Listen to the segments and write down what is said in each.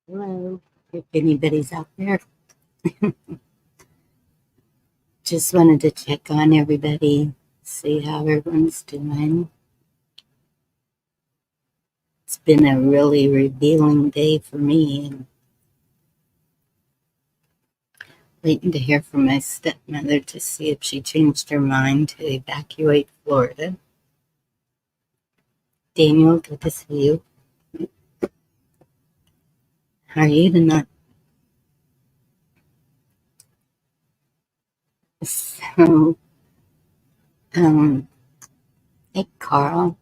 Hello, if anybody's out there. Just wanted to check on everybody, see how everyone's doing. It's been a really revealing day for me, and waiting to hear from my stepmother to see if she changed her mind to evacuate Florida. Daniel, good to see you. How are you tonight? So, um, hey Carl,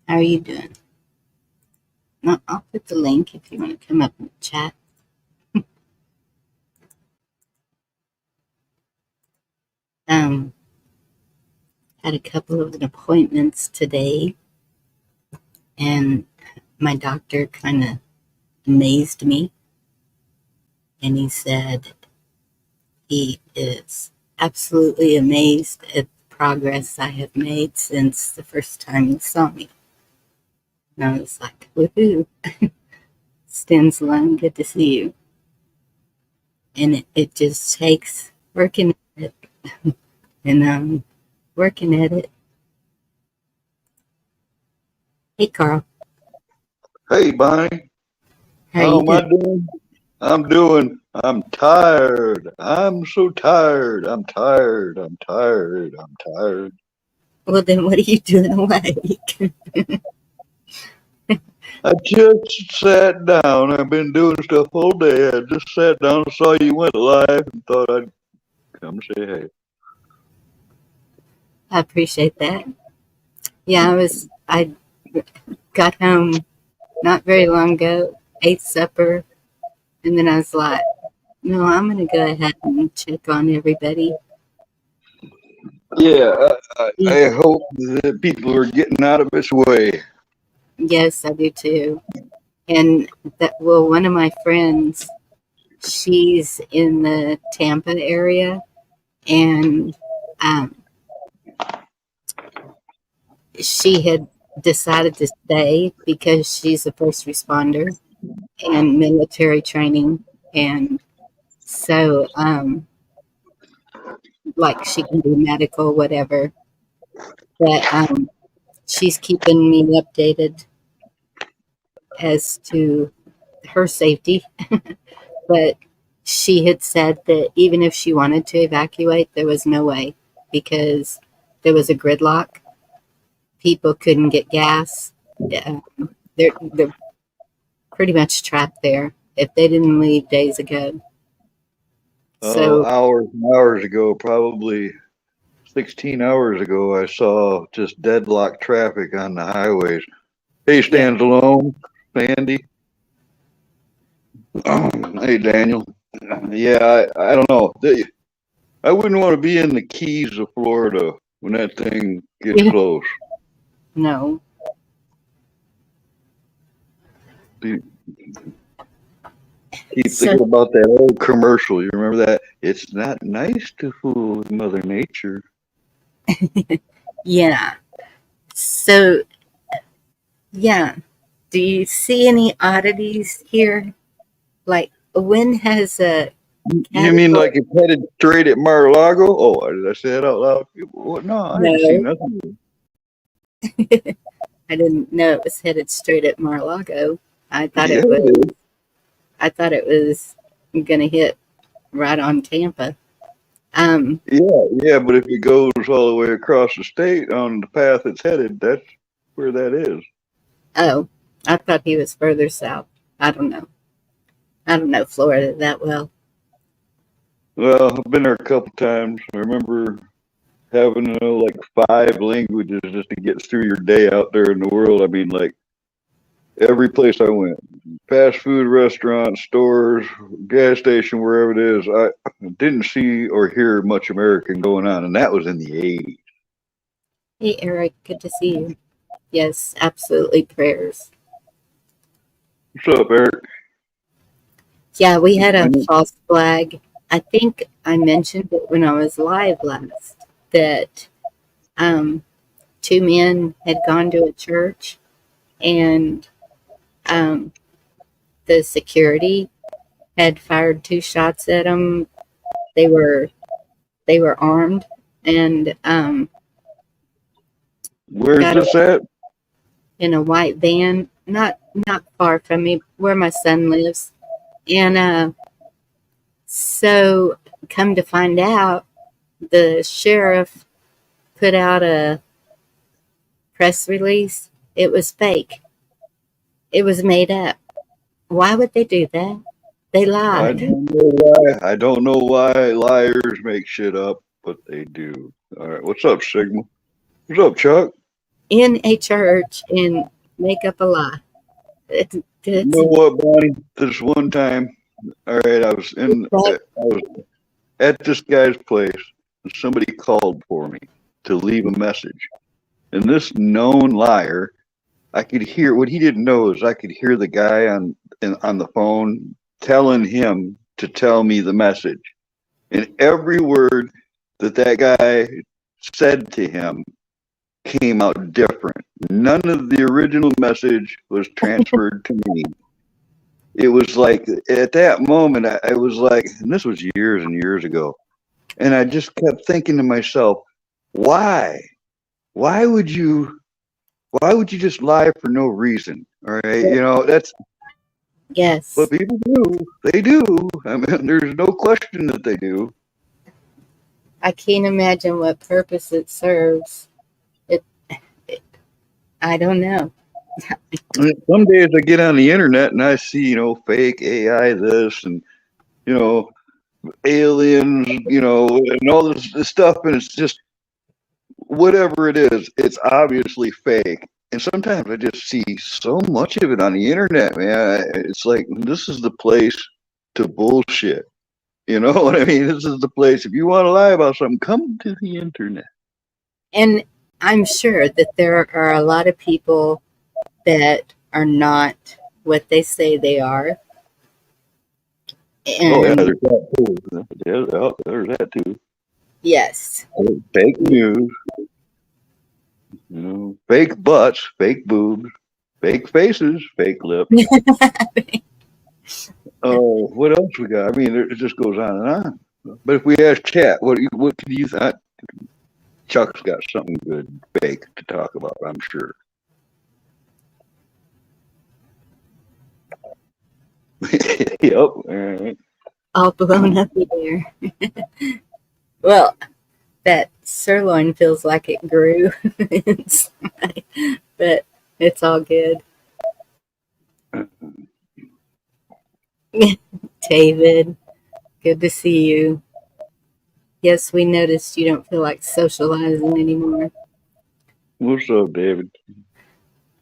how are you doing? I'll put the link if you want to come up and chat. Um, had a couple of appointments today, and my doctor kind of amazed me, and he said he is absolutely amazed at the progress I have made since the first time he saw me. And I was like, woohoo, Stensland, good to see you. And it just takes working at it, and working at it. Hey, Carl, Hey, Bonnie. how are How you am I doing? doing? I'm tired. I'm so tired. I'm tired. I'm tired. I'm tired. Well, then what are you doing awake? I just sat down. I've been doing stuff all day. I just sat down and saw you went live and thought I'd come say hey. I appreciate that. Yeah, I got home not very long ago, ate supper, and then I was like, no, I'm going to go ahead and check on everybody. Yeah, I hope that people are getting out of its way. Yes, I do too. And well, one of my friends, she's in the Tampa area, and um, she had decided to stay because she's a first responder and military training. And so, like, she can do medical, whatever. But she's keeping me updated as to her safety. But she had said that even if she wanted to evacuate, there was no way because there was a gridlock. People couldn't get gas. Um, they're pretty much trapped there if they didn't leave days ago. Oh, So, hours and hours ago, probably 16 hours ago, I saw just deadlocked traffic on the highways. Hey, yeah, stands alone, Sandy. Hey, Daniel. Yeah, I don't know. I wouldn't want to be in the Keys of Florida when that thing gets yeah, close. no. You keep So, thinking about that old commercial. You remember that? It's not nice to fool with Mother Nature. yeah. So, yeah. Do you see any oddities here? Like, when has a You mean caterpillar? like it's headed straight at Mar-a-Lago? Oh, did I say that out loud? What? No, I didn't see No, nothing. I didn't know it was headed straight at Mar-a-Lago. I thought Yeah, it it was. is. I thought it was gonna hit right on Tampa. Um. Yeah, but if it goes all the way across the state on the path it's headed, that's where that is. Oh, I thought he was further south. I don't know. I don't know Florida that well. Well, I've been there a couple times. I remember having to know like 5 languages just to get through your day out there in the world. I mean, like every place I went, fast food restaurants, stores, gas station, wherever it is, I didn't see or hear much American going on, and that was in the 80s. Hey, Eric. Good to see you. Yes, absolutely. Prayers. What's up, Eric? Yeah, we had a false flag. I think I mentioned it when I was live last that um, two men had gone to a church and um, the security had fired 2 shots at him. They were armed, and Where's got this at? in a white van, not far from me, where my son lives. And so, come to find out, the sheriff put out a press release. It was fake. It was made up. Why would they do that? They I lied. don't know why. I don't know why liars make shit up, but they do. All right. What's up, Sigma? What's up, Chuck? In a church and make up a lie. It's, You it's, know what, Bonnie? This one time, all right, I was at this guy's place, and somebody called for me to leave a message. And this known liar, I could hear what he didn't know is I could hear the guy on the phone telling him to tell me the message. And every word that guy said to him came out different. None of the original message was transferred to me. It was like at that moment, I was like, and this was years and years ago, and I just kept thinking to myself, why? Why would you? Why would you just lie for no reason? All right, that's what yes. people do. They do. I mean, there's no question that they do. I can't imagine what purpose it serves. It, it I don't know. Some days I get on the internet and I see, fake AI this and, you know, aliens, and all this stuff. And it's just whatever it is, it's obviously fake. And sometimes I just see so much of it on the internet, man. It's like, this is the place to bullshit. You know what I mean? This is the place. If you want to lie about something, come to the internet. And I'm sure that there are a lot of people that are not what they say they are. Oh, yeah, And there's that too. There's that too. yes. Fake news, fake butts, fake boobs, fake faces, fake lips. Oh, what else we got? I mean, it just goes on and on. But if we ask chat, what do you think? Chuck's got something good fake to talk about, I'm sure. Yep. All right. All blown up in there. Well, that sirloin feels like it grew inside, but it's all good. David, good to see you. Yes, we noticed you don't feel like socializing anymore. What's up, David?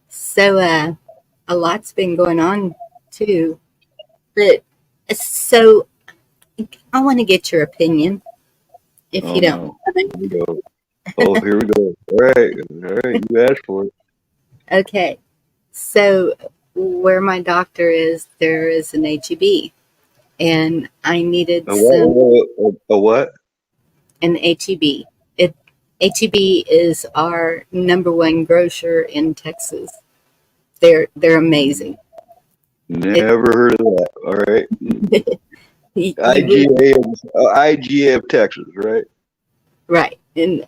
So, a lot's been going on too. But so, I want to get your opinion, if Oh you don't no. mind. Here we go. Oh, here we go. All right. All right. You asked for it. Okay, so where my doctor is, there is an HEB, and I needed A some what? A what? an HEB. It HEB is our number one grocer in Texas. They're amazing. It, Never heard of that. All right. you would IGA of Texas, right? right, and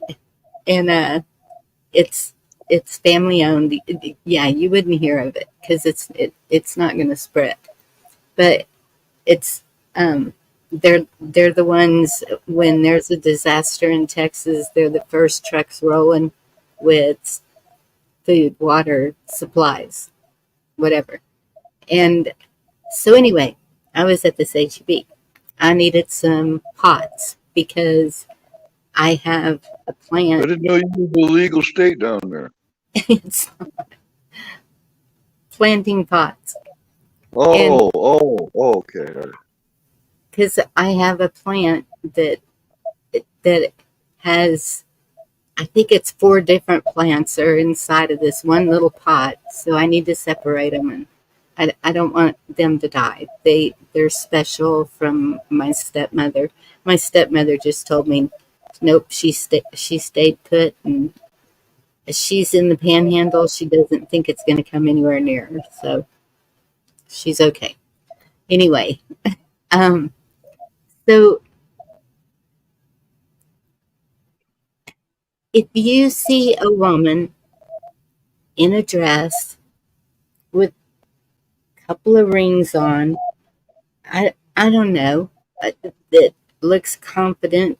it's it's family owned. Yeah, you wouldn't hear of it because it's not going to spread. But it's they're the ones when there's a disaster in Texas. They're the first trucks rolling with food, water, supplies, whatever. And so anyway, I was at this HEB. I needed some pots because I have a I plant. didn't know you was a legal state down there. It's planting pots. And Okay. because I have a plant that has, I think it's 4 different plants are inside of this one little pot. So I need to separate them, and I don't want them to die. They're special from my stepmother. My stepmother just told me, nope, she stayed put, and she's in the panhandle. She doesn't think it's going to come anywhere near her, so she's okay. Anyway, um, so if you see a woman in a dress with a couple of rings on, I don't know, that looks confident.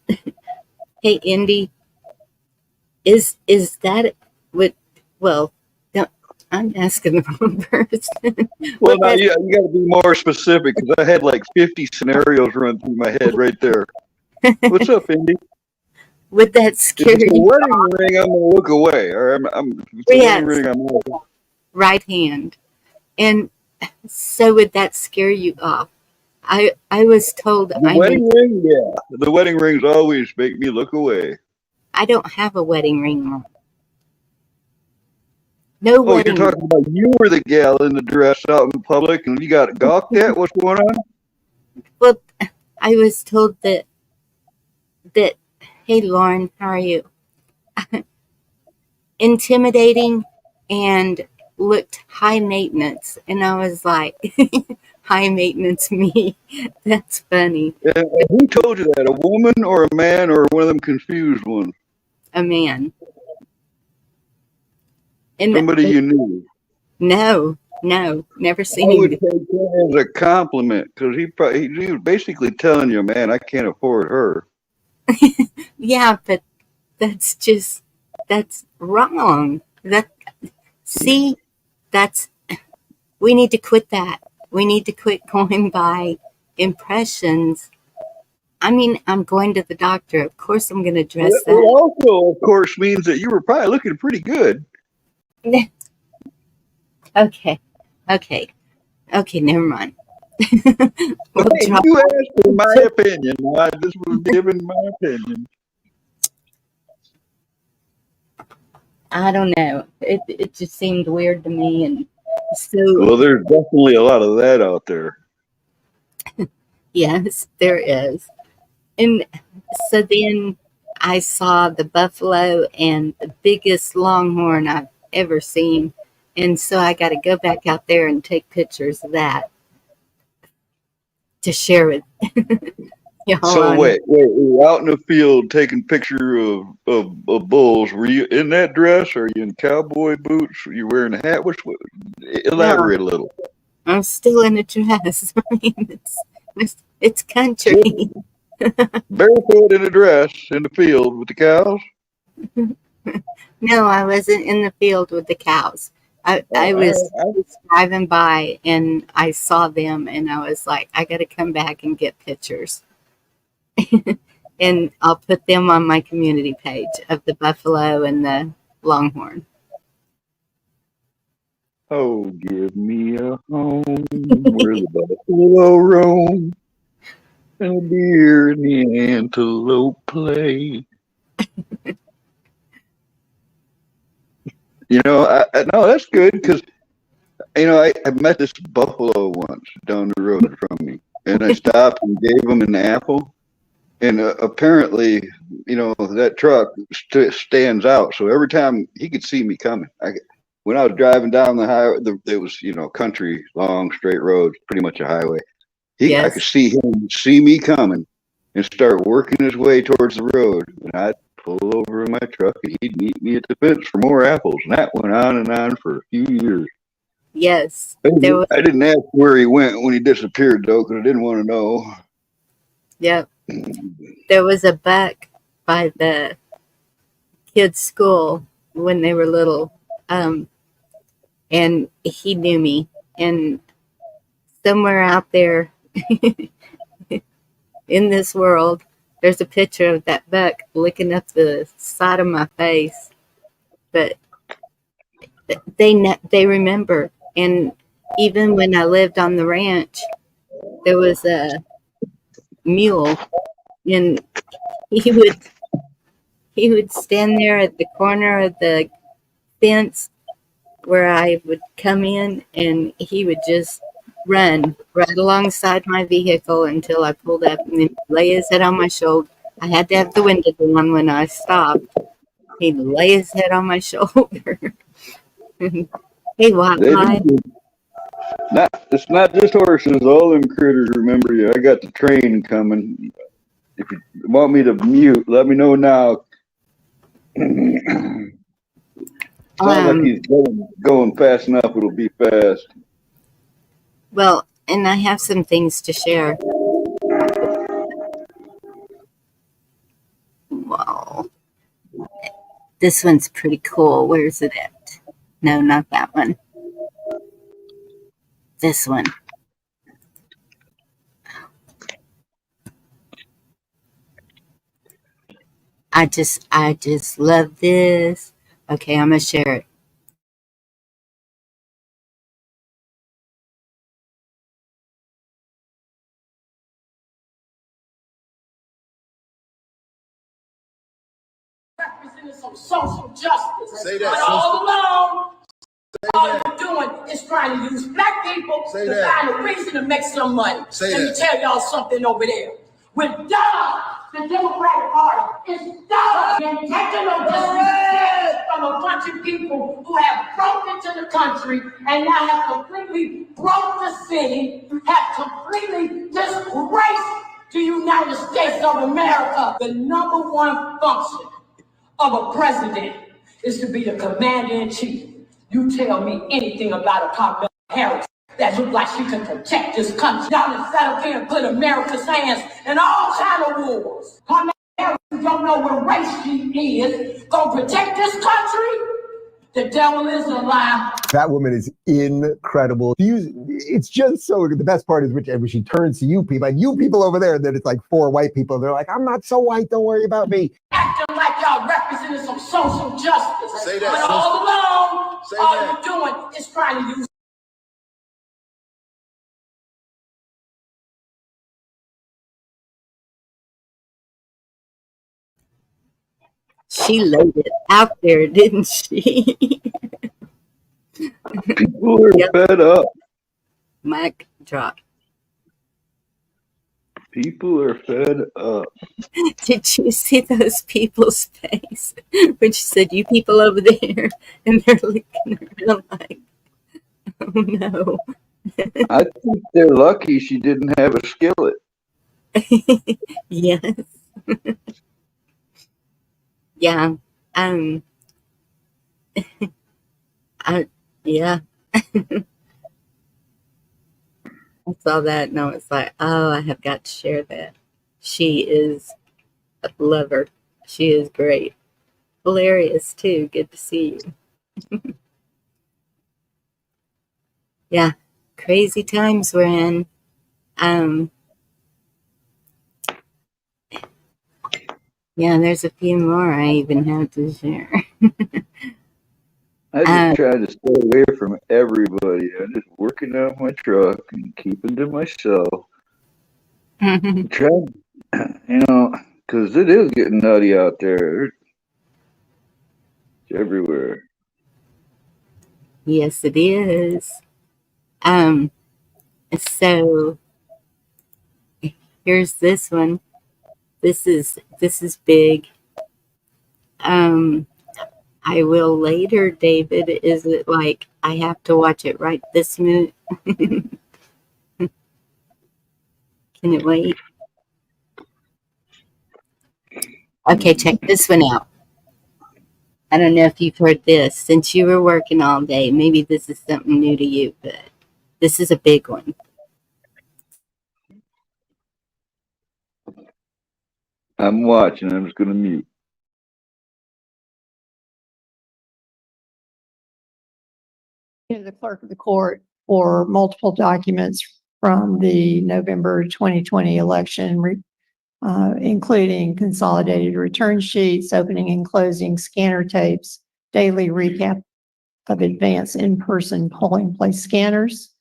Hey, Indy, is that what? Well, don't, I'm asking the wrong person. Well, Would now that you got to be more specific because I had like 50 scenarios run through my head right there. What's up, Indy? would that If scare it's a you? wedding ring, I'm gonna look away. Or if it's a wedding Yes, ring, I'm gonna. right hand. And so would that scare you off? I was told The I'm in. wedding ring, yeah. The wedding rings always make me look away. I don't have a wedding ring on. No Oh, you're wedding ring. talking about you were the gal in the dress out in public and you got gawked at? What's going on? Well, I was told that. Hey, Lauren, how are you? Intimidating and looked high maintenance, and I was like, high maintenance me. That's funny. And who told you that? A woman or a man or one of them confused ones? A man. And Somebody you knew. no, never I seen would him. take that as a compliment because he was basically telling you, man, I can't afford her. Yeah, but that's just that's wrong. That see, that's we need to quit that. We need to quit going by impressions. I mean, I'm going to the doctor. Of course, I'm going to dress It that. also, of course, means that you were probably looking pretty good. Okay, okay, okay. Never mind. We'll Hey, drop. you asked for my opinion. I just was giving my opinion. I don't know. It just seemed weird to me, and so Well, there's definitely a lot of that out there. yes, there is. And so then I saw the buffalo and the biggest longhorn I've ever seen, and so I got to go back out there and take pictures of that to share with y'all So on. wait, we were out in the field taking picture of bulls. Were you in that dress? Are you in cowboy boots? Were you wearing a hat? No, Elaborate a little. I'm still in a dress. I mean, it's Just country. barefoot in a dress in the field with the cows. No, I wasn't in the field with the cows. I was driving by and I saw them and I was like, I got to come back and get pictures. And I'll put them on my community page of the buffalo and the longhorn. Oh, give me a home where the buffalo roam and the deer and the antelope play. No, that's good because I met this buffalo once down the road from me, and I stopped and gave him an apple. And apparently, that truck stands out. So every time he could see me coming, when I was driving down the highway, it was country, long straight roads, pretty much a highway. I could Yes. see him see me coming and start working his way towards the road. And I'd pull over in my truck and he'd meet me at the fence for more apples. And that went on and on for a few years. Yes. I There was, didn't ask where he went when he disappeared, though, because I didn't want to know. yep. There was a buck by the kids' school when they were little. Um, and he knew me. And somewhere out there in this world, there's a picture of that buck licking up the side of my face. But they remember. And even when I lived on the ranch, there was a mule, and he would he would stand there at the corner of the fence where I would come in, and he would just run right alongside my vehicle until I pulled up, and then lay his head on my shoulder. I had to have the window down when I stopped. He'd lay his head on my shoulder. Hey, They Wildlife. do It's not just horses. All them critters remember you. I got the train coming. If you want me to mute, let me know now. Sounds like he's going fast enough. It'll be fast. Well, and I have some things to share. Well, this one's pretty cool. Where's it at? No, not that one. This one. I just love this. Okay, I'm gonna share it. Representing some social justice. Say that. But all along, all you're doing is trying to use black people to find a reason to make some money. Let me tell y'all something over there. We're done. The Democratic Party is done intentional disrespect from a bunch of people who have broke into the country and now have completely broke the city, have completely disgraced the United States of America. The number one function of a president is to be the commander-in-chief. You tell me anything about a Kamala Harris that looks like she can protect this country. Y'all just sat up here and put America's hands in all kind of wars. Kamala Harris, who don't know what race she is, gonna protect this country? The devil is a lie. That woman is incredible. It's just so, the best part is when she turns to you people, and you people over there, and then it's like 4 white people. They're like, I'm not so white, don't worry about me. Acting like y'all representing some social justice. Say that. But all along, all you're doing is trying to use She laid it out there, didn't she? People are fed up. Mic drop. People are fed up. Did you see those people's face when she said, "You people over there," and they're looking around like, "Oh no." I think they're lucky she didn't have a skillet. Yes. Yeah. Yeah. I saw that and I was like, oh, I have got to share that. She is a lover. She is great. Hilarious too. Good to see you. Yeah. Crazy times we're in. Yeah, there's a few more I even have to share. I just try to stay away from everybody. I'm just working on my truck and keeping to myself. Try, because it is getting nutty out there. It's everywhere. Yes, it is. So here's this one. This is big. I will later, David. Is it like I have to watch it right this minute? Can it wait? Okay, check this one out. I don't know if you've heard this. Since you were working all day, maybe this is something new to you, but this is a big one. I'm watching. I'm just going to mute. The clerk of the court for multiple documents from the November 2020 election, including consolidated return sheets, opening and closing scanner tapes, daily recap of advanced in-person polling place scanners,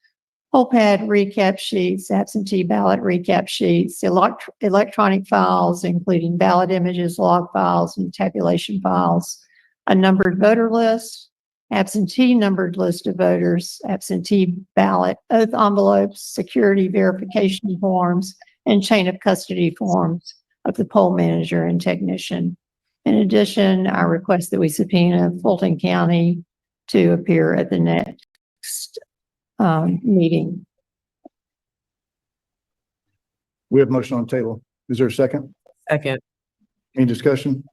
poll pad recap sheets, absentee ballot recap sheets, electronic files, including ballot images, log files, and tabulation files, a numbered voter list, absentee numbered list of voters, absentee ballot, oath envelopes, security verification forms, and chain of custody forms of the poll manager and technician. In addition, I request that we subpoena Fulton County to appear at the next meeting. We have motion on the table. Is there a second? Second. Any discussion?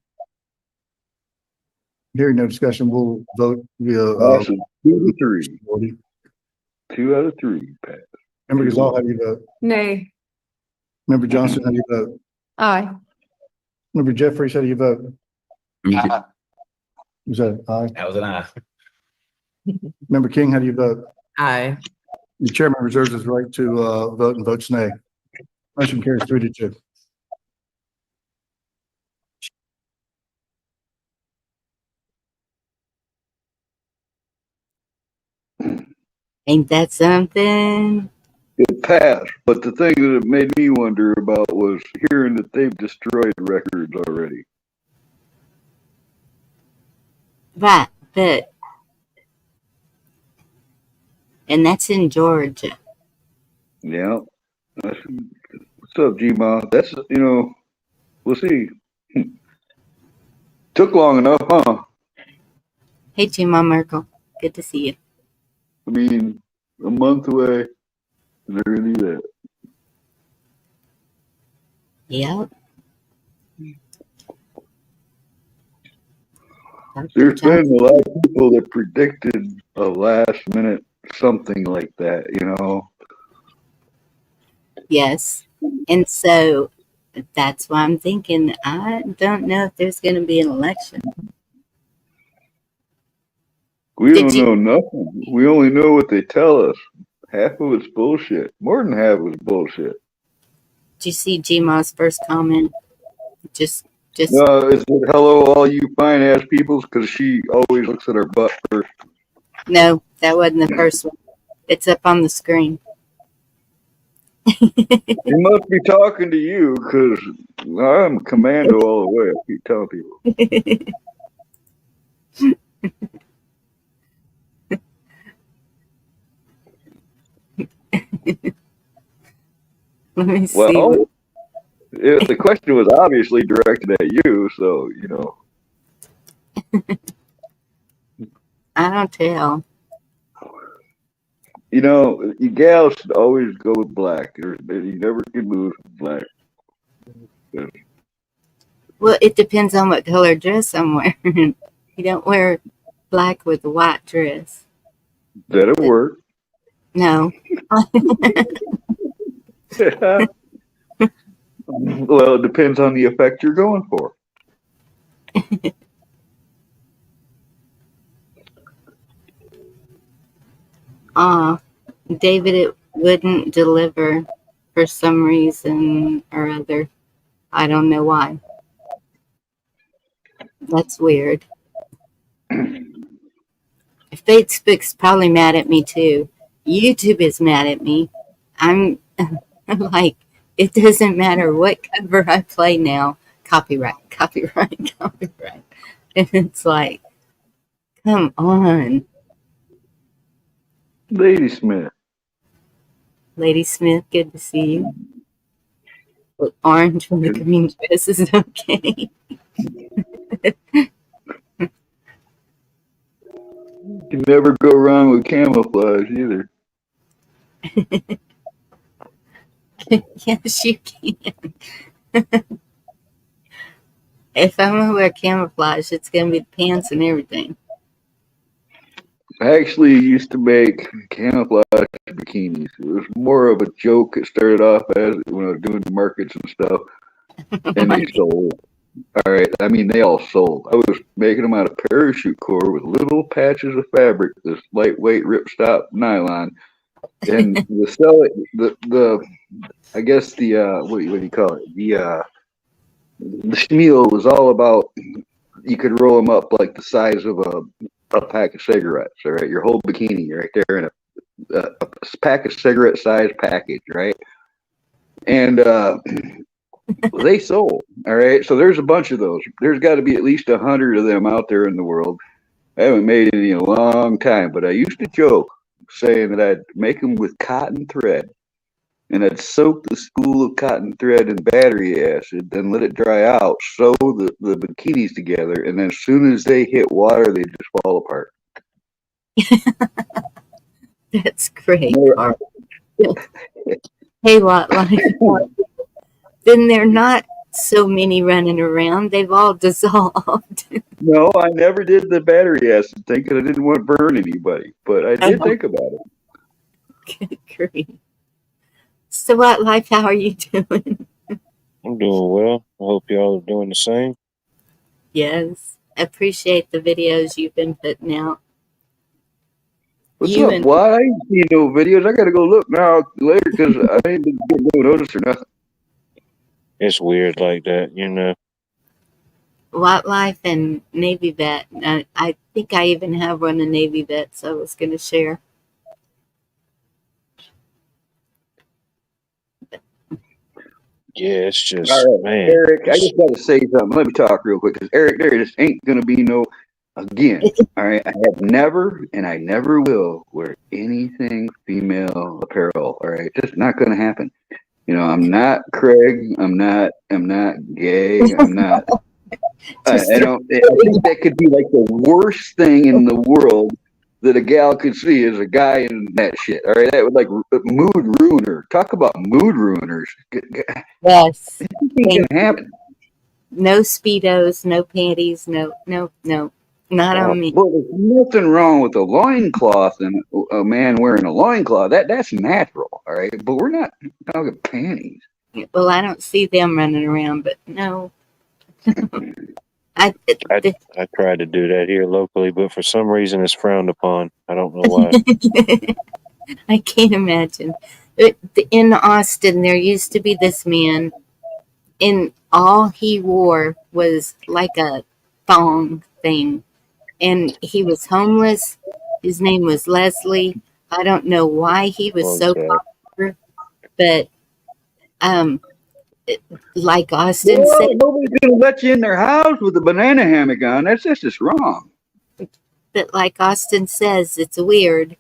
Hearing no discussion, we'll vote via, Passes 2-3. 2 out of 3, Pat. Member Gazal, how do you vote? Nay. Member Johnson, how do you vote? Aye. Member Jeffries, how do you vote? Aye. Was that aye? That was an aye. Member King, how do you vote? Aye. The chairman reserves his right to vote and votes nay. Motion carries 3-2. Ain't that something? It passed, but the thing that it made me wonder about was hearing that they've destroyed records already. Right, but and that's in Georgia. Yeah. What's up, G-Ma? That's, we'll see. Took long enough, huh? Hey, Jima Merkel, good to see you. I mean, a month away, and they're gonna do that. Yep. There's been a lot of people that predicted a last minute something like that, Yes. And so that's why I'm thinking, I don't know if there's going to be an election. We Did don't you- know nothing. We only know what they tell us. Half of it's bullshit. More than half is bullshit. Did you see Jima's first comment? Just Is it hello, all you fine ass peoples? Because she always looks at her butt first. no, that wasn't the first one. It's up on the screen. He must be talking to you because I'm commando all the way. I keep telling people. Let me see. Well, the question was obviously directed at you, so I don't tell. You gals should always go with black. You never can move with black. Well, it depends on what color dress I'm wearing. You don't wear black with a white dress. That'll work. No. Well, it depends on the effect you're going for. David, it wouldn't deliver for some reason or other. I don't know why. That's weird. Facebook's probably mad at me too. YouTube is mad at me. I'm like, it doesn't matter what cover I play now. Copyright, copyright, copyright. And it's like, come on. Lady Smith. Lady Smith, good to see you. With orange with the green dress is okay. You can never go wrong with camouflage either. Yes, you can. If I'm gonna wear camouflage, it's gonna be the pants and everything. I actually used to make camouflage bikinis. It was more of a joke. It started off as when I was doing markets and stuff, and they sold. All right, I mean they all sold. I was making them out of parachute core with little patches of fabric, this lightweight ripstop nylon, and I guess the what do you call it? The schmeal was all about you could roll them up like the size of a pack of cigarettes. All right, your whole bikini right there in a pack of cigarette size package, right? And they sold. All right, so there's a bunch of those. There's got to be at least 100 of them out there in the world. I haven't made any in a long time, but I used to joke saying that I'd make them with cotton thread, and I'd soak the spool of cotton thread in battery acid, then let it dry out, sew the bikinis together, and then as soon as they hit water, they just fall apart. That's great, Carl. Hey, what life? Then there are not so many running around. They've all dissolved. No, I never did the battery acid thing because I didn't want to burn anybody, but I did think about it. Good grief. So, what life? How are you doing? I'm doing well. I hope y'all are doing the same. Yes, appreciate the videos you've been putting out. What's You up, and Why? I ain't seen no videos. I gotta go look now later because I ain't been getting no notice or nothing. It's weird like that, you know. Wildlife and Navy Vet. I think I even have one of Navy Vets I was going to share. Yeah, it's just, All right, man. Eric, I just gotta say something. Let me talk real quick because Eric, there just ain't gonna be no again. All right, I have never and I never will wear anything female apparel. All right, just not gonna happen. You know, I'm not Craig. I'm not gay. I'm not. I don't. I think that could be like the worst thing in the world that a gal could see is a guy in that shit. All right, that would like mood ruiner. Talk about mood ruiners. Yes. Anything can happen. No Speedos, no panties, no. Not on me. Well, there's nothing wrong with a loincloth and a man wearing a loincloth. That's natural, all right? But we're not talking panties. Well, I don't see them running around, but no. I tried to do that here locally, but for some reason it's frowned upon. I don't know why. I can't imagine. In Austin, there used to be this man, and all he wore was like a thong thing. And he was homeless. His name was Leslie. I don't know why he was so popular, but like Austin said, nobody's gonna let you in their house with a banana hammock on. That's just wrong. but like Austin says, it's weird.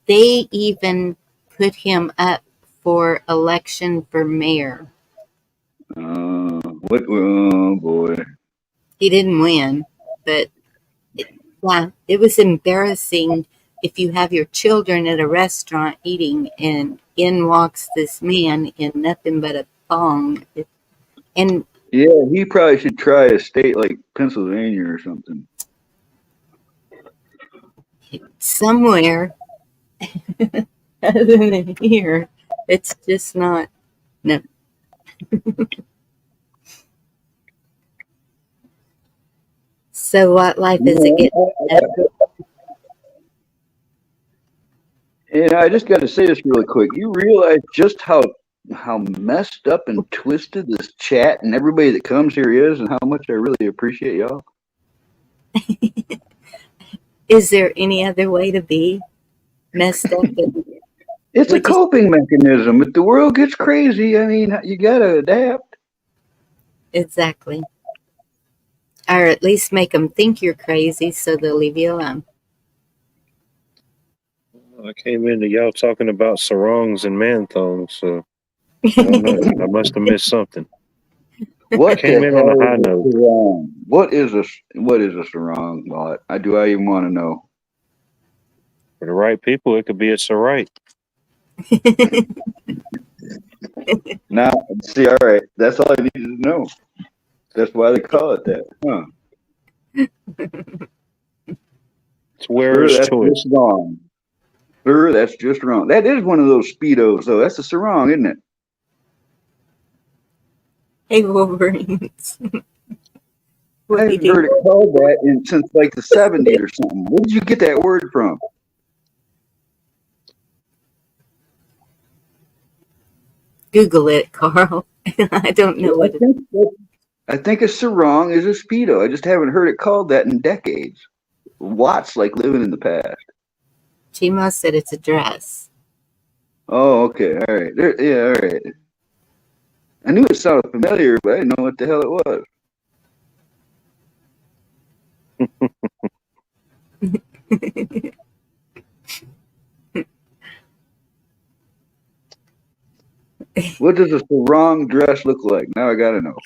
They even put him up for election for mayor. What? Oh boy. He didn't win, but yeah, it was embarrassing if you have your children at a restaurant eating and in walks this man in nothing but a thong. And Yeah, he probably should try a state like Pennsylvania or something. somewhere other than here, it's just not, no. So what life is it getting better? And I just got to say this really quick. You realize just how messed up and twisted this chat and everybody that comes here is, and how much I really appreciate y'all. Is there any other way to be messed up? It's a coping mechanism. If the world gets crazy, I mean, you gotta adapt. Exactly. Or at least make them think you're crazy so they'll leave you alone. I came into y'all talking about sarongs and man thongs, so I don't know. I must have missed something. What came in on a high note. Sarong? What is a sarong? Do I even want to know? For the right people, it could be a sarite. Now, see, all right, that's all I needed to know. That's why they call it that, huh? It's wearer's choice. Just wrong. Sir, that's just wrong. That is one of those Speedos, though. That's a sarong, isn't it? Hey, Wolverines. I haven't heard it called that since like the 70s or something. Where did you get that word from? Google it, Carl. I don't know what it is. I think a sarong is a Speedo. I just haven't heard it called that in decades. Watts like living in the past. Chima said it's a dress. Oh, okay. All right. All right. I knew it sounded familiar, but I didn't know what the hell it was. What does a sarong dress look like? Now I gotta know.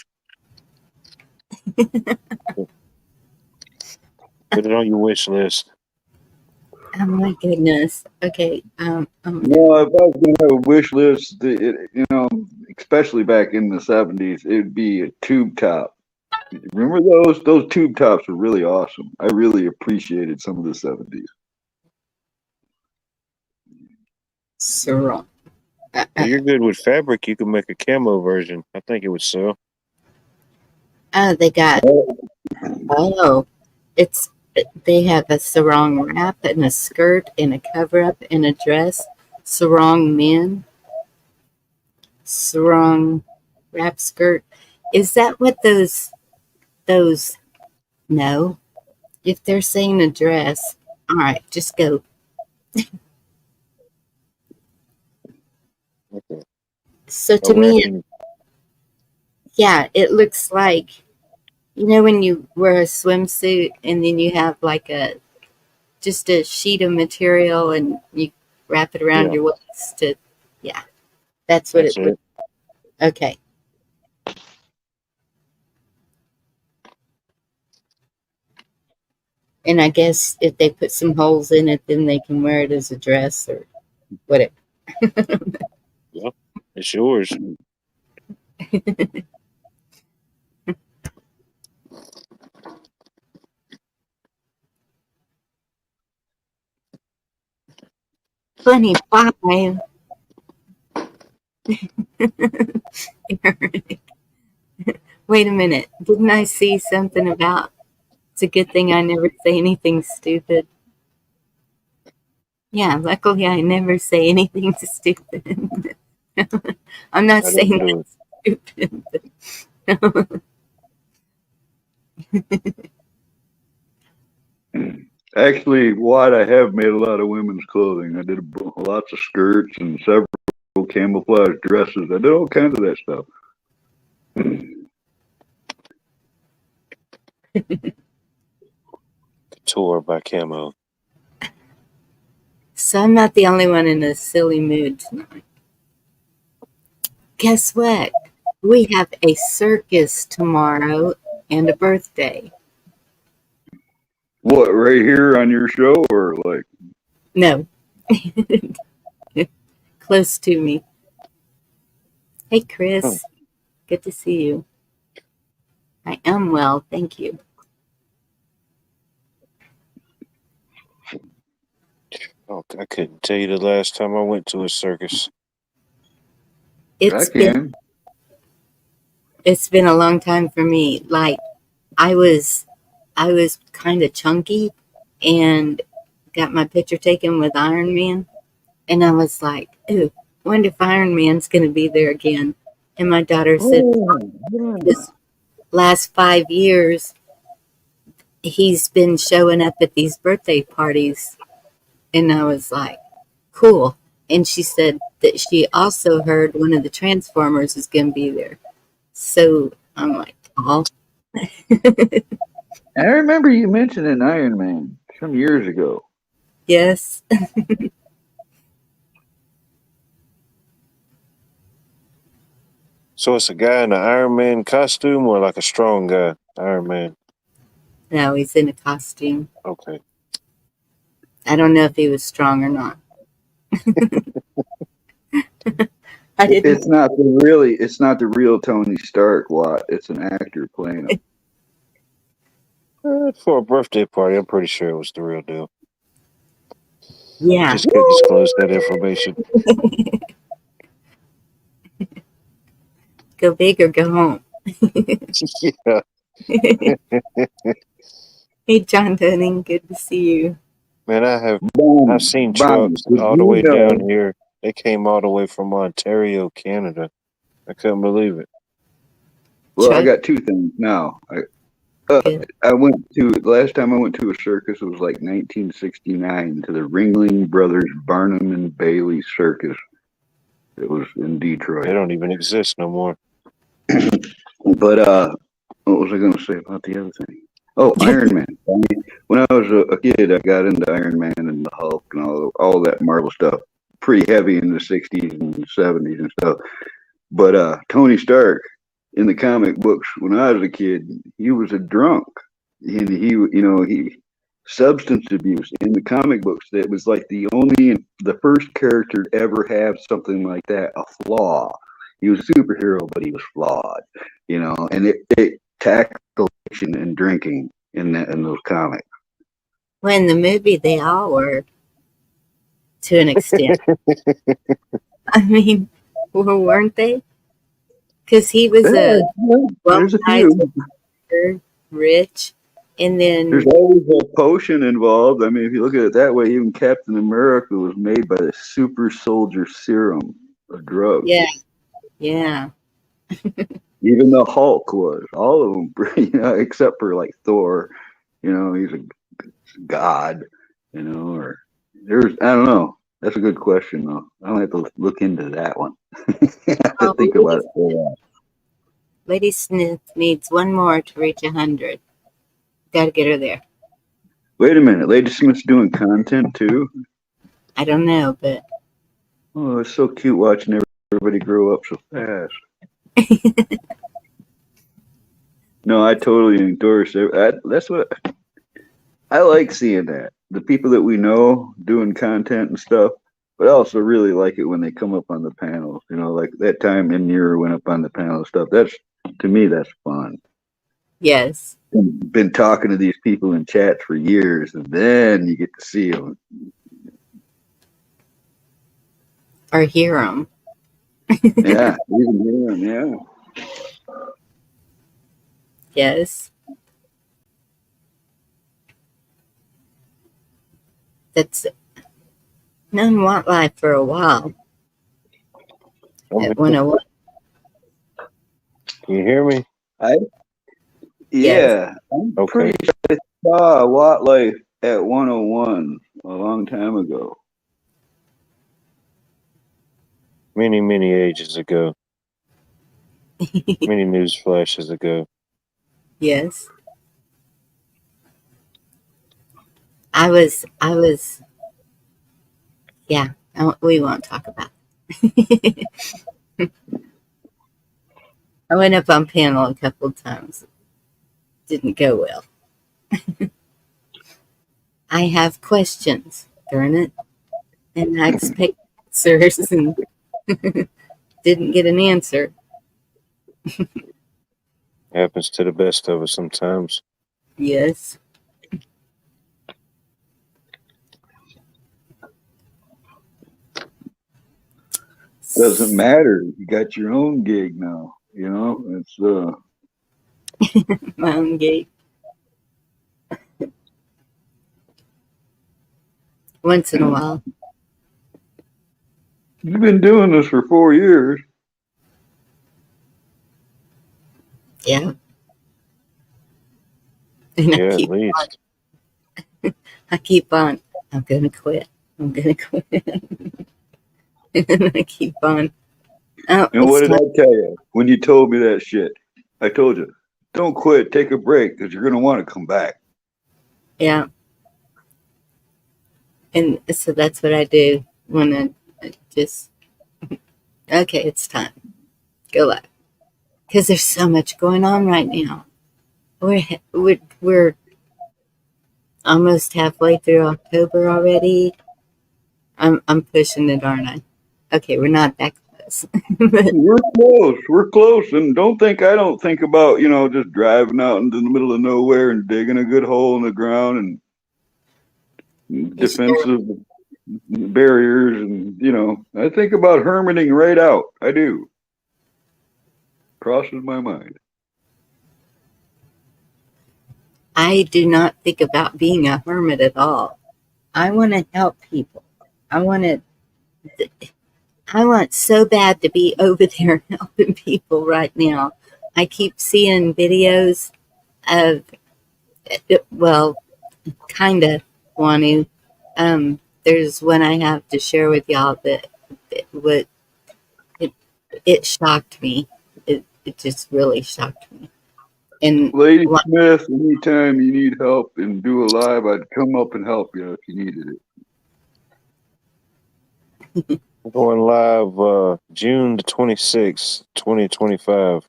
Put it on your wish list. Oh my goodness. Okay. No, if I was gonna have a wish list, especially back in the 70s, it'd be a tube top. Remember those? Those tube tops were really awesome. I really appreciated some of the 70s. Sarong. If you're good with fabric, you can make a camo version. I think it would sell. Oh, they got. Oh, it's. They have a sarong wrap and a skirt and a cover up and a dress. Sarong men. Sarong wrap skirt. Is that what those? No. If they're saying a dress, all right, just go. Okay. So A to me, wrapping. yeah, it looks like, when you wear a swimsuit and then you have like just a sheet of material and you wrap it around Yeah, your waist yeah, that's what that's it looks. it. Okay. And I guess if they put some holes in it, then they can wear it as a dress or whatever. Yeah, it's yours. Funny five. Wait a minute. Didn't I see something about it's a good thing I never say anything stupid? Yeah, luckily I never say anything stupid. I'm not I didn't saying do it. that's stupid. Actually, Watt, I have made a lot of women's clothing. I did lots of skirts and several camouflage dresses. I did all kinds of that stuff. Couture by Camo. So I'm not the only one in a silly mood tonight. Guess what? We have a circus tomorrow and a birthday. What, right here on your show, or like? No, close to me. Hey, Hmm. Chris. Good to see you. I am well, thank you. Oh, I couldn't tell you the last time I went to a circus. I It's been can. it's been a long time for me. Like I was I was kind of chunky and got my picture taken with Iron Man, and I was like, "Ooh, wonder if Iron Man's going to be there again." And my daughter said, Oh, yeah. "This last 5 years, he's been showing up at these birthday parties," and I was like, "Cool." And she said that she also heard one of the Transformers is going to be there. So I'm like, "Oh, I remember you mentioning Iron Man some years ago. yes." So it's a guy in an Iron Man costume or like a strong guy? Iron Man. No, he's in a costume. Okay. I don't know if he was strong or not. I didn't. It's not the real Tony Stark, Watt. It's an actor playing him. For a birthday party, I'm pretty sure it was the real deal. Yeah. Just couldn't disclose that information. Go big or go home. Yeah. Hey, John Dunning. Good to see you. Man, I've Boom, seen bam. trucks Did all the you way down know? here. They came all the way from Ontario, Canada. I couldn't believe it. Well, I Chuck. got two things now. Good. Last time I went to a circus, it was like 1969 to the Ringling Brothers Barnum and Bailey Circus. It was in They Detroit. don't even exist no more. But what was I going to say about the other thing? Oh, Iron Man. When I was a kid, I got into Iron Man and the Hulk and all that Marvel stuff. Pretty heavy in the 60s and 70s and stuff. But Tony Stark in the comic books when I was a kid, he was a drunk. And he substance abuse in the comic books. That was like the first character to ever have something like that, a flaw. He was a superhero, but he was flawed, and it tackled addiction and drinking in those comics. Well, in the movie, they all were to an extent. I mean, weren't they? Because he was a There's a few. rich, and then There's always a potion involved. I mean, if you look at it that way, even Captain America was made by the super soldier serum, a drug. yeah. Even the Hulk was. All of them, except for like Thor. He's a god. Or I don't know. That's a good question, though. I don't have to look into that one. I have to think about it for a while. Lady Smith needs one more to reach 100. Got to get her there. Wait a minute. Lady Smith's doing content too? I don't know, but Oh, it's so cute watching everybody grow up so fast. No, I totally endorse it. That's what I like seeing, that the people that we know doing content and stuff. But I also really like it when they come up on the panels. Like that time Nira went up on the panel and stuff. To me, that's fun. yes. Been talking to these people in chats for years, and then you get to see them Or hear them. Yeah, even hear them. Yeah. Yes. That's known wildlife for a while. At 101. Can you hear me? Yeah. I'm Okay. pretty sure I saw wildlife at 101 a long time ago. Many, many ages ago. Many news flashes ago. Yes. I was, yeah, we won't talk about it. I went up on panel a couple of times. Didn't go well. I have questions, darn it. And I expect answers and didn't get an answer. Happens to the best of us sometimes. Yes. Doesn't matter. You got your own gig now. It's My own gate. Once in a while. You've been doing this for 4 years. Yeah. And Yeah, at least. I keep on. I'm gonna quit. I'm gonna quit. And I keep on. Oh, And what did I tell you when you told me that shit? I told you, don't quit, take a break, because you're going to want to come back. Yeah. And so that's what I do when I just, okay, it's time. Go live. Because there's so much going on right now. We're almost halfway through October already. I'm pushing it, aren't I? Okay, we're not that close. We're close. We're close. And don't think I don't think about, just driving out into the middle of nowhere and digging a good hole in the ground and defensive barriers. And, I think about hermiting right out. I do. Crosses my mind. I do not think about being a hermit at all. I want to help people. I want so bad to be over there helping people right now. I keep seeing videos of, well, kind of want to. There's one I have to share with y'all that it shocked me. It just really shocked me. And Lady Smith, anytime you need help and do a live, I'd come up and help you if you needed it. Going live June the 26th, 2025.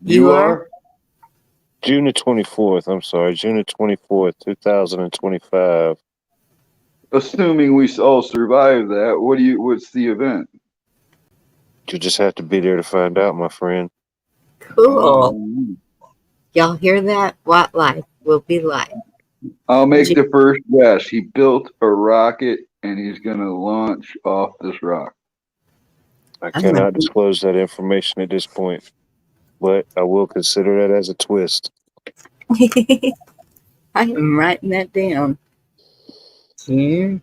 You are? June the 24th. I'm sorry, June the 24th, 2025. Assuming we all survive that, what's the event? You just have to be there to find out, my friend. Cool. Y'all hear that? What life will be like? I'll make the first guess. He built a rocket and he's going to launch off this rock. I cannot disclose that information at this point, but I will consider that as a twist. I am writing that down. June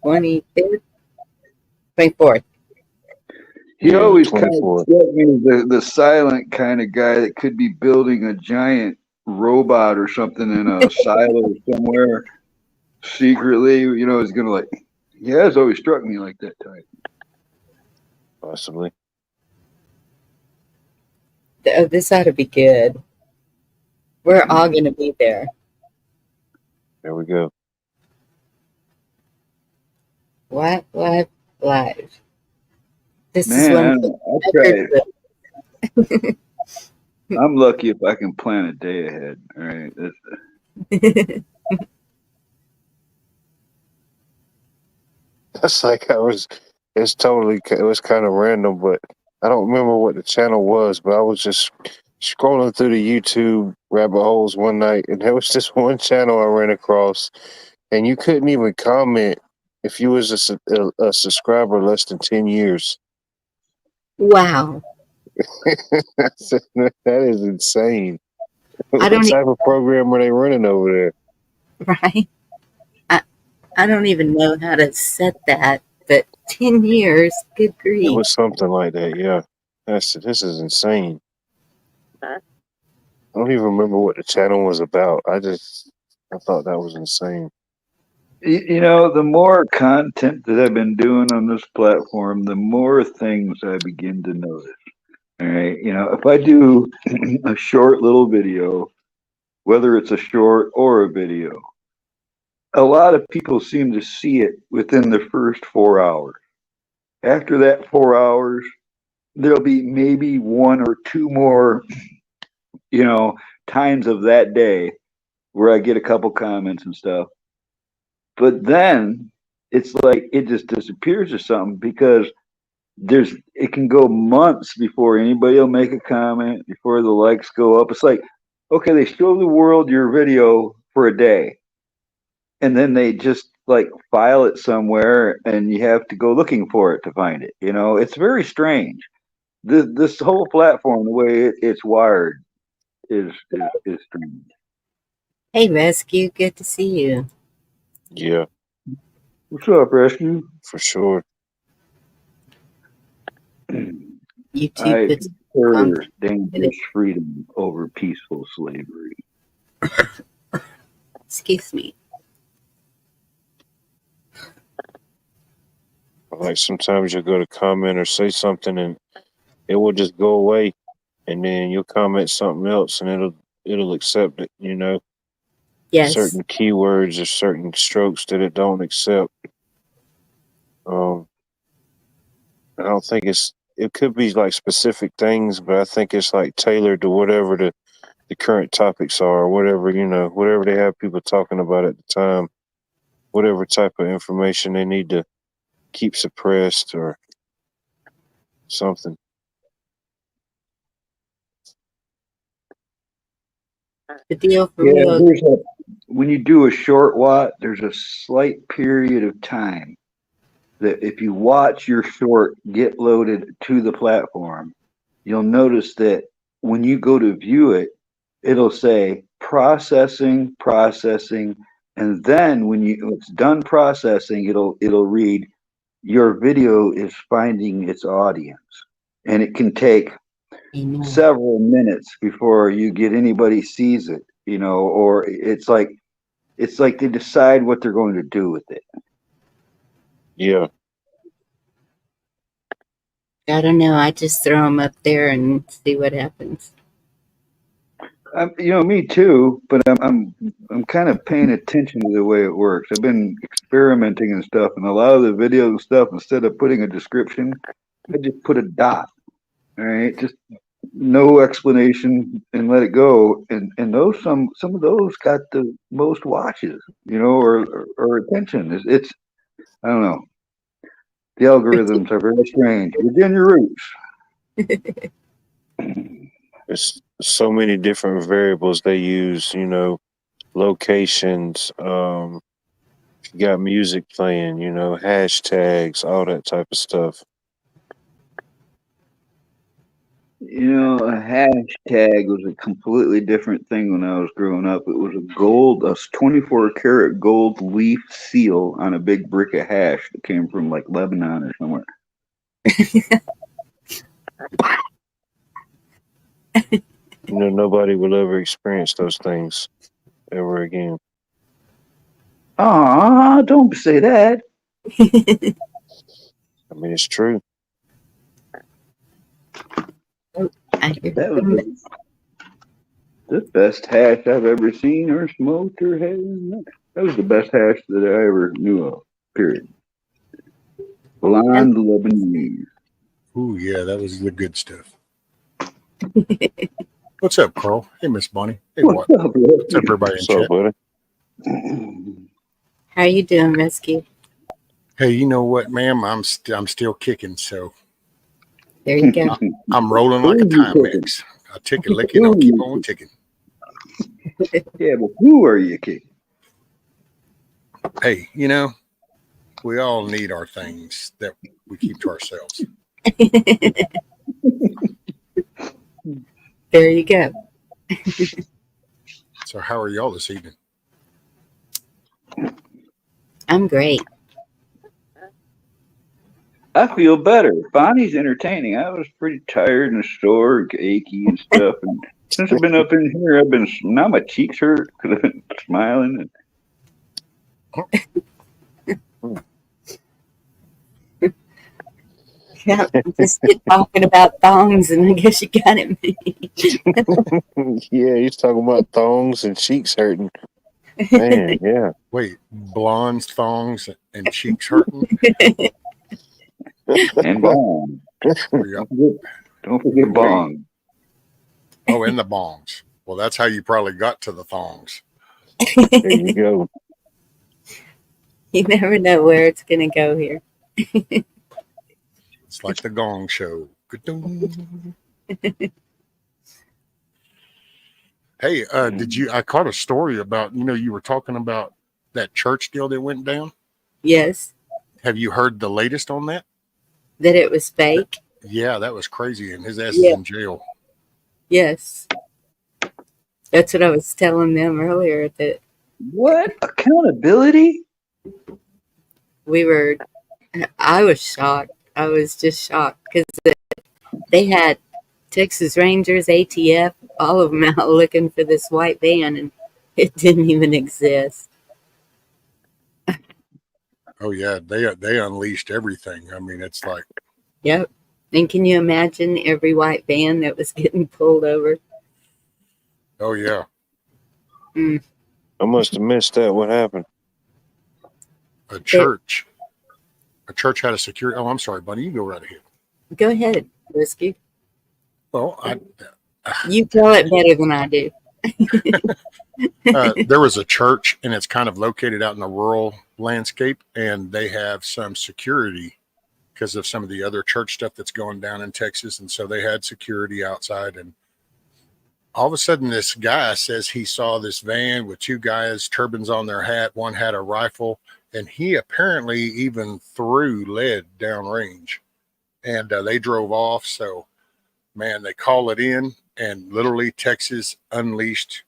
25th, 24th. He always kind of struck me the silent kind of guy that could be building a giant robot or something in a silo somewhere secretly. You know, is going to like, yeah, it's always struck me like that type. Possibly. Oh, this ought to be good. We're all going to be there. There we go. What life live? This Man, is one. I'm lucky if I can plan a day ahead. All right. That's like it was kind of random, but I don't remember what the channel was, but I was just scrolling through the YouTube rabbit holes one night, and there was this one channel I ran across, and you couldn't even comment if you was a subscriber less than 10 years. Wow. That is insane. What type of program are they running over there? Right. I don't even know how to set that, but 10 years, good grief. It was something like that, yeah. This is insane. I don't even remember what the channel was about. I thought that was insane. You know, the more content that I've been doing on this platform, the more things I begin to notice. All right. You know, if I do a short little video, whether it's a short or a video, a lot of people seem to see it within the first 4 hours. After that 4 hours, there'll be maybe one or two more, you know, times of that day where I get a couple comments and stuff. But then it's like it just disappears or something because it can go months before anybody will make a comment, before the likes go up. It's like, okay, they show the world your video for a day, and then they just like file it somewhere, and you have to go looking for it to find it. You know, it's very strange. This whole platform, the way it's wired, is strange. Hey, Rescue, good to see you. Yeah. What's up, Rescue? For sure. YouTube I prefer dangerous freedom over peaceful slavery. Excuse me. Like sometimes you'll go to comment or say something and it will just go away, and then you'll comment something else and it'll accept it, you know. Yes. Certain keywords or certain strokes that it don't accept. I don't think it could be like specific things, but I think it's like tailored to whatever the current topics are, or whatever, you know, whatever they have people talking about at the time, whatever type of information they need to keep suppressed or something. The deal for me. When you do a short watch, there's a slight period of time that if you watch your short get loaded to the platform, you'll notice that when you go to view it, it'll say processing, and then when it's done processing, it'll read your video is finding its audience, and it can take several minutes before you get anybody sees it, you know, or it's like they decide what they're going to do with it. Yeah. I don't know. I just throw them up there and see what happens. You know, me too, but I'm kind of paying attention to the way it works. I've been experimenting and stuff, and a lot of the video stuff, instead of putting a description, I just put a dot. All right, just no explanation and let it go. And those some of those got the most watches, or attention. It's I don't know. The algorithms are very strange. Virginia Roots. There's so many different variables they use, locations, you got music playing, hashtags, all that type of stuff. A hashtag was a completely different thing when I was growing up. It was a 24 karat gold leaf seal on a big brick of hash that came from like Lebanon or somewhere. Nobody will ever experience those things ever again. Ah, don't say that. I mean, it's true. That was the best hash I've ever seen or smoked or had. That was the best hash that I ever knew of, period. Blonde Lebanese. Ooh, yeah, that was the good stuff. What's up, Carl? Hey, Miss Bonnie. Hey, What's up, What's up, everybody in What's up, chat? buddy? How you doing, Rescue? Hey, you know what, ma'am? I'm still kicking, so There you go. I'm rolling like a time mix. I tick a licking, I'll keep on ticking. Yeah, but who are you kicking? Hey, we all need our things that we keep to ourselves. There you go. So how are y'all this evening? I'm great. I feel better. Bonnie's entertaining. I was pretty tired and sore, achy and stuff. And since I've been up in here, now my cheeks hurt because I've been smiling. Yeah, just get talking about thongs, and I guess you got it. Yeah, he's talking about thongs and cheeks hurting. Man, yeah. Wait, blondes, thongs, and cheeks hurting? And bong. Don't forget bong. Oh, and the bongs. Well, that's how you probably got to the thongs. There you go. You never know where it's going to go here. It's like the Gong Show. Hey, I caught a story about, you were talking about that church deal that went down. Yes. Have you heard the latest on that? That it was fake? Yeah, that was crazy. And his ass is in jail. Yes. That's what I was telling them earlier. That what? Accountability? I was shocked. I was just shocked because they had Texas Rangers, ATF, all of them out looking for this white van, and it didn't even exist. Oh yeah, they unleashed everything. I mean, it's like, yep. And can you imagine every white van that was getting pulled over? Oh yeah. I must have missed that. What happened? A church had a security. Oh, I'm sorry, buddy. You go right ahead. Go ahead, Whiskey. Well, you tell it better than I do. There was a church, and it's kind of located out in a rural landscape, and they have some security because of some of the other church stuff that's going down in Texas. And so they had security outside, and all of a sudden this guy says he saw this van with two guys, turbans on their hat. One had a rifle, and he apparently even threw lead downrange, and they drove off. So, man, they call it in, and literally Texas unleashed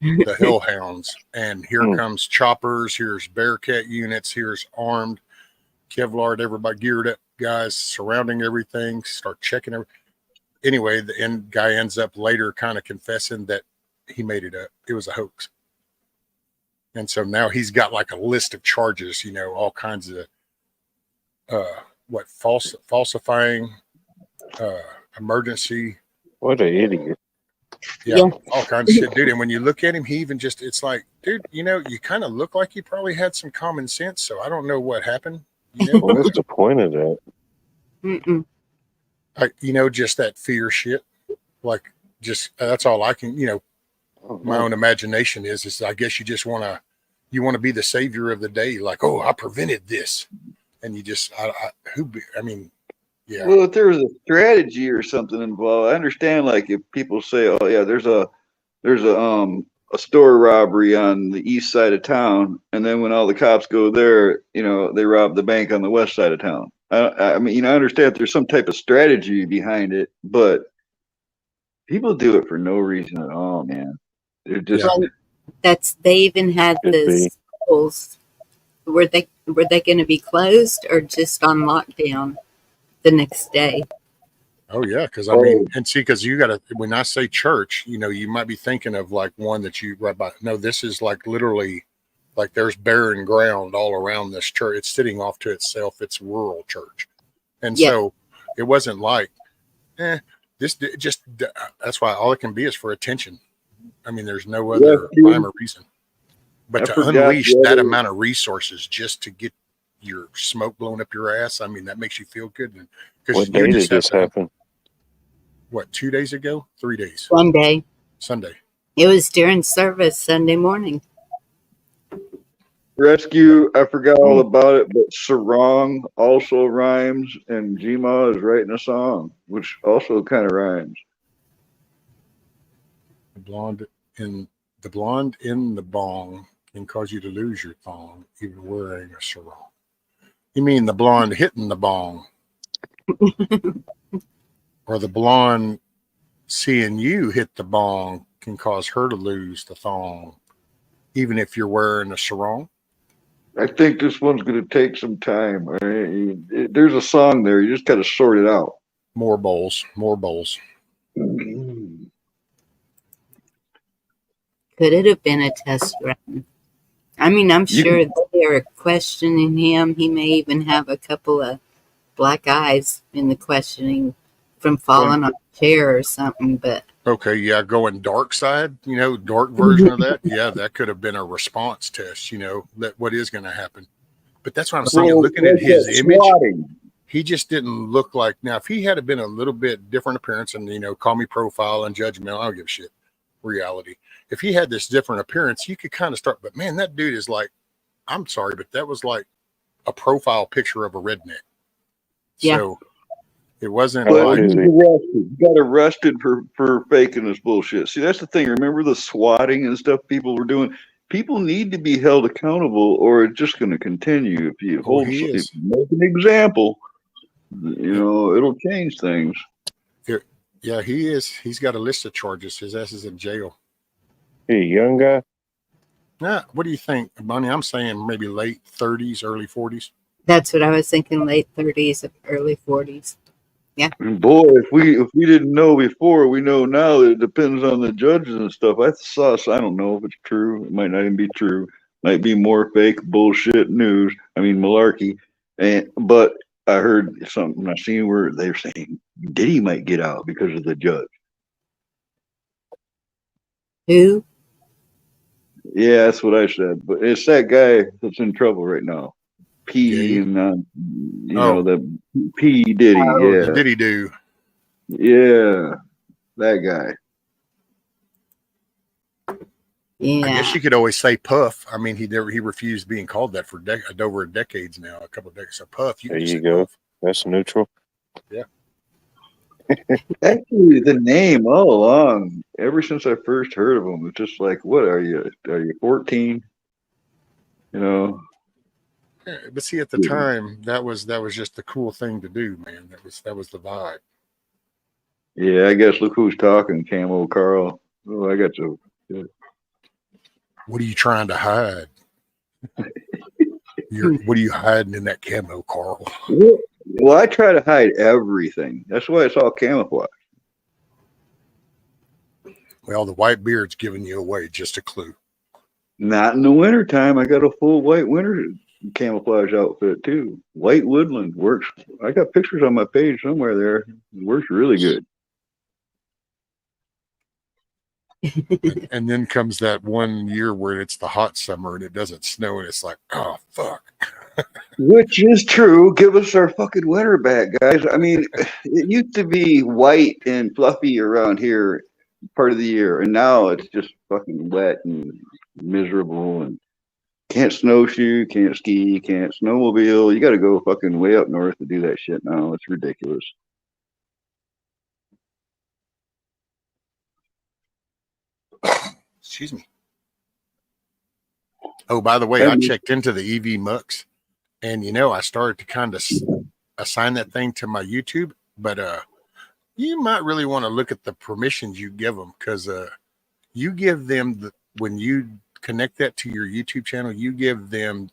the hellhounds. And here comes choppers. Here's Bearcat units. Here's armed Kevlar, everybody geared up, guys surrounding everything, start checking everything. Anyway, the guy ends up later kind of confessing that he made it up. It was a hoax. And so now he's got like a list of charges, all kinds of falsifying, emergency. What an idiot. Yeah, all kinds of shit, dude. And when you look at him, he even it's like, dude, you kind of look like you probably had some common sense. So I don't know what happened. What's the point of that? Mm-mm. Just that fear shit. Like, just that's all I can, Oh, my own imagination is I guess you want to be the savior of the day. Like, oh, I prevented this. And you just, yeah. Well, if there was a strategy or something involved, I understand. Like if people say, "Oh yeah, there's a store robbery on the east side of town," and then when all the cops go there, they rob the bank on the west side of town. I mean, I understand there's some type of strategy behind it, but people do it for no reason at all, man. They're just Yeah. Well, they even had could the be. schools. Were they going to be closed or just on lockdown the next day? Oh yeah. Cause Oh. and see, cause you gotta, when I say church, you might be thinking of like one that you right by. No, this is like literally like there's barren ground all around this church. It's sitting off to itself. It's rural church. And Yeah. so it wasn't like, this just, that's why all it can be is for attention. I mean, there's no other rhyme or reason. But to unleash that amount of resources just to get your smoke blown up your ass, I mean, that makes you feel good. What day did this happen? What, 2 days ago? 3 days? One day. Sunday. It was during service Sunday morning. rescue. I forgot all about it, but sarong also rhymes, and Gma is writing a song, which also kind of rhymes. The blonde in the bong can cause you to lose your thong, even wearing a sarong. You mean the blonde hitting the bong? Or the blonde seeing you hit the bong can cause her to lose the thong, even if you're wearing a sarong? I think this one's going to take some time. There's a song there. You just got to sort it out. More bowls. Could it have been a test run? I mean, I'm sure they are questioning him. He may even have a couple of black eyes in the questioning from falling on a chair or something, but Okay, yeah, going dark side, dark version of that. Yeah, that could have been a response test, that what is going to happen. But that's what I'm saying. Looking at his image, he just didn't look like, now, if he had been a little bit different appearance and, call me profile and judgmental, I don't give a shit. Reality. If he had this different appearance, you could kind of start, but man, that dude is like, I'm sorry, but that was like a profile picture of a redneck. Yeah. So it wasn't But like, he got arrested for faking this bullshit. See, that's the thing. Remember the swatting and stuff people were doing? People need to be held accountable, or it's just going to continue. If you if you make an example, it'll change things. Yeah, he is. He's got a list of charges. His ass is in jail. He a young guy? Nah, what do you think, Bonnie? I'm saying maybe late 30s, early 40s. that's what I was thinking, late 30s, early 40s. Yeah. And boy, if we didn't know before, we know now that it depends on the judges and stuff. I don't know if it's true. It might not even be true. Might be more fake bullshit news. I mean malarkey. But I heard something. I seen where they're saying Diddy might get out because of the judge. Who? Yeah, that's what I said. But it's that guy that's in trouble right now. The P Diddy. Yeah, the Diddy do. Yeah, that guy. Yeah. I guess you could always say Puff. I mean, he refused being called that for over decades now, a couple of decades. So Puff, There you go. Puff. That's neutral. Yeah. Actually, the name all along, ever since I first heard of him, it's just like, what are you? Are you 14? Yeah, but see, at the time, that was just the cool thing to do, man. That was the vibe. Yeah, I guess look who's talking, Camo Carl. Oh, I got you. Yeah. What are you trying to hide? What are you hiding in that camo, Carl? Well, I try to hide everything. That's why it's all camouflage. Well, the white beard's giving you away. Just a clue. Not in the wintertime. I got a full white winter camouflage outfit too. White woodland works. I got pictures on my page somewhere there. It works really good. And then comes that one year where it's the hot summer and it doesn't snow and it's like, oh fuck. Which is true. Give us our fucking winter back, guys. I mean, it used to be white and fluffy around here part of the year, and now it's just fucking wet and miserable and can't snowshoe, can't ski, can't snowmobile. You got to go fucking way up north to do that shit now. It's ridiculous. Excuse me. Oh, by the way, I checked into the EV Mux, and I started to kind of assign that thing to my YouTube, but you might really want to look at the permissions you give them, because you give them when you connect that to your YouTube channel, you give them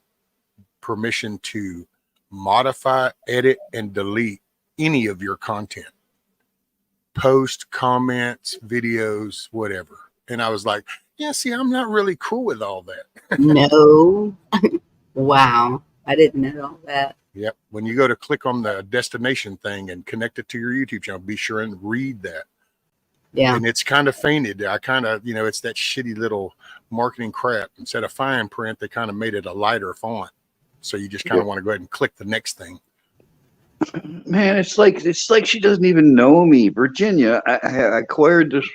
permission to modify, edit, and delete any of your content, post, comments, videos, whatever. And I was like, yeah, see, I'm not really cool with all that. No. Wow. I didn't know all that. Yep. When you go to click on the destination thing and connect it to your YouTube channel, be sure and read that. Yeah. And it's kind of fainted. I kind of, it's that shitty little marketing crap. Instead of fine print, they kind of made it a lighter font. So you just kind of want to go ahead and click the next thing. Man, it's like she doesn't even know me. Virginia, I acquired this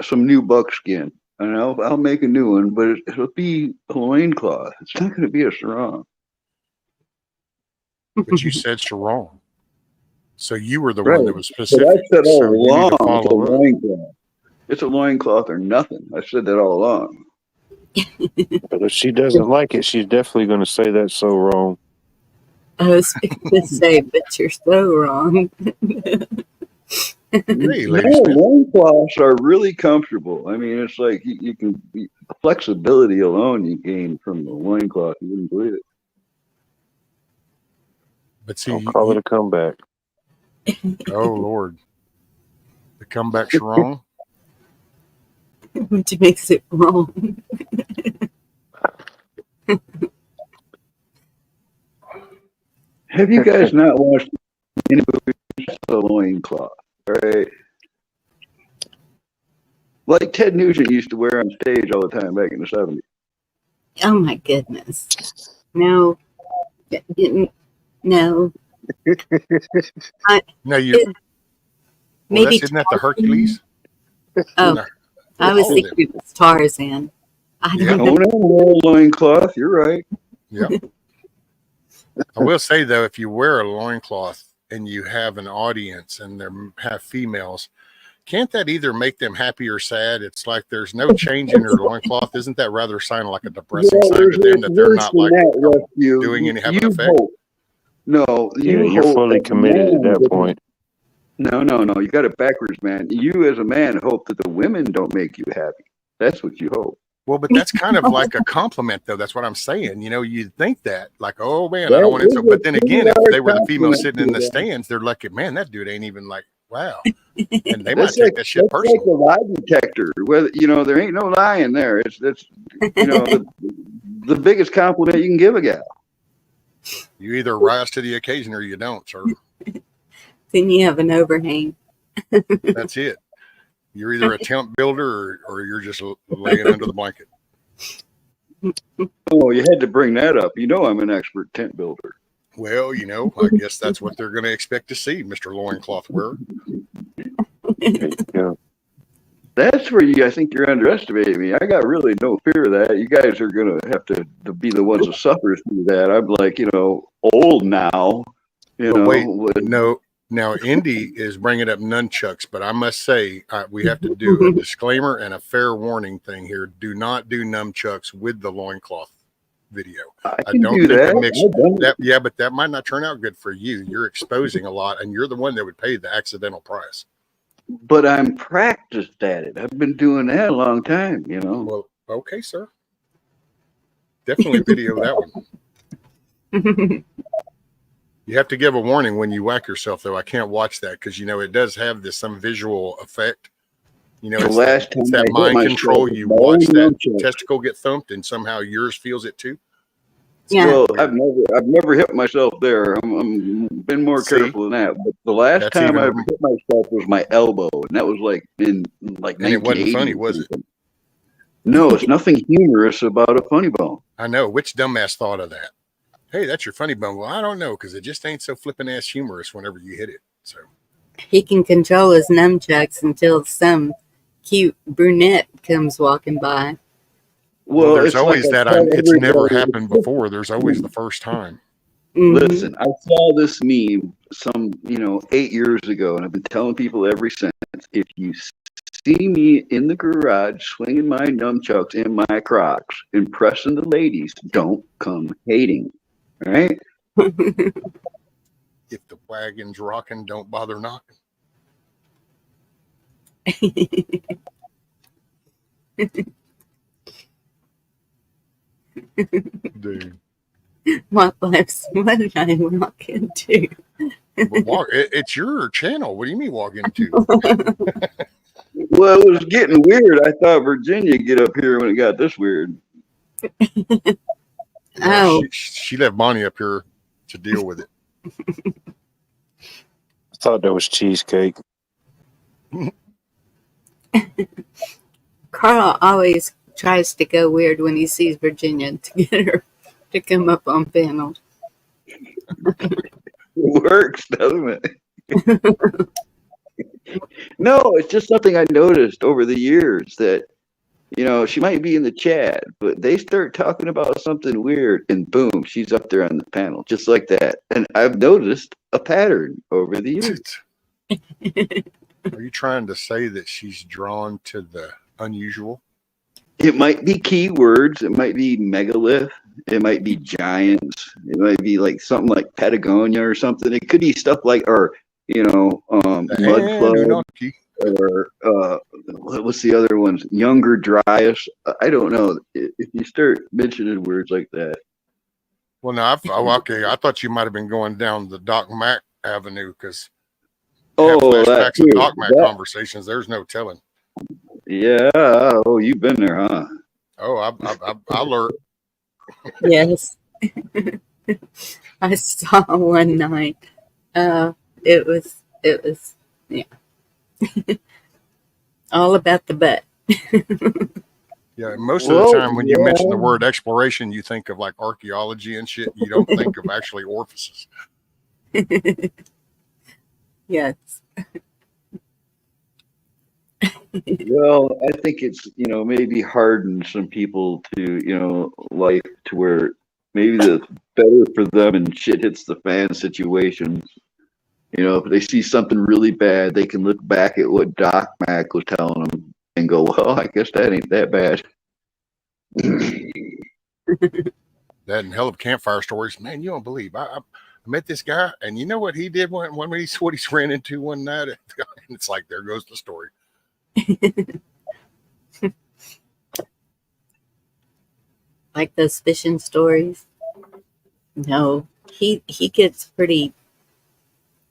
some new buckskin, and I'll make a new one, but it'll be a loincloth. It's not going to be a sarong. But you said sarong, so you were the one that was specific. But I said all so along, it's a loincloth. It's a loincloth or nothing. I said that all along. But if she doesn't like it, she's definitely going to say that's so wrong. I was going to say, but you're so wrong. Hey, loincloths are really comfortable. I mean, it's like you can flexibility alone you gain from the loincloth. You wouldn't believe it. But see, I'll call it a comeback. Oh Lord, the comeback's wrong. Which makes it wrong. Have you guys not watched any movies? The loincloth, right? Like Ted Nugent used to wear on stage all the time back in the 70s. Oh my goodness. No. No. No, you. Maybe isn't that the Hercules? Oh, No. I was thinking it was Tarzan. I don't know. No loincloth. You're right. Yeah. I will say though, if you wear a loincloth and you have an audience and they have females, can't that either make them happy or sad? It's like there's no change in their loincloth. Isn't that rather sign like a depressing sign to them that they're not like doing any having effect? Hope. No, You're fully committed at that point. No. You got it backwards, man. You as a man hope that the women don't make you happy. That's what you hope. Well, but that's kind of like a compliment, though. That's what I'm saying. You'd think that, like, oh man, I don't want to. But then again, if they were the female sitting in the stands, they're like, man, that dude ain't even like, wow. And they might take that shit personally. Like a lie detector. Whether there ain't no lying there. That's the biggest compliment you can give a gal. You either rise to the occasion or you don't, sir. Then you have an overhang. That's it. You're either a tent builder or you're just laying under the blanket. Oh, you had to bring that up. I'm an expert tent builder. Well, I guess that's what they're going to expect to see, Mr. Loincloth wearer. Yeah. That's where I think you're underestimating me. I got really no fear of that. You guys are going to have to be the ones that suffer through that. I'm like, old now. Wait, no. Now, Indy is bringing up nunchucks, but I must say we have to do a disclaimer and a fair warning thing here. Do not do nunchucks with the loincloth video. I don't think that. Yeah, but that might not turn out good for you. You're exposing a lot, and you're the one that would pay the accidental price. But I'm practiced at it. I've been doing that a long time, Well, okay, sir. Definitely video that one. You have to give a warning when you whack yourself, though. I can't watch that because, it does have some visual effect. It's that mind control. You watch that testicle get thumped and somehow yours feels it too. Yeah. Well, I've never hit myself there. I'm been more careful than that. But the last time I ever hit myself was my elbow, and that was like in like 1980. And it wasn't funny, was it? No, it's nothing humorous about a funny bone. I know. Which dumbass thought of that? hey, that's your funny bone. Well, I don't know, because it just ain't so flippin' ass humorous whenever you hit it. So He can control his nunchucks until some cute brunette comes walking by. well, Well, there's it's like always I that. tell It's never everybody. happened before. There's always the first time. Hmm. Listen, I saw this meme some, 8 years ago, and I've been telling people ever since. If you see me in the garage swinging my nunchucks in my Crocs, impressing the ladies, don't come hating. All right? If the wagon's rocking, don't bother knocking. Dude, What did I walk into? but it's your channel. What do you mean walk into? Well, it was getting weird. I thought Virginia'd get up here when it got this weird. Oh, She left Bonnie up here to deal with it. I thought that was cheesecake. Carl always tries to go weird when he sees Virginia to get her to come up on panel. It works, doesn't it? No, it's just something I noticed over the years that, she might be in the chat, but they start talking about something weird and boom, she's up there on the panel just like that. And I've noticed a pattern over the years. Are you trying to say that she's drawn to the unusual? It might be keywords. It might be megalith. It might be giants. It might be like something like Patagonia or something. It could be stuff like, or, mud flood. Or what's the other ones? Younger Dryas. I don't know. If you start mentioning words like that. Well, no, okay. I thought you might have been going down the Doc Mac Avenue because flashbacks of Doc Mac conversations. There's no telling. Yeah. Oh, you've been there, huh? Oh, I learned. Yes. I saw one night. It was yeah. All about the butt. Yeah, most of the time when you mention the word exploration, you think of like archaeology and shit. You don't think of actually orifices. Yes. Well, I think it's, maybe hardened some people to, life to where maybe the better for them and shit hits the fan situations. If they see something really bad, they can look back at what Doc Mac was telling them and go, well, I guess that ain't that bad. That and hell of campfire stories. Man, you don't believe. I met this guy, and you know what he did when what he ran into one night? And it's like, there goes the story. Like those fishing stories. No, he gets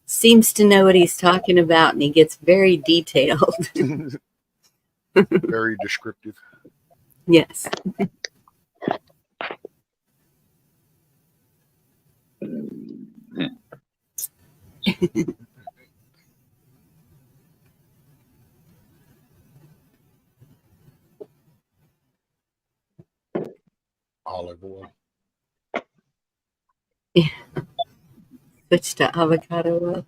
seems to know what he's talking about, and he gets very detailed. Very descriptive. Yes. Olive oil. Yeah. Switch to avocado oil.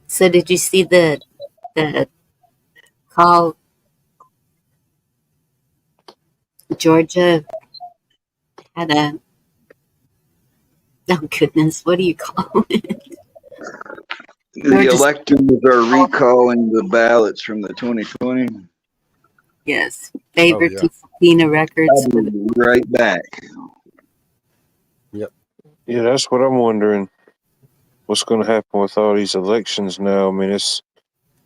So did you see the call? Georgia had a, oh goodness, what do you call it? The electors are recalling the ballots from the 2020. Yes, favored to subpoena records. I'll be right back. Yep. Yeah, that's what I'm wondering. What's going to happen with all these elections now? I mean,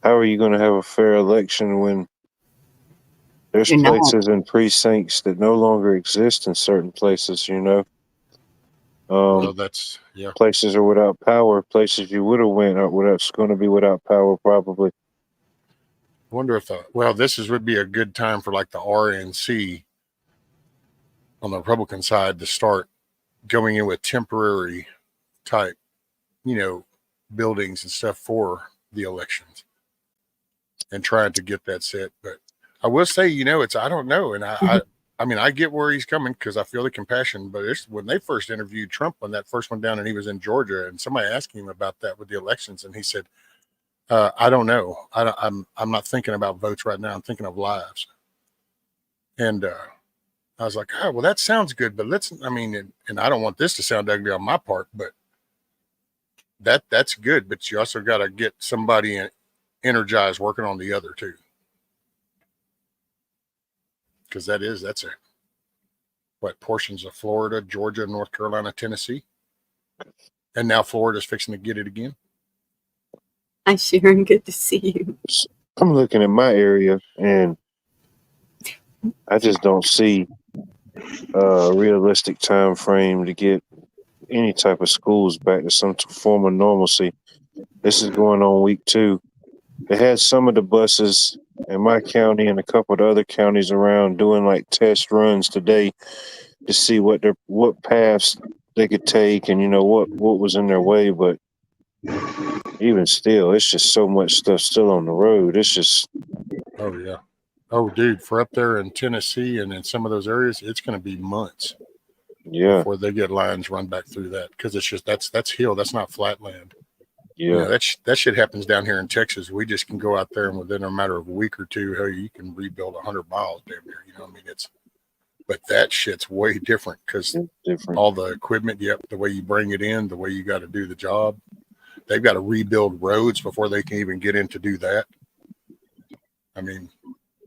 how are you going to have a fair election when there's places and precincts that no longer exist in certain places, Well, that's, places are without power. Places you would have went are going to be without power probably. I wonder if this would be a good time for like the RNC on the Republican side to start going in with temporary type, buildings and stuff for the elections and trying to get that set. But I will say, I don't know. And I mean, I get where he's coming because I feel the compassion, but when they first interviewed Trump on that first one down and he was in Georgia and somebody asked him about that with the elections. And he said, I don't know. I'm not thinking about votes right now. I'm thinking of lives. And I was like, oh, well, that sounds good, but and I don't want this to sound ugly on my part, but that's good. But you also got to get somebody energized working on the other too. Because that's portions of Florida, Georgia, North Carolina, Tennessee. And now Florida's fixing to get it again. Hi, Sharon. Good to see you. I'm looking at my area and I just don't see a realistic time frame to get any type of schools back to some form of normalcy. This is going on week 2. They had some of the buses in my county and a couple of the other counties around doing like test runs today to see what paths they could take and what was in their way. But even still, it's just so much stuff still on the road. It's just oh yeah. Oh, dude, for up there in Tennessee and in some of those areas, it's going to be months before they get lines run back through that because it's just that's hill. That's not flat land. Yeah, that shit happens down here in Texas. We just can go out there and within a matter of a week or two, hey, you can rebuild 100 miles damn near. But that shit's way different because all the equipment, the way you bring it in, the way you got to do the job, they've got to rebuild roads before they can even get in to do that. I mean,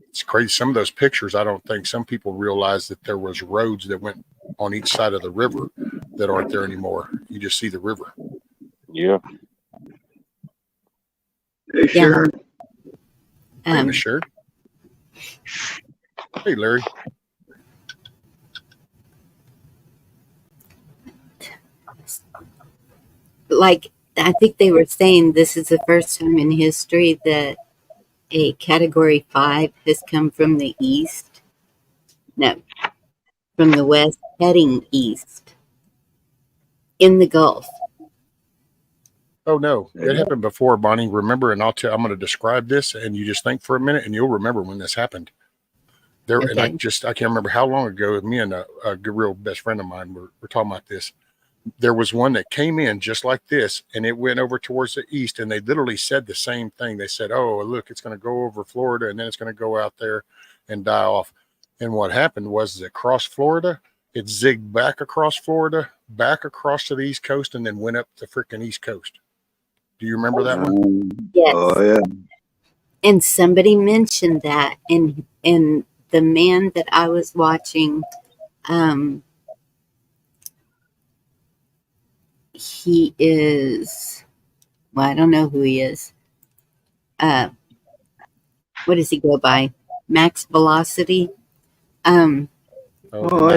it's crazy. Some of those pictures, I don't think some people realize that there was roads that went on each side of the river that aren't there anymore. You just see the river. Yeah. Hey, Sharon. Hey, Miss Sharon. Hey, Larry. Like, I think they were saying this is the first time in history that a Category 5 has come from the east. No, from the west, heading east in the Gulf. Oh, no. It happened before, Bonnie. Remember, and I'm going to describe this, and you just think for a minute, and you'll remember when this happened. Okay. And I can't remember how long ago, me and a good, real best friend of mine were talking about this. There was one that came in just like this, and it went over towards the east, and they literally said the same thing. They said, oh, look, it's going to go over Florida, and then it's going to go out there and die off. And what happened was it crossed Florida, it zigged back across Florida, back across to the East Coast, and then went up the freaking East Coast. Do you remember that one? Yes. Oh, yeah. And somebody mentioned that, and the man that I was watching, he is, well, I don't know who he is. What does he go by? Max Velocity? I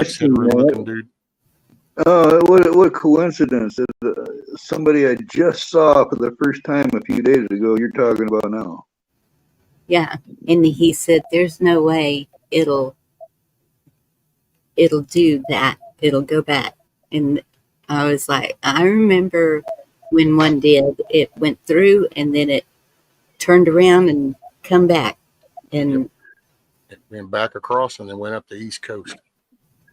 see that. Dude. Oh, what coincidence. Somebody I just saw for the first time a few days ago, you're talking about now. Yeah. And he said, there's no way it'll do that. It'll go back. And I was like, I remember when one did, it went through and then it turned around and come back. And it went back across and then went up the East Coast.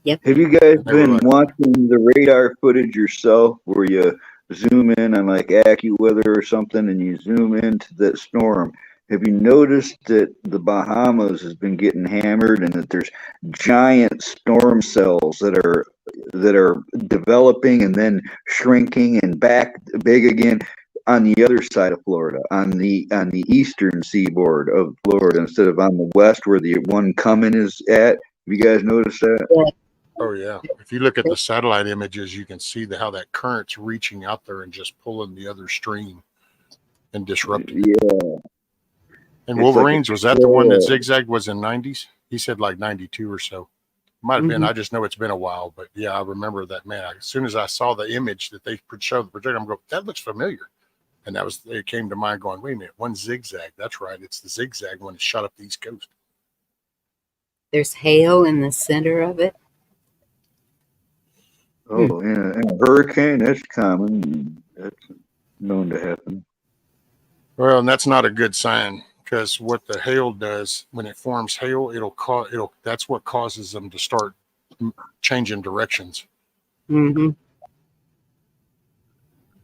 Yep. Have you guys been watching the radar footage yourself where you zoom in on like AccuWeather or something and you zoom into that storm? Have you noticed that the Bahamas has been getting hammered and that there's giant storm cells that are developing and then shrinking and back big again on the other side of Florida, on the eastern seaboard of Florida instead of on the west where the one coming is at? Have you guys noticed that? Yeah. Oh, yeah. If you look at the satellite images, you can see how that current's reaching out there and just pulling the other stream and disrupting it. Yeah. And Wolverines, was that the one that zigzagged was in 90s? He said like 92 or so. Might have been. I just know it's been a while. But, yeah, I remember that, man. As soon as I saw the image that they showed the projector, I'm going, that looks familiar. And it came to mind going, wait a minute, one zigzag. That's right. It's the zigzag one that shot up the East Coast. There's hail in the center of it. Oh, yeah. And a hurricane, that's common. That's known to happen. Well, and that's not a good sign Because what the hail does when it forms hail, that's what causes them to start changing directions. Mm-hmm.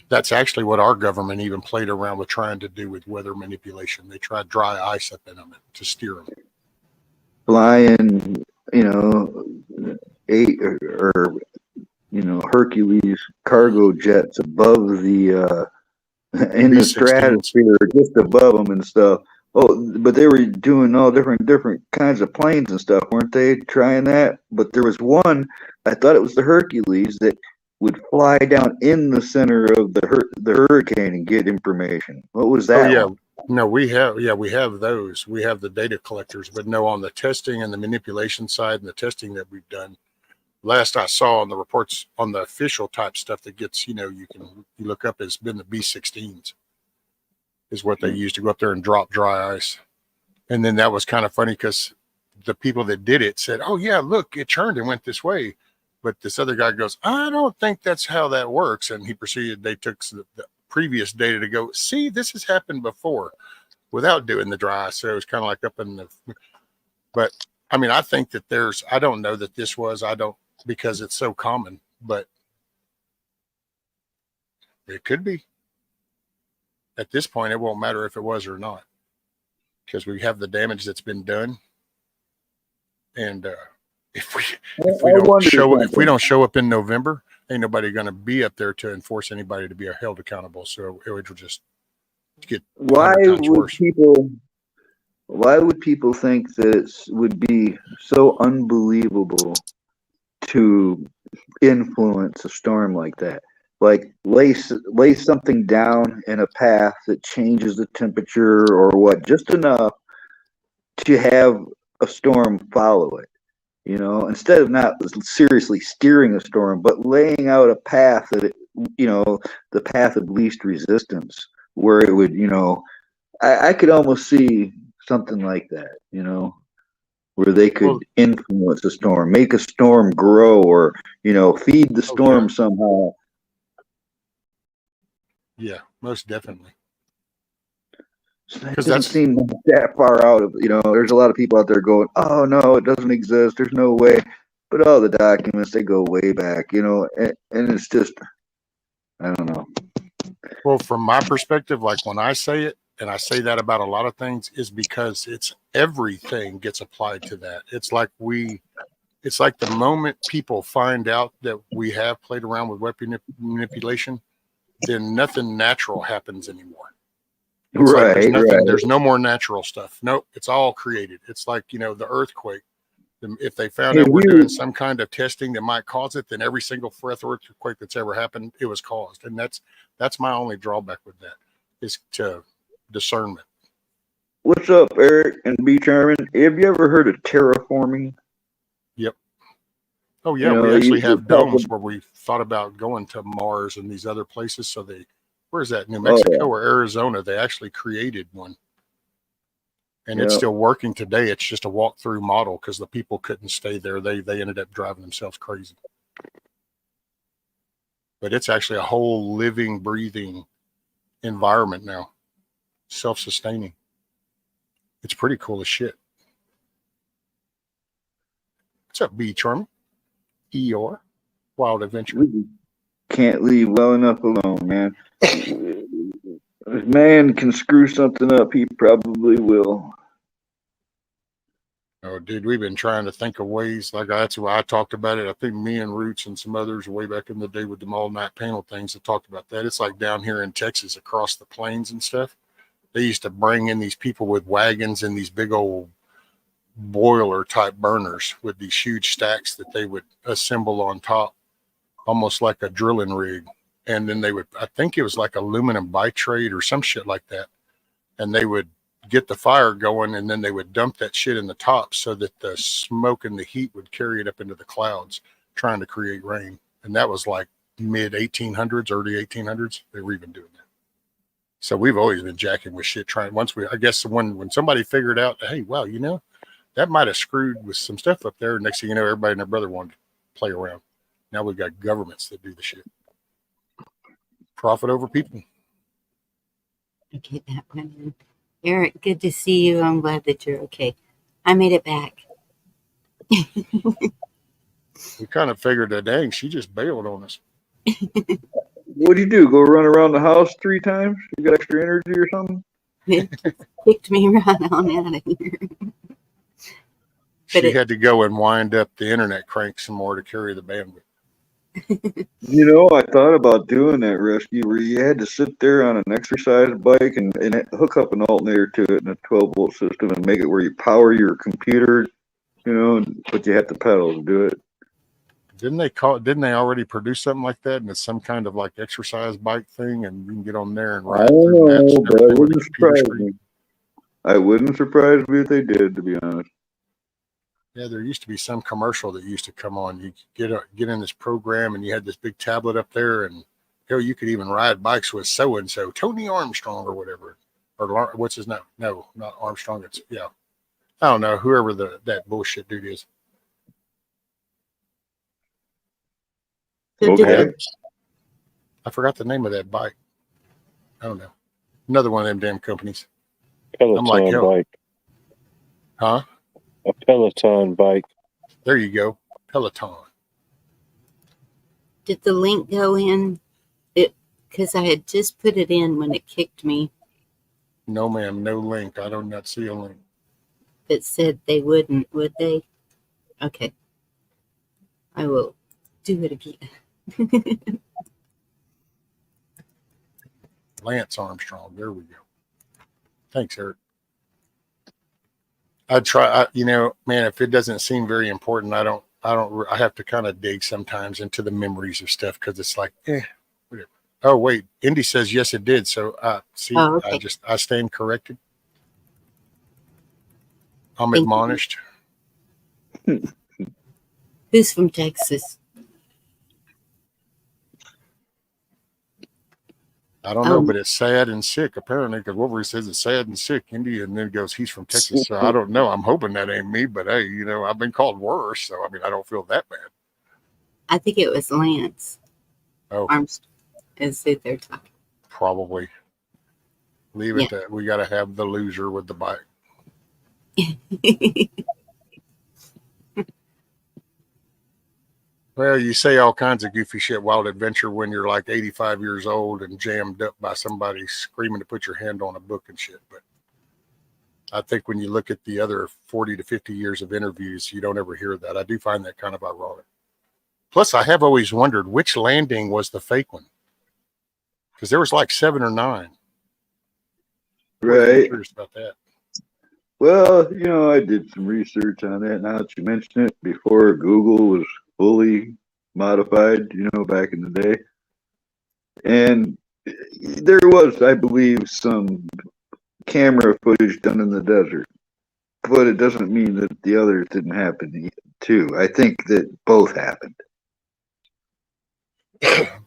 That's actually what our government even played around with trying to do with weather manipulation. They tried dry ice up in them to steer them. Flying, or Hercules cargo jets above the in the B-16s. stratosphere, just above them and stuff. Oh, but they were doing all different kinds of planes and stuff, weren't they? Trying that, but there was one. I thought it was the Hercules that would fly down in the center of the hurricane and get information. What was that? Oh yeah, one? no, we have those. We have the data collectors, but no, on the testing and the manipulation side and the testing that we've done. Last I saw on the reports on the official type stuff that gets, you look up, has been the B-16s is what they used to go up there and drop dry ice. And then that was kind of funny because the people that did it said, oh yeah, look, it turned and went this way. But this other guy goes, I don't think that's how that works. And he proceeded, they took the previous data to go, see, this has happened before without doing the dry ice. So it was kind of like up in the, but I mean, I think that I don't know that this was, because it's so common, but it could be. At this point, it won't matter if it was or not, because we have the damage that's been done. And if we don't show up in November, ain't nobody going to be up there to enforce anybody to be held accountable. So it would just get Why 100 times would worse. Why would people think that it would be so unbelievable to influence a storm like that? Like lay something down in a path that changes the temperature or what, just enough to have a storm follow it. Instead of not seriously steering a storm, but laying out a path that the path of least resistance, where it would, I could almost see something like that, where they could influence a storm, make a storm grow, or feed the storm somehow. Yeah, most definitely. It doesn't seem that far out of, there's a lot of people out there going, oh no, it doesn't exist, there's no way. But all the documents, they go way back, and it's just, I don't know. Well, from my perspective, like when I say it, and I say that about a lot of things, is because everything gets applied to that. It's like the moment people find out that we have played around with weapon manipulation, then nothing natural happens anymore. It's like there's no more natural stuff. Nope, it's all created. It's like, the earthquake. If they found out we're doing some kind of testing that might cause it, then every single earthquake that's ever happened, it was caused. And that's my only drawback with that, is to discernment. What's up, Eric and B. Charmin? Have you ever heard of terraforming? Yep. Oh yeah, we actually have domes where we thought about going to Mars and these other places. So where's that? New Mexico or Arizona? They actually created one. And it's still working today. It's just a walkthrough model because the people couldn't stay there. They ended up driving themselves crazy. But it's actually a whole living, breathing environment now. Self-sustaining. It's pretty cool as shit. What's up, B. Charmin? ER? Wild Adventure. Can't leave well enough alone, man. If man can screw something up, he probably will. Oh, dude, we've been trying to think of ways. Like, that's why I talked about it. I think me and Roots and some others way back in the day with them all-night panel things that talked about that. It's like down here in Texas across the plains and stuff. They used to bring in these people with wagons and these big old boiler-type burners with these huge stacks that they would assemble on top, almost like a drilling rig. And then I think it was like aluminum bitrate or some shit like that. And they would get the fire going, and then they would dump that shit in the top so that the smoke and the heat would carry it up into the clouds, trying to create rain. And that was like mid 1800s, early 1800s. They were even doing that. So we've always been jacking with shit, I guess when somebody figured out, hey, wow, that might have screwed with some stuff up there. Next thing you know, everybody and their brother wanted to play around. Now we've got governments that do the shit. Profit over people. Okay, that one in. Eric, good to see you. I'm glad that you're okay. I made it back. We kind of figured that, dang, she just bailed on us. What'd you do? Go run around the house 3 times? You got extra energy or something? It picked me right on out of here. She had to go and wind up the internet crank some more to carry the bandwidth. You know, I thought about doing that rescue where you had to sit there on an exercise bike and hook up an alternator to it in a 12-volt system and make it where you power your computer, you know, but you have to pedal to do it. Didn't they already produce something like that? And it's some kind of like exercise bike thing, and you can get on there and I ride don't through maps know, and but everything with the computer screen. I wouldn't surprise me if they did, to be honest. Yeah, there used to be some commercial that used to come on. You get in this program, and you had this big tablet up there, and hell, you could even ride bikes with so and so, Tony Armstrong or whatever, or what's his name? No, not Armstrong. It's I don't know, whoever that bullshit dude is. Okay. I forgot the name of that bike. I don't know. Another one of them damn companies. Peloton bike. Huh? A Peloton bike. There you go. Peloton. Did the link go in? Because I had just put it in when it kicked me. No, ma'am. No link. I do not see a link. It said they wouldn't, would they? Okay. I will do it again. Lance Armstrong. There we go. Thanks, Eric. I'd try, man, if it doesn't seem very important, I have to kind of dig sometimes into the memories of stuff because it's like, whatever. Oh, wait. Indy says, yes, it did. So, see, okay. I stand corrected. I'm admonished. Who's from Texas? I don't know, but it's sad and sick, apparently, because Wolverine says it's sad and sick, Indy, and then goes, he's from Texas. So I don't know. I'm hoping that ain't me, but hey, I've been called worse. So, I mean, I don't feel that bad. I think it was Lance. Oh. Armstrong is who they're talking. Probably. Leave it that we got to have the loser with the bike. Well, you say all kinds of goofy shit, wild adventure, when you're like 85 years old and jammed up by somebody screaming to put your hand on a book and shit. But I think when you look at the other 40 to 50 years of interviews, you don't ever hear that. I do find that kind of ironic. Plus, I have always wondered which landing was the fake one. Because there was like 7 or 9. Right. I'm curious about that. Well, I did some research on that. Now that you mention it, before Google was fully modified, back in the day. And there was, I believe, some camera footage done in the desert. But it doesn't mean that the others didn't happen too. I think that both happened.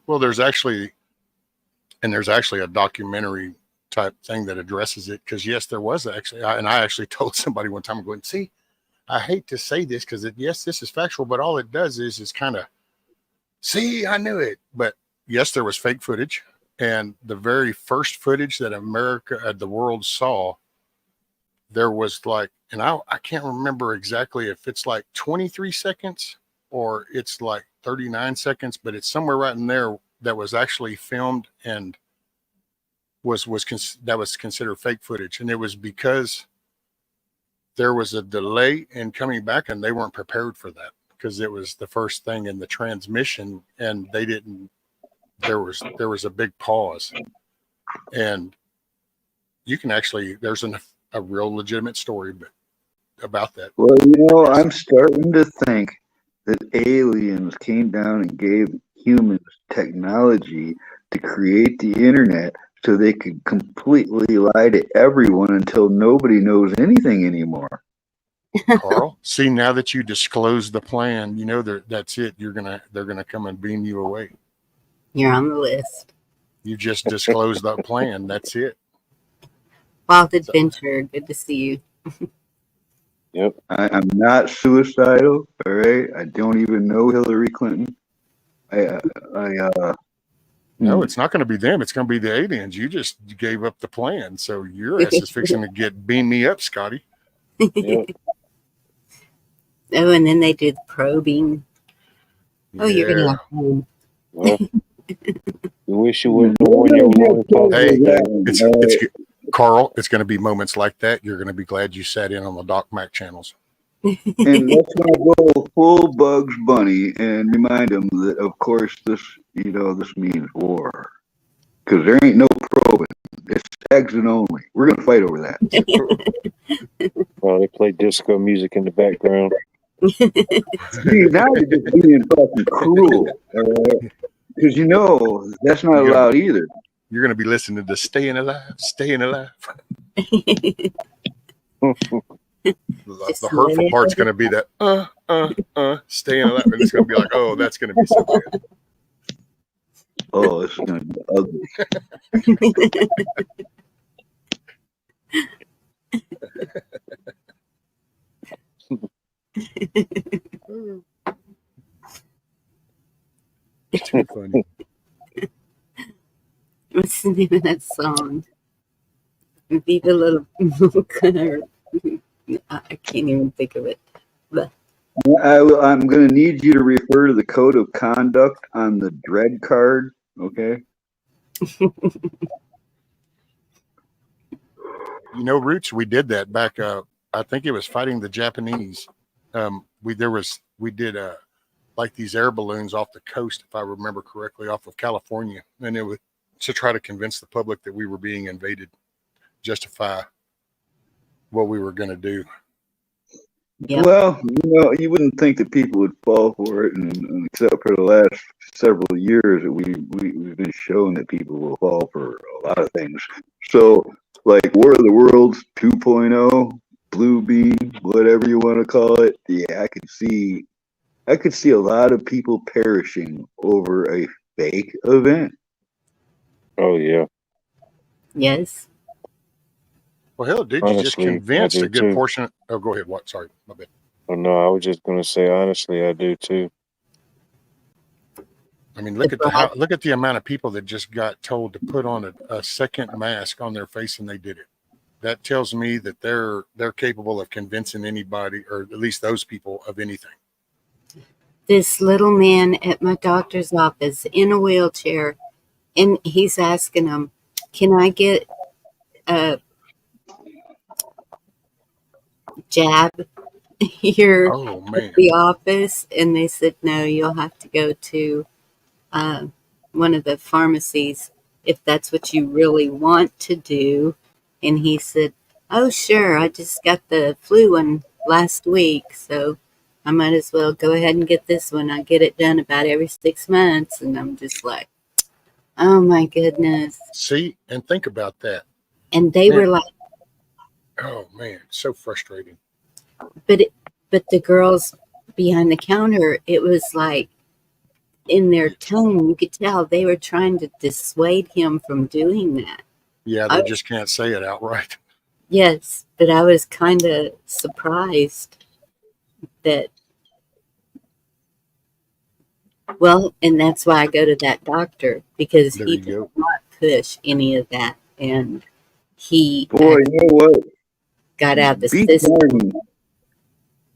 Well, there's actually a documentary type thing that addresses it. Because yes, there was actually, and I actually told somebody one time, I'm going, see, I hate to say this because yes, this is factual, but all it does is kind of, see, I knew it. But yes, there was fake footage, and the very first footage that the world saw, there was like, and I can't remember exactly if it's like 23 seconds or it's like 39 seconds, but it's somewhere right in there that was actually filmed and that was considered fake footage. And it was because there was a delay in coming back and they weren't prepared for that because it was the first thing in the transmission and there was a big pause. And you can actually, there's a real legitimate story about that. Well, I'm starting to think that aliens came down and gave humans technology to create the internet so they could completely lie to everyone until nobody knows anything anymore. Carl, see, now that you disclose the plan, that's it. They're gonna come and beam you away. You're on the list. You just disclosed that plan. That's it. Wild adventure. Good to see you. Yep. I'm not suicidal. All right. I don't even know Hillary Clinton. No, it's not going to be them. It's going to be the aliens. You just gave up the plan. So your ass is fixing to beam me up, Scotty. Yep. Oh, and then they do the probing. Oh, you're going to Yeah. have fun. Well, you wish you wouldn't have worn your lollipop. Hey, that. it's Carl. It's going to be moments like that. You're going to be glad you sat in on the Doc Mac channels. And let's not go full Bugs Bunny and remind them that, of course, this means war. Because there ain't no probing. It's exit only. We're going to fight over that. Oh, they play disco music in the background. See, now you're just being fucking cruel. Because that's not allowed either. You're going to be listening to Staying Alive, Staying Alive. The hurtful part's going to be that, staying alive. And it's going to be like, oh, that's going to be so bad. Oh, it's going to be ugly. Too funny. What's the name of that song? Viva La Boca. I can't even think of it. But I'm going to need you to refer to the code of conduct on the dread card, okay? Roots, we did that back. I think it was fighting the Japanese. We did like these air balloons off the coast, if I remember correctly, off of California, and it was to try to convince the public that we were being invaded, justify what we were going to do. yeah. Well, you wouldn't think that people would fall for it, and except for the last several years, we've been showing that people will fall for a lot of things. So, like War of the Worlds 2.0, Blue Beam, whatever you want to call it, yeah, I could see a lot of people perishing over a fake event. Oh, yeah. Yes. Well, hell, dude, you just Honestly, convinced I do a good too. portion. Oh, go ahead. What? Sorry, my bad. Oh, no, I was just going to say, honestly, I do too. I mean, look at the amount of people that just got told to put on a second mask on their face, and they did it. That tells me that they're capable of convincing anybody, or at least those people, of anything. This little man at my doctor's office in a wheelchair, and he's asking him, "Can I get a jab here Oh at man, the office?" And they said, "No, you'll have to go to one of the pharmacies if that's what you really want to do." And he said, "Oh, sure, I just got the flu one last week, so I might as well go ahead and get this one. I get it done about every 6 months." And I'm just like, oh my goodness. see and think about that. And they were Man. like, Oh man, so frustrating. but the girls behind the counter, it was like in their tone, you could tell they were trying to dissuade him from doing that. Yeah, they just can't say it outright. Yes, but I was kind of surprised that, well, and that's why I go to that doctor, because There he you does go. not push any of that. And he Boy, you know what? got out of the Beach system. Army.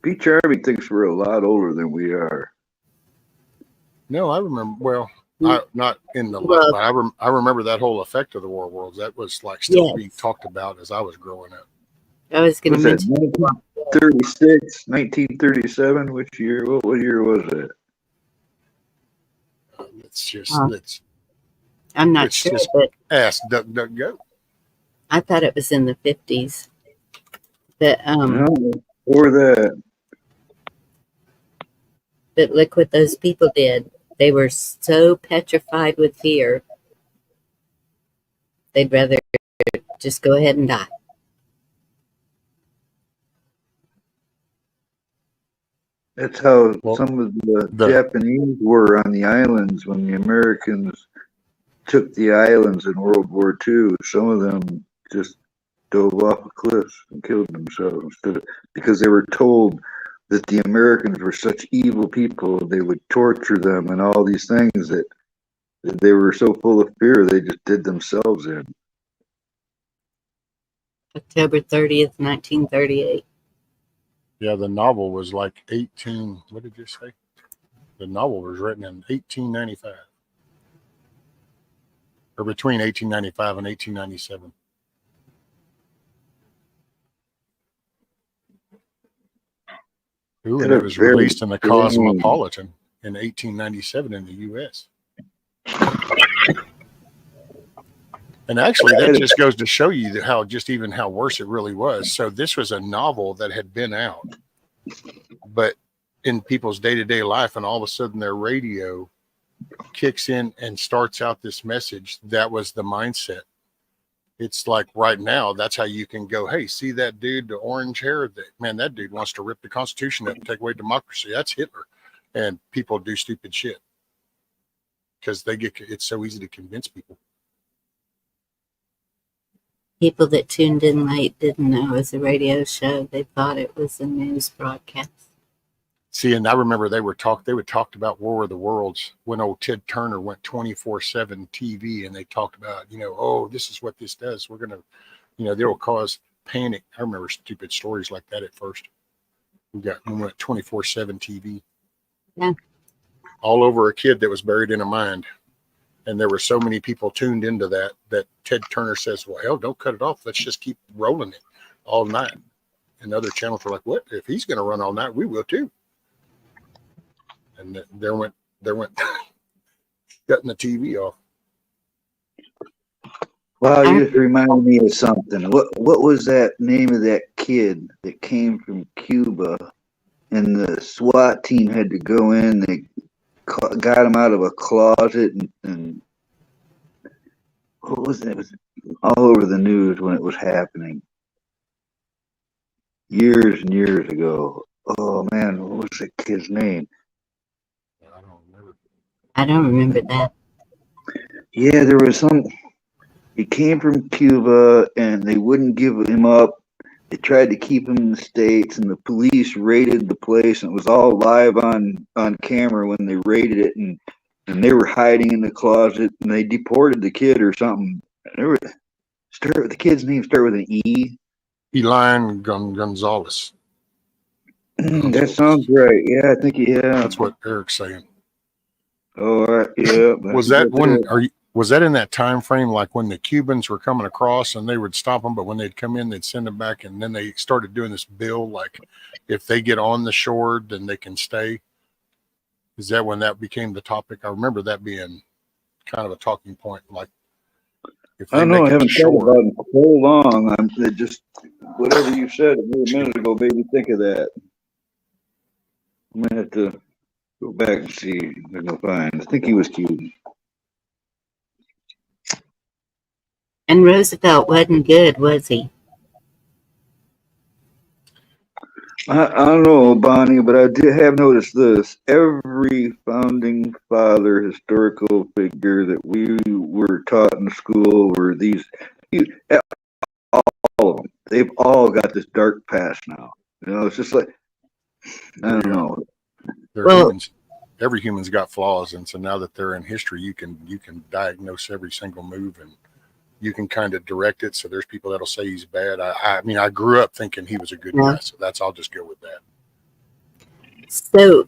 Beach Army thinks we're a lot older than we are. No, I remember. Well, not in the Well, but I remember that whole effect of the War Worlds. That was like still Yes. being talked about as I was growing up. I was going to What's that, mention 1936, 1937? Which year? What year was that? It's just I'm not it's sure, just- but ask duck duck go. I thought it was in the 50s. But No, or that. but look what those people did. They were so petrified with fear. They'd rather just go ahead and die. That's how Well, some of the the- Japanese were on the islands when the Americans took the islands in World War II. Some of them just dove off a cliff and killed themselves because they were told that the Americans were such evil people, they would torture them and all these things, that They were so full of fear, they just did themselves in. October 30th, 1938. Yeah, the novel was like 18. What did you say? The novel was written in 1895, or between 1895 and 1897. Ooh, and it was released in the Cosmopolitan in 1897 in the U.S. And actually, that just goes to show you how worse it really was. So this was a novel that had been out, but in people's day-to-day life, and all of a sudden their radio kicks in and starts out this message. That was the mindset. It's like right now, that's how you can go, hey, see that dude, the orange hair? That dude wants to rip the Constitution up and take away democracy. That's Hitler. And people do stupid shit because it's so easy to convince people. People that tuned in late didn't know it was a radio show. They thought it was a news broadcast. See, and I remember they would talk about War of the Worlds when old Ted Turner went 24/7 TV, and they talked about, oh, this is what this does. We're going to, they'll cause panic. I remember stupid stories like that at first. We went 24/7 TV. Yeah. All over a kid that was buried in a mind. And there were so many people tuned into that Ted Turner says, well, hell, don't cut it off. Let's just keep rolling it all night. And other channels were like, what? If he's going to run all night, we will too. And there went cutting the TV off. Wow, you just reminded me of something. What was that name of that kid that came from Cuba, and the SWAT team had to go in? They got him out of a closet, and what was it? It was all over the news when it was happening. Years and years ago. Oh man, what was that kid's name? I don't remember that. Yeah, there was some. He came from Cuba, and they wouldn't give him up. They tried to keep him in the States, and the police raided the place, and it was all live on camera when they raided it, and they were hiding in the closet, and they deported the kid or something. The kid's name started with an E. Elian Gonzalez. That sounds right. Yeah, I think that's what Eric's saying. Oh, right. Yeah. Was that in that time frame, like when the Cubans were coming across and they would stop them, but when they'd come in, they'd send them back, and then they started doing this bill, like if they get on the shore, then they can stay? Is that when that became the topic? I remember that being kind of a talking point. Like, if they I don't know, I haven't thought about it in so long. It just whatever you said a minute ago made me think of that. I'm gonna have to go back and see if I can find. I think he was Cuban. And Roosevelt wasn't good, was he? I don't know, Bonnie, but I did have noticed this. Every founding father historical figure that we were taught in school were all of them. They've all got this dark past now. It's just like, I don't know. Humans. Every human's got flaws, and so now that they're in history, you can diagnose every single move, and you can kind of direct it. So there's people that'll say he's bad. I grew up thinking he was a good guy, so I'll just go with that. So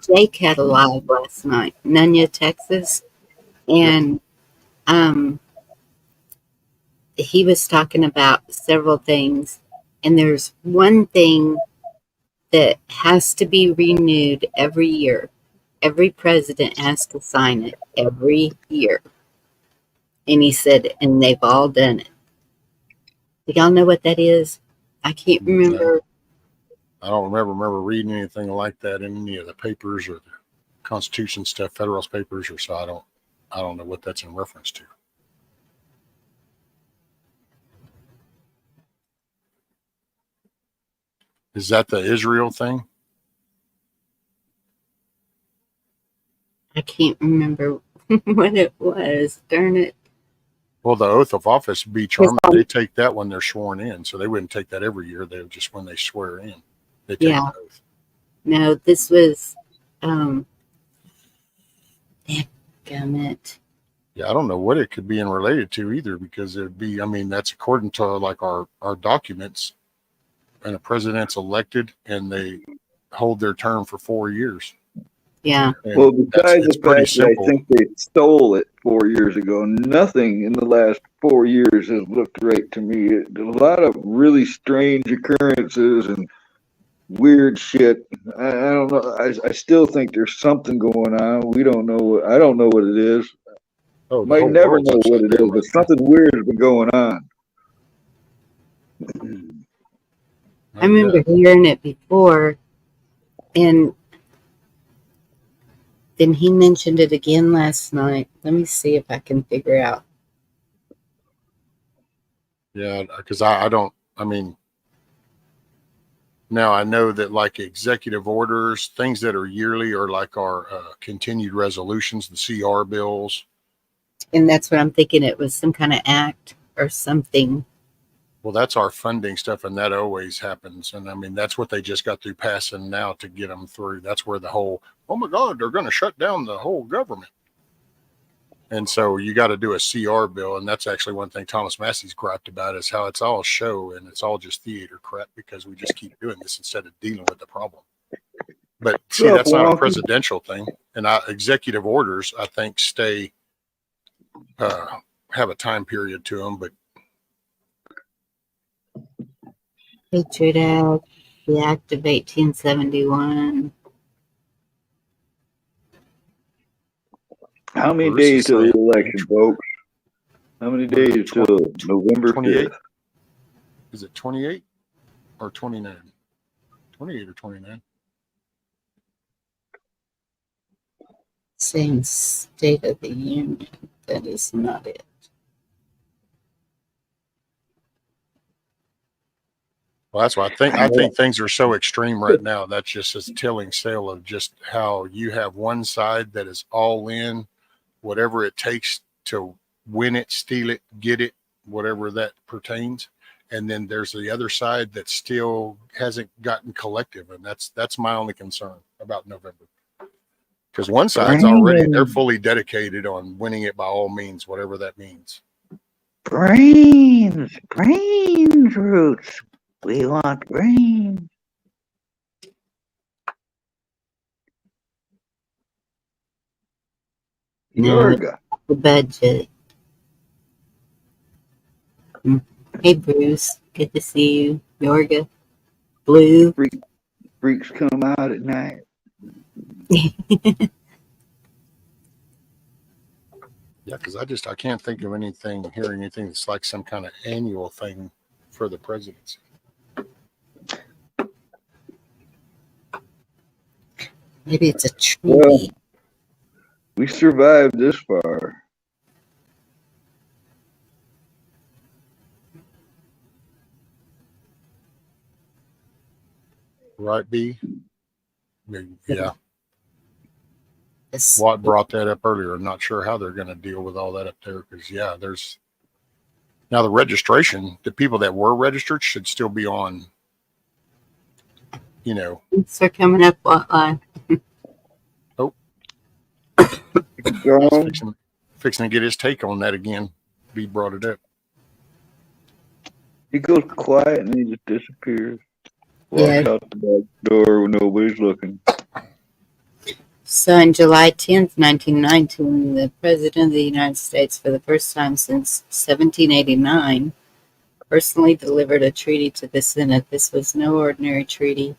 Jake had a live last night, Nunya, Texas, and he was talking about several things, and there's one thing that has to be renewed every year. Every president has to sign it every year. And he said, and they've all done it. Do y'all know what that is? I can't remember. I don't remember reading anything like that in any of the papers or the Constitution stuff, Federalist Papers, or so. I don't know what that's in reference to. Is that the Israel thing? I can't remember what it was. Darn it. Well, the oath of office be charmed. They take that when they're sworn in, so they wouldn't take that every year. They would just when they swear in, they take the oath. No, this was Dadgummit. Yeah, I don't know what it could be in related to either, because it'd be, I mean, that's according to like our documents, and a president's elected and they hold their term for 4 years. Yeah. And Well, besides it's the pretty fact that I simple. think they stole it 4 years ago, nothing in the last 4 years has looked right to me. A lot of really strange occurrences and weird shit. I don't know. I still think there's something going on. We don't know. I don't know what it is. Oh, the Might whole never world's know what upside it down is, but right now. something weird has been going on. I remember hearing it before, and then he mentioned it again last night. Let me see if I can figure out. Yeah, because I don't, I mean, now I know that like executive orders, things that are yearly, or like our continued resolutions, the CR bills. And that's what I'm thinking. It was some kind of act or something. Well, that's our funding stuff, and that always happens. And I mean, that's what they just got through passing now to get them through. That's where the whole, oh my God, they're going to shut down the whole government. And so you got to do a CR bill. And that's actually one thing Thomas Massey's griped about, is how it's all show and it's all just theater crap, because we just keep doing this instead of dealing with the problem. But see, that's not a presidential thing. And executive orders, I think, stay, have a time period to them, but Patriot Act, the Act of 1871. How many days till the election, folks? How many days till November 28? 5th? Is it 28 or 29? 28 or 29? Saying State of the Union. That is not it. Well, that's why I think things are so extreme right now. That's just a telling tale of just how you have one side that is all in, whatever it takes to win it, steal it, get it, whatever that pertains. And then there's the other side that still hasn't gotten collective. And that's my only concern about November. Because one side's already, they're fully dedicated on winning it by all means, whatever that means. Brains, Roots. We want brains. Yorga. The budget. Hey, Bruce. Good to see you. Yorga. Blue. Freaks come out at night. Yeah, because I can't think of hearing anything that's like some kind of annual thing for the presidency. Maybe it's a treaty. Well, we survived this far. Right, B? Yeah. Yes. Watt brought that up earlier. I'm not sure how they're going to deal with all that up there, because, yeah, there's now the registration. The people that were registered should still be on, you know. Thanks for coming up, Watt. Oh. Fixing to get his take on that again. B brought it up. He goes quiet and he just disappears. Walks out the back door when nobody's looking. So on July 10th, 1919, the President of the United States, for the first time since 1789, personally delivered a treaty to the Senate. This was no ordinary treaty.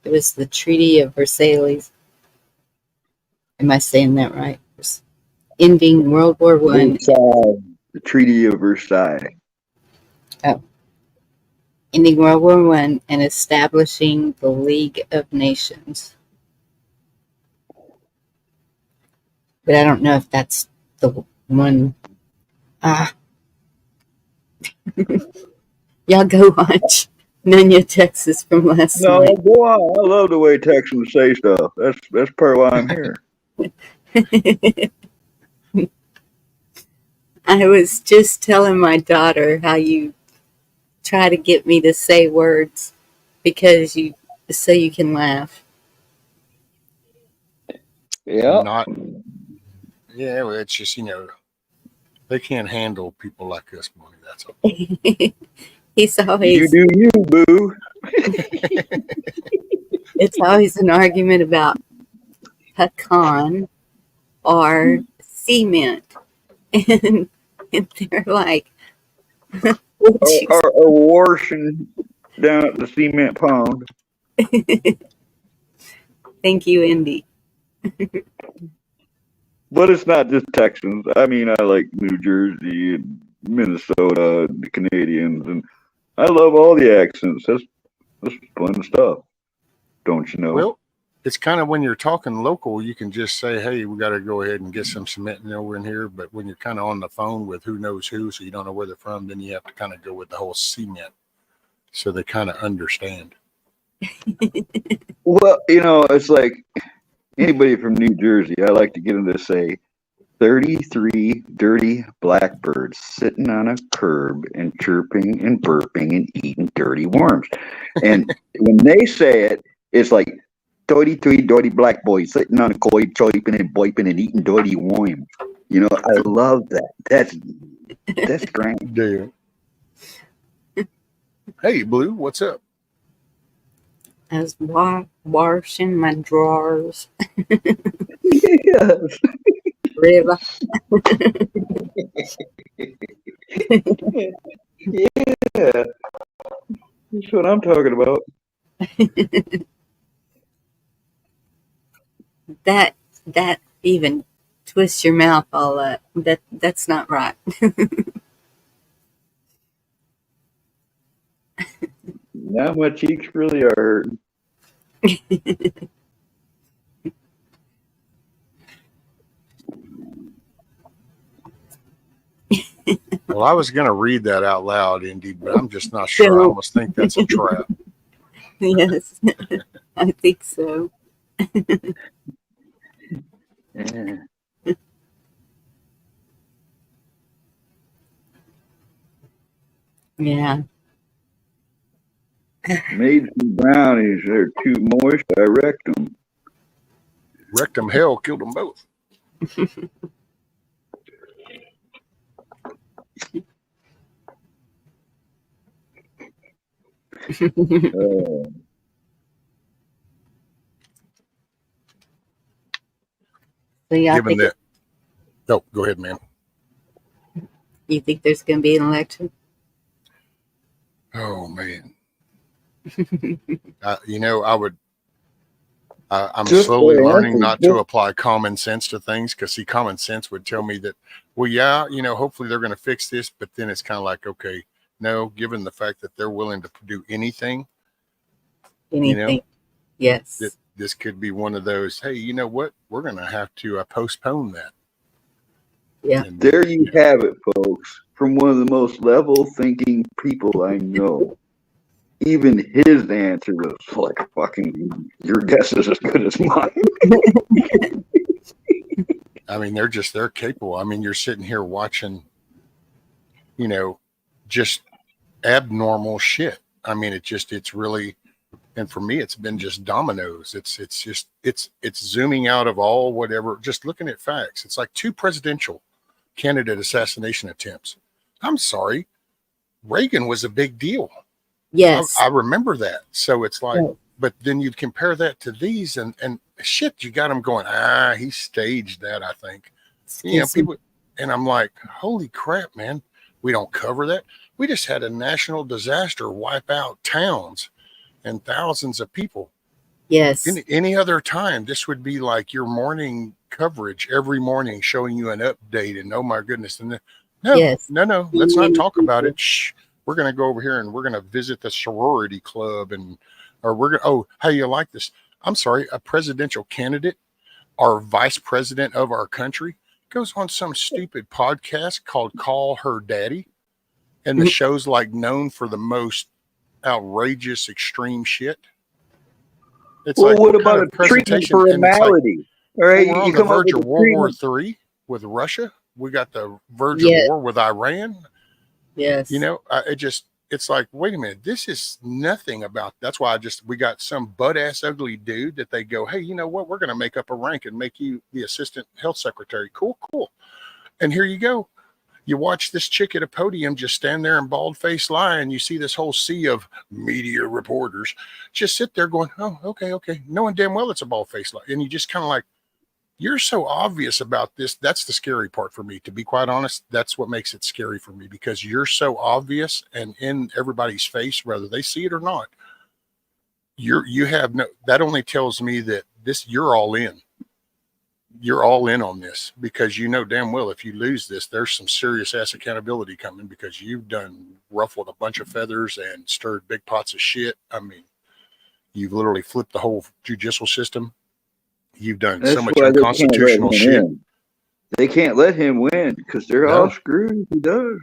It was the Treaty of Versailles. Am I saying that right? Ending World War I. The Treaty of Versailles. Oh. Ending World War I and establishing the League of Nations. But I don't know if that's the one. Y'all go watch Nunya, Texas from last night. No, go on. I love the way Texans say stuff. That's part of why I'm here. I was just telling my daughter how you try to get me to say words so you can laugh. Yeah. Yeah, well, it's just, they can't handle people like us, Bonnie. That's all. He's You always, do you, boo. it's always an argument about pecan or cement. And, they're like, "Would you Or washing down at the cement pond. Thank you, Indy." But it's not just Texans. I mean, I like New Jersey and Minnesota, the Canadians, and I love all the accents. That's fun stuff, don't you know? Well, it's kind of when you're talking local, you can just say, hey, we got to go ahead and get some cement over in here. But when you're kind of on the phone with who knows who, so you don't know where they're from, then you have to kind of go with the whole cement. So they kind of understand. Well, it's like anybody from New Jersey, I like to get them to say 33 dirty blackbirds sitting on a curb and chirping and burping and eating dirty worms. And when they say it, it's like 33 dirty black boys sitting on a koi chirping and boiping and eating dirty worms. I love that. That's great. Dude. Hey, Blue, what's up? I was washing my drawers. Yes. River. Yeah. That's what I'm talking about. That even twists your mouth all up. That's not right. Now my cheeks really are hurting. Well, I was going to read that out loud, Indy, but I'm just not sure. I almost think that's a trap. Yes, I think so. Yeah. Yeah. Made some brownies. They're too moist. I wrecked them. Wrecked them, hell, killed them both. So y'all Given think that. Oh, go ahead, man. you think there's going to be an election? Oh, man. I would. I'm Just slowly the learning answer. not to apply common sense to things because, see, common sense would tell me that, well, yeah, hopefully they're going to fix this. But then it's kind of like, okay, no, given the fact that they're willing to do anything, Anything? Yes. this could be one of those, hey, you know what? We're going to have to postpone that. Yeah. And, There you have it, folks. From one of the most level thinking people I know. Even his answer was like, fucking, your guess is as good as mine. I mean, they're capable. I mean, you're sitting here watching, just abnormal shit. I mean, it's really, and for me, it's been just dominoes. It's zooming out of all whatever, just looking at facts. It's like 2 presidential candidate assassination attempts. I'm sorry. Reagan was a big deal. Yes. I remember that. So it's like, Right. But then you'd compare that to these and shit, you got them going, he staged that, I think. People, and I'm like, holy crap, man. We don't cover that. We just had a national disaster wipe out towns and thousands of people. Yes. Any other time, this would be like your morning coverage every morning showing you an update. And oh my goodness. And no, let's not talk about it. Shh. We're going to go over here and we're going to visit the sorority club how you like this? I'm sorry, a presidential candidate or vice president of our country goes on some stupid podcast called Call Her Daddy. And the show's like known for the most outrageous, extreme shit. It's well, like, what about a treatment for a malady? All right, we're on the verge of World War III with Russia. We got the verge of war with Iran. Yes. it's like, wait a minute, this is nothing about, that's why we got some butt ass ugly dude that they go, hey, you know what? We're going to make up a rank and make you the assistant health secretary. Cool. And here you go. You watch this chick at a podium just stand there and bald face lie, and you see this whole sea of media reporters just sit there going, oh, okay. Knowing damn well it's a bald face lie. And you just kind of like, you're so obvious about this. That's the scary part for me, to be quite honest. That's what makes it scary for me, because you're so obvious and in everybody's face, whether they see it or not. You have no, that only tells me that you're all in. You're all in on this, because you know damn well if you lose this, there's some serious ass accountability coming, because you've done ruffled a bunch of feathers and stirred big pots of shit. I mean, you've literally flipped the whole judicial system. You've done so much unconstitutional shit. They can't let him win because they're all screwed if he does.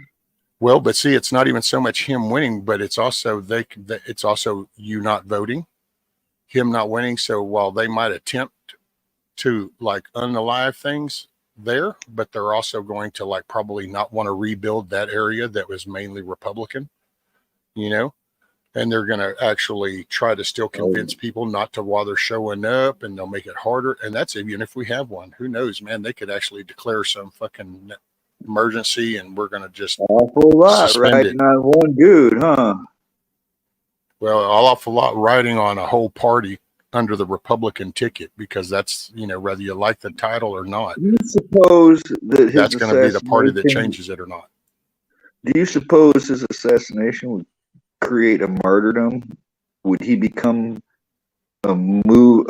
Well, but see, it's not even so much him winning, but it's also it's also you not voting, him not winning. So while they might attempt to like unalive things there, but they're also going to like probably not want to rebuild that area that was mainly Republican, you know, and they're going to actually try to still convince people not to while they're showing up, and they'll make it harder. And that's even if we have one, who knows, man, they could actually declare some fucking emergency and we're going to just awful lot riding on one dude, huh? Well, an awful lot riding on a whole party under the Republican ticket, because that's, you know, whether you like the title or not. Do you suppose that that's going to be the party that changes it or not? Do you suppose his assassination would create a martyrdom? Would he become a moving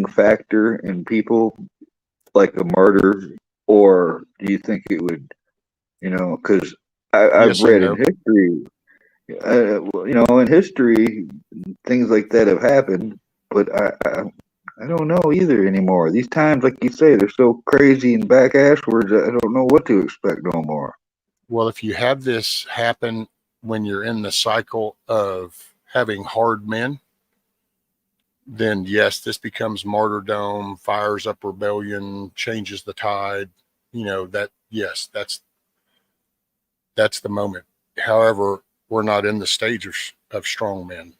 factor in people, like a martyr? Or do you think it would, you know, because I've read in history, in history, things like that have happened, but I don't know either anymore. These times, like you say, they're so crazy and back ashwards, I don't know what to expect no more. Well, if you have this happen when you're in the cycle of having hard men, then yes, this becomes martyrdom, fires up rebellion, changes the tide, you know, that, yes, that's the moment. However, we're not in the stage of strong men,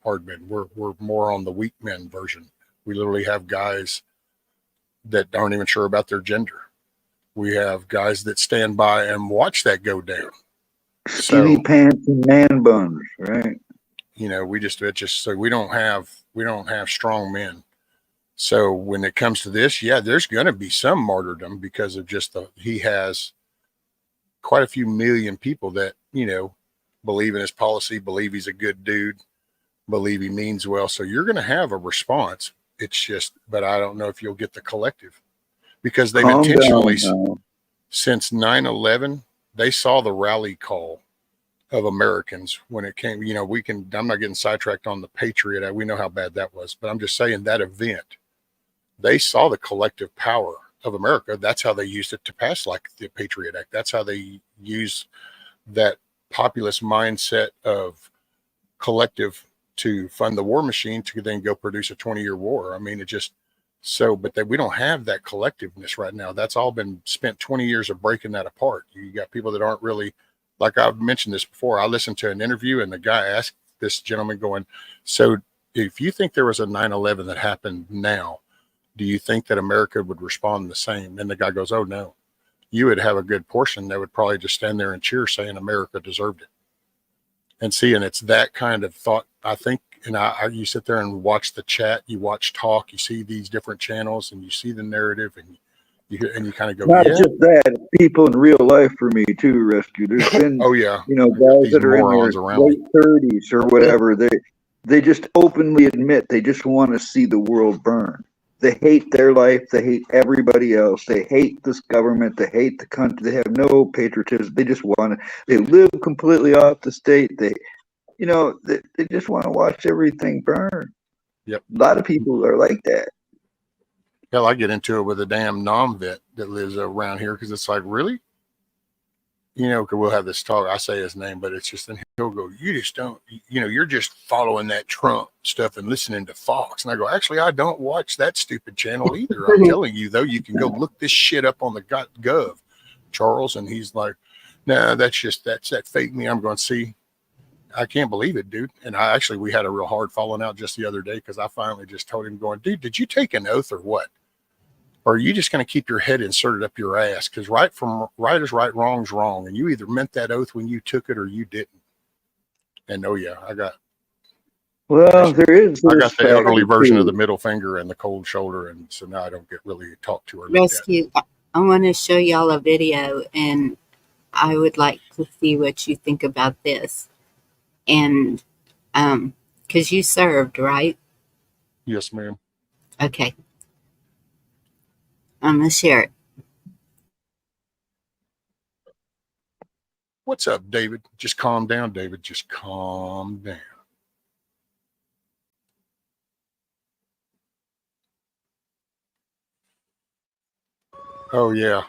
hard men. We're more on the weak men version. We literally have guys that aren't even sure about their gender. We have guys that stand by and watch that go down. Skinny pants and man buns, right? You know, so we don't have strong men. So when it comes to this, yeah, there's going to be some martyrdom, because of just he has quite a few million people that, you know, believe in his policy, believe he's a good dude, believe he means well. So you're going to have a response. It's just, but I don't know if you'll get the collective, because they've intentionally, since 9/11, they saw the rally call of Americans when it came, you know, I'm not getting sidetracked on the Patriot. We know how bad that was, but I'm just saying that event, they saw the collective power of America. That's how they used it to pass like the Patriot Act. That's how they use that populist mindset of collective to fund the war machine to then go produce a 20-year war. I mean, it just but we don't have that collectiveness right now. That's all been spent 20 years of breaking that apart. You got people that aren't really, like I've mentioned this before. I listened to an interview and the guy asked this gentleman going, so if you think there was a 9/11 that happened now, do you think that America would respond the same? And the guy goes, oh no. You would have a good portion that would probably just stand there and cheer saying America deserved it. And see, and it's that kind of thought, I think, and you sit there and watch the chat, you watch talk, you see these different channels and you see the narrative and you kind of go, not just that, people in real life for me too, Rescue. There's been, guys that are in their late 30s or whatever, they just openly admit they just want to see the world burn. They hate their life. They hate everybody else. They hate this government. They hate the country. They have no patriotism. They just they live completely off the state. They just want to watch everything burn. Yep. A lot of people are like that. Hell, I get into it with a damn non-vet that lives around here, because it's like, really? You know, because we'll have this talk. I say his name, but it's just, and he'll go, you just don't, you're just following that Trump stuff and listening to Fox. And I go, actually, I don't watch that stupid channel either. I'm telling you, though, you can go look this shit up on the gov, Charles. And he's like, No, that's that fake me. I'm going to see. I can't believe it, dude. And we had a real hard falling out just the other day because I finally just told him, going, dude, did you take an oath or what? Or are you just going to keep your head inserted up your ass? Because right is right, wrong's wrong. And you either meant that oath when you took it or you didn't. And oh yeah, I got the elderly version of the middle finger and the cold shoulder. And so now I don't get really talked to or Rescue, I want to show y'all a video, and I would like to see what you think about this. And because you served, right? Yes, ma'am. Okay. I'm going to share it. What's up, David? Just calm down, David. Just calm down. Oh, yeah.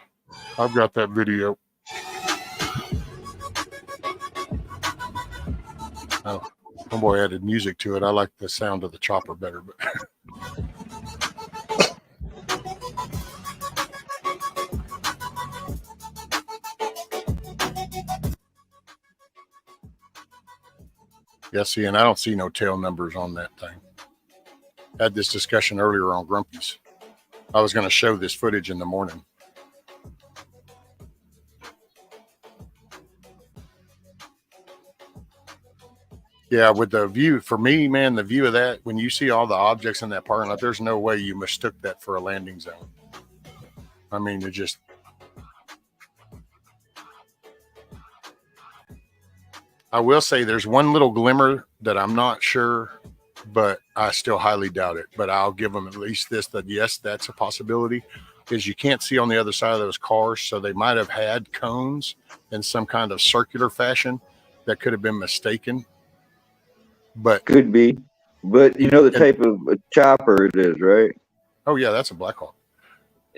I've got that video. Oh, homeboy added music to it. I like the sound of the chopper better, but yeah, see, and I don't see no tail numbers on that thing. I had this discussion earlier on Grumpy's. I was going to show this footage in the morning. Yeah, with the view, for me, man, the view of that, when you see all the objects in that parking lot, there's no way you mistook that for a landing zone. I mean, it just... I will say there's one little glimmer that I'm not sure, but I still highly doubt it. But I'll give them at least this, that yes, that's a possibility, because you can't see on the other side of those cars, so they might have had cones in some kind of circular fashion that could have been mistaken. But could be, but you know the type of chopper it is, right? Oh yeah, that's a Blackhawk.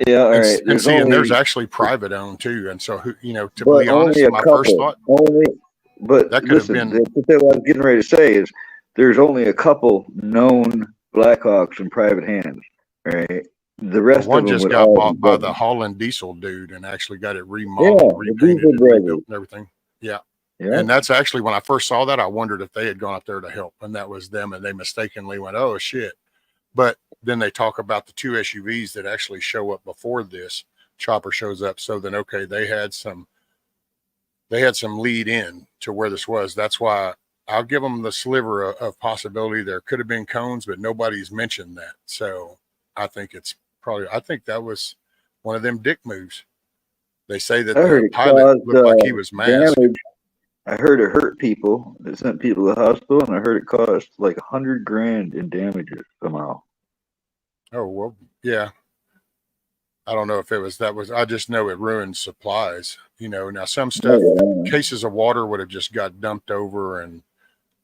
Yeah, all right. And there's actually private owned too, and so to be honest, my first thought but that could have been. What I was getting ready to say is there's only a couple known Blackhawks in private hands, right? The rest one of them just got bought by the Holland Diesel dude and actually got it remodeled, repainted, and rebuilt and everything. Yeah. Yeah. And that's actually when I first saw that, I wondered if they had gone up there to help, and that was them, and they mistakenly went, "Oh shit!" But then they talk about the two SUVs that actually show up before this chopper shows up. So then, okay, they had some lead in to where this was. That's why I'll give them the sliver of possibility. There could have been cones, but nobody's mentioned that. So I think I think that was one of them dick moves. They say that the pilot looked like he was masked. I heard it hurt people. It sent people to the hospital, and I heard it cost like $100,000 in damages somehow. Oh well, yeah. I don't know if I just know it ruined supplies. You know, now some stuff, cases of water would have just got dumped over, and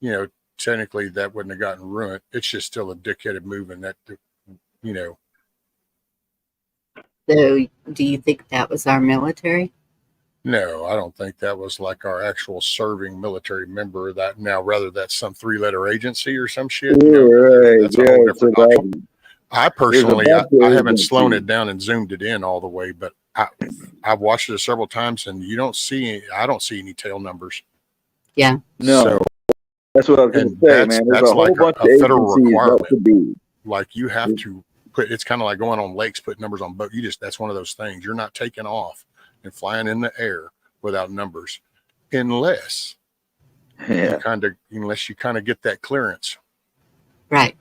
you know, technically that wouldn't have gotten ruined. It's just still a dickheaded move, and that, you know. So, do you think that was our military? No, I don't think that was like our actual serving military member. That now, rather that's some 3-letter agency or some shit. You know, right. That's a whole different option. I personally, I haven't slowed it down and zoomed it in all the way, but I've watched it several times, and I don't see any tail numbers. Yeah. No. So, that's what I was going to say, man. That's like a federal requirement. Like you have to put. It's kind of like going on lakes, put numbers on boat. That's one of those things. You're not taking off and flying in the air without numbers, unless you kind of get that clearance. Right.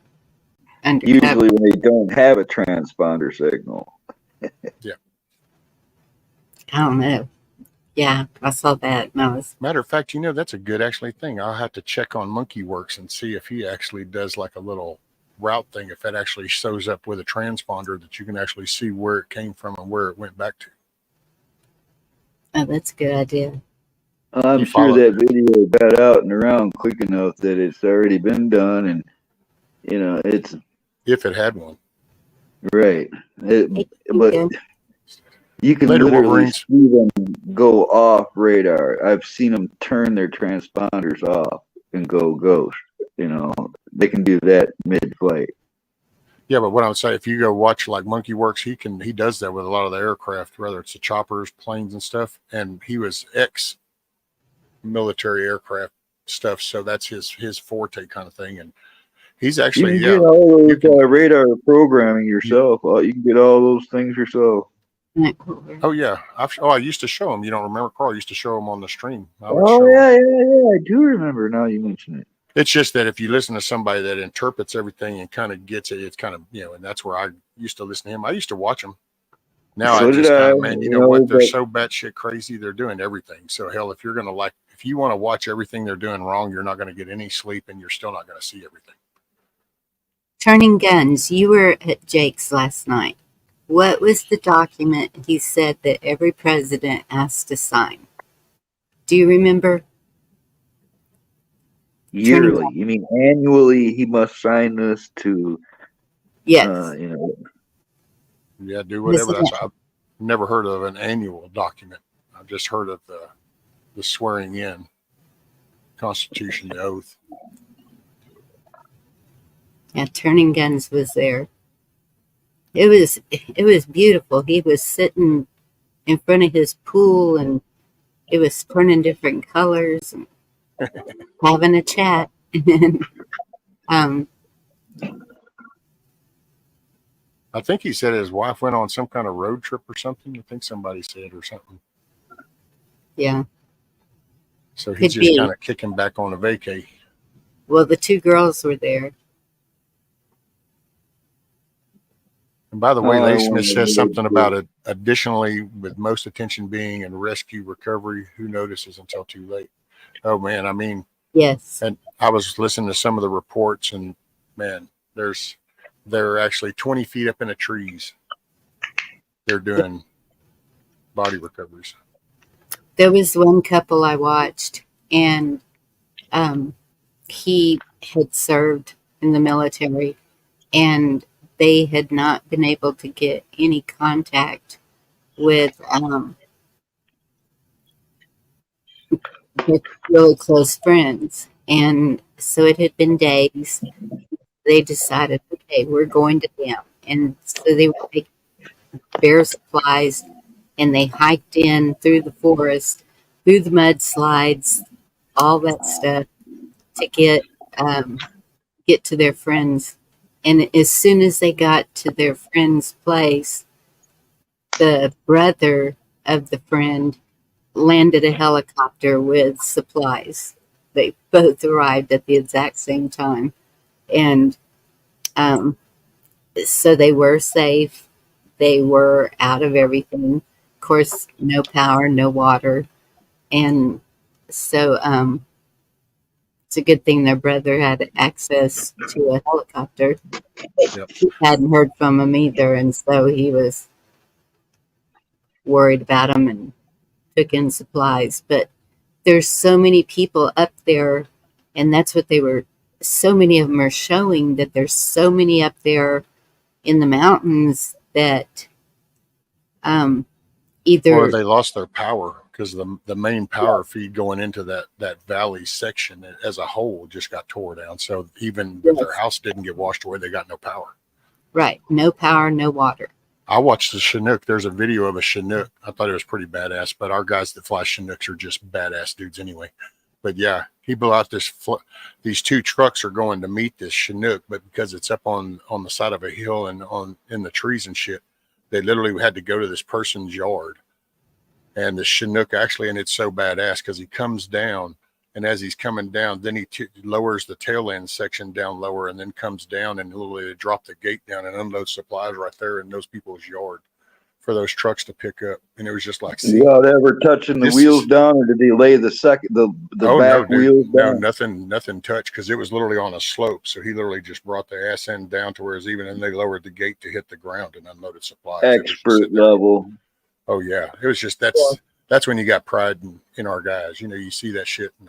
Usually when they don't have a transponder signal. Yeah. I don't know. Yeah, I saw that. No, matter of fact, that's a good actually thing. I'll have to check on Monkey Works and see if he actually does like a little route thing, if that actually shows up with a transponder that you can actually see where it came from and where it went back to. Oh, that's a good idea. I'm sure that video got out and around quick enough that it's already been done, and it's if it had one, right? But you can literally see them go off radar. I've seen them turn their transponders off and go ghost. They can do that mid-flight. Yeah, but what I would say, if you go watch like Monkey Works, he does that with a lot of the aircraft, whether it's the choppers, planes, and stuff. And he was military aircraft stuff. So that's his forte kind of thing. And he's You actually, can yeah, get all you those can, radar programming yourself. You can get all those things yourself. oh yeah. I used to show him, you don't remember, Carl used to show him on the stream. I would Oh show him. yeah. I do remember now you mention it. It's just that if you listen to somebody that interprets everything and kind of gets it, it's kind of, and that's where I used to listen to him. I used to watch him. Now So I did just kind I. of, man, you know what? They're But so batshit crazy. They're doing everything. So hell, if you're going to if you want to watch everything they're doing wrong, you're not going to get any sleep and you're still not going to see everything. Turning guns. You were at Jake's last night. What was the document he said that every president has to sign? Do you remember? yearly, you mean annually? He must sign this to. Yes. Yeah, do whatever. I've never heard of an annual document. I've just heard of the swearing in, Constitution, the oath. Yeah, Turning Guns was there. It was beautiful. He was sitting in front of his pool and it was turning different colors and having a chat. I think he said his wife went on some kind of road trip or something. I think somebody said or something. Yeah. So he's just kind of kicking back on a vacay. Well, the two girls were there. And by the way, Lady Smith says something about it. Additionally, with most attention being in rescue recovery, who notices until too late? Oh man, I mean, yes. And I was listening to some of the reports, and man, they're actually 20 feet up in the trees. They're doing body recoveries. There was one couple I watched, and he had served in the military, and they had not been able to get any contact with really close friends. And so it had been days. They decided, okay, we're going to them. And so they were taking bare supplies, and they hiked in through the forest, through the mudslides, all that stuff to get to their friends. And as soon as they got to their friend's place, the brother of the friend landed a helicopter with supplies. They both arrived at the exact same time. And so they were safe. They were out of everything. Of course, no power, no water. And so it's a good thing their brother had access to a helicopter. Yep. He hadn't heard from him either, and so he was worried about him and took in supplies. But there's so many people up there, and that's what so many of them are showing, that there's so many up there in the mountains that either... Or they lost their power because the main power feed going into that valley section as a whole just got tore down. So even if their house didn't get washed away, they got no power. Right. No power, no water. I watched the Chinook. There's a video of a Chinook. I thought it was pretty badass, but our guys that fly Chinooks are just badass dudes anyway. But yeah, he blew out these two trucks are going to meet this Chinook, but because it's up on the side of a hill and in the trees and shit, they literally had to go to this person's yard. And the Chinook actually, and it's so badass because he comes down, and as he's coming down, then he lowers the tail end section down lower and then comes down and literally drop the gate down and unload supplies right there in those people's yard for those trucks to pick up. And it was just like, see, without ever touching the wheels down, or did he lay the back wheels down? No, nothing touched because it was literally on a slope. So he literally just brought the ass end down to where it's even, and they lowered the gate to hit the ground and unloaded supplies. Expert level. Oh yeah, it was just that's when you got pride in our guys. You see that shit. And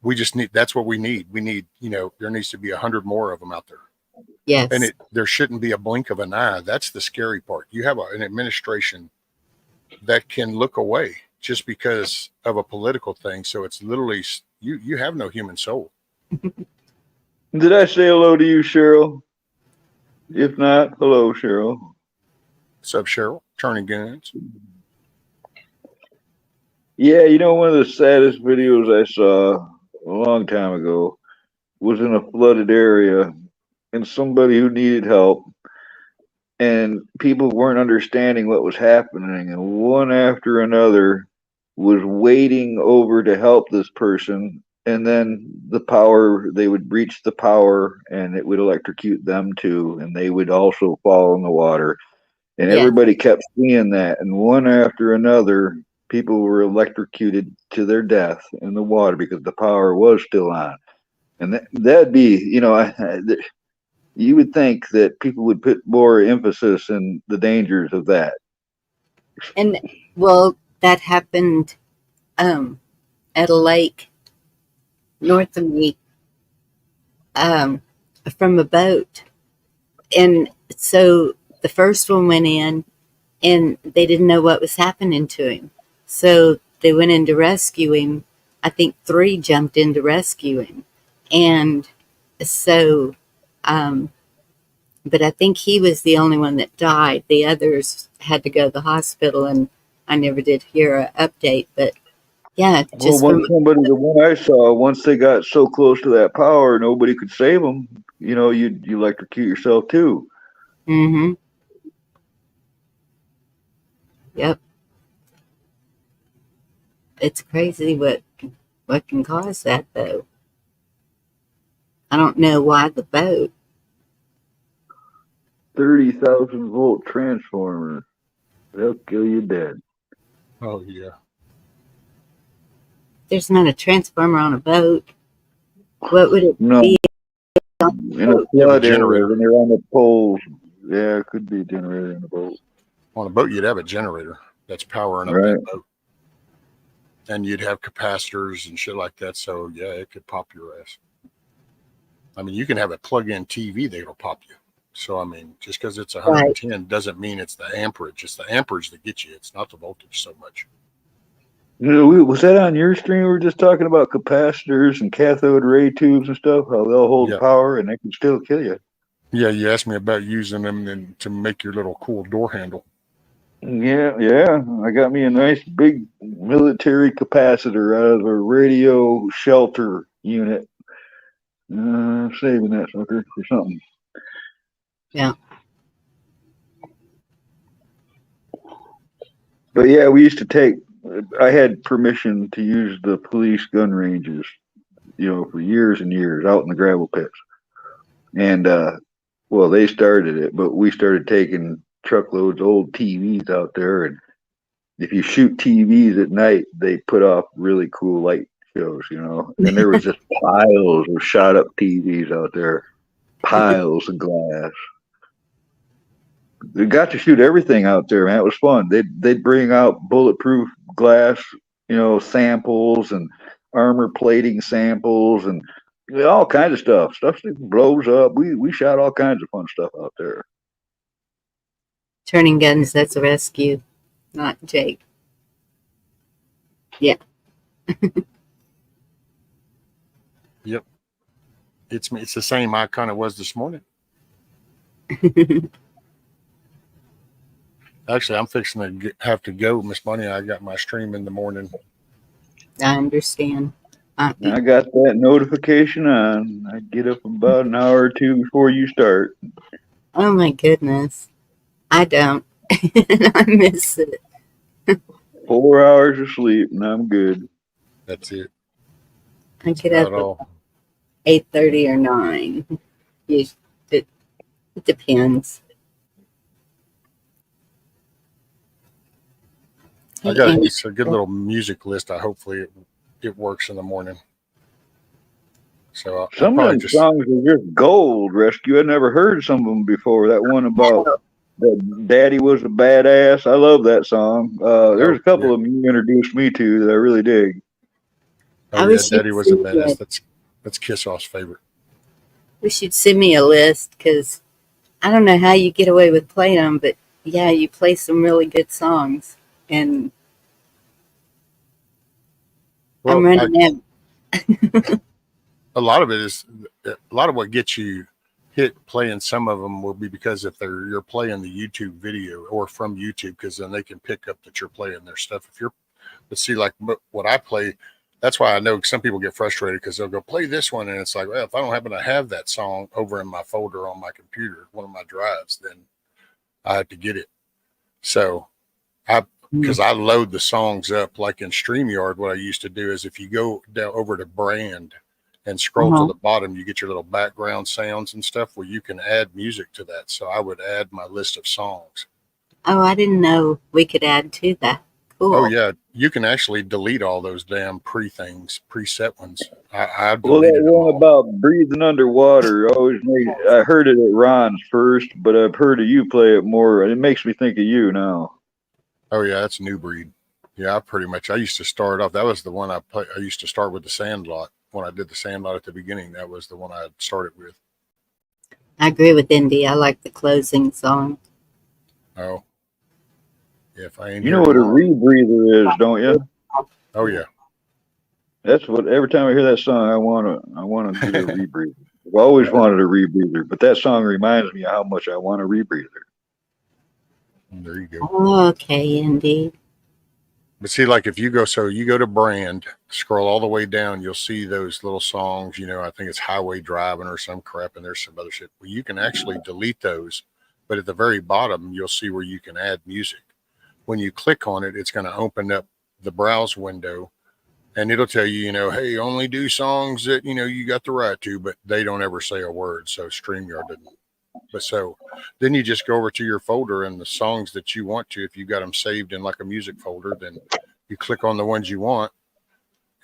we just need. That's what we need. We need. There needs to be 100 more of them out there. Yes. And there shouldn't be a blink of an eye. That's the scary part. You have an administration that can look away just because of a political thing. So it's literally you have no human soul. Did I say hello to you, Cheryl? If not, hello, Cheryl. What's up, Cheryl? Turning Guns. Yeah, you know, one of the saddest videos I saw a long time ago was in a flooded area and somebody who needed help, and people weren't understanding what was happening, and one after another was wading over to help this person, and then the power, they would breach the power and it would electrocute them too, and they would also fall in the water. And Yeah. everybody kept seeing that, and one after another, people were electrocuted to their death in the water because the power was still on. And that'd be, you know, you would think that people would put more emphasis in the dangers of that. And well, that happened at a lake north of me um, from a boat. And so the first one went in and they didn't know what was happening to him. So they went in to rescue him. I think 3 jumped in to rescue him. And so, but I think he was the only one that died. The others had to go to the hospital, and I never did hear an update. But yeah, Well, just from, the one I saw, once they got so close to that power, nobody could save them. You know, you electrocute yourself too. mm-hmm, yep. It's crazy what can cause that, though. I don't know why the boat. 30,000-volt transformer. They'll kill you dead. Oh yeah. There's not a transformer on a boat. What would it No, be on a in a boat? You have a flood area generator. when they're on the poles. Yeah, it could be a generator in the boat. On a boat, you'd have a generator that's powering up Right. that boat. And you'd have capacitors and shit like that. So yeah, it could pop your ass. I mean, you can have a plug-in TV that'll pop you. So I mean, just because it's 110 doesn't mean it's the amperage. It's the amperage that gets you. It's not the voltage so much. You know, was that on your stream? We were just talking about capacitors and cathode ray tubes and stuff, how they'll hold Yeah. power and they can still kill you. Yeah, you asked me about using them and to make your little cool door handle. Yeah. I got me a nice big military capacitor out of a radio shelter unit. Saving that sucker for something. Yeah. But yeah, I had permission to use the police gun ranges, you know, for years and years out in the gravel pits. And, well, they started it, but we started taking truckloads of old TVs out there. And if you shoot TVs at night, they put off really cool light shows, you know. And there was just piles of shot up TVs out there, piles of glass. They got to shoot everything out there, man. It was fun. They'd bring out bulletproof glass, you know, samples and armor plating samples and all kinds of stuff. Stuff that blows up. We shot all kinds of fun stuff out there. Turning guns, that's a rescue, not Jake. Yeah. Yep. It's me. It's the same I kind of was this morning. Actually, I'm fixing to have to go, Miss Bunny. I got my stream in the morning. I understand. I got that notification on. I get up about an hour or two before you start. Oh my goodness. I don't. I miss it. 4 hours of sleep and I'm good. That's it. I get up at 8:30 or 9. It depends. I got a good little music list. Hopefully it works in the morning. So some of them songs are just gold, Rescue. I never heard some of them before. That one about that Daddy was a badass. I love that song. There's a couple of them you introduced me to that I really dig. Oh, yeah, Daddy was a badass. That's Kiss Off's favorite. Wish you'd send me a list, because I don't know how you get away with playing them, but yeah, you play some really good songs. And well, I'm running out. A lot of what gets you hit playing some of them will be because if you're playing the YouTube video or from YouTube, because then they can pick up that you're playing their stuff. But see, like what I play, that's why I know some people get frustrated because they'll go play this one. And it's like, well, if I don't happen to have that song over in my folder on my computer, one of my drives, then I have to get it. So because I load the songs up like in StreamYard, what I used to do is if you go down over to brand and scroll to the bottom, you get your little background sounds and stuff where you can add music to that. So I would add my list of songs. Oh, I didn't know we could add to that. Cool. Oh yeah, you can actually delete all those damn preset ones. I Well, deleted that them one all. about breathing underwater always I heard it at Ron's first, but I've heard of you play it more, and it makes me think of you now. Oh yeah, that's New Breed. Yeah, I used to start off. That was the one I used to start with the Sandlot. When I did the Sandlot at the beginning, that was the one I started with. I agree with Indy. I like the closing song. Oh. Yeah, if I ain't You here know what a tomorrow. rebreather is, don't you? Oh yeah. That's what every time I hear that song, I wanna get a rebreather. I've always wanted a rebreather, but that song reminds me of how much I want a rebreather. There you go. Okay, Indy. But see, like if you go to brand, scroll all the way down, you'll see those little songs, I think it's Highway Driving or some crap, and there's some other shit. Well, you can actually delete those, but at the very bottom, you'll see where you can add music. When you click on it, it's going to open up the browse window and it'll tell you, hey, only do songs that, you got the right to, but they don't ever say a word. So StreamYard didn't. But so then you just go over to your folder and the songs that you want to, if you got them saved in like a music folder, then you click on the ones you want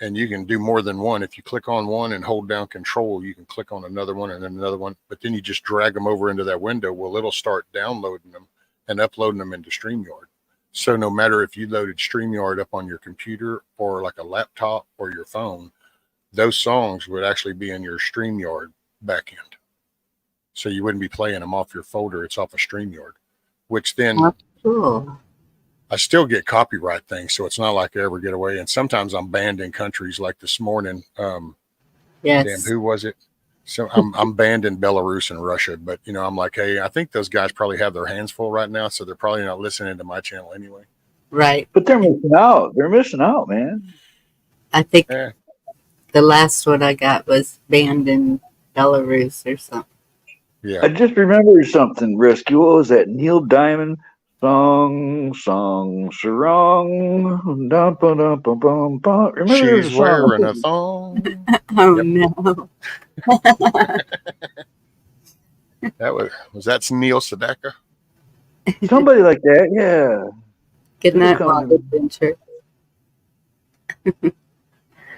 and you can do more than one. If you click on one and hold down control, you can click on another one and then another one, but then you just drag them over into that window. Well, it'll start downloading them and uploading them into StreamYard. So no matter if you loaded StreamYard up on your computer or like a laptop or your phone, those songs would actually be in your StreamYard backend. So you wouldn't be playing them off your folder. It's off a StreamYard, which then Cool. I still get copyright things. So it's not like I ever get away. And sometimes I'm banned in countries like this morning. Yes. Damn, who was it? So I'm banned in Belarus and Russia, but I'm like, hey, I think those guys probably have their hands full right now. So they're probably not listening to my channel anyway. Right. But they're missing out. They're missing out, man. I think the last one I got was banned in Belarus or something. Yeah. I just remembered something, Rescue. What was that? Neil Diamond song, sarong. Remember She's the song? wearing a thong. Oh no. That was that Neil Sedaka? Somebody like that, yeah. Good night, Wild Adventure.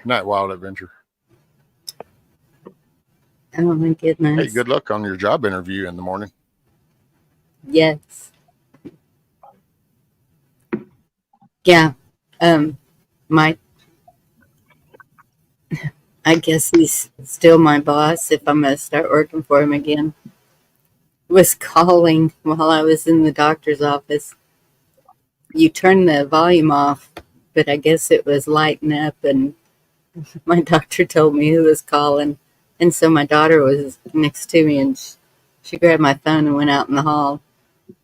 Night Wild Adventure. Oh my goodness. Hey, good luck on your job interview in the morning. Yes. Yeah. My I guess he's still my boss if I'm gonna start working for him again. Was calling while I was in the doctor's office. You turn the volume off, but I guess it was lighting up and my doctor told me who was calling. And so my daughter was next to me and she grabbed my phone and went out in the hall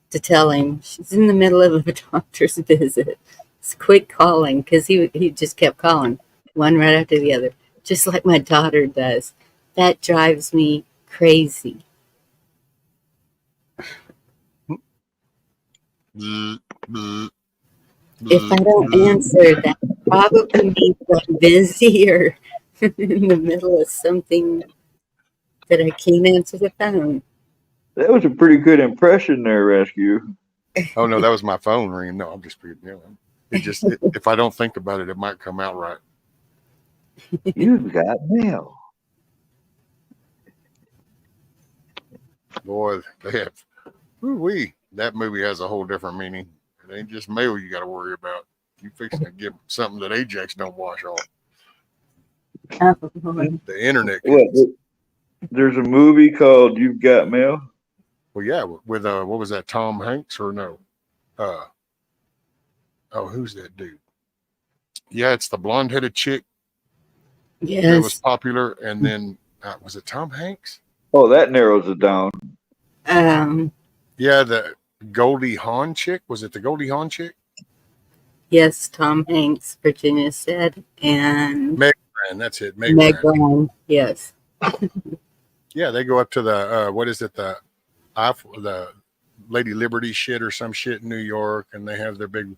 to tell him she's in the middle of a doctor's visit. So quit calling because he just kept calling one right after the other, just like my daughter does. That drives me crazy. If I don't answer, that probably means I'm busy or in the middle of something that I can't answer the phone. That was a pretty good impression there, Rescue. Oh no, that was my phone ringing. No, I'm just it just if I don't think about it, it might come out right. You've got mail. Boy, they have that movie has a whole different meaning. It ain't just mail you got to worry about. You fixing to get something that Ajax don't wash off. The internet. What, there's a movie called You've Got Mail? Well, yeah, with what was that, Tom Hanks or no? Who's that dude? Yeah, it's the blonde-headed chick that was popular, and then was it Tom Hanks? Oh, that narrows it down. Yeah, the Goldie Hawn chick. Was it the Goldie Hawn chick? Yes, Tom Hanks, Virginia said, and Meg Ryan, that's it. Meg Meg Ryan. Ryan. Yes. Yeah, they go up to the what is it, the Lady Liberty shit or some shit in New York, and they have their big,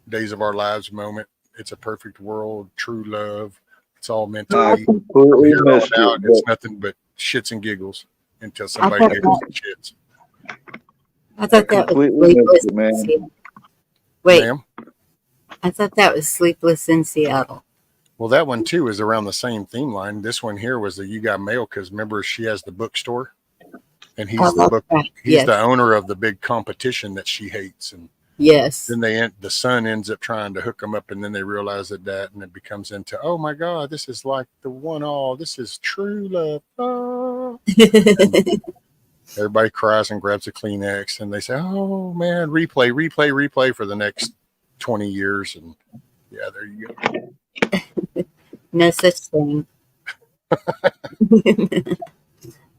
Days of Our Lives moment. It's a perfect world, true love. It's all meant to I be. From completely here on missed it. out, it's nothing but shits and giggles until somebody giggles and shits. I thought that was completely missed Sleepless it, in man. Seattle. Wait, Ma'am? I thought that was Sleepless in Seattle. Well, that one too is around the same theme line. This one here was the You Got Mail, because remember she has the bookstore, and he's Yes. the owner of the big competition that she hates, and Yes. then the son ends up trying to hook them up, and then they realize that, and it becomes into, oh my God, this is like the one all, this is true love. Oh. Everybody cries and grabs a Kleenex, and they say, oh man, replay for the next 20 years. And yeah, there you go. No such thing.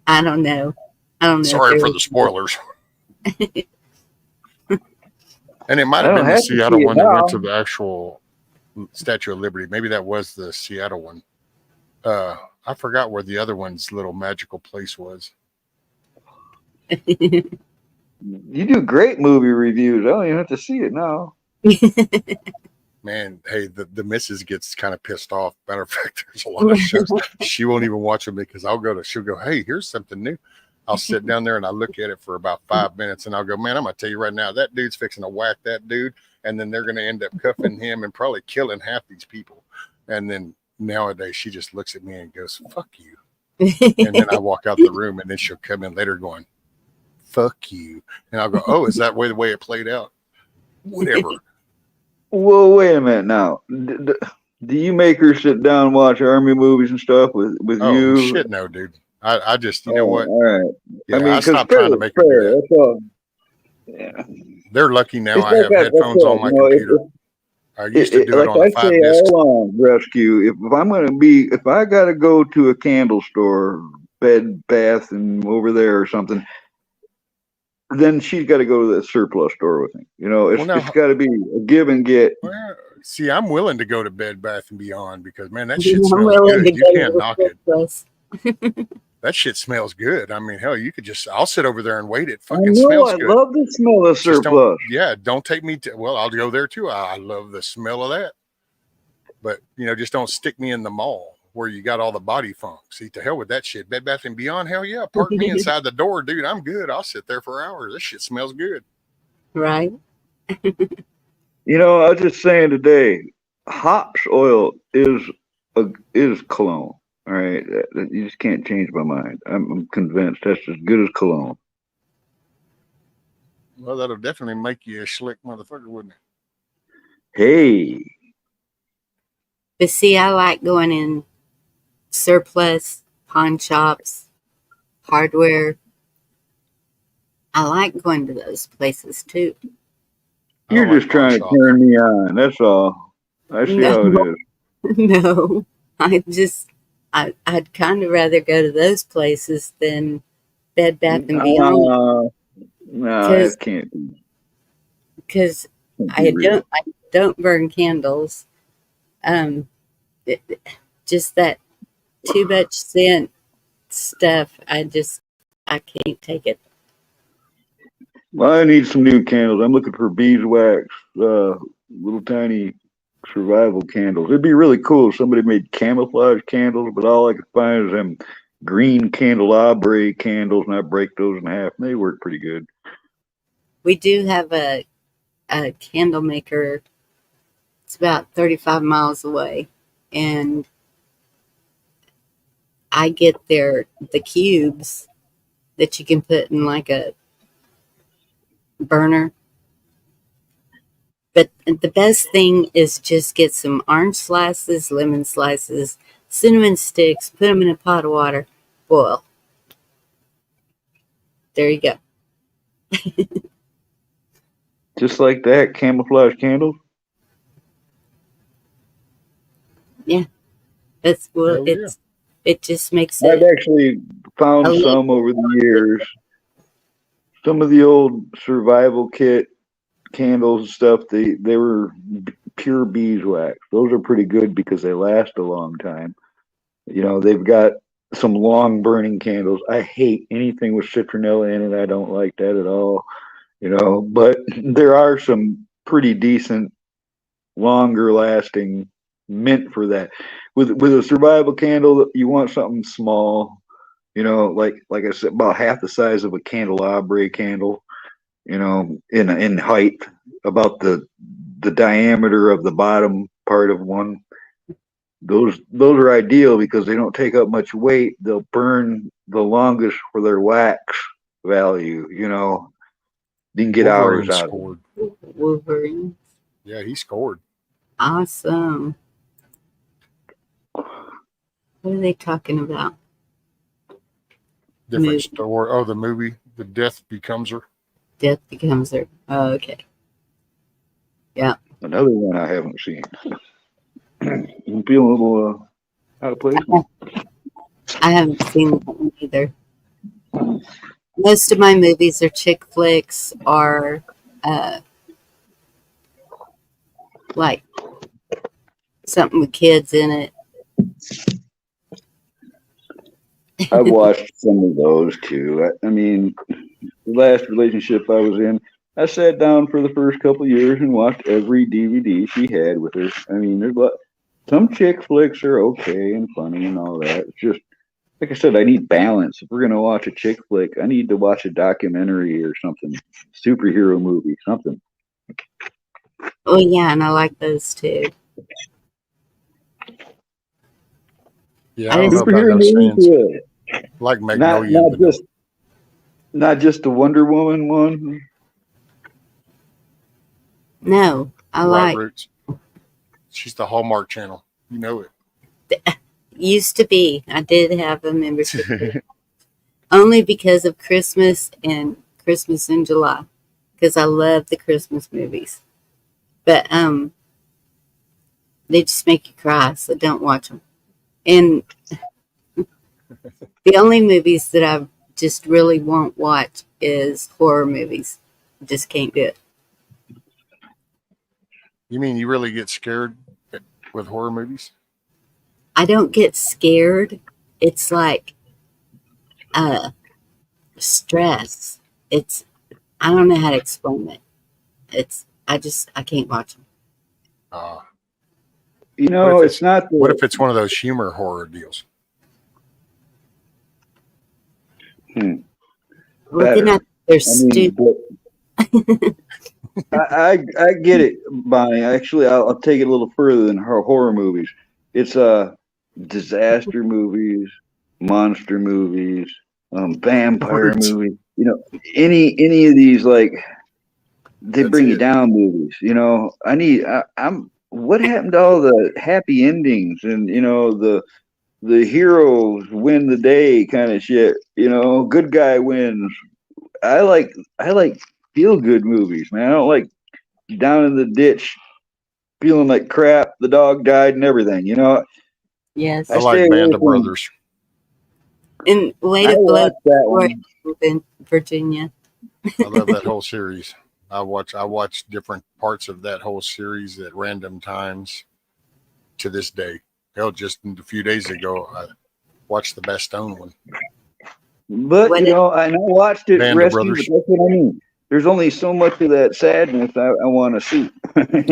I don't know. Sorry for the spoilers. And it might have been the Seattle one that went to the actual Statue of Liberty. Maybe that was the Seattle one. I forgot where the other one's little magical place was. You do great movie reviews. I don't even have to see it now. Man, hey, the missus gets kind of pissed off. Matter of fact, there's a lot of shows she won't even watch them because she'll go, hey, here's something new. I'll sit down there and I look at it for about 5 minutes, and I'll go, man, I'm gonna tell you right now, that dude's fixing to whack that dude, and then they're gonna end up cuffing him and probably killing half these people. And then nowadays she just looks at me and goes, fuck you. And then I walk out the room, and then she'll come in later going, fuck you. And I'll go, oh, is that the way it played out? Whatever. Well, wait a minute now. Do you make her sit down and watch army movies and stuff with you? Oh, shit, no, dude. I just, you know what? All right. Yeah, I stopped trying to make her do that. That's all. Yeah. They're lucky now. I have headphones on my computer. I used to do it on 5 discs. Rescue. If I got to go to a candle store, Bed Bath, and over there or something, then she's got to go to the surplus store with me. It's got to be a give and get. Well, see, I'm willing to go to Bed Bath and Beyond because, man, that shit smells good. You can't knock it. That shit smells good. I mean, hell, I'll sit over there and wait. It fucking smells good. I love the smell of surplus. Don't take me to, I'll go there too. I love the smell of that. But, just don't stick me in the mall where you got all the body funk. See, to hell with that shit. Bed Bath and Beyond, hell yeah. Park me inside the door, dude. I'm good. I'll sit there for hours. This shit smells good. Right. I was just saying today, hops oil is cologne. All right, you just can't change my mind. I'm convinced that's as good as cologne. Well, that'll definitely make you a slick motherfucker, wouldn't it? Hey. But see, I like going in surplus, pawn shops, hardware. I like going to those places too. You're just trying to turn me on. That's all. I see how it is. No, I'd kind of rather go to those places than Bed Bath and Beyond. No, that can't be. Because I don't burn candles. Just that too much scent stuff. I can't take it. Well, I need some new candles. I'm looking for beeswax, little tiny survival candles. It'd be really cool if somebody made camouflage candles, but all I could find is them green candelabra candles, and I break those in half, and they work pretty good. We do have a candle maker. It's about 35 miles away, and I get the cubes that you can put in like a burner. But the best thing is just get some orange slices, lemon slices, cinnamon sticks, put them in a pot of water, boil. There you go. Just like that, camouflage candles? Yeah. It just makes it. I've actually found some over the years. Some of the old survival kit candles and stuff, they were pure beeswax. Those are pretty good because they last a long time. You know, they've got some long burning candles. I hate anything with citronella in it. I don't like that at all. You know, but there are some pretty decent, longer lasting mint for that. With a survival candle, you want something small. You know, like I said, about half the size of a candelabra candle. You know, in height, about the diameter of the bottom part of one. Those are ideal because they don't take up much weight. They'll burn the longest for their wax value. You know, you can get Wolverine hours out of it. scored. Wolverine. Yeah, he scored. Awesome. What are they talking about? Different Movie. story. Oh, the movie, The Death Becomes Her. Death becomes her. Oh, okay. Yeah. Another one I haven't seen. I'm feeling a little out of place. I haven't seen that one either. Most of my movies are chick flicks or like something with kids in it. I've watched some of those too. I mean, the last relationship I was in, I sat down for the first couple of years and watched every DVD she had with her. I mean, some chick flicks are okay and funny and all that. It's just, like I said, I need balance. If we're gonna watch a chick flick, I need to watch a documentary or something, superhero movie, something. Oh yeah, and I like those too. Yeah, I don't know about Superhero those movies, fans. yeah. Like Magnolia. Not just the Wonder Woman one. No, I Right like. Roots. She's the Hallmark Channel. You know it. Used to be. I did have a membership only because of Christmas and Christmas in July, because I love the Christmas movies. But they just make you cry, so don't watch them. And the only movies that I just really won't watch is horror movies. Just can't do it. You mean you really get scared with horror movies? I don't get scared. It's like stress. I don't know how to explain it. I can't watch them. You know, it's not. What if it's one of those humor horror deals? Well, then they're stupid. I get it, Bonnie. Actually, I'll take it a little further than horror movies. It's disaster movies, monster movies, vampire movies. You know, any of these, like, they bring you down movies. You know, I'm. What happened to all the happy endings and, you know, the heroes win the day kind of shit? You know, good guy wins. I like feel good movies, man. I don't like down in the ditch feeling like crap, the dog died and everything, you know. Yes. I like Band of Brothers. And Way to Blow in Virginia. I love that whole series. I watch different parts of that whole series at random times to this day. Hell, just a few days ago, I watched the Bastogne one. But, you know, I watched it Band of rescue, but Brothers. that's what I mean. There's only so much of that sadness I want to see.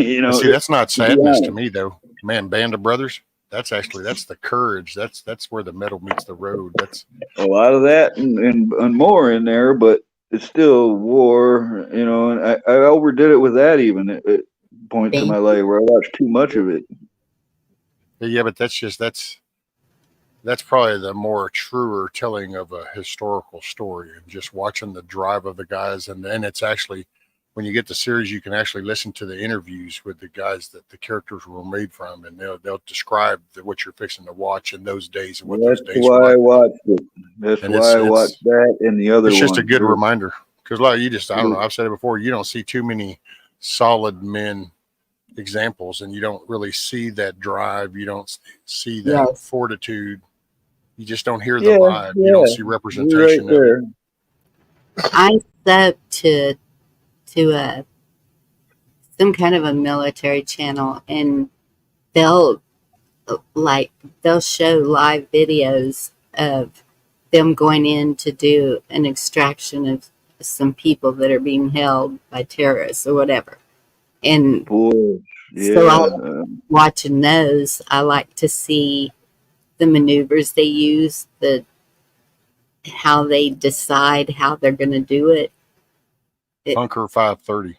You know, See, that's not sadness to me, though. Man, Band of Brothers, that's the courage. That's where the metal meets the road. That's a lot of that and more in there, but it's still war, you know, and I overdid it with that even at points in my life where I watched too much of it. Yeah, but that's probably the more truer telling of a historical story, and just watching the drive of the guys. And then it's actually, when you get the series, you can actually listen to the interviews with the guys that the characters were made from, and they'll describe what you're fixing to watch in those days and what those days were like. I watched it. That's why I watched that and the other one. It's just a good reminder, because like I don't know, I've said it before, you don't see too many solid men examples, and you don't really see that drive. You don't see that fortitude. You just don't hear the vibe. You don't see representation of it. I sub to some kind of a military channel, and they'll they'll show live videos of them going in to do an extraction of some people that are being held by terrorists or whatever. And Boy, so I yeah. watching those, I like to see the maneuvers they use, how they decide how they're going to do it. Funker 530.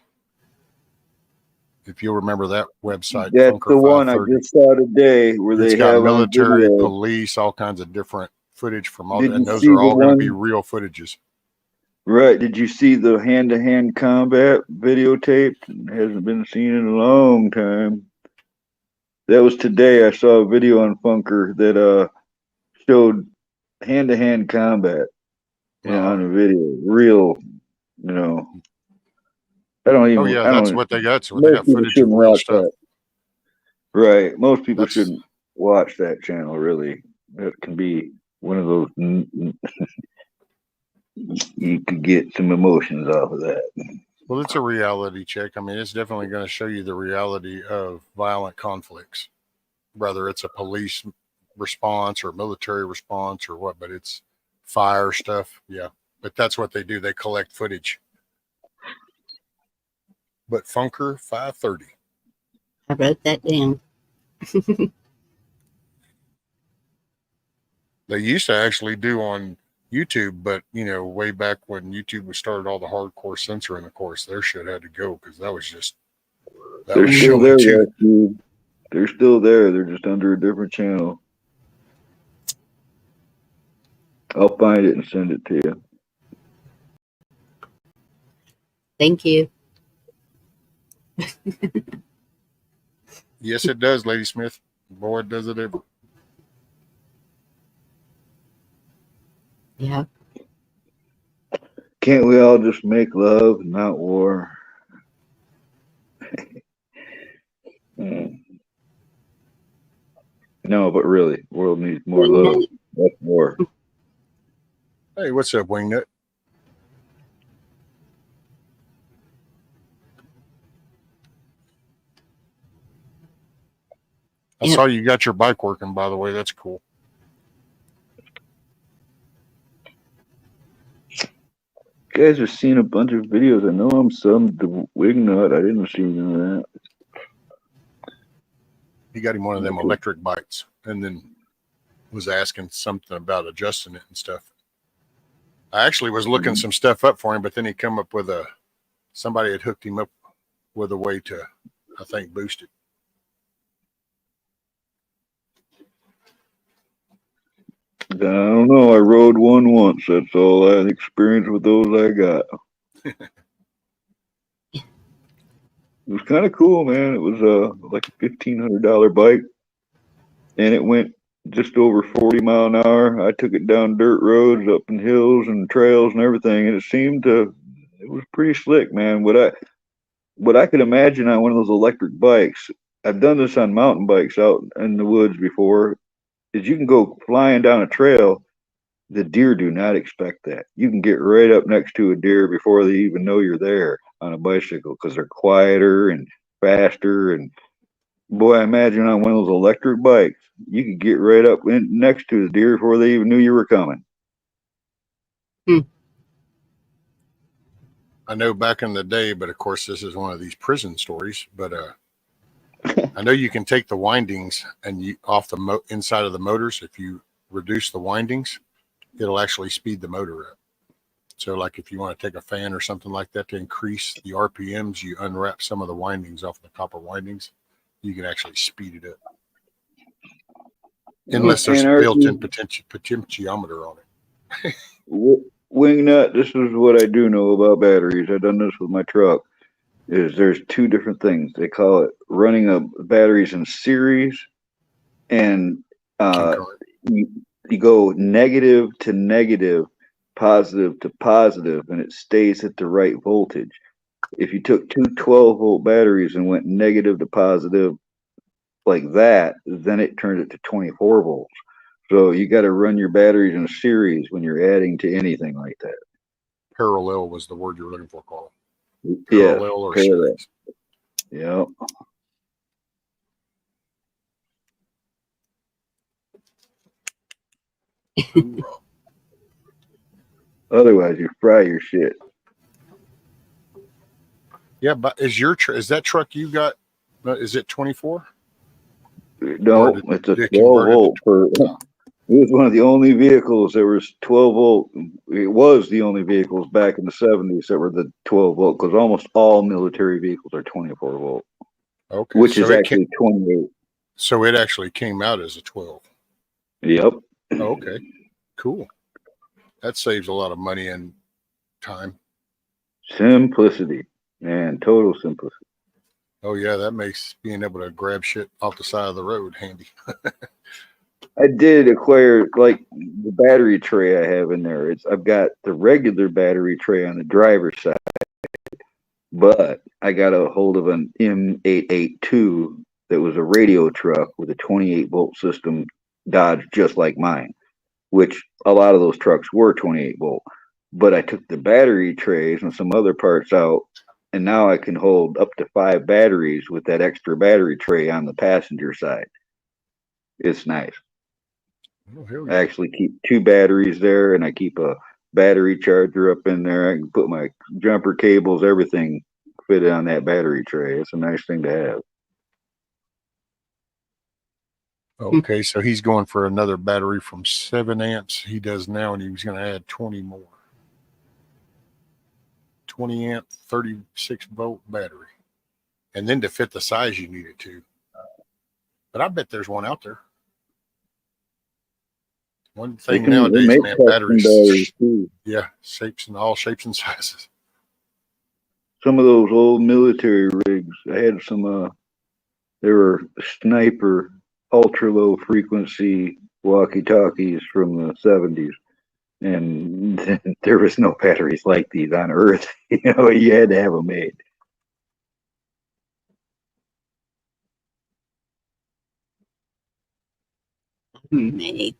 If you'll remember that website, That's Funker the one I 530. just saw today where It's they got have on military, video. police, all kinds of different footage from all, Did and you those see are the all going to be one? real footages. Right. Did you see the hand-to-hand combat videotaped? It hasn't been seen in a long time. That was today. I saw a video on Funker that showed hand-to-hand combat on a video. Real, you know. I Oh yeah, that's don't. what they got. So they Most got people footage of shouldn't real watch stuff. that. Right. Most people That's shouldn't watch that channel. Really, that can be one of those. You could get some emotions off of that. well, it's a reality check. I mean, it's definitely going to show you the reality of violent conflicts, whether it's a police response or military response or what. But it's fire stuff, yeah. But that's what they do. They collect footage. But Funker 530. I wrote that down. They used to actually do on YouTube, but way back when YouTube started all the hardcore censoring, of course, their shit had to go because that was They're still showing there, too. Rescue. They're still there. They're just under a different channel. I'll find it and send it to you. Thank you. Yes, it does, Lady Smith. Boy, does it ever. Yeah. Can't we all just make love, not war? No, but really, the world needs more love. Less war. Hey, what's up, Wingnut? I saw you got your bike working, by the way. That's cool. You guys have seen a bunch of videos. I know I'm some the Wignut. I didn't see none of that. He got him one of them electric bikes and then was asking something about adjusting it and stuff. I actually was looking some stuff up for him, but then he come up with somebody had hooked him up with a way to, I think, boost it. I don't know. I rode one once. That's all I experienced with those I got. It was kind of cool, man. It was like a $1,500 bike, and it went just over 40 mile an hour. I took it down dirt roads, up in hills and trails and everything, and it was pretty slick, man. What I could imagine on one of those electric bikes, I've done this on mountain bikes out in the woods before, is you can go flying down a trail. The deer do not expect that. You can get right up next to a deer before they even know you're there on a bicycle because they're quieter and faster. And boy, I imagine on one of those electric bikes, you could get right up next to the deer before they even knew you were coming. I know back in the day, but of course this is one of these prison stories, but I know you can take the windings and off the inside of the motors. If you reduce the windings, it'll actually speed the motor up. So like if you want to take a fan or something like that to increase the RPMs, you unwrap some of the windings off the copper windings. You can actually speed it up. Unless there's a built-in potentiometer on it. Wingnut, this is what I do know about batteries. I've done this with my truck. There's two different things. They call it running batteries in series, and you go negative to negative, positive to positive, and it stays at the right voltage. If you took two 12-volt batteries and went negative to positive like that, then it turned it to 24 volts. So you got to run your batteries in a series when you're adding to anything like that. Parallel was the word you were looking for, Carl. Yeah, Parallel or parallel. series. Yep. Otherwise, you fry your shit. Yeah, but is that truck you got? Is it 24? No, it's a they 12 converted volt for. It was one of the only vehicles that was 12 volt. It was the only vehicles back in the 70s that were the 12 volt, because almost all military vehicles are 24 volt, Okay, which is actually 28. so it actually came out as a 12. Yep. Oh, okay, cool. That saves a lot of money and time. Simplicity and total simplicity. Oh yeah, that makes being able to grab shit off the side of the road handy. I did acquire like the battery tray I have in there. I've got the regular battery tray on the driver's side, but I got a hold of an M882 that was a radio truck with a 28 volt system, Dodge, just like mine, which a lot of those trucks were 28 volt. But I took the battery trays and some other parts out, and now I can hold up to 5 batteries with that extra battery tray on the passenger side. It's nice. Oh, hell I yeah. actually keep 2 batteries there, and I keep a battery charger up in there. I can put my jumper cables, everything fitted on that battery tray. It's a nice thing to have. Okay, so he's going for another battery from 7 amps he does now, and he was going to add 20 more. 20 amp, 36 volt battery. And then to fit the size you need it to. But I bet there's one out there. One thing They nowadays, make man, custom batteries, too. yeah, all shapes and sizes. Some of those old military rigs, I had some, they were sniper, ultra low frequency walkie talkies from the 70s. And there was no batteries like these on Earth. You had to have them made. Made.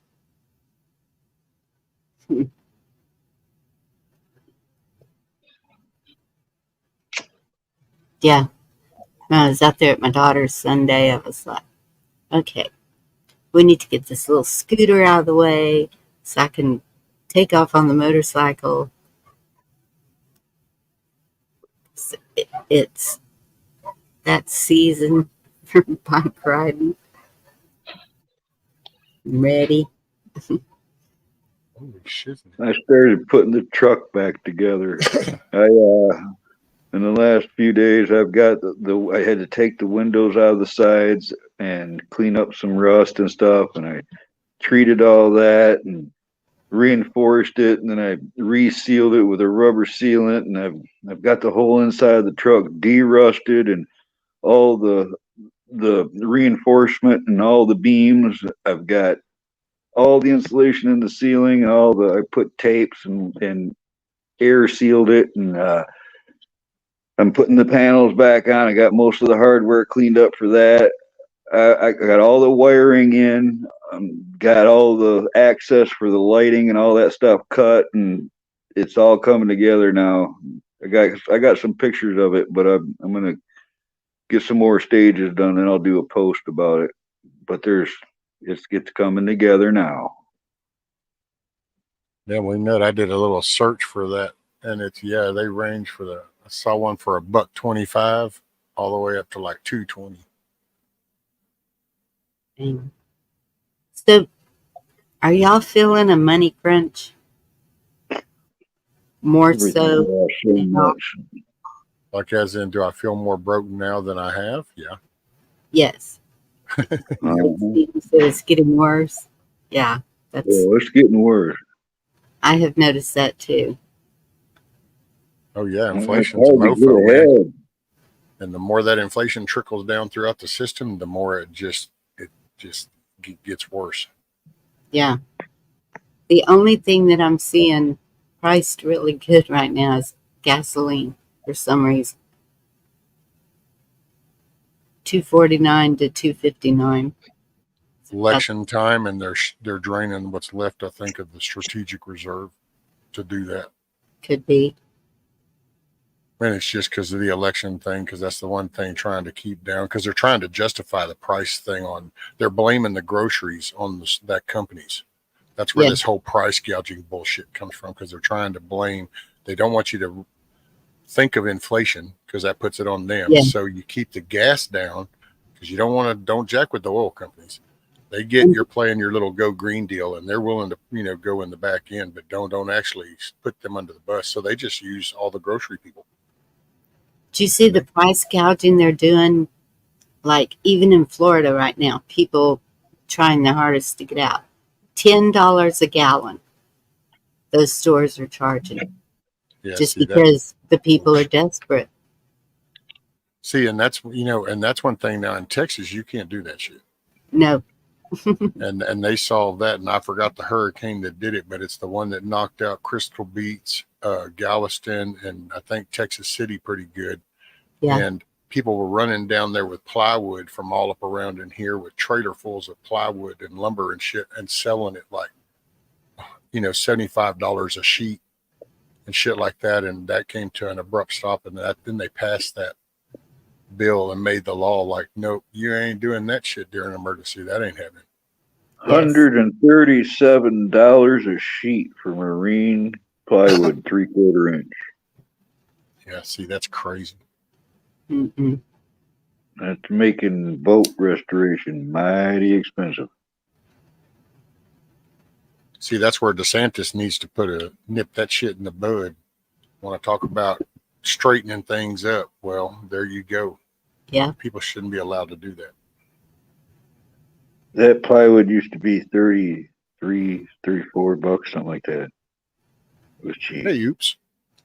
Yeah. When I was out there at my daughter's Sunday, I was like, okay, we need to get this little scooter out of the way so I can take off on the motorcycle. It's that season for bike riding. I'm ready. Holy shit. I started putting the truck back together. In the last few days, I've got I had to take the windows out of the sides and clean up some rust and stuff, and I treated all that and reinforced it, and then I resealed it with a rubber sealant, and I've got the whole inside of the truck derusted and all the reinforcement and all the beams. I've got all the insulation in the ceiling, and I put tapes and air sealed it, and I'm putting the panels back on. I got most of the hardware cleaned up for that. I got all the wiring in, got all the access for the lighting and all that stuff cut, and it's all coming together now. I got some pictures of it, but I'm gonna get some more stages done, and I'll do a post about it. But it's coming together now. Yeah, we met. I did a little search for that, and they range I saw one for $125 all the way up to like $220. So, are y'all feeling a money crunch? More so now? Like as in, do I feel more broke now than I have? Yeah. Yes. It's getting worse. Yeah, it's getting worse. I have noticed that too. Oh yeah, inflation's a mofo, man. And the more that inflation trickles down throughout the system, the more it just gets worse. Yeah. The only thing that I'm seeing priced really good right now is gasoline for some reason. $2.49 to $2.59. Election time, and they're draining what's left, I think, of the strategic reserve to do that. Could be. And it's just because of the election thing, because that's the one thing trying to keep down, because they're trying to justify the price thing on, they're blaming the groceries on that companies. That's where Yeah. this whole price gouging bullshit comes from, because they're trying to blame, they don't want you to think of inflation because that puts it on them. Yeah. So you keep the gas down because you don't jack with the oil companies. They get you're playing your little go green deal, and they're willing to, go in the back end, but don't actually put them under the bus. So they just use all the grocery people. Do you see the price gouging they're doing? Like even in Florida right now, people trying their hardest to get out. $10 a gallon. Those stores are charging just because the people are desperate. See, and that's one thing now in Texas, you can't do that shit. No. and they solved that, and I forgot the hurricane that did it, but it's the one that knocked out Crystal Beach, Galveston, and I think Texas City pretty good. Yeah. And people were running down there with plywood from all up around in here with trailerfuls of plywood and lumber and shit, and selling it like, $75 a sheet and shit like that. And that came to an abrupt stop. And then they passed that bill and made the law like, nope, you ain't doing that shit during an emergency. That ain't happening. $137 a sheet for marine plywood, 3/4 inch. Yeah, see, that's crazy. Mm-mm. That's making boat restoration mighty expensive. See, that's where DeSantis needs to nip that shit in the bud. Want to talk about straightening things up? Well, there you go. Yeah. People shouldn't be allowed to do that. That plywood used to be $33, $34, something like that. It was cheap. Hey, oops.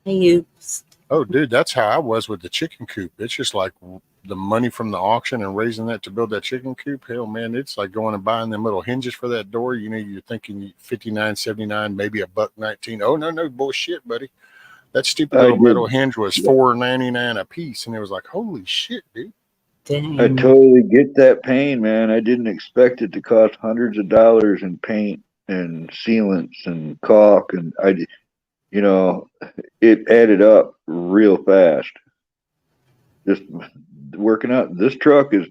Hey, oops. Oh, dude, that's how I was with the chicken coop. It's just like the money from the auction and raising that to build that chicken coop. Hell, man, it's like going and buying them little hinges for that door. You're thinking $59.79, maybe $1.19. Oh, no, bullshit, buddy. That stupid little metal hinge was $4.99 a piece, and it was like, holy shit, dude. Dang. I totally get that pain, man. I didn't expect it to cost hundreds of dollars in paint and sealants and caulk, and it added up real fast. Just working out. This truck is,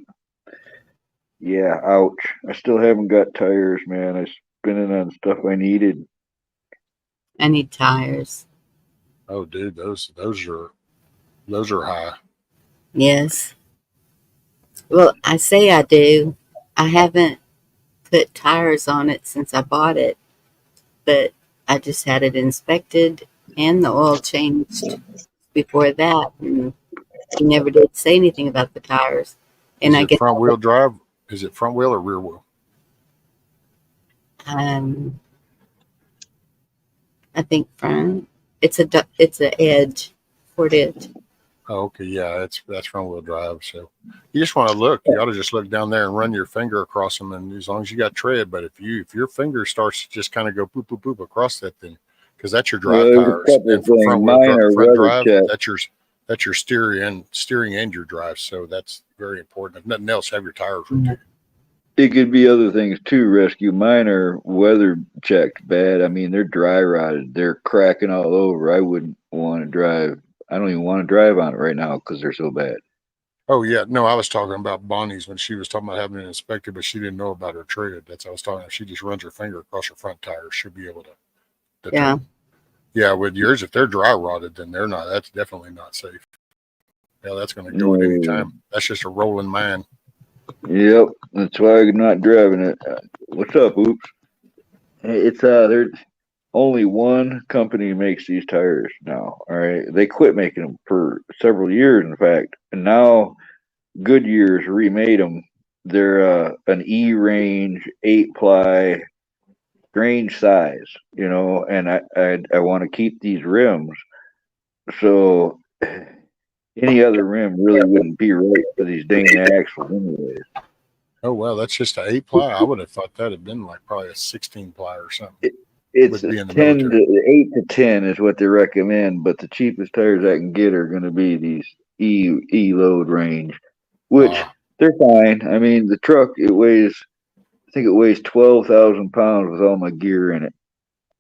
ouch. I still haven't got tires, man. I spent it on stuff I needed. I need tires. Oh, dude, those are high. Yes. Well, I say I do. I haven't put tires on it since I bought it, but I just had it inspected and the oil changed before that, and he never did say anything about the tires. And I guess front wheel drive. Is it front wheel or rear wheel? I think front. It's an Edge, Ford Edge. Oh, okay, yeah, that's front wheel drive. So you just want to look. You ought to just look down there and run your finger across them, and as long as you got tread. But if your finger starts to just kind of go poop poop poop across that, then because that's your drive tires, and for front wheel front drive, that's your steering and your drive. So that's very important. If nothing else, have your tires rotated. It could be other things too, Rescue. Mine are weather checked bad. I mean, they're dry rotted. They're cracking all over. I wouldn't want to drive. I don't even want to drive on it right now because they're so bad. Oh, yeah. No, I was talking about Bonnie's when she was talking about having it inspected, but she didn't know about her tread. That's what I was talking about. She just runs her finger across her front tires. She'll be able to determine. Yeah, with yours, if they're dry rotted, then they're not. That's definitely not safe. Yeah, that's going to go at any time. That's just a rolling mine. Yep, that's why I'm not driving it. What's up, Oops? It's there's only one company makes these tires now. All right, they quit making them for several years, in fact, and now Goodyear's remade them. They're an E range 8-ply strange size, and I want to keep these rims. So any other rim really wouldn't be right for these dang axles anyways. Oh, well, that's just an 8-ply. I would have thought that had been like probably a 16-ply or something. It's 8 to 10 is what they recommend, but the cheapest tires I can get are going to be these E load range, which they're fine. I mean, the truck, I think it weighs 12,000 pounds with all my gear in it,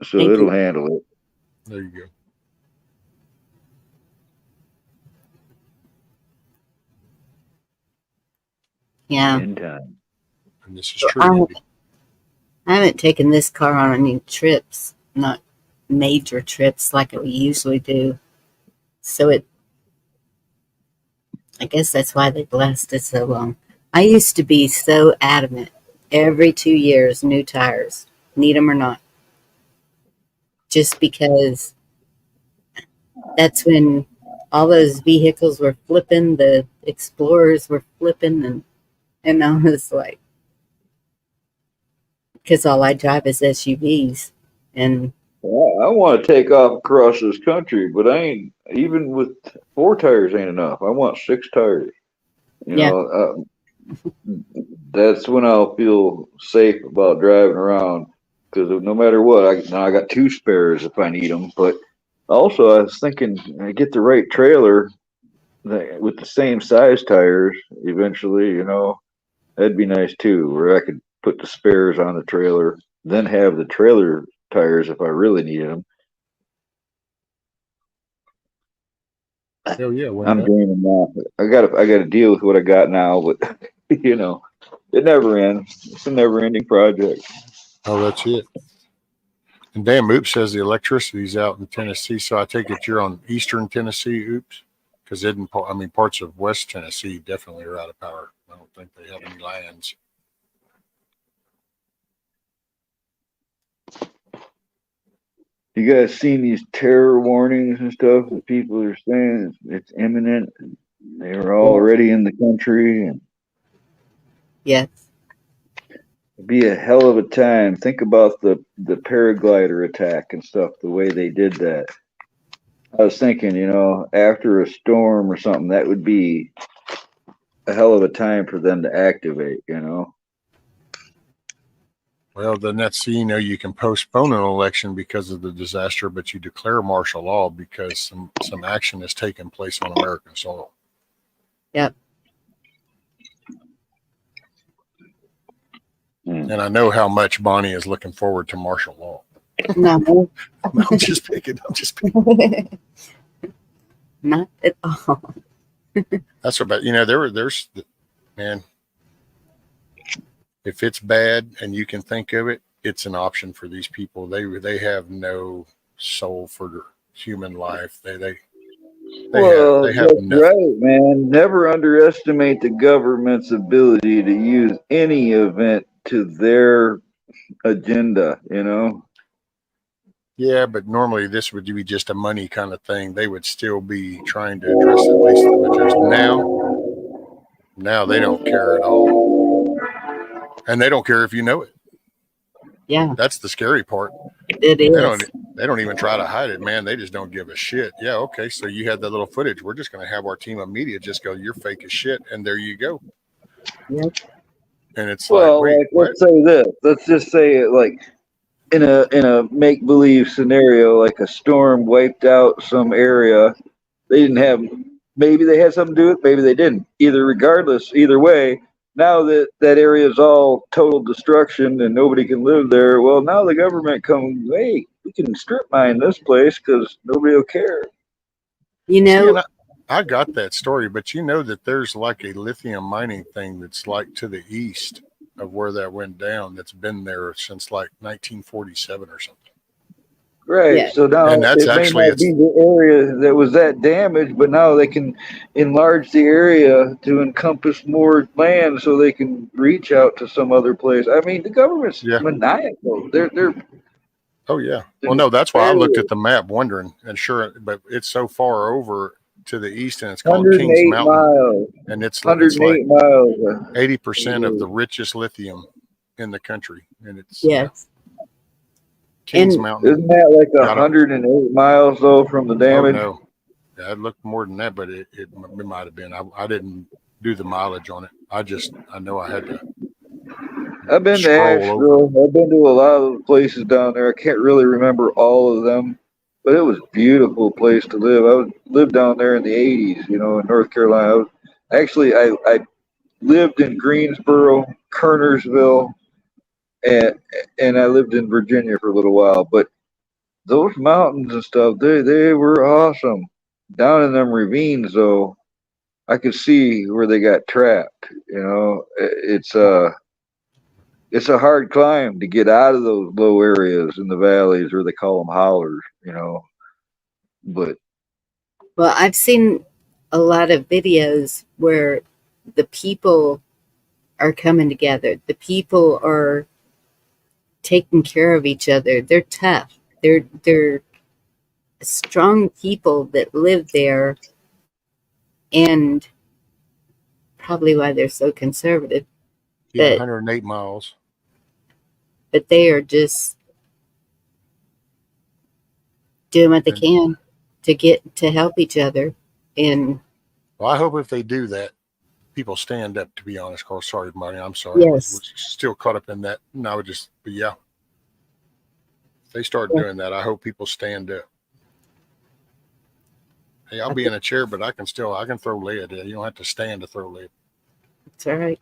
so it'll handle it. There you go. Yeah. In time. And this is true. I haven't taken this car on any trips, not major trips like we usually do. So I guess that's why they've lasted so long. I used to be so adamant. Every 2 years, new tires, need them or not. Just because that's when all those vehicles were flipping, the Explorers were flipping, and I was like, because all I drive is SUVs, and Well, I want to take off across this country, but I ain't, even with 4 tires ain't enough. I want 6 tires. You yeah, know, that's when I'll feel safe about driving around, because no matter what, now I got 2 spares if I need them. But also, I was thinking, I get the right trailer with the same size tires eventually. That'd be nice too, where I could put the spares on the trailer, then have the trailer tires if I really needed them. Hell yeah, why I'm not? dreaming now. I got to deal with what I got now, but it never ends. It's a never-ending project. Oh, that's it. And damn, Oops says the electricity's out in Tennessee, so I take it you're on Eastern Tennessee, Oops, because parts of West Tennessee definitely are out of power. I don't think they have any lands. You guys seen these terror warnings and stuff that people are saying it's imminent? They were already in the country, and yes, it'd be a hell of a time. Think about the paraglider attack and stuff, the way they did that. I was thinking, after a storm or something, that would be a hell of a time for them to activate. Well, then you can postpone an election because of the disaster, but you declare martial law because some action has taken place on American soil. yep. And I know how much Bonnie is looking forward to martial law. No, I'm just picking. not at all. That's about, there's, man, if it's bad and you can think of it, it's an option for these people. They have no soul for human life. They have That's nothing. right, man. Never underestimate the government's ability to use any event to their agenda. Yeah, but normally this would be just a money kind of thing. They would still be trying to address at least the majority. Now they don't care at all. And they don't care if you know it. Yeah, That's the scary part. it is. They don't even try to hide it, man. They just don't give a shit. Yeah, okay, so you had that little footage. We're just going to have our team of media just go, you're fake as shit, and there you go. Yep. And it's Well, wait, let's say this. Let's just say it like in a make believe scenario, like a storm wiped out some area. They didn't have. Maybe they had something to do with it. Maybe they didn't. Either way. Now that area is all total destruction and nobody can live there, well, now the government comes, hey, we can strip mine this place because nobody will care. See, I got that story, but you know that there's like a lithium mining thing that's like to the east of where that went down that's been there since like 1947 or something. Right. Yeah. So now And that's it may actually not be the area that was that damaged, but now they can enlarge the area to encompass more land so they can reach out to some other place. I mean, the government's maniacal. They're Oh yeah. Well, no, that's why I looked at the map wondering, and sure, but it's so far over to the east, and it's called Kings 108 Mountain, miles. and it's 108 miles. 80% of the richest lithium in the country, and it's Yes. Kings And Mountain. Isn't that like 108 miles though from the damage? Oh no, yeah, it looked more than that, but it might have been. I didn't do the mileage on it. I know I had to. I've been to Asheville. I've been to a lot of the places down there. I can't really remember all of them, but it was a beautiful place to live. I lived down there in the 80s, in North Carolina. I lived in Greensboro, Kernersville, and I lived in Virginia for a little while. But those mountains and stuff, they were awesome. Down in them ravines, though, I could see where they got trapped. You know, it's a hard climb to get out of those low areas in the valleys, or they call them hollers. You know, but Well, I've seen a lot of videos where the people are coming together. The people are taking care of each other. They're tough. They're strong people that live there, and probably why they're so conservative. Yeah, But 108 miles. but they are just doing what they And can to get to help each other. And well, I hope if they do that, people stand up. To be honest, Carl, sorry, Marty, I'm sorry, we're yes, still caught up in that. And I would just, but yeah, if they start yeah, doing that, I hope people stand up. Hey, I'll I be think in a chair, but I can throw lead. You don't have to stand to throw lead. it's all right.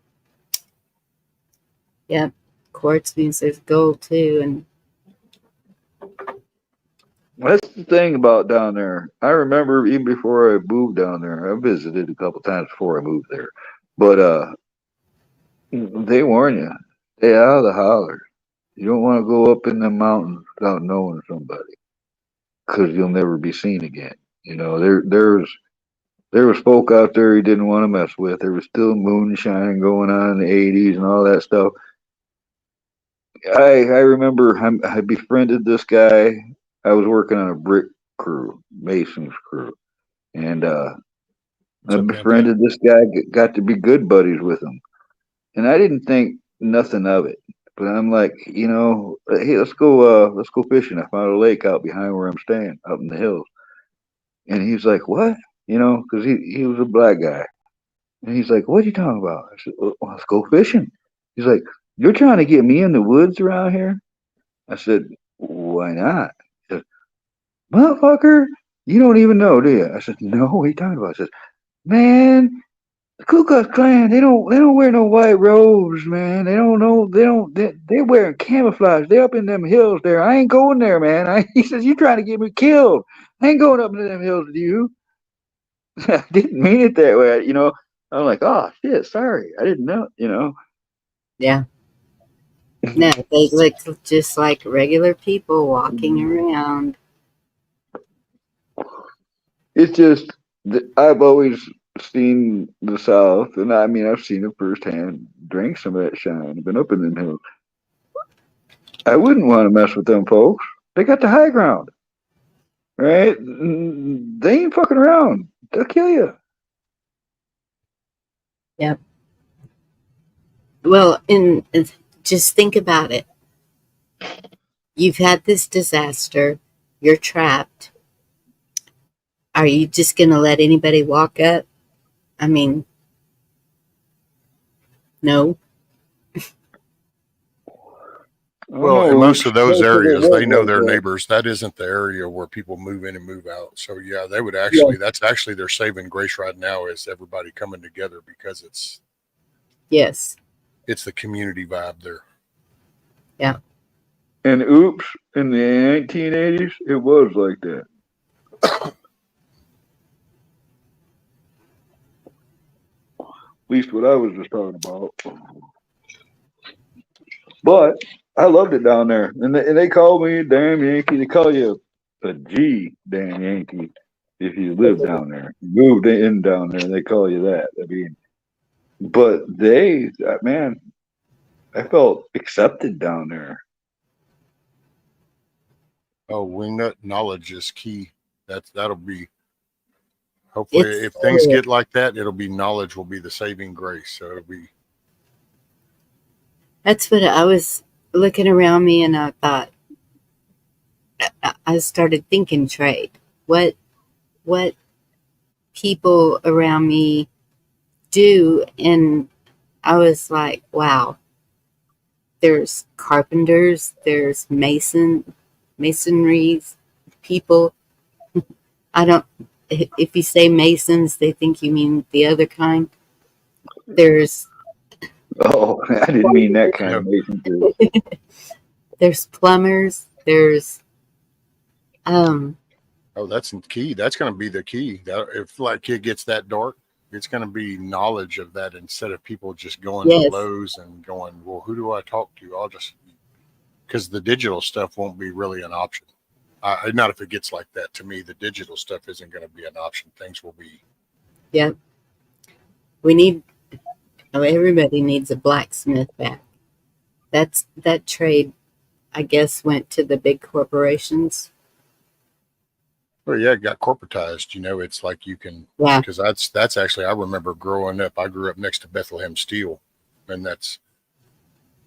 Yeah, quartz means there's gold too, and that's the thing about down there. I remember even before I moved down there, I visited a couple times before I moved there. But they warn you, stay out of the holler. You don't want to go up in the mountains without knowing somebody, because you'll never be seen again. You know, there was folk out there he didn't want to mess with. There was still moonshine going on in the '80s and all that stuff. I remember I befriended this guy. I was working on a brick crew, masons crew, and What's I up, Banter? befriended this guy. Got to be good buddies with him, and I didn't think nothing of it. But I'm like, you know, hey, let's go fishing. I found a lake out behind where I'm staying, up in the hills. And he's like, what? You know, because he was a black guy. And he's like, what are you talking about? I said, well, let's go fishing. He's like, you're trying to get me in the woods around here? I said, why not? He said, motherfucker, you don't even know, do you? I said, no, what are you talking about? I said, man, the Ku Klux Klan, they don't wear no white robes, man. They don't know they're wearing camouflage. They're up in them hills there. I ain't going there, man. He says, you trying to get me killed. I ain't going up into them hills with you. I didn't mean it that way, you know. I'm like, oh shit, sorry. I didn't know, you know. yeah, no, they look just like regular people walking around. It's just that I've always seen the South, and I mean, I've seen it firsthand, drank some of that shine, been up in them hills. I wouldn't want to mess with them folks. They got the high ground, right? They ain't fucking around. They'll kill you. Yeah. Well, and just think about it. You've had this disaster. You're trapped. Are you just going to let anybody walk up? I mean, no. I don't Well, in know. most of those Most of it areas, was they know like their that. neighbors. That isn't the area where people move in and move out. So yeah, they would Yeah. that's actually their saving grace right now is everybody coming together because Yes. it's the community vibe there. Yeah. And oops, in the 1980s, it was like that. At least what I was just talking about. But I loved it down there. And they call me a damn Yankee. They call you a G damn Yankee if you live down there. You moved in down there, they call you that. I mean, but man, I felt accepted down there. Oh, wingnut knowledge is key. That'll be hopefully It's if things get like that, it'll be knowledge will be the saving grace. So it'll be that's what I was looking around me, and I thought, I started thinking trade. What people around me do, and I was like, wow. There's carpenters, there's masonries people. I don't. If you say masons, they think you mean the other kind. There's Oh, I didn't mean that kind of no. Mason too. there's plumbers. There's Oh, that's key. That's going to be the key. That if like it gets that dark, It's going to be knowledge of that instead of people just going to Yes. Lowe's and going, well, who do I talk to? I'll just, because the digital stuff won't be really an option. Not if it gets like that. To me, the digital stuff isn't going to be an option. Things will be. Yeah. We need, everybody needs a blacksmith back. That trade, I guess, went to the big corporations. Well, yeah, it got corporatized. It's like you can, Yeah. because that's actually, I remember growing up. I grew up next to Bethlehem Steel, and that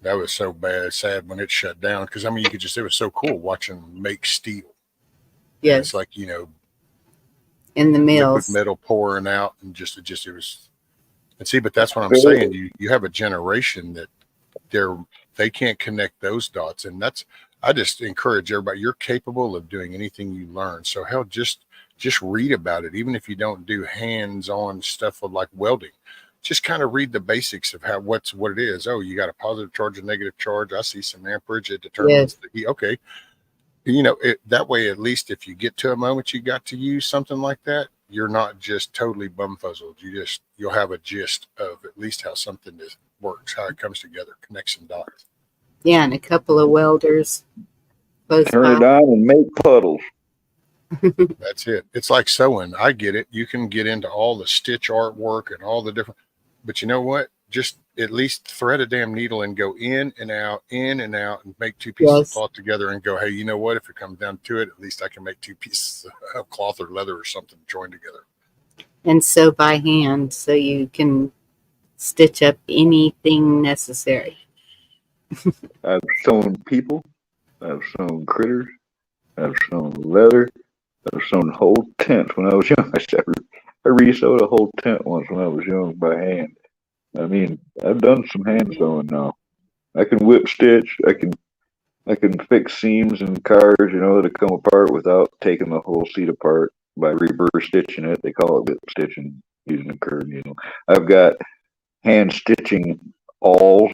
was so sad when it shut down. Because I mean, it was so cool watching them make steel. Yes. And it's like in the liquid mills. metal pouring out, and it was. And see, but that's what I'm saying. You have a generation that they can't connect those dots, and I just encourage everybody. You're capable of doing anything you learn. So hell, just read about it, even if you don't do hands-on stuff with like welding. Just kind of read the basics of what it is. Oh, you got a positive charge, a negative charge. I see some amperage. It determines the heat. Okay, that way at least if you get to a moment you got to use something like that, you're not just totally bumfuzzled. You'll have a gist of at least how something works, how it comes together, connects some dots. Yeah, and a couple of welders close Turn it by. on and make puddles. That's it. It's like sewing. I get it. You can get into all the stitch artwork and all the different, but you know what? Just at least thread a damn needle and go in and out, and make two pieces of cloth together and go, hey, you know what? If it comes down to it, at least I can make two pieces of cloth or leather or something joined together. And sew by hand so you can stitch up anything necessary. I've sewn people. I've sewn critters. I've sewn leather. I've sewn whole tents when I was young. I re-sewed a whole tent once when I was young by hand. I mean, I've done some hand sewing now. I can whip stitch. I can fix seams in cars, that come apart without taking the whole seat apart by reverse stitching it. They call it whip stitching using a curved needle. I've got hand stitching awls.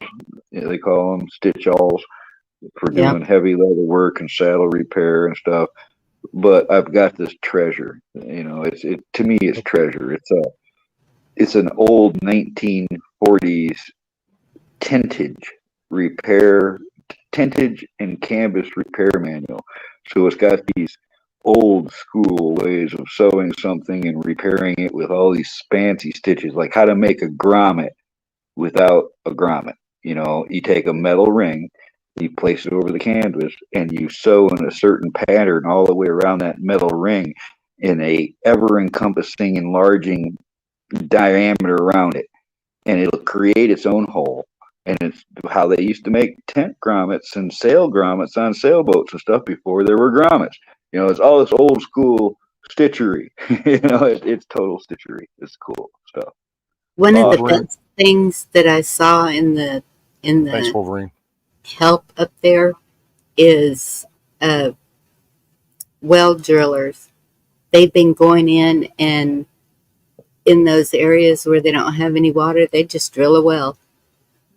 They call them stitch awls for doing heavy leather work and saddle repair and stuff. But I've got this treasure. To me, it's treasure. It's an old 1940s tentage and canvas repair manual. So it's got these old school ways of sewing something and repairing it with all these fancy stitches, like how to make a grommet without a grommet. You take a metal ring, you place it over the canvas, and you sew in a certain pattern all the way around that metal ring in a ever-encompassing, enlarging diameter around it, and it'll create its own hole. And it's how they used to make tent grommets and sail grommets on sailboats and stuff before there were grommets. It's all this old school stitchery. It's total stitchery. It's cool stuff. One of the best things that I saw in the Thanks, Wolverine. help up there is well drillers. They've been going in, and in those areas where they don't have any water, they just drill a well,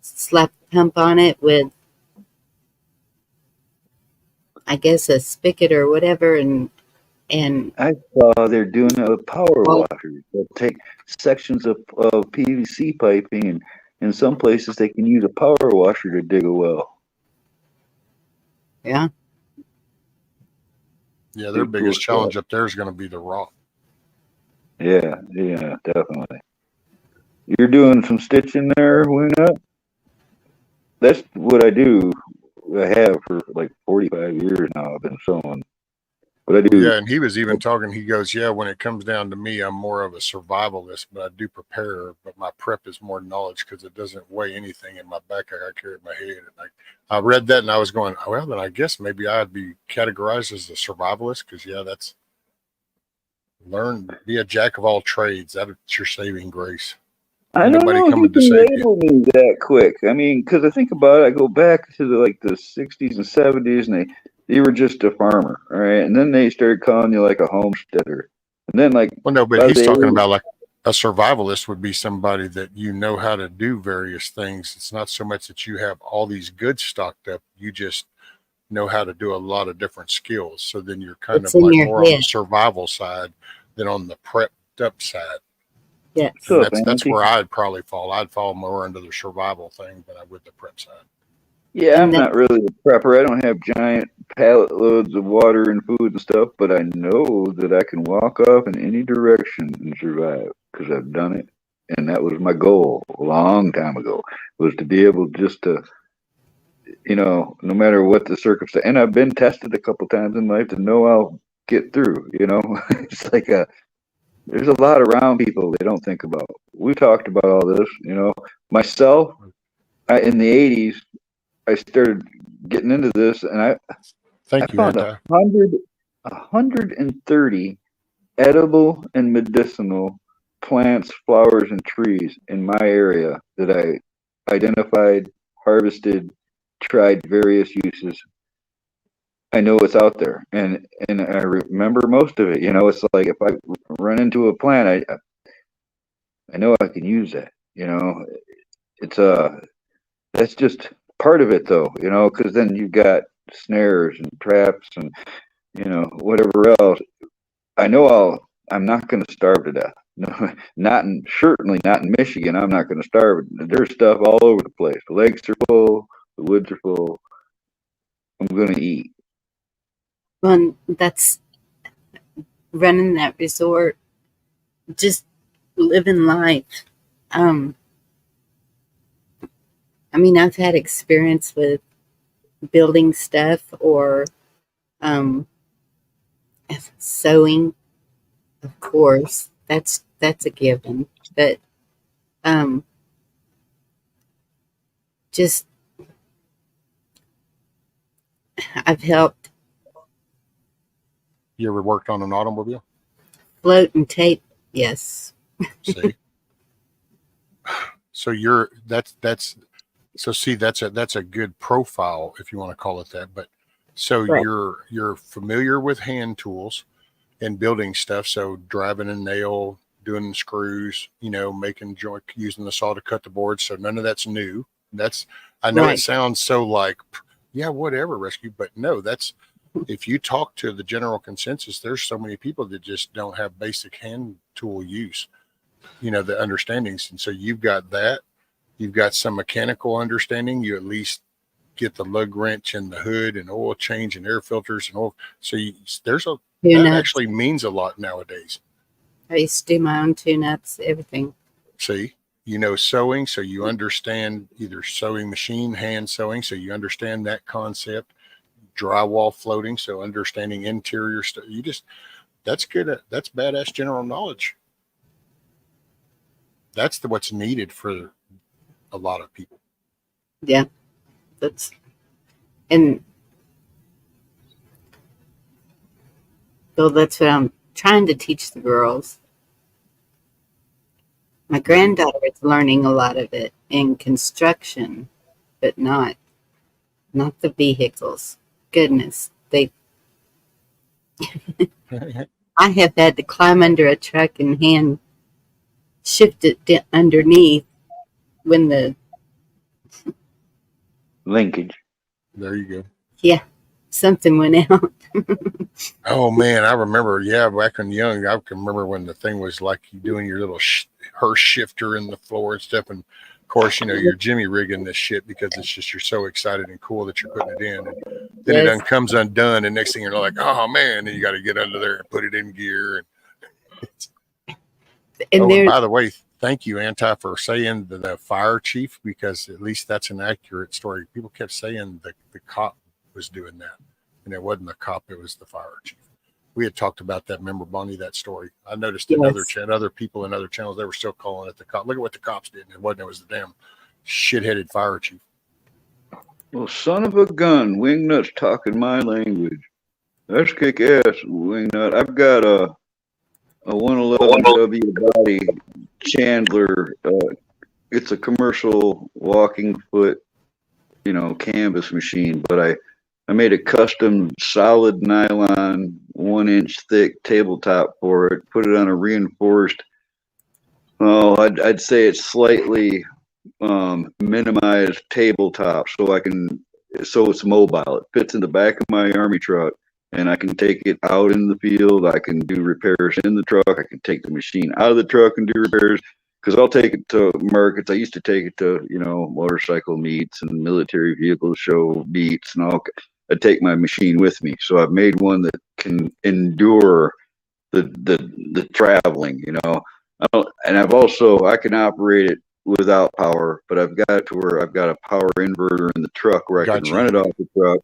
slap a pump on it with, I guess, a spigot or whatever, and I saw they're doing a power washer. They'll take sections of PVC piping, and in some places they can use a power washer to dig a well. Yeah. Yeah, their biggest challenge up there is going to be the rock. Yeah, definitely. You're doing some stitching there, Wingnut? That's what I do. I have for like 45 years now. I've been sewing. But I do. Yeah, and he was even talking. He goes, yeah, when it comes down to me, I'm more of a survivalist, but I do prepare. But my prep is more knowledge because it doesn't weigh anything in my back. I carry it in my head. And I read that and I was going, well, then I guess maybe I'd be categorized as a survivalist because, yeah, that's be a jack of all trades. That's your saving grace. I don't know if you can label me that quick. I mean, because I think about it, I go back to the 60s and 70s, and they were just a farmer, all right? And then they started calling you like a homesteader. And then well, no, but he's talking about like a survivalist would be somebody that how to do various things. It's not so much that you have all these goods stocked up. You just know how to do a lot of different skills. So then you're kind of like more on the survival side than on the prepped up side. Yes. So That's where I'd probably fall. I'd fall more into the survival thing than I would the prep side. yeah, I'm And then, not really a prepper. I don't have giant pallet loads of water and food and stuff, but I know that I can walk off in any direction and survive because I've done it. And that was my goal a long time ago, was to be able just to, no matter what the circumstance. And I've been tested a couple times in life to know I'll get through, It's like there's a lot around people they don't think about. We talked about all this, myself, in the 80s, I started getting into this, and I Thank you, found Anti. 130 edible and medicinal plants, flowers, and trees in my area that I identified, harvested, tried various uses. I know it's out there, and I remember most of it. It's like if I run into a plant, I know I can use that. It's that's just part of it, though. Because then you've got snares and traps and whatever else. I know I'm not going to starve to death. No, certainly not in Michigan. I'm not going to starve. There's stuff all over the place. The lakes are full. The woods are full. I'm going to eat. well, that's running that resort, just living life. I mean, I've had experience with building stuff or sewing, of course. That's a given. But just I've helped You ever worked on an automobile? float and tape. Yes. See, so that's a good profile if you want to call it that. But so Right. you're familiar with hand tools and building stuff. So driving a nail, doing the screws, making joint, using the saw to cut the board. So none of that's new. I know Right. it sounds so like, yeah, whatever, rescue, but no, if you talk to the general consensus, there's so many people that just don't have basic hand tool use, the understandings. And so you've got that. You've got some mechanical understanding. You at least get the lug wrench and the hood and oil change and air filters and oil. So that Tune-ups. actually means a lot nowadays. I used to do my own tune-ups, everything. See, sewing, so you understand either sewing machine, hand sewing, so you understand that concept. Drywall floating, so understanding interior stuff. That's good. That's badass general knowledge. That's what's needed for a lot of people. Yeah. And so that's what I'm trying to teach the girls. My granddaughter is learning a lot of it in construction, but not the vehicles. Goodness, I have had to climb under a truck and hand shift it underneath when the Linkage. There you yeah, something went out. go. Oh man, I remember. Yeah, back when young, I can remember when the thing was like you doing your little Hearst shifter in the floor and stuff. And of course, you're Jimmy rigging this shit because it's just you're so excited and cool that you're putting it in. And then Yes. it comes undone, and next thing you're like, oh man, and you got to get under there and put it in gear. And And there's by the way, thank you, Anti, for saying the fire chief, because at least that's an accurate story. People kept saying the cop was doing that, and it wasn't the cop; it was the fire chief. We had talked about that. Remember, Bonnie, that story? I noticed in Yes. other people in other channels, they were still calling it the cop. Look at what the cops did. And it wasn't. It was the damn shit-headed fire chief. Well, son of a gun, Wingnut's talking my language. That's kick ass, Wingnut. I've got a 111W body Chandler. It's a commercial walking foot, canvas machine, but I made a custom solid nylon 1-inch thick tabletop for it, put it on a reinforced, I'd say it's slightly minimized tabletop so it's mobile. It fits in the back of my army truck and I can take it out in the field. I can do repairs in the truck. I can take the machine out of the truck and do repairs. Because I'll take it to markets. I used to take it to, motorcycle meets and military vehicle show meets and all. I take my machine with me. So I've made one that can endure the traveling, and I can operate it without power, but I've got it to where I've got a power inverter in the truck where I can Gotcha. run it off the truck.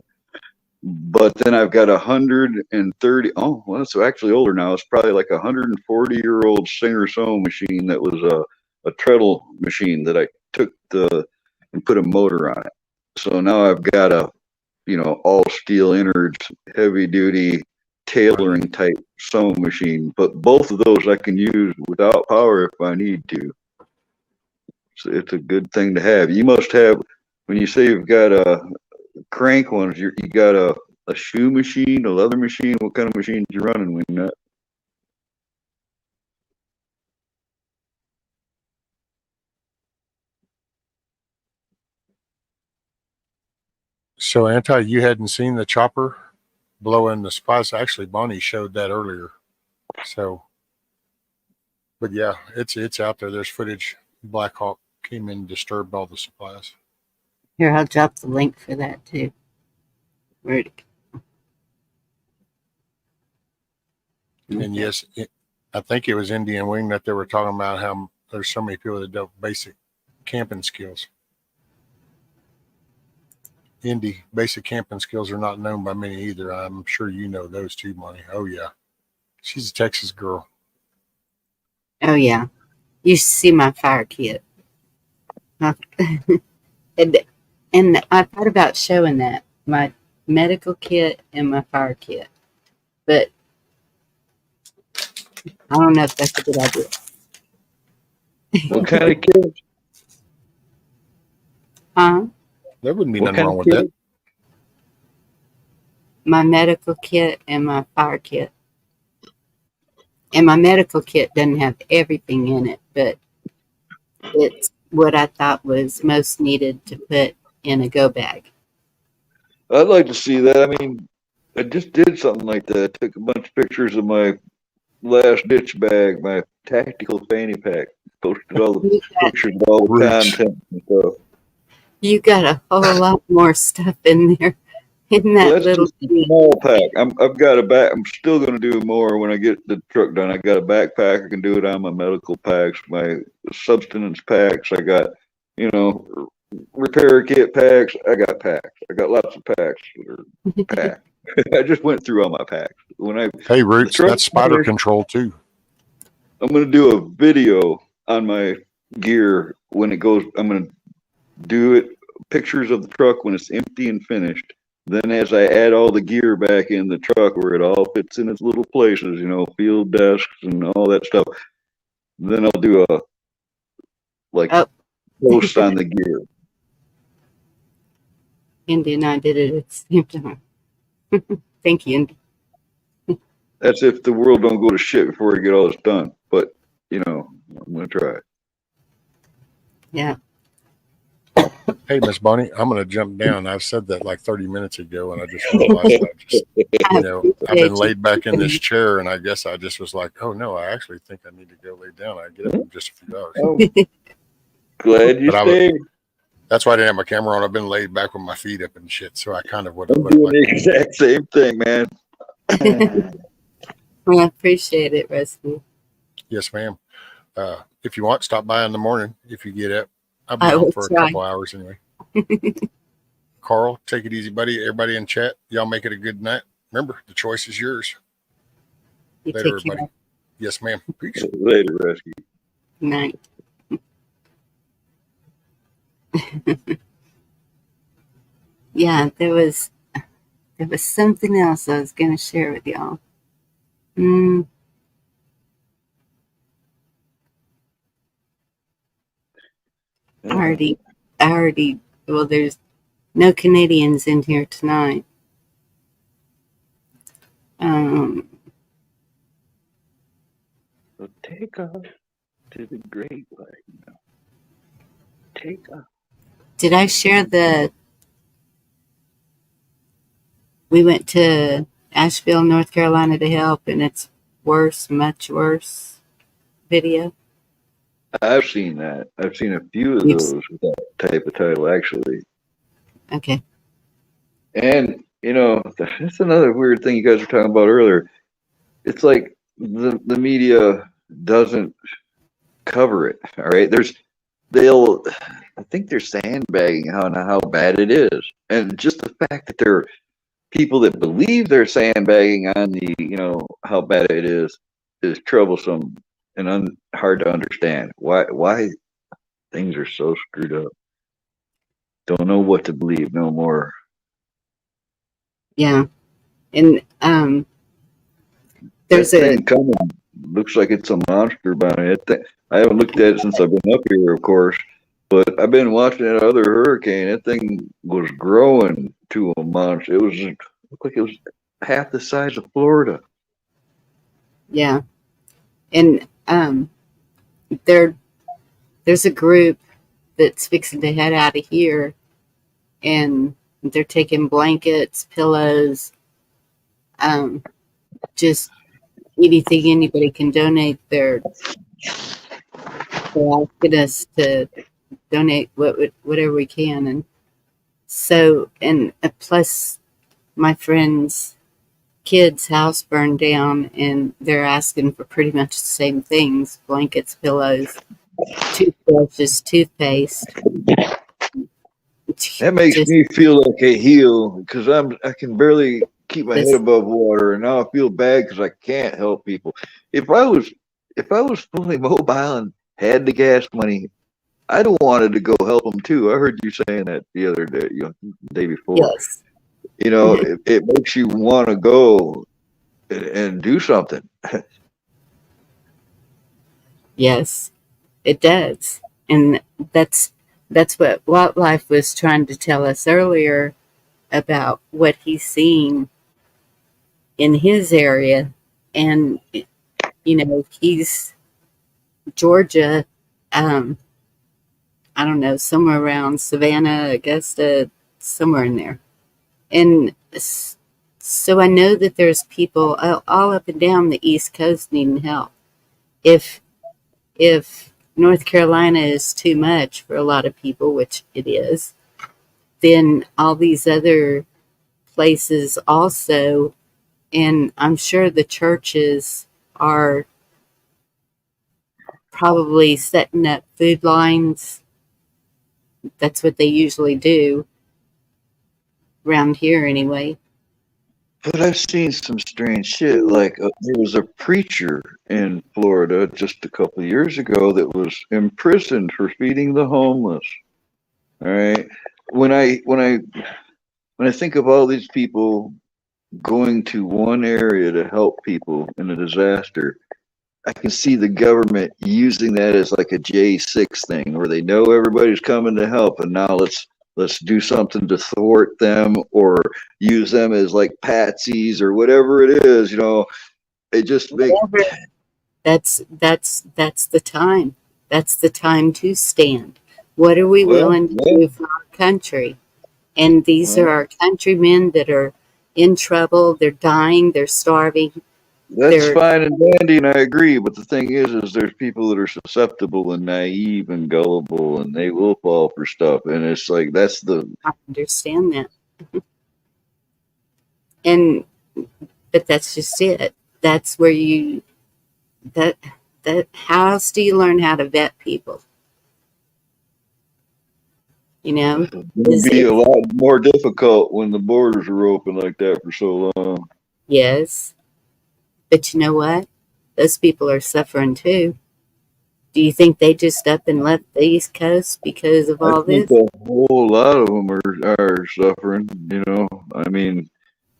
But then I've got 130. Oh, well, it's actually older now. It's probably like 140-year-old Singer sewing machine that was a treadle machine that I took and put a motor on it. So now I've got a, all steel innards, heavy duty tailoring type sewing machine. But both of those I can use without power if I need to. So it's a good thing to have. You must have, when you say you've got a crank ones, you got a shoe machine, a leather machine. What kind of machines you running with that? So, Anti, you hadn't seen the chopper blowing the supplies. Actually, Bonnie showed that earlier. So, but yeah, it's out there. There's footage. Black Hawk came in and disturbed all the supplies. Here, I'll drop the link for that too. Where'd it go? And yes, I think it was Indian Wing that they were talking about how there's so many people that don't basic camping skills. Indy, basic camping skills are not known by many either. I'm sure you know those too, Monty. Oh, yeah. She's a Texas girl. Oh, yeah. You should see my fire kit. And I thought about showing that, my medical kit and my fire kit. But I don't know if that's a good idea. What kind of kit? Huh? There wouldn't be What nothing kind wrong of with that. My medical kit and my fire kit. And my medical kit doesn't have everything in it, but it's what I thought was most needed to put in a go bag. I'd like to see that. I mean, I just did something like that. I took a bunch of pictures of my last ditch bag, my tactical fanny pack. Posted all the pictures of all the Rich. content and stuff. You got a whole lot more stuff in there. In that Well, that's little just a small pack. I've got a back. I'm still going to do more when I get the truck done. I got a backpack. I can do it on my medical packs, my substance packs. I got, repair kit packs. I got packs. I got lots of packs that are packed. I just went through all my packs. Hey, Roots, that's spider control too. I'm going to do a video on my gear when it goes. I'm going to do it, pictures of the truck when it's empty and finished. Then as I add all the gear back in the truck where it all fits in its little places, field desks and all that stuff, then I'll do a post on the gear. Indy and I did it at the same time. Thank you, Indy. That's if the world don't go to shit before we get all this done. But, I'm going to try it. Yeah. Hey, Miss Bonnie, I'm going to jump down. I've said that like 30 minutes ago, and I just realized I've been laid back in this chair, and I guess I just was like, oh, no, I actually think I need to go lay down. I get up in just a few hours. Oh, glad you stayed. That's why I didn't have my camera on. I've been laid back with my feet up and shit, so I kind of would have I'm doing the exact same thing, man. Well, I appreciate it, Rusty. Yes, ma'am. If you want, stop by in the morning if you get up. I'll be home for a couple hours anyway. Carl, take it easy, buddy. Everybody in chat, y'all make it a good night. Remember, the choice is yours. Later, everybody. Care. Yes, ma'am. Peace. Later, Rescue. Night. Yeah, there was something else I was going to share with y'all. I already, well, there's no Canadians in here tonight. So take off to the great way. Take off. Did I share we went to Asheville, North Carolina to help, and it's worse, much worse video. I've seen that. I've seen a few of You've, those with that type of title, actually. okay. And, that's another weird thing you guys were talking about earlier. It's like the media doesn't cover it. All right. I think they're sandbagging on how bad it is. And just the fact that there are people that believe they're sandbagging on how bad it is troublesome and hard to understand. Why things are so screwed up. Don't know what to believe no more. Yeah. And there's that thing coming looks like it's a monster by it. I haven't looked at it since I've been up here, of course, but I've been watching that other hurricane. That thing was growing to a monster. It looked like it was half the size of Florida. yeah. And there's a group that's fixing to head out of here, and they're taking blankets, pillows, just anything anybody can donate. They're asking us to donate whatever we can, and so and plus my friend's kid's house burned down, and they're asking for pretty much the same things: blankets, pillows, toothbrushes, toothpaste. That makes me feel like a heel because I can barely keep my head above water, and now I feel bad because I can't help people. If I was fully mobile and had the gas money, I'd wanted to go help them too. I heard you saying that the other day, the day before. Yes. It makes you want to go and do something. Yes, it does. And that's what Wildlife was trying to tell us earlier about what he's seeing in his area. And, he's Georgia, I don't know, somewhere around Savannah, Augusta, somewhere in there. And so I know that there's people all up and down the East Coast needing help. If North Carolina is too much for a lot of people, which it is, then all these other places also, and I'm sure the churches are probably setting up food lines. That's what they usually do around here anyway. But I've seen some strange shit. Like there was a preacher in Florida just a couple of years ago that was imprisoned for feeding the homeless. All right. When I think of all these people going to one area to help people in a disaster, I can see the government using that as like a J6 thing where they know everybody's coming to help, and now let's do something to thwart them or use them as like patsies or whatever it is. It just makes that's the time. That's the time to stand. What are we willing to do for our country? And these are our countrymen that are in trouble. They're dying. They're starving. That's fine and dandy, and I agree. But the thing is there's people that are susceptible and naive and gullible, and they will fall for stuff. And it's like I understand that. But that's just it. That's where how else do you learn how to vet people? It would be a lot more difficult when the borders are open like that for so long. Yes. But you know what? Those people are suffering too. Do you think they just up and left the East Coast because of all this? I think a whole lot of them are suffering, I mean,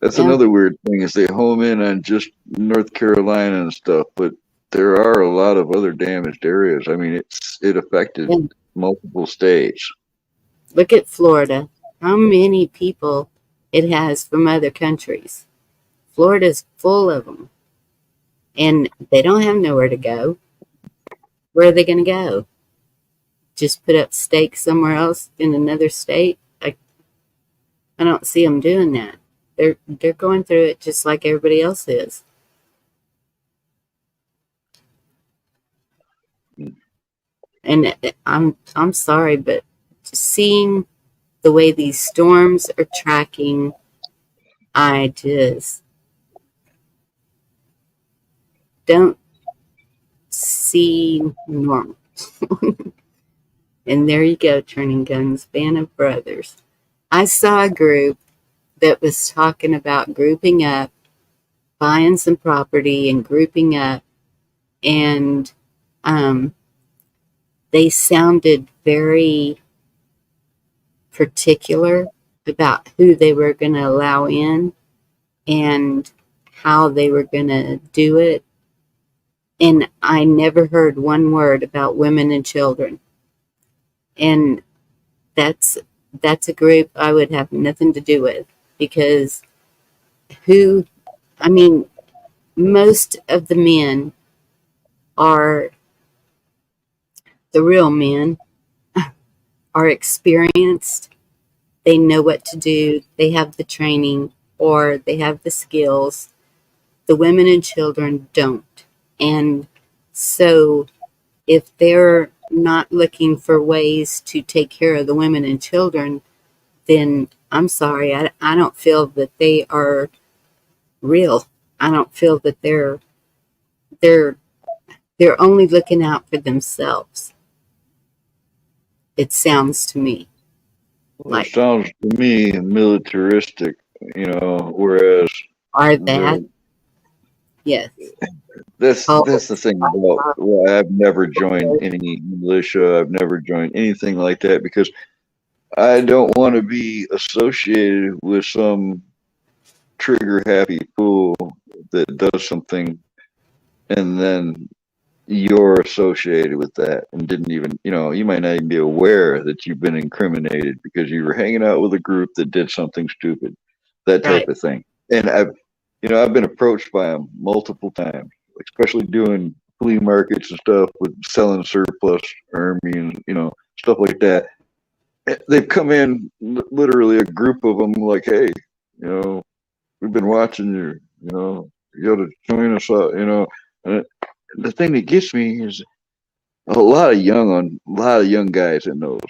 that's another weird thing is they home in on just North Carolina and stuff, but there are a lot of other damaged areas. I mean, it affected multiple states. Look at Florida. How many people it has from other countries? Florida's full of them. And they don't have nowhere to go. Where are they going to go? Just put up stakes somewhere else in another state? I don't see them doing that. They're going through it just like everybody else is. And I'm sorry, but seeing the way these storms are tracking, I just don't see normal. And there you go, Turning Guns, Band of Brothers. I saw a group that was talking about grouping up, buying some property and grouping up, and they sounded very particular about who they were going to allow in and how they were going to do it. And I never heard one word about women and children. And that's a group I would have nothing to do with, because most of the men are, the real men are experienced. They know what to do. They have the training or they have the skills. The women and children don't. And so if they're not looking for ways to take care of the women and children, then I'm sorry, I don't feel that they are real. I don't feel that they're only looking out for themselves. It sounds to me Well, it sounds to me militaristic, whereas are that. Yes. That's the thing about, well, I've never joined any militia. I've never joined anything like that because I don't want to be associated with some trigger happy fool that does something and then you're associated with that and didn't even, you might not even be aware that you've been incriminated because you were hanging out with a group that did something stupid, that type of thing. And I've been approached by them multiple times, especially doing flea markets and stuff with selling surplus army and, stuff like that. They've come in, literally a group of them, like, hey, we've been watching you, you got to join us out, And the thing that gets me is a lot of young guys in those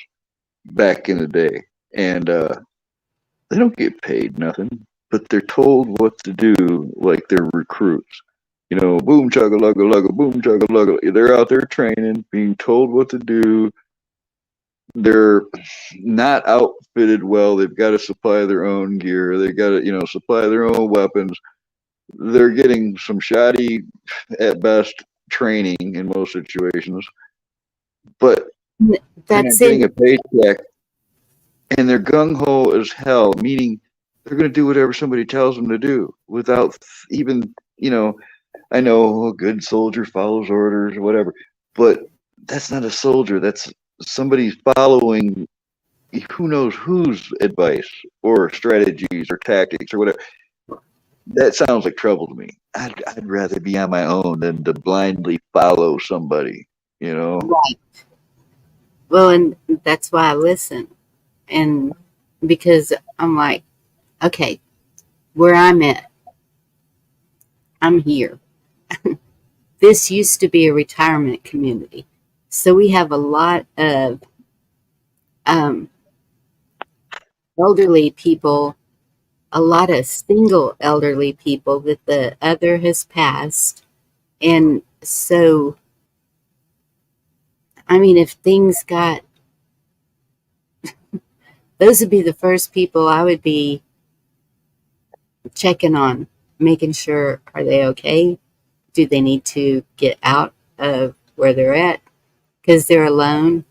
back in the day, and they don't get paid nothing, but they're told what to do like they're recruits. Boom chugga lugga lugga, boom chugga lugga. They're out there training, being told what to do. They're not outfitted well. They've got to supply their own gear. They've got to, supply their own weapons. They're getting some shoddy, at best, training in most situations. But that's getting a paycheck, and they're gung ho as hell, meaning they're going to do whatever somebody tells them to do without even, I know a good soldier follows orders or whatever, but that's not a soldier. That's somebody's following who knows whose advice or strategies or tactics or whatever. That sounds like trouble to me. I'd rather be on my own than to blindly follow somebody, Right. Well, and that's why I listen. And because I'm like, okay, where I'm at, I'm here. This used to be a retirement community. So we have a lot of elderly people, a lot of single elderly people that the other has passed. And so, if things got, those would be the first people I would be checking on, making sure, are they okay? Do they need to get out of where they're at because they're alone?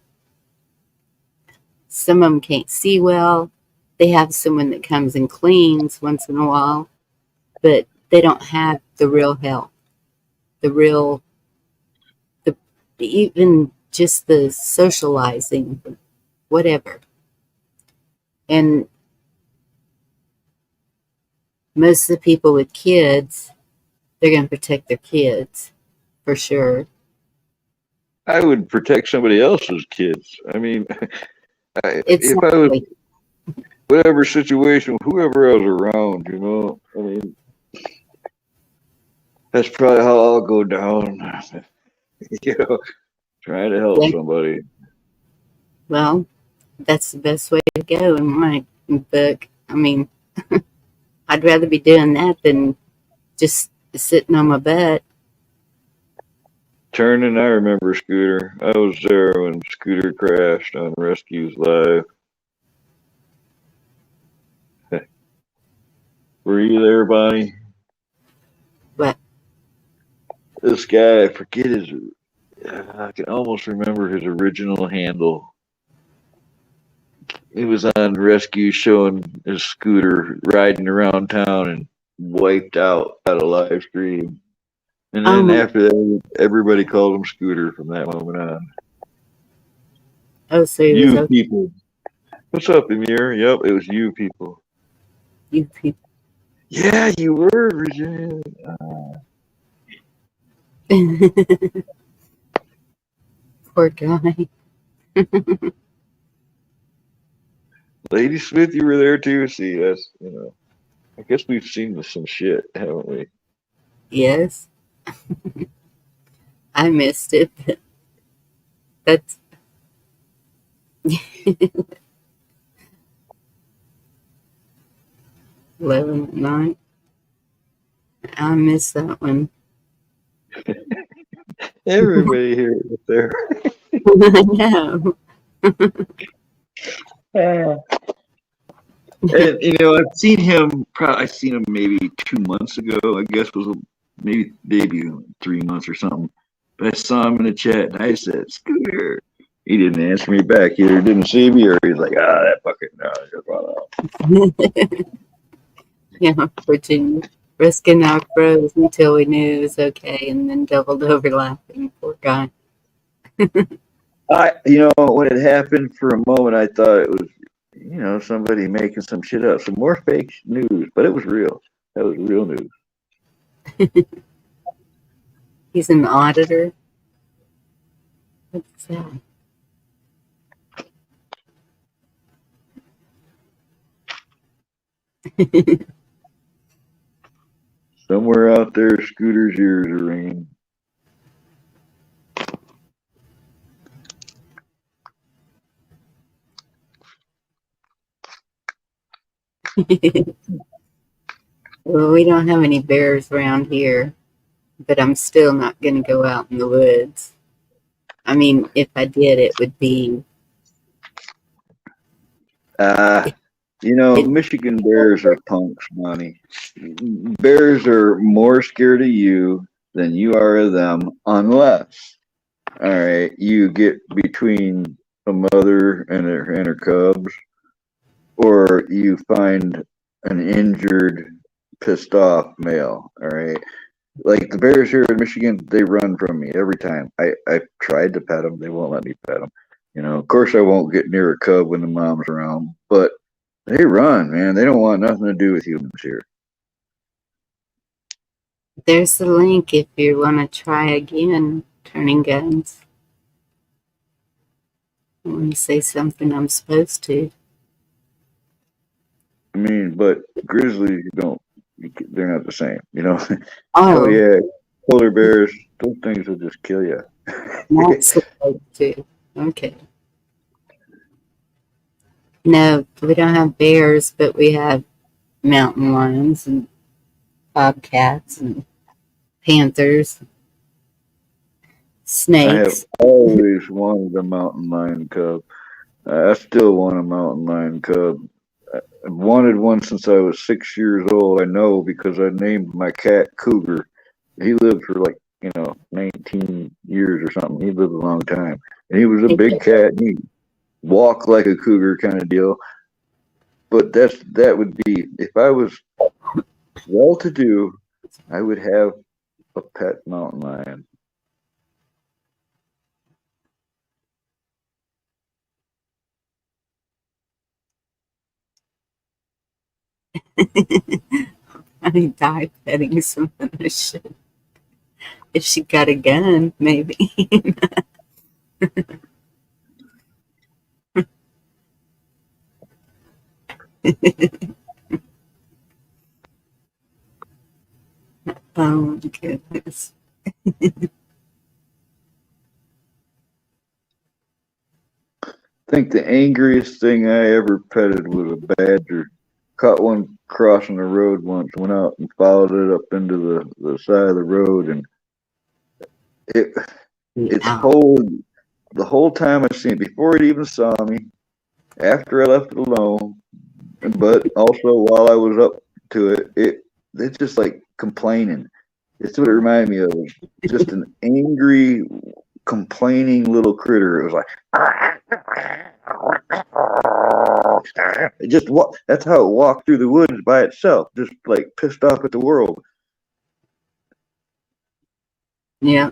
Some of them can't see well. They have someone that comes and cleans once in a while, but they don't have the real help, even just the socializing, whatever. And most of the people with kids, they're going to protect their kids for sure. I would protect somebody else's kids. whatever situation, whoever I was around, I mean, that's probably how I'll go down. Trying to help Yeah. somebody. Well, that's the best way to go in my book. I mean, I'd rather be doing that than just sitting on my butt. Turning, I remember Scooter. I was there when Scooter crashed on Rescues Live. Were you there, Bonnie? But This guy, I forget his. I can almost remember his original handle. He was on Rescue showing his scooter riding around town and wiped out at a live stream. And then after that, everybody called him Scooter from that moment on. oh, so it was You okay. people. What's up, Amir? Yep, it was you people. You people. Yeah, you were, Virginia. Poor guy. Lady Smith, you were there too. See, that's, I guess we've seen some shit, haven't we? Yes, I missed it. But that's 11 at night. I missed that one. Everybody here was there. I know. And I've seen him. I've seen him maybe 2 months ago. I guess was maybe 3 months or something. But I saw him in the chat, and I said, "Scooter." He didn't answer me back. He either didn't see me, or he's like, that fucking no. Yeah, Virginia. Risking our froze until we knew it was okay, and then doubled over laughing. Poor guy. When it happened for a moment, I thought it was, somebody making some shit up, some more fake news, but it was real. That was real news. He's an auditor. What's that? Somewhere out there, Scooter's ears are ringing. Well, we don't have any bears around here, but I'm still not going to go out in the woods. I mean, if I did, it would be. Michigan bears are punks, Monty. Bears are more scared of you than you are of them, unless, all right, you get between a mother and her cubs, or you find an injured, pissed off male. All right, like the bears here in Michigan, they run from me every time. I've tried to pet them, they won't let me pet them. Of course, I won't get near a cub when the mom's around, but they run, man. They don't want nothing to do with humans here. There's the link if you want to try again turning guns. I want to say something I'm supposed to. I mean, but grizzlies they're not the same, Oh, yeah, polar bears, those things will just kill you. not supposed to. Okay. No, we don't have bears, but we have mountain lions and bobcats and panthers, I have snakes. always wanted a mountain lion cub. I still want a mountain lion cub. I've wanted one since I was 6 years old. I know because I named my cat Cougar. He lived for 19 years or something. He lived a long time. And he was a big cat. And he walked like a cougar kind of deal. But that would be, if I was well-to-do, I would have a pet mountain lion. I die petting something I should. If she got a gun, maybe. Oh, goodness. I think the angriest thing I ever petted was a badger. Caught one crossing the road once, went out and followed it up into the side of the road, and its Wow. the whole time I seen it, before it even saw me, after I left it alone, but also while I was up to it's just like complaining. It's what it reminded me of. It was just an angry, complaining little critter. It was like it just that's how it walked through the woods by itself, just like pissed off at the world. Yeah.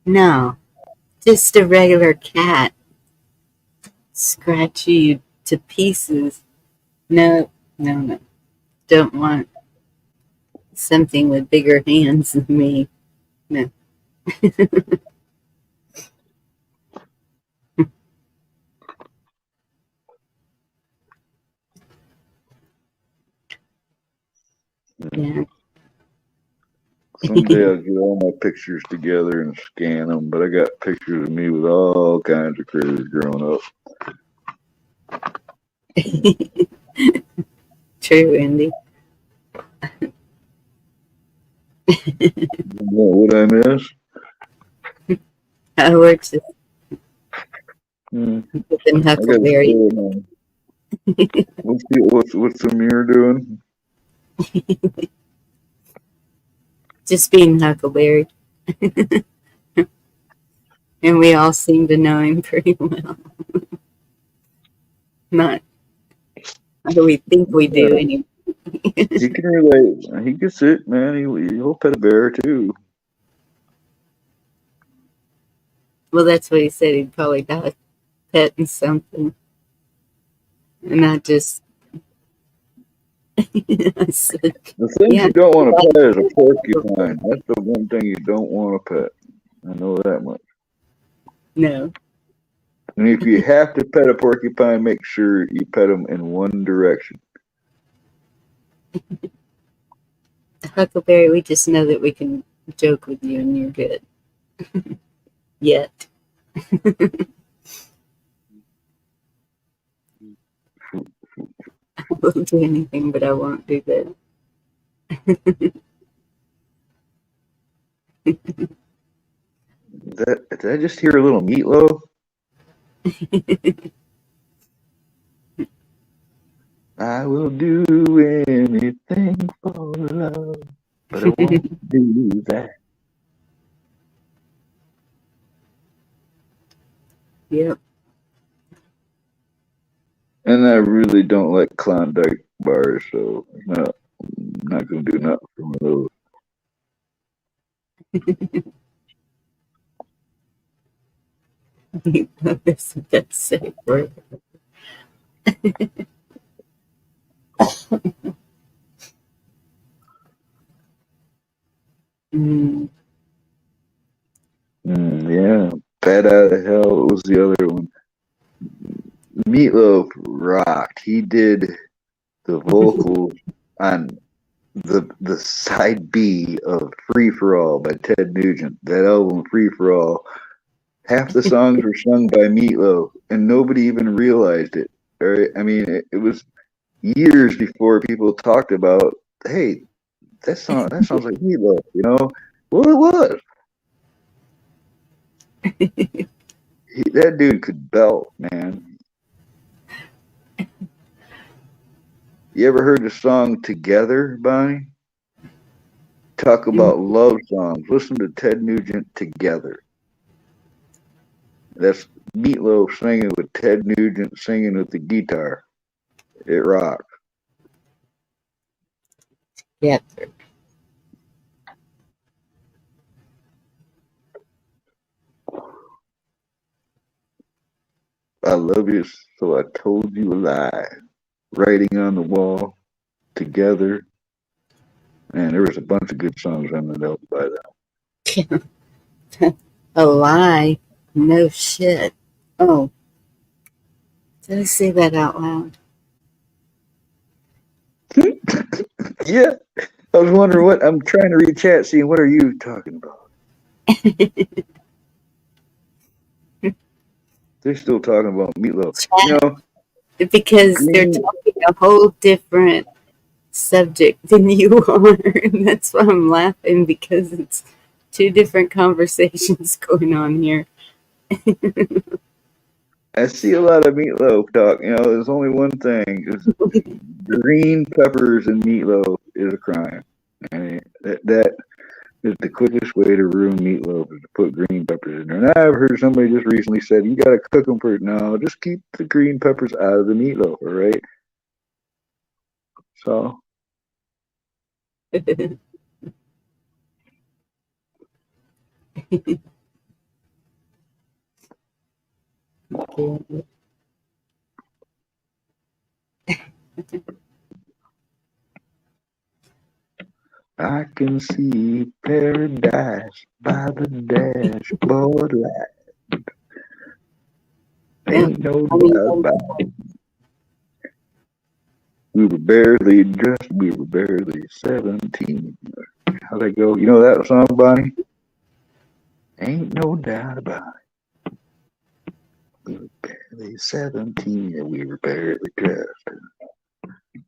No, just a regular cat. Scratch you to pieces. No, no, no. Don't want something with bigger hands than me. No. Yeah. Someday I'll get all my pictures together and scan them, but I got pictures of me with all kinds of critters growing up. True, Andy. What I miss? How it works is with them Huckleberry. What's the mirror doing? Just being Huckleberry. And we all seem to know him pretty well. Not how we think we do anyway. He can relate. He gets it, man. He'll pet a bear too. Well, that's what he said. He'd probably die petting something. And not just. I said, The thing you don't want to pet is a porcupine. That's the one thing you don't want to pet. I know that much. No. And if you have to pet a porcupine, make sure you pet them in one direction. Huckleberry, we just know that we can joke with you and you're good. Yet. I won't do anything, but I won't do that. Did I just hear a little meatloaf? I will do anything for love, but I won't do that. Yep. And I really don't like Klondike bars, so I'm not going to do nothing for one of those. That's the best safe word. Yeah, Bat Out of Hell was the other one. Meatloaf rocked. He did the vocals on the side B of Free for All by Ted Nugent. That album, Free for All, half the songs were sung by Meatloaf, and nobody even realized it. Right? I mean, it was years before people talked about, hey, that sounds like Meatloaf, you know? Well, it was. That dude could belt, man. You ever heard the song Together, Bonnie? Talk about love songs. Listen to Ted Nugent Together. That's Meatloaf singing with Ted Nugent singing with the guitar. It rocks. Yeah. I love you, so I told you a lie. Writing on the Wall, Together. Man, there was a bunch of good songs on that album by that. A lie? No shit. Oh. Did I say that out loud? Yeah. I was wondering what I'm trying to read chat, seeing what are you talking about? They're still talking about meatloaf. You know, Because they're green, talking a whole different subject than you are. And that's why I'm laughing, because it's two different conversations going on here. I see a lot of meatloaf talk. You know, there's only one thing: is green peppers and meatloaf is a crime. I mean, that is the quickest way to ruin meatloaf is to put green peppers in there. And I've heard somebody just recently said you got to cook them for no, just keep the green peppers out of the meatloaf. All right. So I can see paradise by the dashboard light. Ain't no doubt about it. We were barely 17. How'd they go? You know that song, Bonnie? Ain't no doubt about it. We were barely 17 and we were barely dressed.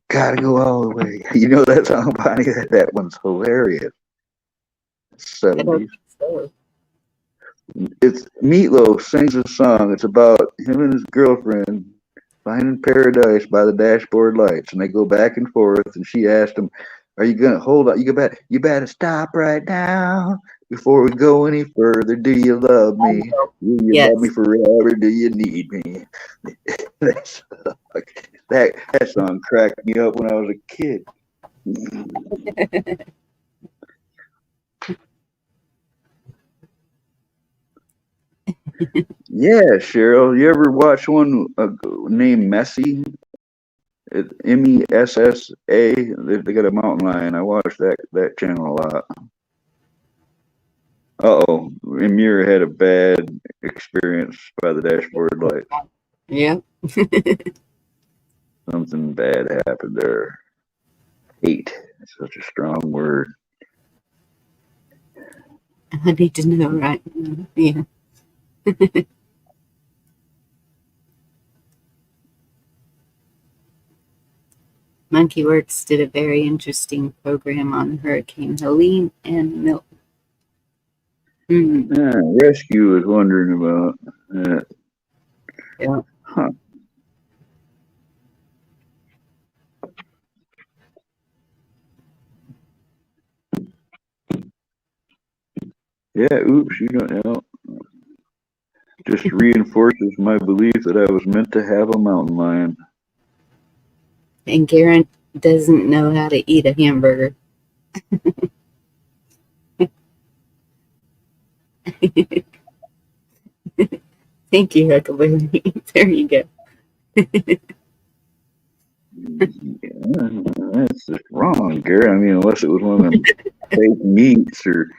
Gotta go all the way. You know that song, Bonnie? That one's hilarious. 70s. It's Meatloaf sings a song. It's about him and his girlfriend finding paradise by the dashboard lights, and they go back and forth. And she asked him, "Are you gonna hold on? You better stop right now before we go any further. Do you love me? Do you love me forever? Do you need me?" that song cracked me up when I was a kid. Yeah, Cheryl. You ever watch one named Messi? MESSA. They got a mountain lion. I watched that channel a lot. Uh-oh. Emir had a bad experience by the dashboard light. Yeah. Something bad happened there. Hate. Such a strong word. I need to know right now. Yeah. Monkey Works did a very interesting program on Hurricane Helene and Milton. Rescue is wondering about that. Yeah. Huh. Yeah, oops, you don't know. Just reinforces my belief that I was meant to have a mountain lion. And Garrett doesn't know how to eat a hamburger. Thank you, Huckleberry. There you go. Yeah, that's just wrong, Gary. I mean, unless it was one of them fake meats or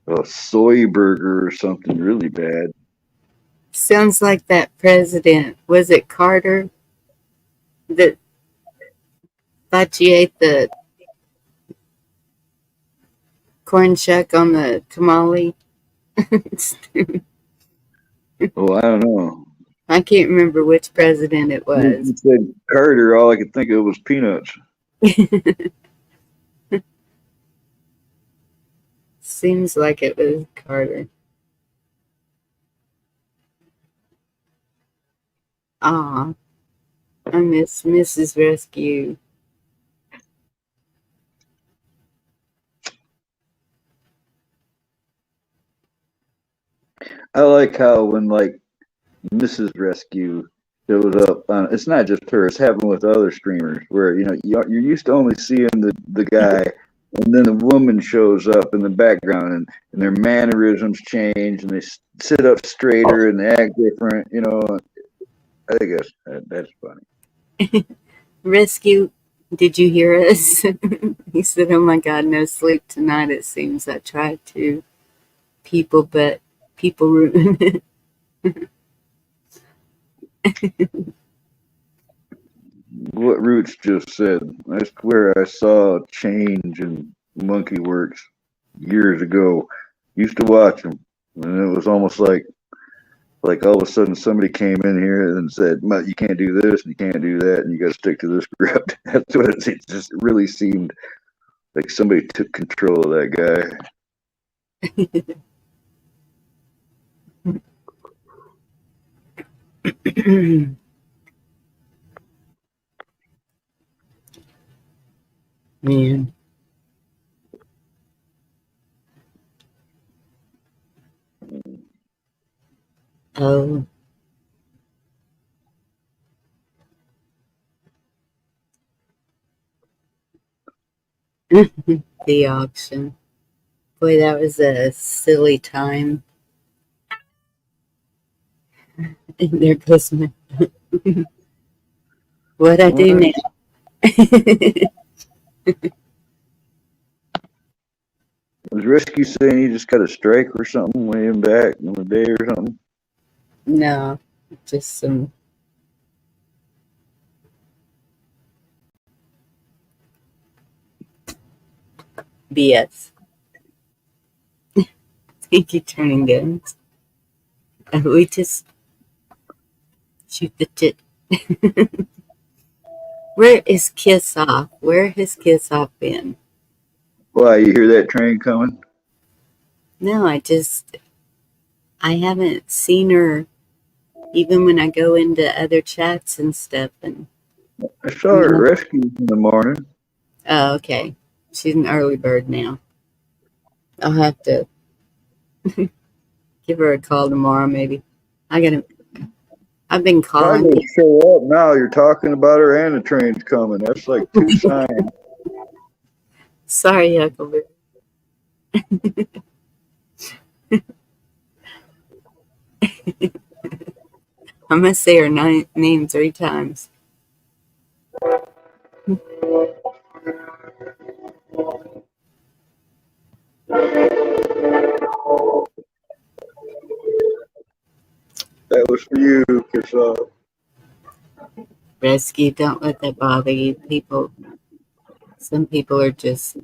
a soy burger or something really bad. Sounds like that president. Was it Carter that thought you ate the corn shuck on the tamale? Oh, I don't know. I can't remember which president it When was. you said Carter, all I could think of was peanuts. Seems like it was Carter. Ah, I miss Mrs. Rescue. I like how when like Mrs. Rescue shows up on, it's not just her, it's happened with other streamers where you're used to only seeing the guy, and then the woman shows up in the background, and their mannerisms change and they sit up straighter and they act different. I think that's funny. Rescue, did you hear us? He said, "Oh my God, no sleep tonight. It seems I tried to. But people ruin it." what Roots just said. I swear I saw a change in Monkey Works years ago. Used to watch them, and it was almost like all of a sudden somebody came in here and said, "You can't do this and you can't do that, and you got to stick to this script." That's what it just really seemed like somebody took control of that guy. Man. Oh, the auction. Boy, that was a silly time. And there goes my what I do now. Was Rescue saying he just got a strike or something way back in the day or something? No, just some BS. Stinky turning guns. We just shoot the tit. Where is Kiss Off? Where has Kiss Off been? Why, you hear that train coming? No, I haven't seen her even when I go into other chats and stuff. And I saw her at Rescue in the morning. oh, okay. She's an early bird now. I'll have to give her a call tomorrow, maybe. I've been calling. Try to show up now. You're talking about her and the train's coming. That's like two signs. Sorry, Huckleberry. I must say her name 3 times. That was for you, because Rescue, don't let that bother you. Some people are just,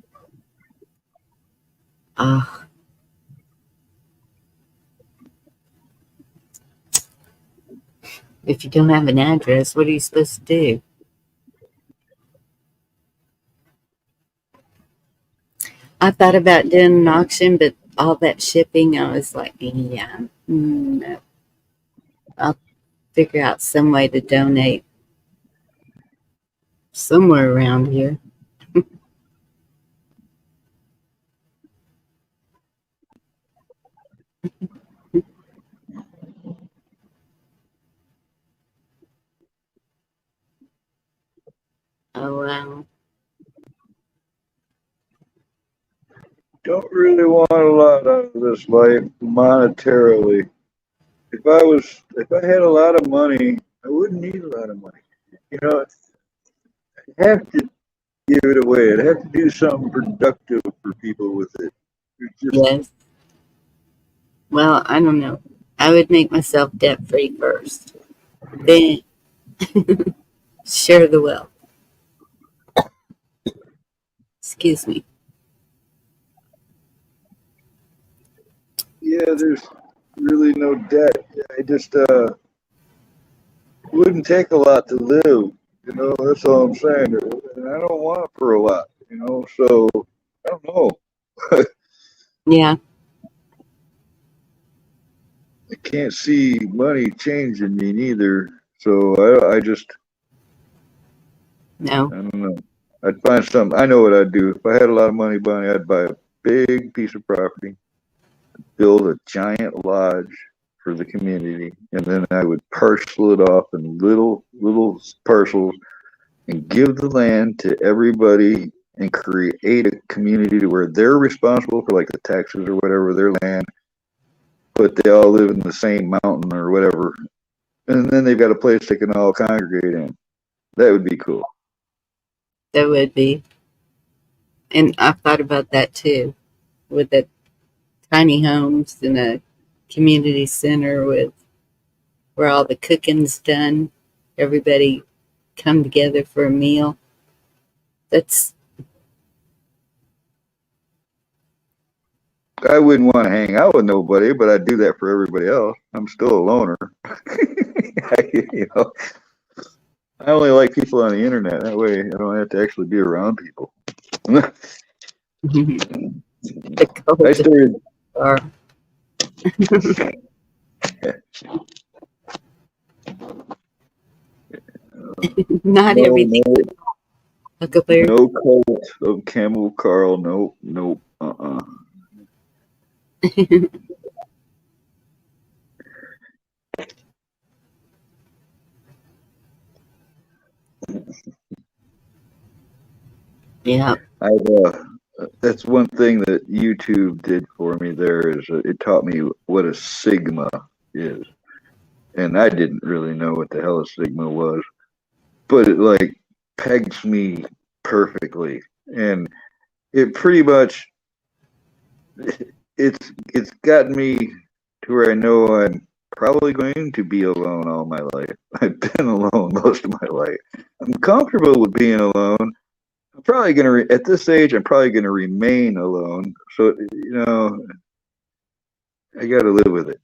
if you don't have an address, what are you supposed to do? I thought about doing an auction, but all that shipping, I was like, yeah, no. I'll figure out some way to donate somewhere around here. Oh, wow. don't really want a lot out of this life monetarily. If I had a lot of money, I wouldn't need a lot of money. You know, I have to give it away. I'd have to do something productive for people with it. Yes. Well, I don't know. I would make myself debt-free first. Then share the wealth. Excuse me. Yeah, there's really no debt. I just wouldn't take a lot to live. That's all I'm saying. And I don't want it for a lot. So I don't know. Yeah. I can't see money changing me neither. So I just, No. I don't know. I'd find something. I know what I'd do. If I had a lot of money, Bonnie, I'd buy a big piece of property, build a giant lodge for the community, and then I would parcel it off in little parcels and give the land to everybody and create a community to where they're responsible for like the taxes or whatever, their land, but they all live in the same mountain or whatever. And then they've got a place they can all congregate in. That would be cool. That would be. And I've thought about that too, with the tiny homes in a community center with where all the cooking's done. Everybody come together for a meal. I wouldn't want to hang out with nobody, but I'd do that for everybody else. I'm still a loner. You know, I only like people on the internet. That way I don't have to actually be around people. the I cold started. are not No, everything. Huckleberry. no cult of Camel Carl. Nope, nope. Yeah. That's one thing that YouTube did for me. There is, it taught me what a sigma is, and I didn't really know what the hell a sigma was, but it like pegs me perfectly, and it pretty much it's gotten me to where I know I'm probably going to be alone all my life. I've been alone most of my life. I'm comfortable with being alone. I'm probably gonna at this age. I'm probably gonna remain alone. So I got to live with it.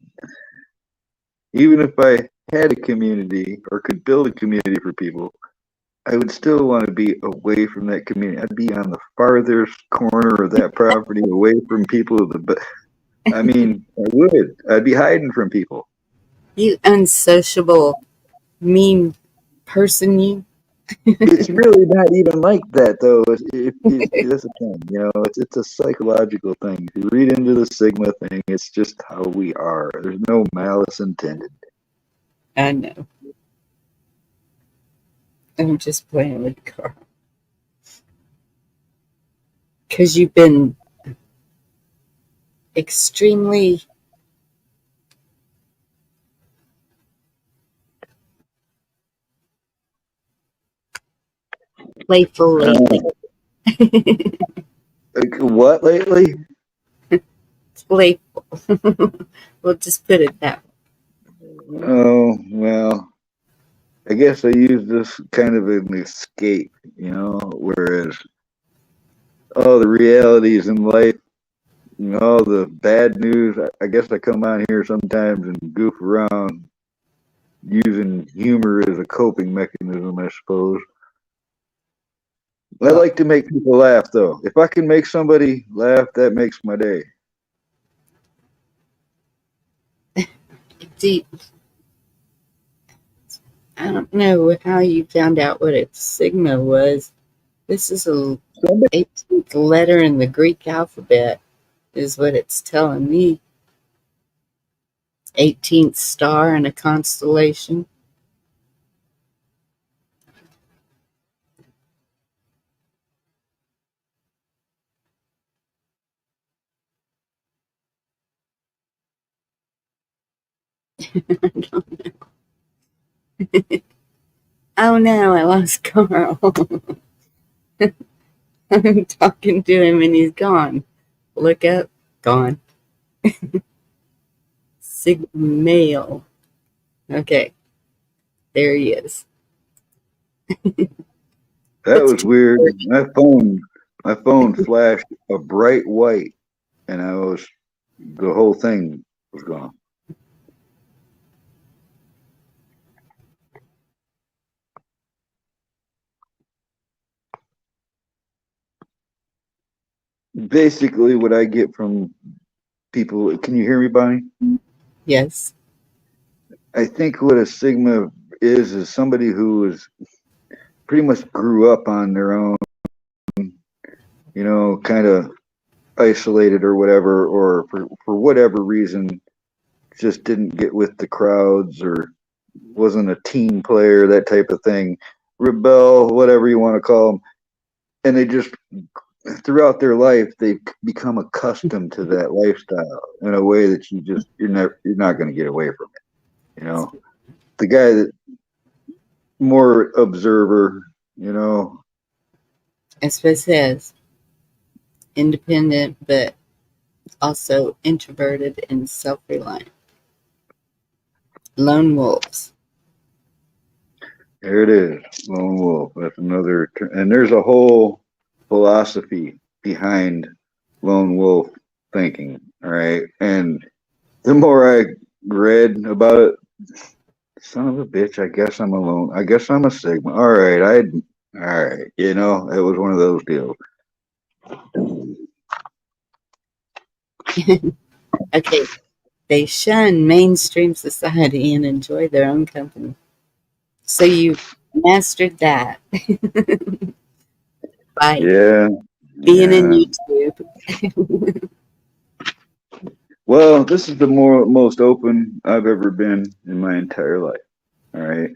Even if I had a community or could build a community for people, I would still want to be away from that community. I'd be on the farthest corner of that property, away from people. I mean, I would. I'd be hiding from people. You unsociable, mean person, you. It's really not even like that, though. That's a thing, It's a psychological thing. If you read into the Sigma thing, it's just how we are. There's no malice intended. I know. I'm just playing with Carl. Because you've been extremely playful lately. Like, what lately? Playful. We'll just put it that way. Oh, well, I guess I use this kind of an escape, whereas all the realities in life, all the bad news, I guess I come on here sometimes and goof around using humor as a coping mechanism, I suppose. I like to make people laugh, though. If I can make somebody laugh, that makes my day. Deep. I don't know how you found out what a sigma was. This is a 18th letter in the Greek alphabet, is what it's telling me. 18th star in a constellation. I don't know. Oh no, I lost Carl. I'm talking to him and he's gone. Look up, gone. Sigma male. Okay, there he is. That was weird. My phone flashed a bright white, and the whole thing was gone. Basically, what I get from people, can you hear me, Bonnie? Yes. I think what a Sigma is somebody who is pretty much grew up on their own, kind of isolated or whatever, or for whatever reason, just didn't get with the crowds or wasn't a team player, that type of thing. Rebel, whatever you want to call them. And they just, throughout their life, they've become accustomed to that lifestyle in a way that you're not going to get away from it. The guy that more observer, As it says, independent, but also introverted and self-reliant. Lone wolves. There it is, lone wolf. That's another, and there's a whole philosophy behind lone wolf thinking. All right, and the more I read about it, son of a bitch, I guess I'm alone. I guess I'm a Sigma. All right. You know, it was one of those deals. Okay. They shun mainstream society and enjoy their own company. So you mastered that by Yeah. being in Yeah. YouTube. Well, this is the most open I've ever been in my entire life. All right.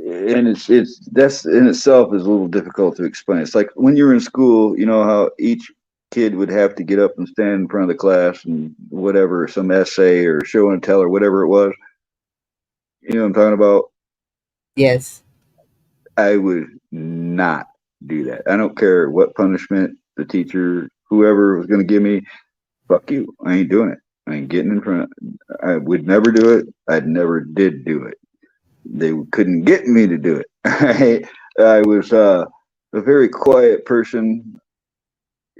And it's that's in itself is a little difficult to explain. It's like when you're in school, you know how each kid would have to get up and stand in front of the class and whatever, some essay or show and tell or whatever it was. You know what I'm talking about? Yes. I would not do that. I don't care what punishment the teacher, whoever was going to give me. Fuck you. I ain't doing it. I ain't getting in front. I would never do it. I never did do it. They couldn't get me to do it. I was a very quiet person.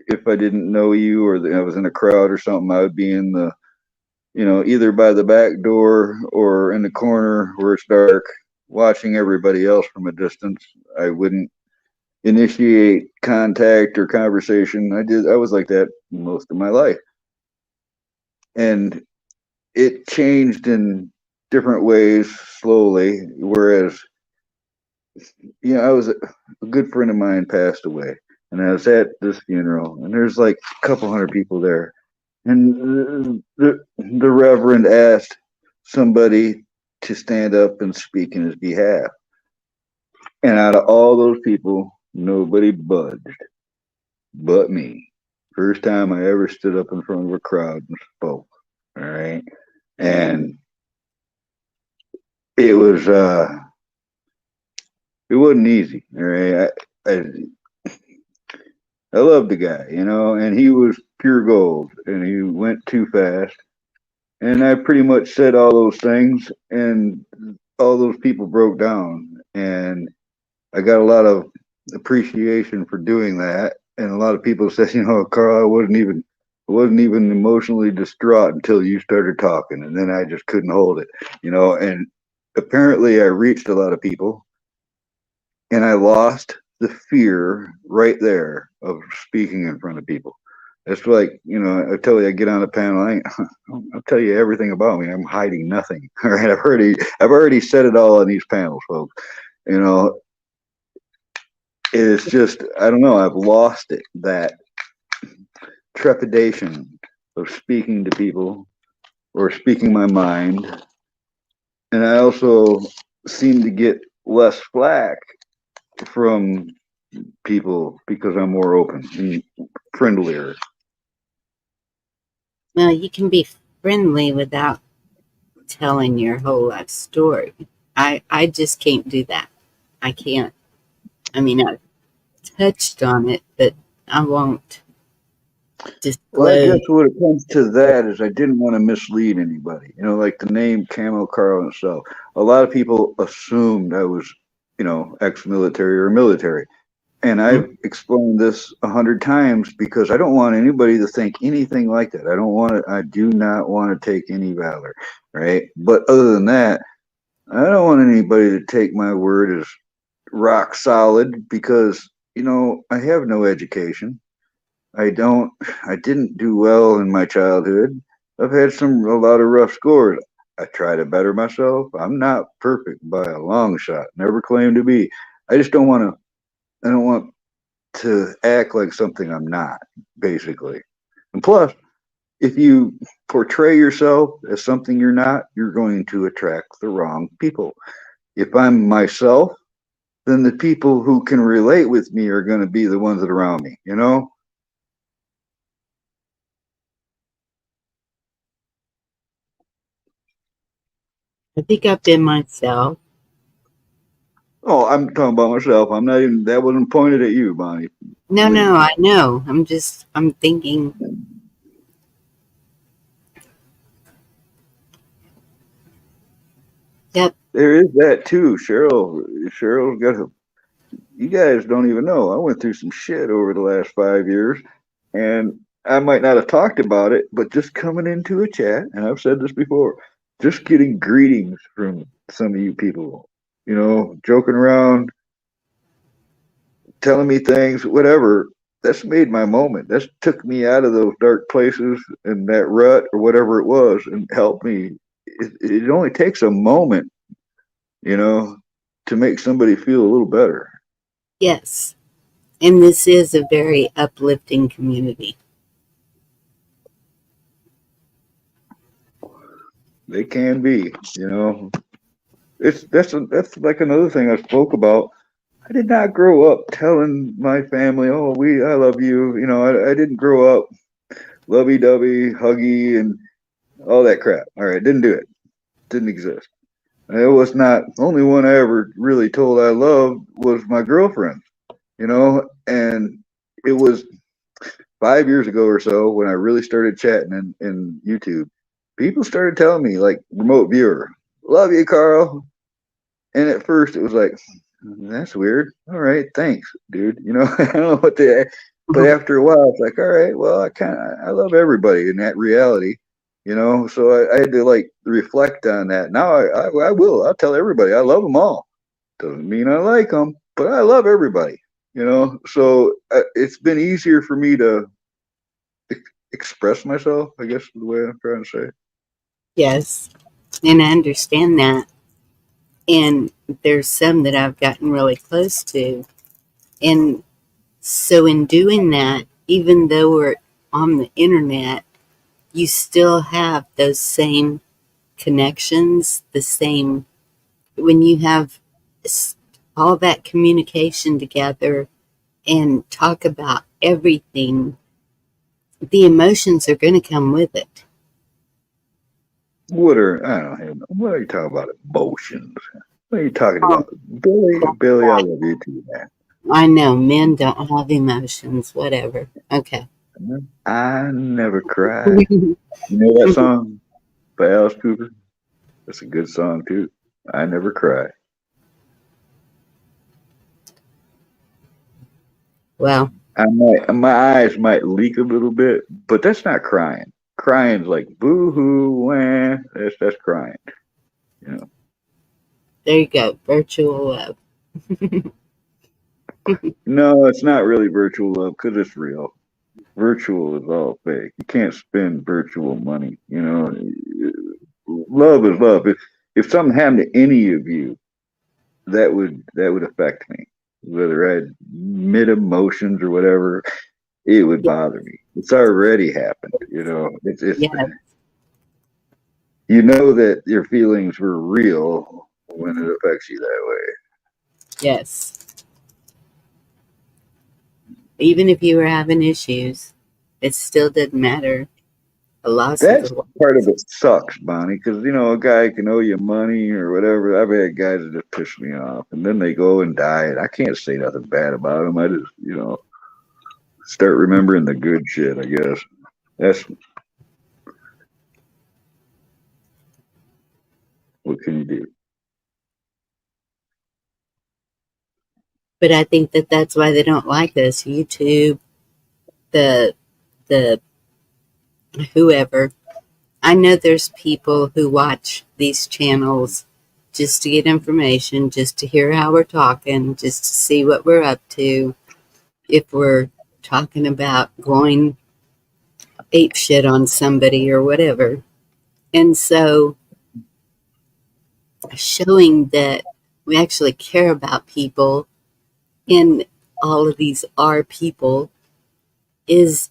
If I didn't know you or I was in a crowd or something, I would be in the, you know, either by the back door or in the corner where it's dark, watching everybody else from a distance. I wouldn't initiate contact or conversation. I was like that most of my life. And it changed in different ways slowly. Whereas, you know, a good friend of mine passed away, and I was at this funeral, and there's like a couple hundred people there, and the reverend asked somebody to stand up and speak in his behalf, and out of all those people, nobody budged but me. First time I ever stood up in front of a crowd and spoke. All right, and it was it wasn't easy. All right, I I loved the guy, you know, and he was pure gold, and he went too fast. And I pretty much said all those things, and all those people broke down, and I got a lot of appreciation for doing that. And a lot of people said, you know, Carl, I wasn't even emotionally distraught until you started talking, and then I just couldn't hold it, you know. And apparently, I reached a lot of people, and I lost the fear right there of speaking in front of people. It's like, you know, I tell you, I get on a panel, I'll tell you everything about me. I'm hiding nothing. All right. I've already said it all on these panels, folks. You know, it's just, I don't know. I've lost it, that trepidation of speaking to people or speaking my mind. And I also seem to get less flack from people because I'm more open and friendlier. Well, you can be friendly without telling your whole life story. I just can't do that. I can't. I mean, I've touched on it, but I won't Well, I guess disclose. what it comes to that is I didn't want to mislead anybody. You know, like the name Camo Carl itself. A lot of people assumed I was, you know, ex-military or military. And I've explained this 100 times because I don't want anybody to think anything like that. I do not want to take any valor, right? But other than that, I don't want anybody to take my word as rock solid because, you know, I have no education. I didn't do well in my childhood. I've had a lot of rough scores. I try to better myself. I'm not perfect by a long shot. Never claimed to be. I just I don't want to act like something I'm not, basically. And plus, if you portray yourself as something you're not, you're going to attract the wrong people. If I'm myself, then the people who can relate with me are going to be the ones that are around me, you know? I think I've been myself. Oh, I'm talking about myself. I'm not even, that wasn't pointed at you, Bonnie. No, Please. no, I know. I'm thinking, yep, there is that too. Cheryl's got a. You guys don't even know. I went through some shit over the last 5 years, and I might not have talked about it, but just coming into a chat, and I've said this before, just getting greetings from some of you people, joking around, telling me things, whatever. That's made my moment. That's took me out of those dark places and that rut or whatever it was, and helped me. It only takes a moment, you know, to make somebody feel a little better. Yes. And this is a very uplifting community. They can be, That's like another thing I spoke about. I did not grow up telling my family, "Oh, I love you." I didn't grow up lovey-dovey, huggy, and all that crap. All right, didn't do it. Didn't exist. It was not the only one I ever really told I loved was my girlfriend. And it was 5 years ago or so when I really started chatting in YouTube. People started telling me, like remote viewer, "Love you, Carl." And at first it was like, "That's weird. All right, thanks, dude." I don't know what they, but after a while, it's like, all right, well, I love everybody in that reality, So I had to like reflect on that. Now I will. I'll tell everybody I love them all. Doesn't mean I like them, but I love everybody, So it's been easier for me to express myself, I guess, is the way I'm trying to say. Yes. And I understand that. And there's some that I've gotten really close to. And so in doing that, even though we're on the internet, you still have those same connections, the same, when you have all that communication together and talk about everything, the emotions are going to come with it. What are you talking about? Emotions. What are you talking about? Billy, I love you too, man. I know men don't have emotions, whatever. Okay. I never cry. You know that song by Alice Cooper? That's a good song too. I never cry. Well, My eyes might leak a little bit, but that's not crying. Crying's like boo hoo, wah. That's crying. there you go. Virtual love. No, it's not really virtual love because it's real. Virtual is all fake. You can't spend virtual money. Love is love. If something happened to any of you, that would affect me. Whether I had mid emotions or whatever, it would bother me. It's already happened. It's Yeah. you know that your feelings were real when it affects you that way. Yes. Even if you were having issues, it still didn't matter. A loss is That's a loss. part of it sucks, Bonnie, because a guy can owe you money or whatever. I've had guys that just piss me off, and then they go and die, and I can't say nothing bad about them. I just, start remembering the good shit. I guess that's what can you do. But I think that that's why they don't like us. YouTube, the the whoever. I know there's people who watch these channels just to get information, just to hear how we're talking, just to see what we're up to. If we're talking about going ape shit on somebody or whatever. And so showing that we actually care about people and all of these are people is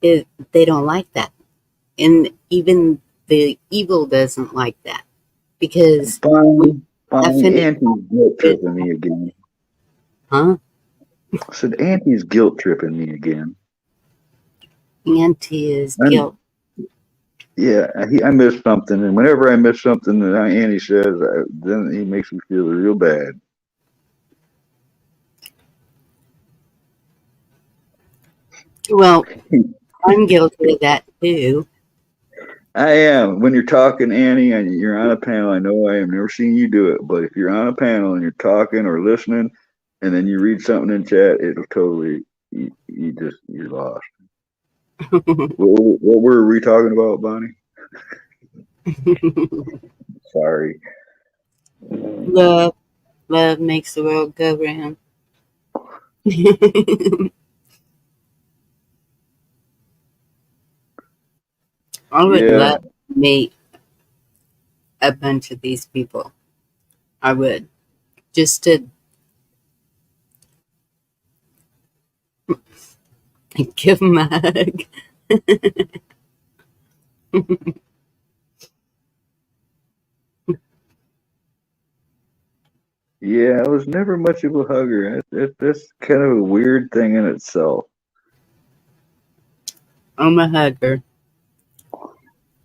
they don't like that. And even the evil doesn't like that because we definitely Auntie's guilt tripping me again. huh? I said, Auntie's guilt tripping me again. Auntie is I'm, guilt. yeah, I missed something, and whenever I miss something that Auntie says, then he makes me feel real bad. Well, I'm guilty of that too. I am. When you're talking, Annie, and you're on a panel, I know I have never seen you do it, but if you're on a panel and you're talking or listening, and then you read something in chat, it'll totally, you're lost. What were we talking about, Bonnie? Sorry. Love, love makes the world go round. I would Yeah. love to meet a bunch of these people. I would. Just to give them a hug. Yeah, I was never much of a hugger. That's kind of a weird thing in itself. I'm a hugger.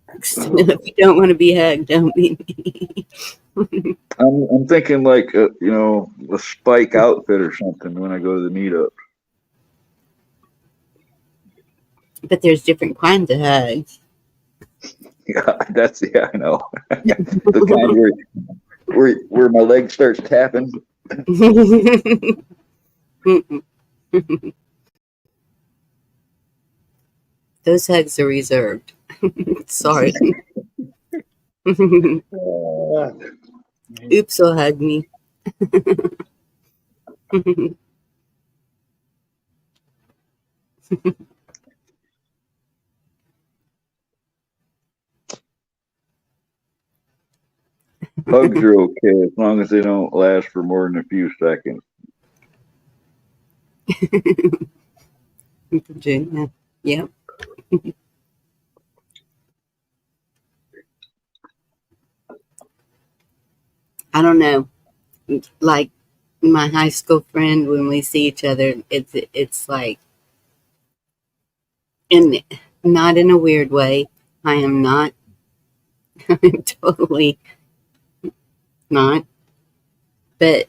If you don't want to be hugged, don't be me. I'm thinking like a spike outfit or something when I go to the meetup. But there's different kinds of hugs. Yeah, I know. The kind where my leg starts tapping. Those hugs are reserved. Sorry. Oops, will hug me. Hugs are okay as long as they don't last for more than a few seconds. Virginia. Yep. I don't know. Like my high school friend, when we see each other, it's like, in not in a weird way. I am not. I'm totally not. But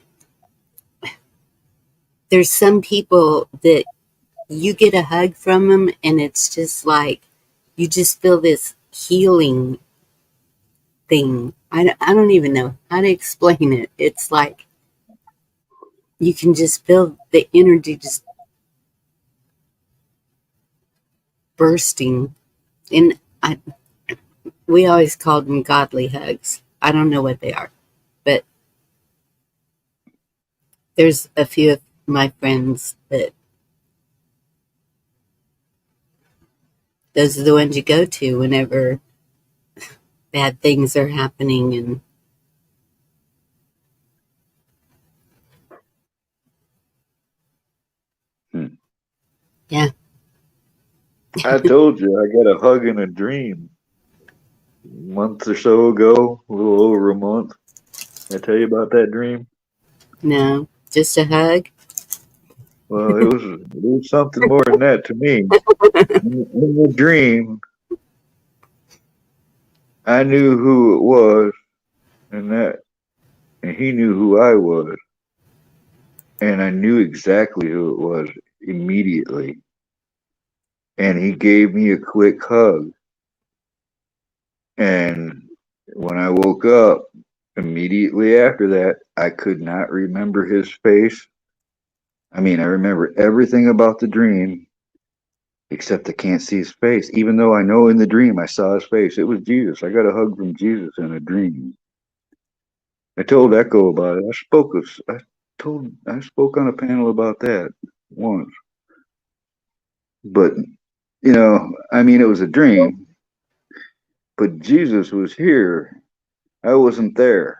there's some people that you get a hug from them, and it's just like you just feel this healing thing. I don't even know how to explain it. It's like you can just feel the energy just bursting. And we always called them godly hugs. I don't know what they are, but there's a few of my friends that those are the ones you go to whenever bad things are happening. And yeah. I told you I got a hug in a dream a month or so ago, a little over a month. Did I tell you about that dream? No, just a hug. Well, it was something more than that to me. In the dream, I knew who it was, and he knew who I was, and I knew exactly who it was immediately. And he gave me a quick hug. And when I woke up, immediately after that, I could not remember his face. I mean, I remember everything about the dream, except I can't see his face, even though I know in the dream I saw his face. It was Jesus. I got a hug from Jesus in a dream. I told Echo about it. I spoke on a panel about that once. But I mean, it was a dream, but Jesus was here. I wasn't there.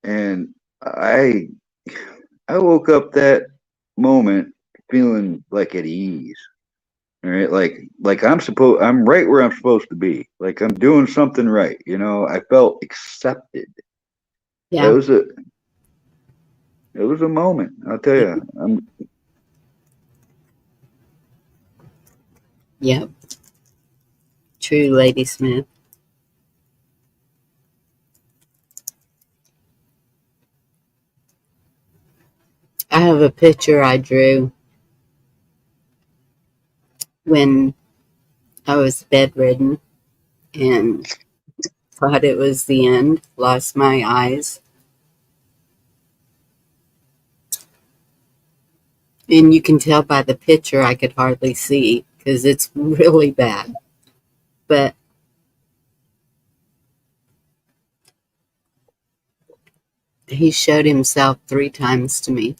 And I woke up that moment feeling like at ease. All right, like I'm right where I'm supposed to be. Like I'm doing something right. I felt accepted. It Yeah. was a moment. I'll tell you. Yep. True, Lady Smith. I have a picture I drew when I was bedridden, and thought it was the end, lost my eyes. And you can tell by the picture I could hardly see because it's really bad. But he showed himself 3 times to me.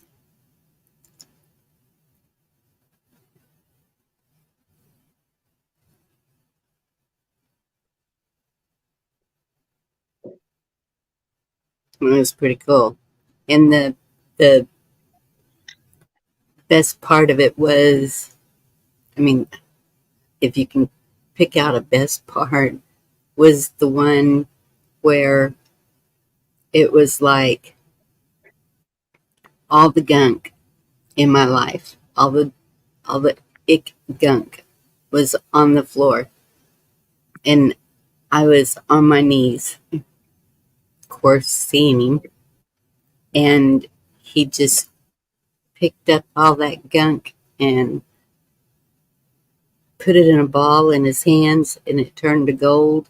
It was pretty cool. And the best part of it was, I mean, if you can pick out a best part, was the one where it was like all the gunk in my life, all the ick gunk was on the floor. And I was on my knees, of course, seeing him. And he just picked up all that gunk and put it in a ball in his hands, and it turned to gold.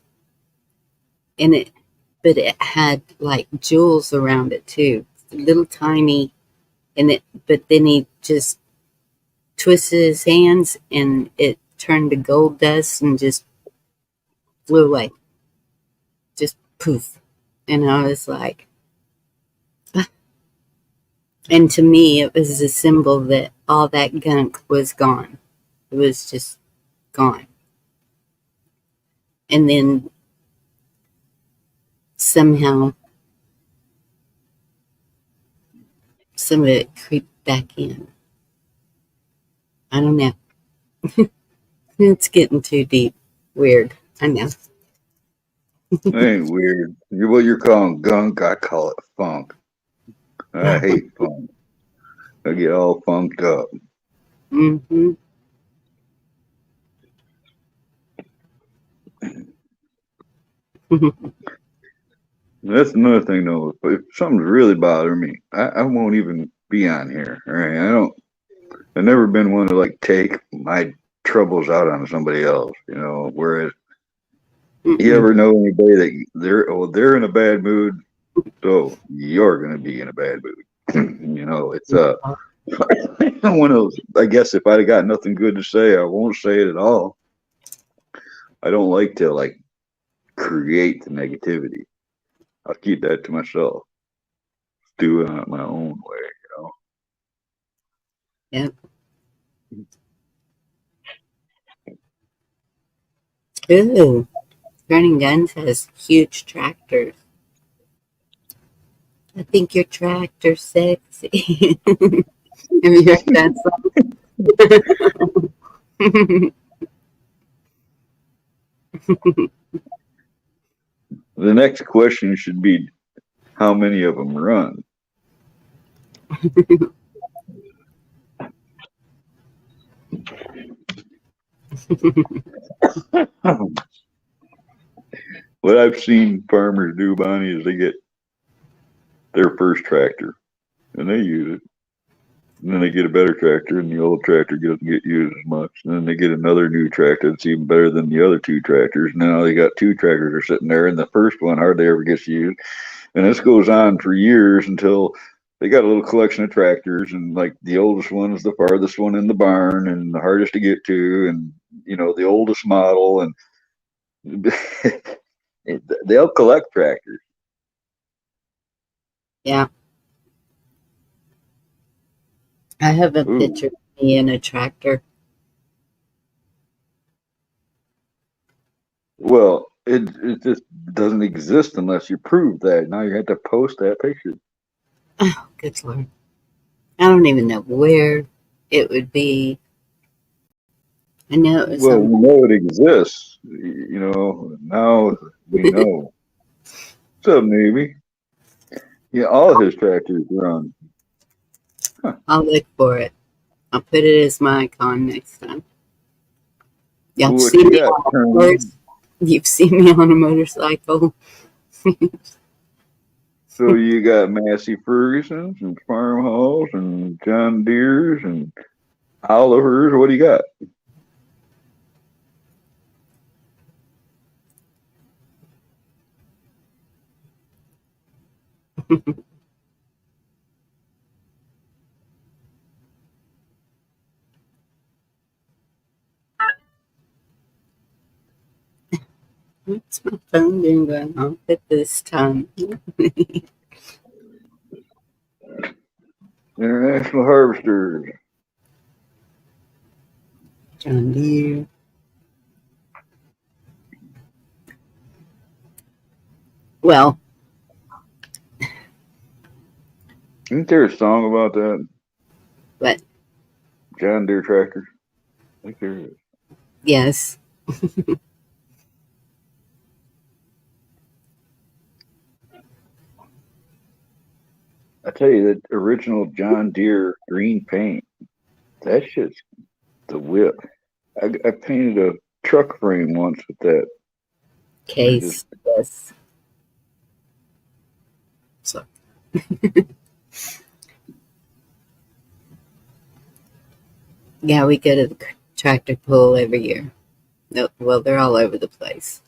But it had like jewels around it too, little tiny. But then he just twisted his hands, and it turned to gold dust and just flew away, just poof. And I was like, and to me, it was a symbol that all that gunk was gone. It was just gone. And then somehow some of it creeped back in. I don't know. It's getting too deep. Weird. I know. That ain't weird. What you're calling gunk, I call it funk. I hate funk. I get all funked up. Mm-hmm. That's another thing, though. If something's really bothering me, I won't even be on here. All right, I've never been one to like take my troubles out on somebody else. Whereas you ever know anybody that they're in a bad mood, so you're gonna be in a bad mood. It's one of those. I guess if I'd have got nothing good to say, I won't say it at all. I don't like to like create the negativity. I'll keep that to myself. Do it my own way. Yep. Ooh, Burning Guns has huge tractors. I think your tractor's sexy. Have you heard that song? The next question should be, how many of them run? What I've seen farmers do, Bonnie, is they get their first tractor and they use it. And then they get a better tractor, and the old tractor doesn't get used as much. And then they get another new tractor that's even better than the other 2 tractors. Now they got 2 tractors are sitting there, and the first one hardly ever gets used. And this goes on for years until they got a little collection of tractors, and like the oldest one is the farthest one in the barn and the hardest to get to, and the oldest model, and they'll collect tractors. Yeah. I have a Ooh. picture of me in a tractor. Well, it just doesn't exist unless you prove that. Now you have to post that picture. Oh, good Lord. I don't even know where it would be. I know it was Well, we know it exists. Now we know. What's up, Navy? Yeah, all his tractors run. I'll look for it. I'll put it as my icon next time. Y'all What see you me got, on a Colonel? horse? You've seen me on a motorcycle. So you got Massey Fergusons and Farmhouse and John Deere's and Oliver's. What do you got? What's my phone doing going off at this time? International Harvesters. John Deere. Well, Isn't there a song about that? but John Deere tractor. I think there is. yes. I tell you, that original John Deere green paint, that shit's the whip. I painted a truck frame once with that. Case. Yes. So. Yeah, we go to the tractor pull every year. No, well, they're all over the place.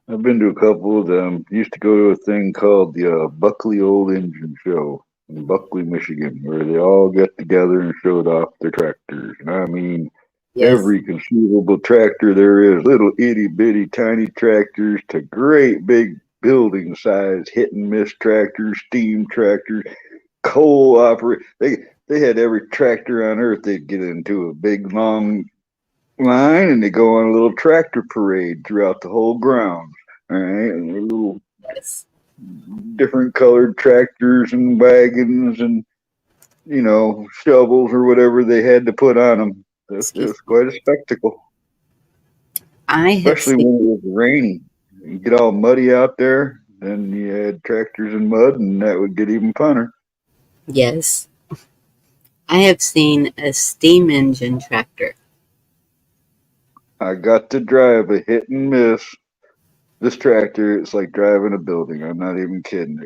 I've been to a couple of them. Used to go to a thing called the Buckley Old Engine Show in Buckley, Michigan, where they all get together and showed off their tractors. And I mean, Yes. every conceivable tractor there is, little itty bitty tiny tractors to great big building size hit and miss tractors, steam tractors, coal operate. They had every tractor on earth. They'd get into a big long line and they go on a little tractor parade throughout the whole grounds. All right, and little Yes. different colored tractors and wagons and shovels or whatever they had to put on them. It was quite a spectacle, I have especially seen, when it was rainy. You get all muddy out there, then you had tractors in mud, and that would get even funner. yes. I have seen a steam engine tractor. I got to drive a hit and miss. This tractor, it's like driving a building. I'm not even kidding.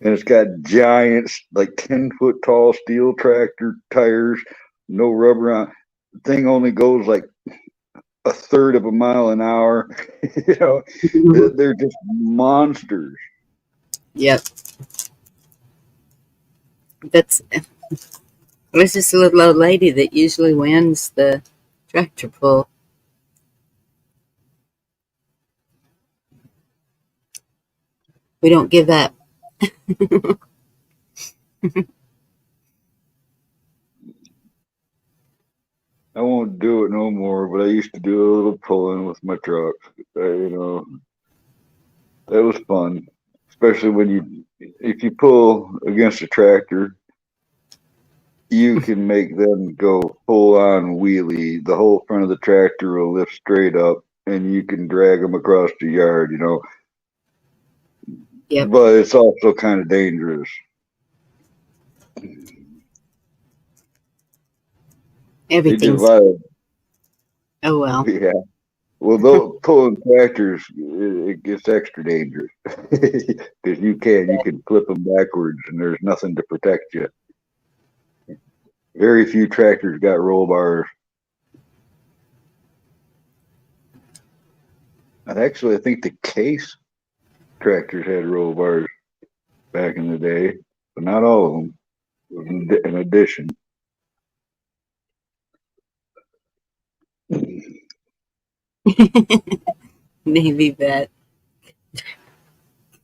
And it's got giant, like 10-foot tall steel tractor tires, no rubber on. The thing only goes like a third of a mile an hour. They're just monsters. Yep. There's this little old lady that usually wins the tractor pull. We don't give up. I won't do it no more, but I used to do a little pulling with my trucks. That was fun, especially if you pull against a tractor, you can make them go full on wheelie. The whole front of the tractor will lift straight up, and you can drag them across the yard. Yep. But it's also kind of dangerous. Everything's. Oh well. Yeah. Well, those pulling tractors, it gets extra dangerous because you can flip them backwards, and there's nothing to protect you. Very few tractors got roll bars. And actually, I think the Case tractors had roll bars back in the day, but not all of them. It was an addition. Navy vet.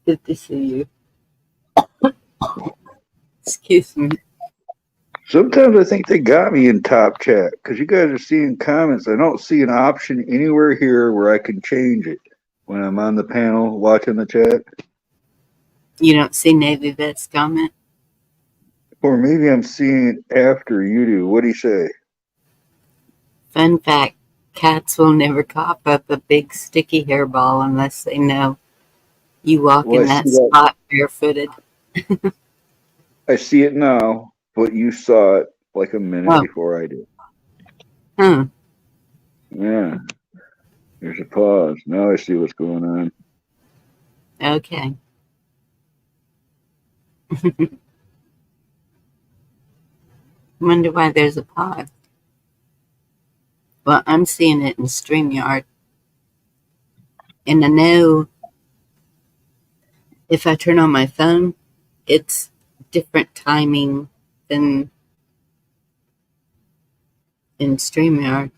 Good to see you. Excuse me. Sometimes I think they got me in top chat because you guys are seeing comments. I don't see an option anywhere here where I can change it when I'm on the panel watching the chat. You don't see Navy vet's comment? Or maybe I'm seeing it after you do. What do you say? Fun fact, cats will never cough up a big sticky hairball unless they know you walk in that spot barefooted. I see it now, but you saw it like a minute before I did. Huh. Yeah. There's a pause. Now I see what's going on. Okay. Wonder why there's a pause. Well, I'm seeing it in StreamYard. And I know if I turn on my phone, it's different timing than in StreamYard.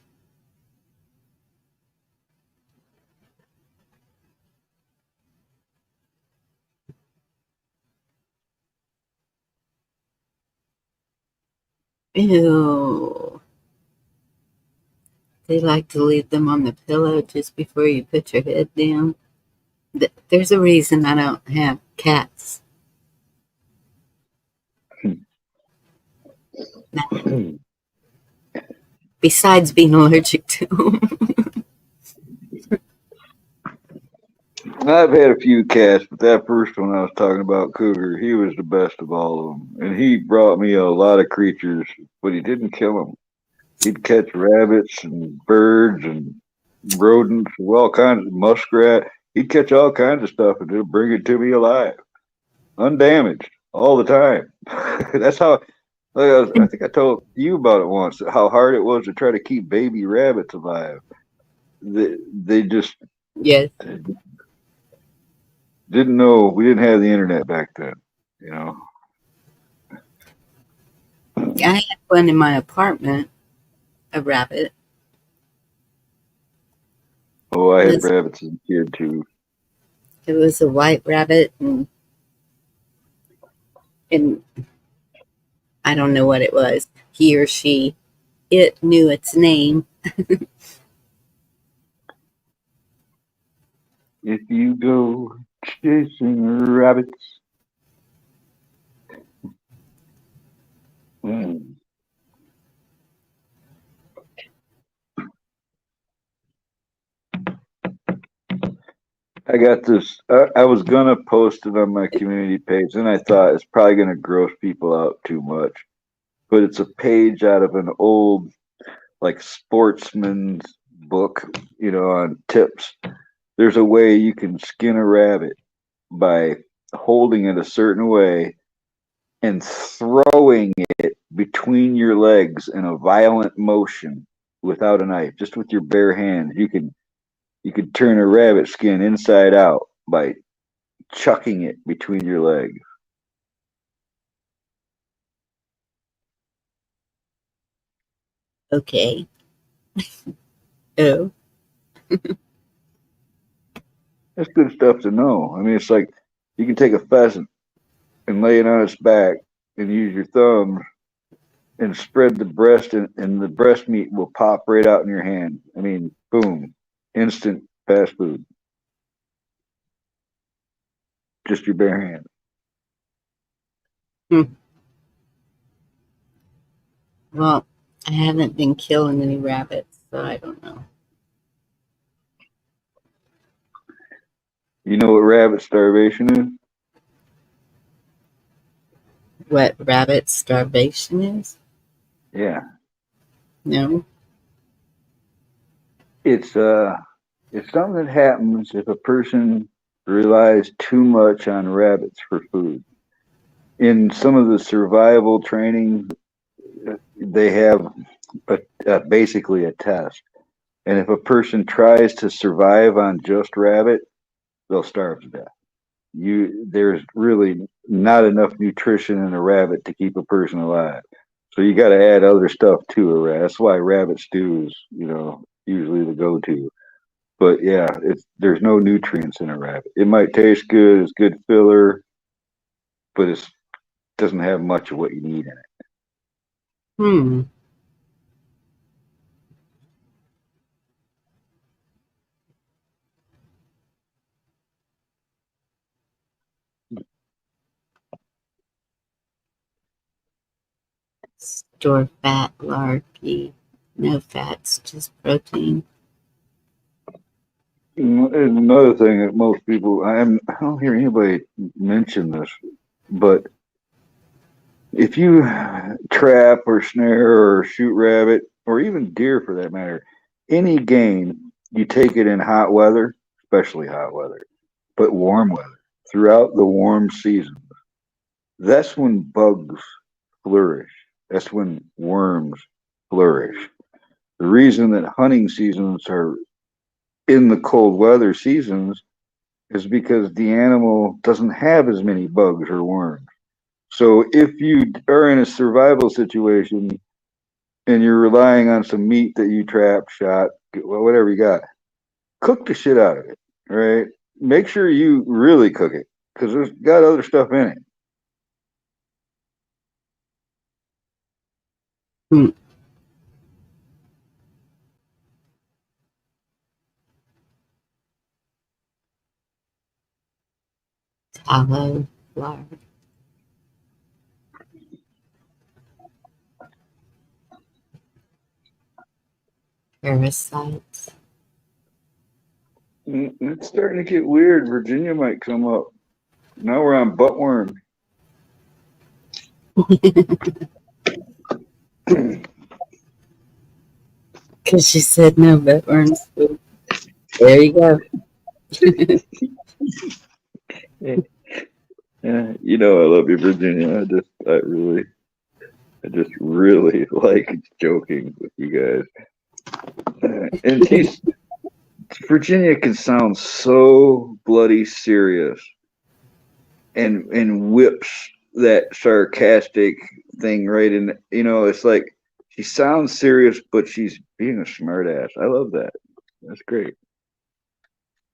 Ew. They like to leave them on the pillow just before you put your head down. There's a reason I don't have cats. Besides being allergic to them. I've had a few cats, but that first one I was talking about, Cougar, he was the best of all of them. And he brought me a lot of creatures, but he didn't kill them. He'd catch rabbits and birds and rodents, all kinds of muskrat. He'd catch all kinds of stuff and he'll bring it to me alive, undamaged, all the time. That's how. I think I told you about it once. How hard it was to try to keep baby rabbits alive. They just Yes. didn't know. We didn't have the internet back then, you know. I had one in my apartment, a rabbit. Oh, I It had was, rabbits as a kid too. it was a white rabbit, and I don't know what it was. He or she, it knew its name. If you go chasing rabbits. Mm. I got this. I was gonna post it on my community page, and I thought it's probably gonna gross people out too much. But it's a page out of an old, like, sportsman's book, you know, on tips. There's a way you can skin a rabbit by holding it a certain way and throwing it between your legs in a violent motion without a knife, just with your bare hands. You could turn a rabbit skin inside out by chucking it between your legs. Okay. Oh, That's good stuff to know. I mean, it's like you can take a pheasant and lay it on its back and use your thumbs and spread the breast, and the breast meat will pop right out in your hand. I mean, boom, instant fast food. Just your bare hand. well, I haven't been killing any rabbits, so I don't know. You know what rabbit starvation is? What rabbit starvation is? Yeah, No. it's something that happens if a person relies too much on rabbits for food. In some of the survival training, they have basically a test, and if a person tries to survive on just rabbit, they'll starve to death. There's really not enough nutrition in a rabbit to keep a person alive. So you got to add other stuff to a rabbit. That's why rabbit stew is, usually the go-to. But yeah, there's no nutrients in a rabbit. It might taste good, it's good filler, but it doesn't have much of what you need in it. Hmm. Store fat larky. No fats, just protein. And another thing that most people, I don't hear anybody mention this, but if you trap or snare or shoot rabbit, or even deer for that matter, any game, you take it in hot weather, especially hot weather, but warm weather, throughout the warm season. That's when bugs flourish. That's when worms flourish. The reason that hunting seasons are in the cold weather seasons is because the animal doesn't have as many bugs or worms. So if you are in a survival situation and you're relying on some meat that you trapped, shot, whatever you got, cook the shit out of it, right? Make sure you really cook it because there's got other stuff in it. Hmm. Tallow, flour. Parasites. It's starting to get weird. Virginia might come up. Now we're on buttworm. Because she said no buttworms. There you go. Yeah, you know I love you, Virginia. I just really like joking with you guys. And Virginia can sound so bloody serious and whips that sarcastic thing right in. It's like she sounds serious, but she's being a smart ass. I love that. That's great.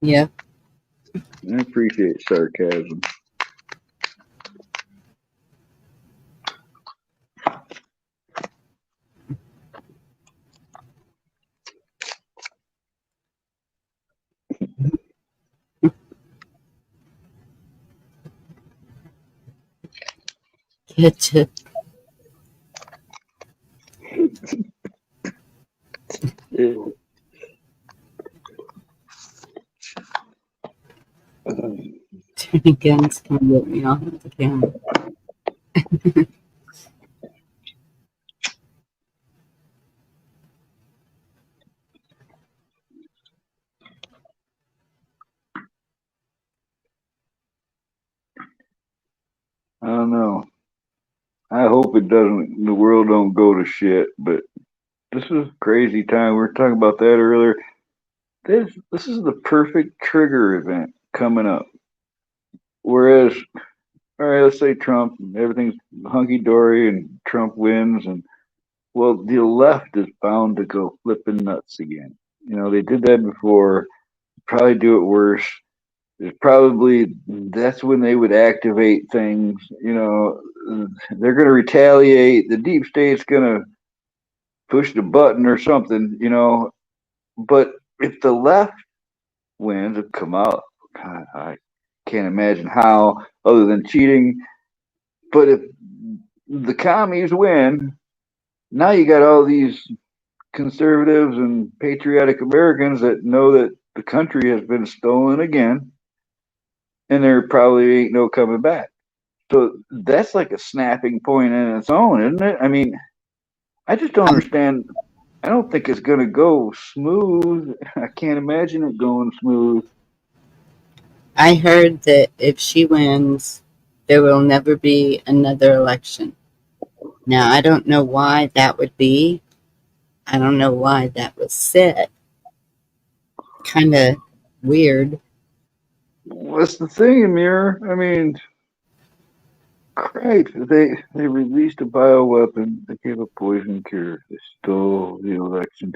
Yeah. I appreciate sarcasm. Ketchup. Turning guns can get me off of the camera. I don't know. I hope it doesn't. The world don't go to shit. But this is a crazy time. We were talking about that earlier. This is the perfect trigger event coming up. Whereas, all right, let's say Trump, everything's hunky dory, and Trump wins, and well, the left is bound to go flipping nuts again. They did that before. Probably do it worse. There's probably that's when they would activate things. They're going to retaliate. The deep state's going to push the button or something. But if the left wins, it come out. God, I can't imagine how other than cheating. But if the commies win, now you got all these conservatives and patriotic Americans that know that the country has been stolen again, and there probably ain't no coming back. So that's like a snapping point in its own, isn't it? I mean, I just don't understand. I don't think it's going to go smooth. I can't imagine it going smooth. I heard that if she wins, there will never be another election. Now, I don't know why that would be. I don't know why that was said. Kind of weird. What's the thing, Amir? I mean, Christ, they released a bioweapon. They gave a poison cure. They stole the election.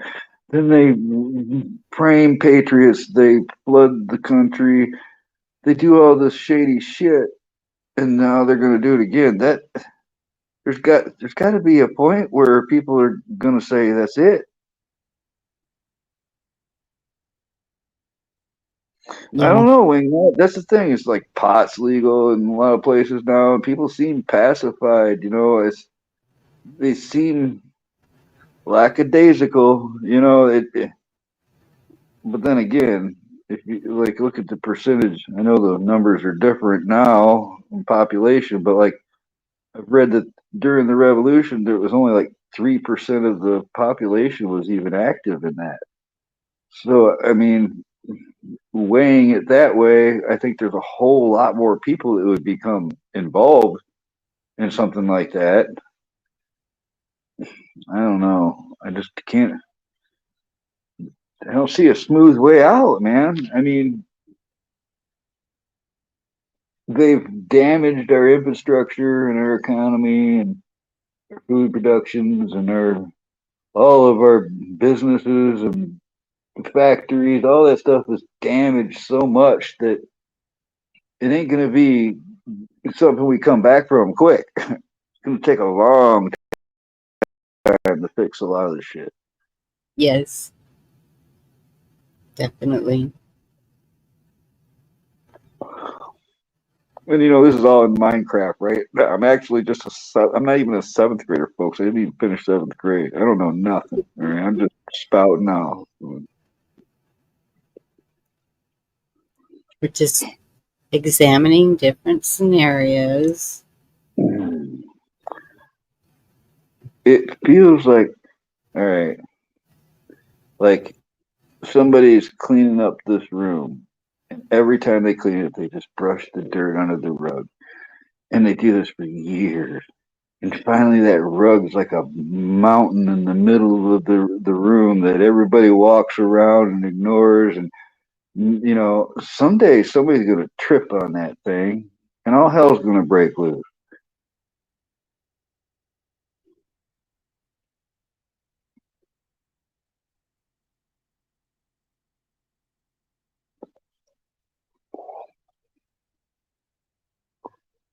Then they frame patriots. They flood the country. They do all this shady shit, and now they're going to do it again. There's got to be a point where people are going to say that's it. I Yeah. don't know, Wing. That's the thing. It's like pot's legal in a lot of places now, and people seem pacified. They seem lackadaisical. But then again, if you like look at the percentage, I know the numbers are different now in population, but like I've read that during the revolution, there was only like 3% of the population was even active in that. So, I mean, weighing it that way, I think there's a whole lot more people that would become involved in something like that. I don't know. I just can't. I don't see a smooth way out, man. I mean, they've damaged our infrastructure and our economy and our food productions and our all of our businesses and factories. All that stuff is damaged so much that it ain't gonna be something we come back from quick. It's gonna take a long time to fix a lot of this shit. Yes, definitely. And you know, this is all in Minecraft, right? I'm actually just I'm not even a seventh grader, folks. I didn't even finish seventh grade. I don't know nothing. All right? I'm just spouting out. We're just examining different scenarios. It feels like, all right, like somebody's cleaning up this room, and every time they clean it, they just brush the dirt under the rug, and they do this for years. And finally, that rug's like a mountain in the middle of the room that everybody walks around and ignores. And you know, someday somebody's gonna trip on that thing, and all hell's gonna break loose.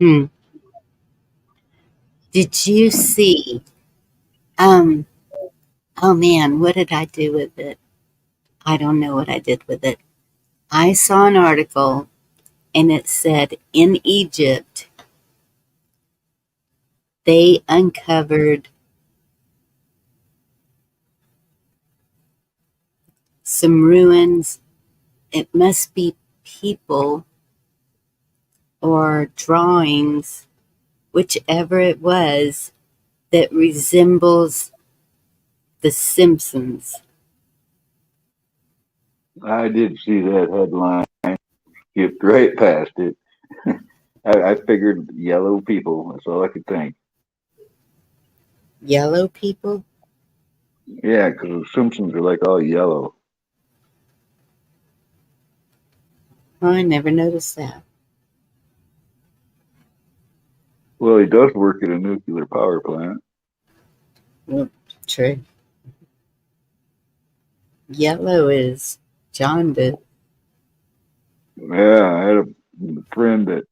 Hmm. Did you see? Um. Oh man, what did I do with it? I don't know what I did with it. I saw an article and it said in Egypt they uncovered some ruins. It must be people or drawings, whichever it was, that resembles The Simpsons. I did see that headline. Skipped right past it. I figured yellow people. That's all I could think. Yellow people? Yeah, because the Simpsons are like all yellow. Oh, I never noticed that. Well, he does work at a nuclear power plant. Well, true. Yellow is jaundice. Yeah, I had a friend that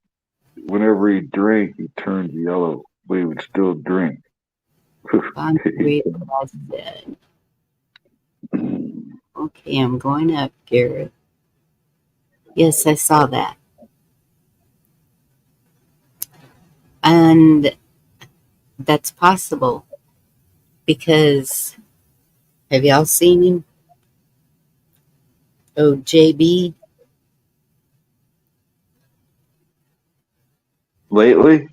whenever he drank, he turned yellow, but he would still drink. Concrete, I said. Okay, I'm going up, Garrett. Yes, I saw that. And that's possible because have y'all seen him? Oh, JB? Lately,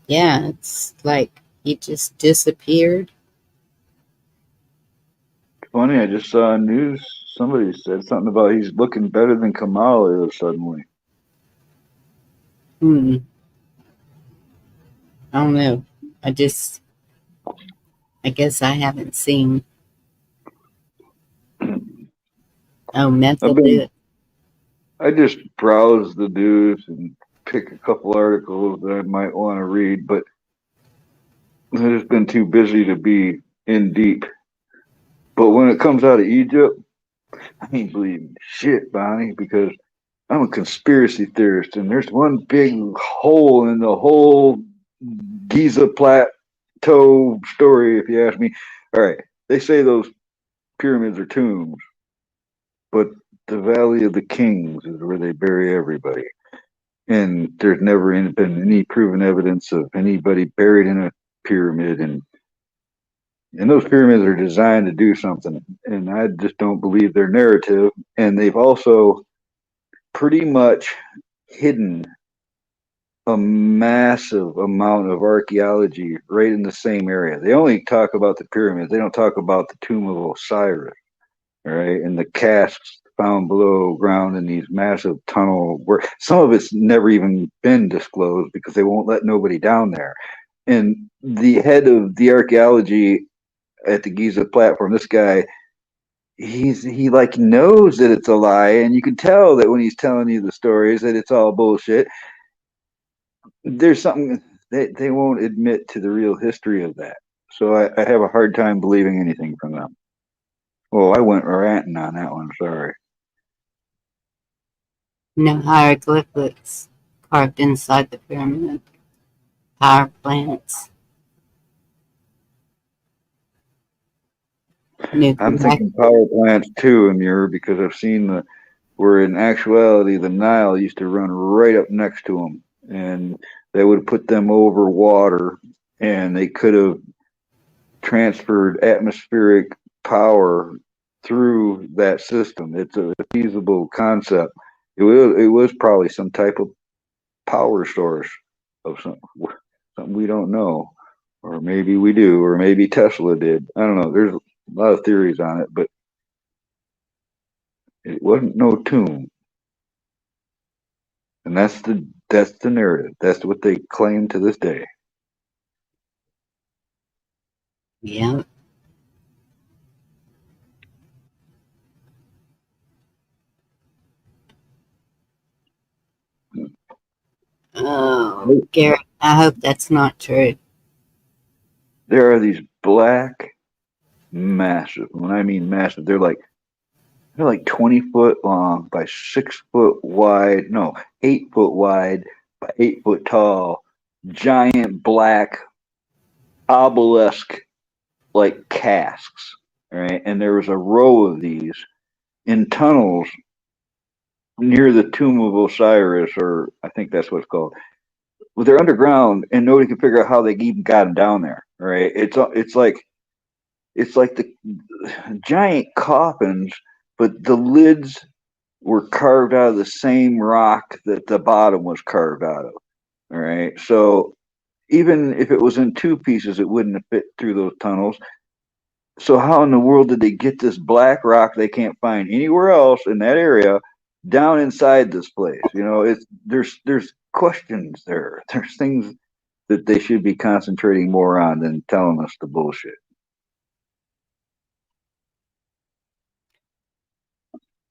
Yeah, it's like he just disappeared. funny, I just saw a news. Somebody said something about he's looking better than Kamala suddenly. Hmm. I don't know. I just, I guess I haven't seen. Oh, meth I've will do been, it. I just browse the news and pick a couple articles that I might want to read, but I've just been too busy to be in deep. But when it comes out of Egypt, I ain't believing shit, Bonnie, because I'm a conspiracy theorist, and there's one big hole in the whole Giza Plateau story, if you ask me. All right, they say those pyramids are tombs, but the Valley of the Kings is where they bury everybody. And there's never been any proven evidence of anybody buried in a pyramid. And those pyramids are designed to do something. And I just don't believe their narrative. And they've also pretty much hidden a massive amount of archaeology right in the same area. They only talk about the pyramids. They don't talk about the tomb of Osiris, all right, and the casts found below ground in these massive tunnel where some of it's never even been disclosed because they won't let nobody down there. And the head of the archaeology at the Giza platform, this guy, he like knows that it's a lie, and you can tell that when he's telling you the stories that it's all bullshit. There's something that they won't admit to the real history of that. So I have a hard time believing anything from them. Oh, I went ranting on that one. Sorry. No hieroglyphics carved inside the pyramid. Power plants. I'm Nuclear. thinking power plants too, Amir, because I've seen where in actuality the Nile used to run right up next to them, and they would put them over water, and they could have transferred atmospheric power through that system. It's a feasible concept. It was probably some type of power source of something we don't know, or maybe we do, or maybe Tesla did. I don't know. There's a lot of theories on it, but it wasn't no tomb, and that's the narrative. That's what they claim to this day. Yeah. Oh, Gary, I hope that's not true. There are these black, massive. When I mean massive, they're like 20 foot long by 6 foot wide. No, 8 foot wide by 8 foot tall. Giant black obelisk like casks. Right, and there was a row of these in tunnels near the tomb of Osiris, or I think that's what it's called. Well, they're underground, and nobody can figure out how they even got them down there. Right? It's like the giant coffins, but the lids were carved out of the same rock that the bottom was carved out of. All right. So even if it was in two pieces, it wouldn't have fit through those tunnels. So how in the world did they get this black rock they can't find anywhere else in that area down inside this place? There's questions there. There's things that they should be concentrating more on than telling us the bullshit.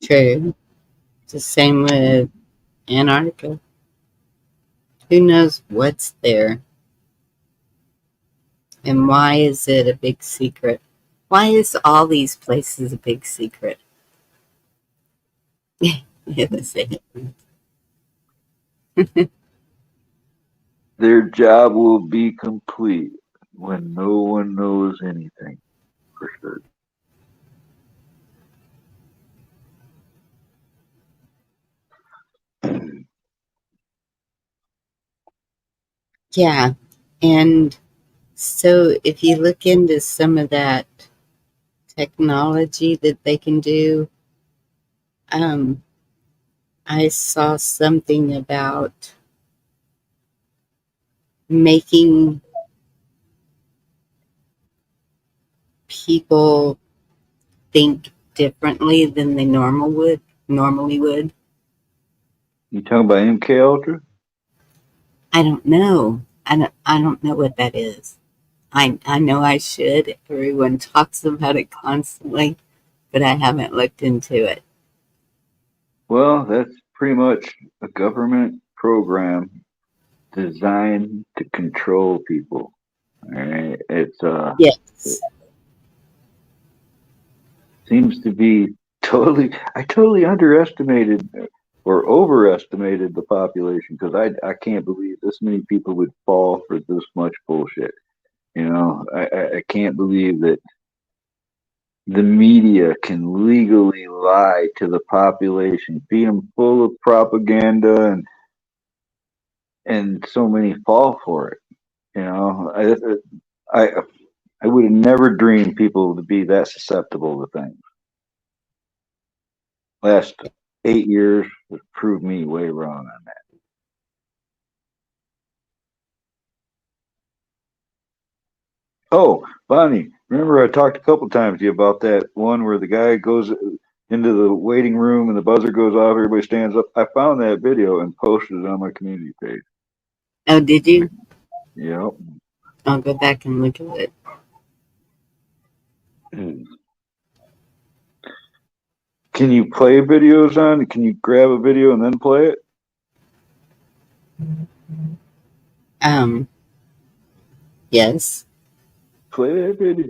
True. It's the same with Antarctica. Who knows what's there? And why is it a big secret? Why is all these places a big secret? Their job will be complete when no one knows anything for sure. Yeah. And so if you look into some of that technology that they can do, I saw something about making people think differently than they normally would. You talking about MK Ultra? I don't know. I don't know what that is. I know I should. Everyone talks about it constantly, but I haven't looked into it. Well, that's pretty much a government program designed to control people. All right, it's Yes. seems to be I totally underestimated or overestimated the population, because I can't believe this many people would fall for this much bullshit. I can't believe that the media can legally lie to the population, feed them full of propaganda, and so many fall for it. I would have never dreamed people would be that susceptible to things. Last 8 years has proved me way wrong on that. Oh, Bonnie, remember I talked a couple times to you about that one where the guy goes into the waiting room and the buzzer goes off, everybody stands up. I found that video and posted it on my community page. Oh, did you? Yep. I'll go back and look at it. Can you play videos on? Can you grab a video and then play it? Yes. Play that video.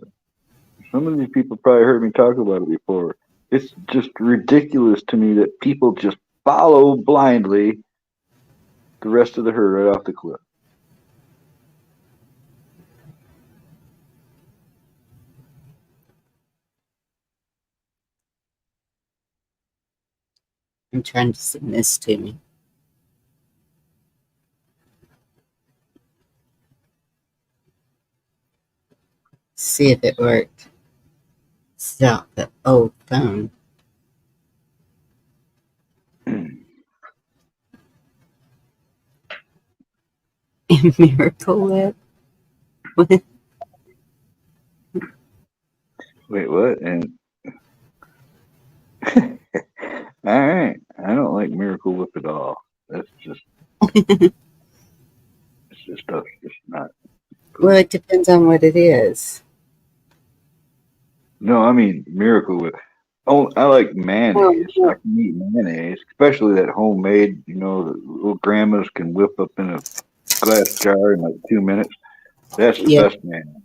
Some of these people probably heard me talk about it before. It's just ridiculous to me that people just follow blindly the rest of the herd right off the cliff. I'm trying to send this to me. See if it worked. Stop the old phone. Miracle Whip. What? Wait, what? And all right, I don't like Miracle Whip at all. That's just it's just stuff. Just not. Cool. Well, it depends on what it is. No, I mean Miracle Whip. Oh, I like mayonnaise. I can eat mayonnaise, especially that homemade. You know, the little grandmas can whip up in a glass jar in like 2 minutes. That's the best mayonnaise.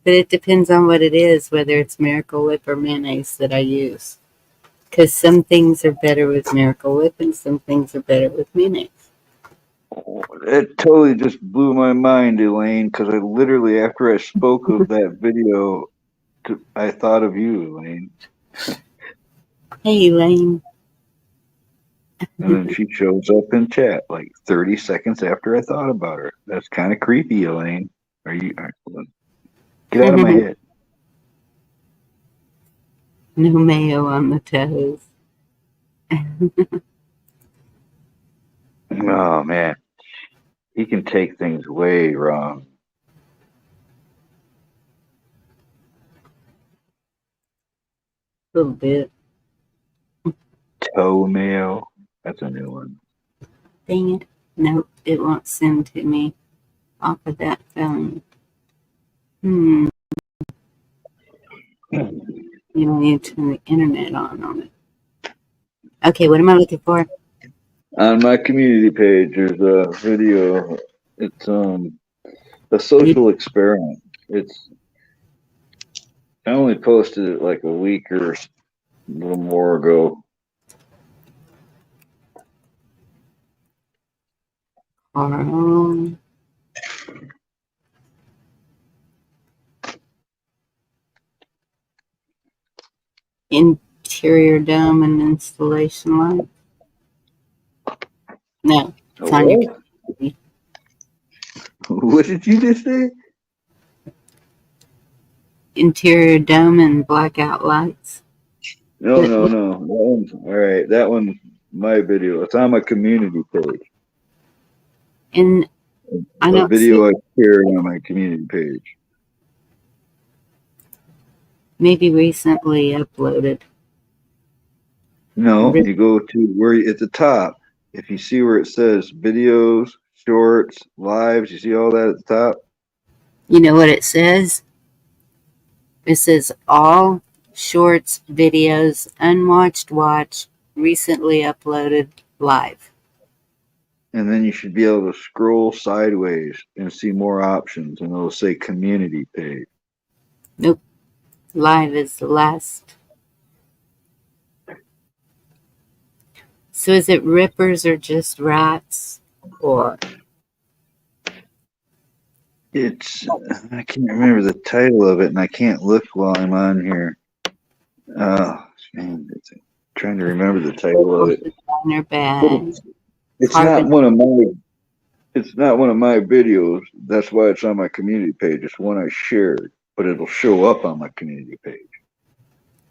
But it depends on what it is, whether it's Miracle Whip or mayonnaise that I use. Because some things are better with Miracle Whip and some things are better with mayonnaise. Oh, it totally just blew my mind, Elaine, because I literally, after I spoke of that video, I thought of you, Elaine. Hey, Elaine. And then she shows up in chat like 30 seconds after I thought about her. That's kind of creepy, Elaine. Get out of my head. No mayo on the toes. Oh, man. He can take things way wrong. A little bit. Toe mayo. That's a new one. Dang it. Nope, it won't send to me off of that phone. You don't need to turn the internet on it. Okay, what am I looking for? On my community page, there's a video. It's a social experiment. I only posted it like a week or a little more ago. Carl. Interior dome and installation light. No, it's on your community. What did you just say? Interior dome and blackout lights. No. That one's all right. That one's my video. It's on my community page. And I A don't video see, I shared on my community page. maybe recently uploaded. No, you go to where at the top. If you see where it says videos, shorts, lives, you see all that at the top. You know what it says? It says all shorts, videos, unwatched, watch, recently uploaded, live. And then you should be able to scroll sideways and see more options, and it'll say community page. Nope. Live is the last. So is it rippers or just rats? Or I can't remember the title of it, and I can't look while I'm on here. Oh, man, trying to remember the title of it. designer bags? It's not one of my. It's not one of my videos. That's why it's on my community page. It's one I shared, but it'll show up on my community page.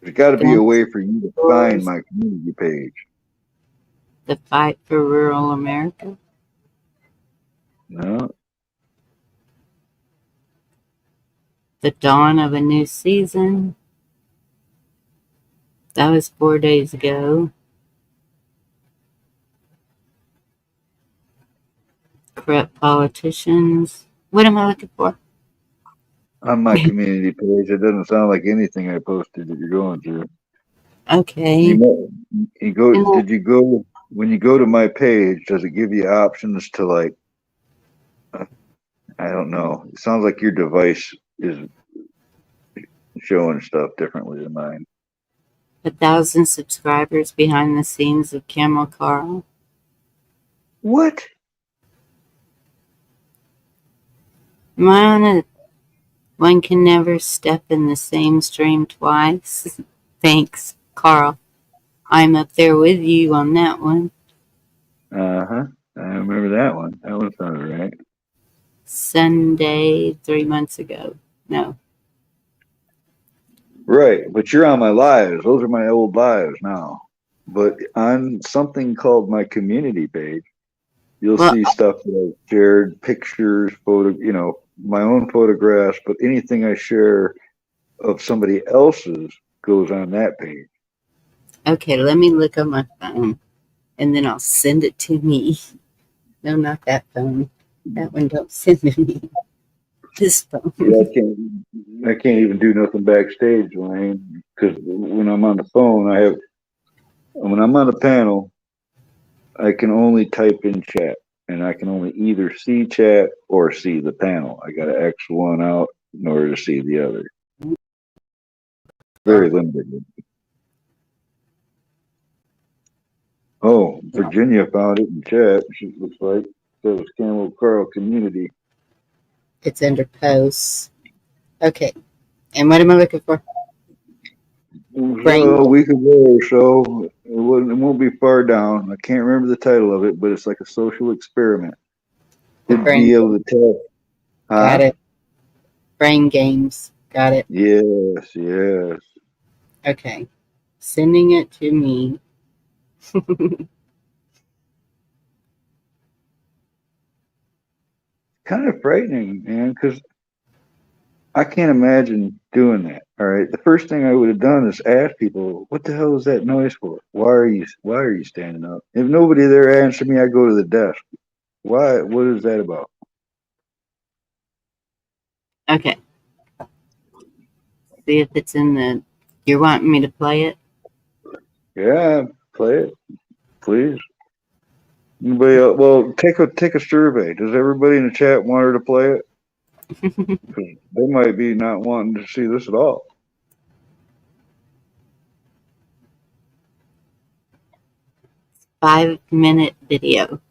There's got to be a way for you to find my community page. The fight for rural America? No. The dawn of a new season? That was 4 days ago. Corrupt politicians. What am I looking for? On my community page, it doesn't sound like anything I posted that you're going through. Okay. You know, And did you go, when you go to my page, does it give you options to like, I don't know. It sounds like your device is showing stuff differently than mine. 1,000 subscribers behind the scenes of Camel Carl. What? Am I on a one can never step in the same stream twice? Thanks, Carl. I'm up there with you on that one. Uh-huh. I remember that one. That one sounded right. Sunday 3 months ago. No. Right, but you're on my lives. Those are my old lives now. But on something called my community page, you'll Well, see stuff that I've shared, pictures, my own photographs, but anything I share of somebody else's goes on that page. okay, let me look on my phone and then I'll send it to me. No, not that phone. That one don't send to me. This phone. Yeah, I can't even do nothing backstage, Lane, because when I'm on the phone, when I'm on the panel, I can only type in chat, and I can only either see chat or see the panel. I got to X one out in order to see the other. Very limited. Oh, Virginia found it in chat. She looks like so it's Camel Carl Community. It's under posts. Okay. And what am I looking for? Brain. A week ago or so, it won't be far down. I can't remember the title of it, but it's like a social experiment. It'd Brain. be able to tell. Got it. Brain games. Got it. Yes, yes. Okay. Sending it to me. Kind of frightening, man, because I can't imagine doing that. All right. The first thing I would have done is ask people, what the hell is that noise for? Why are you standing up? If nobody there answered me, I go to the desk. Why? What is that about? Okay. See if it's in the. You're wanting me to play it? Yeah, play it, please. Anybody else? Well, take a survey. Does everybody in the chat want her to play it? 'Cause they might be not wanting to see this at all. Five-minute video.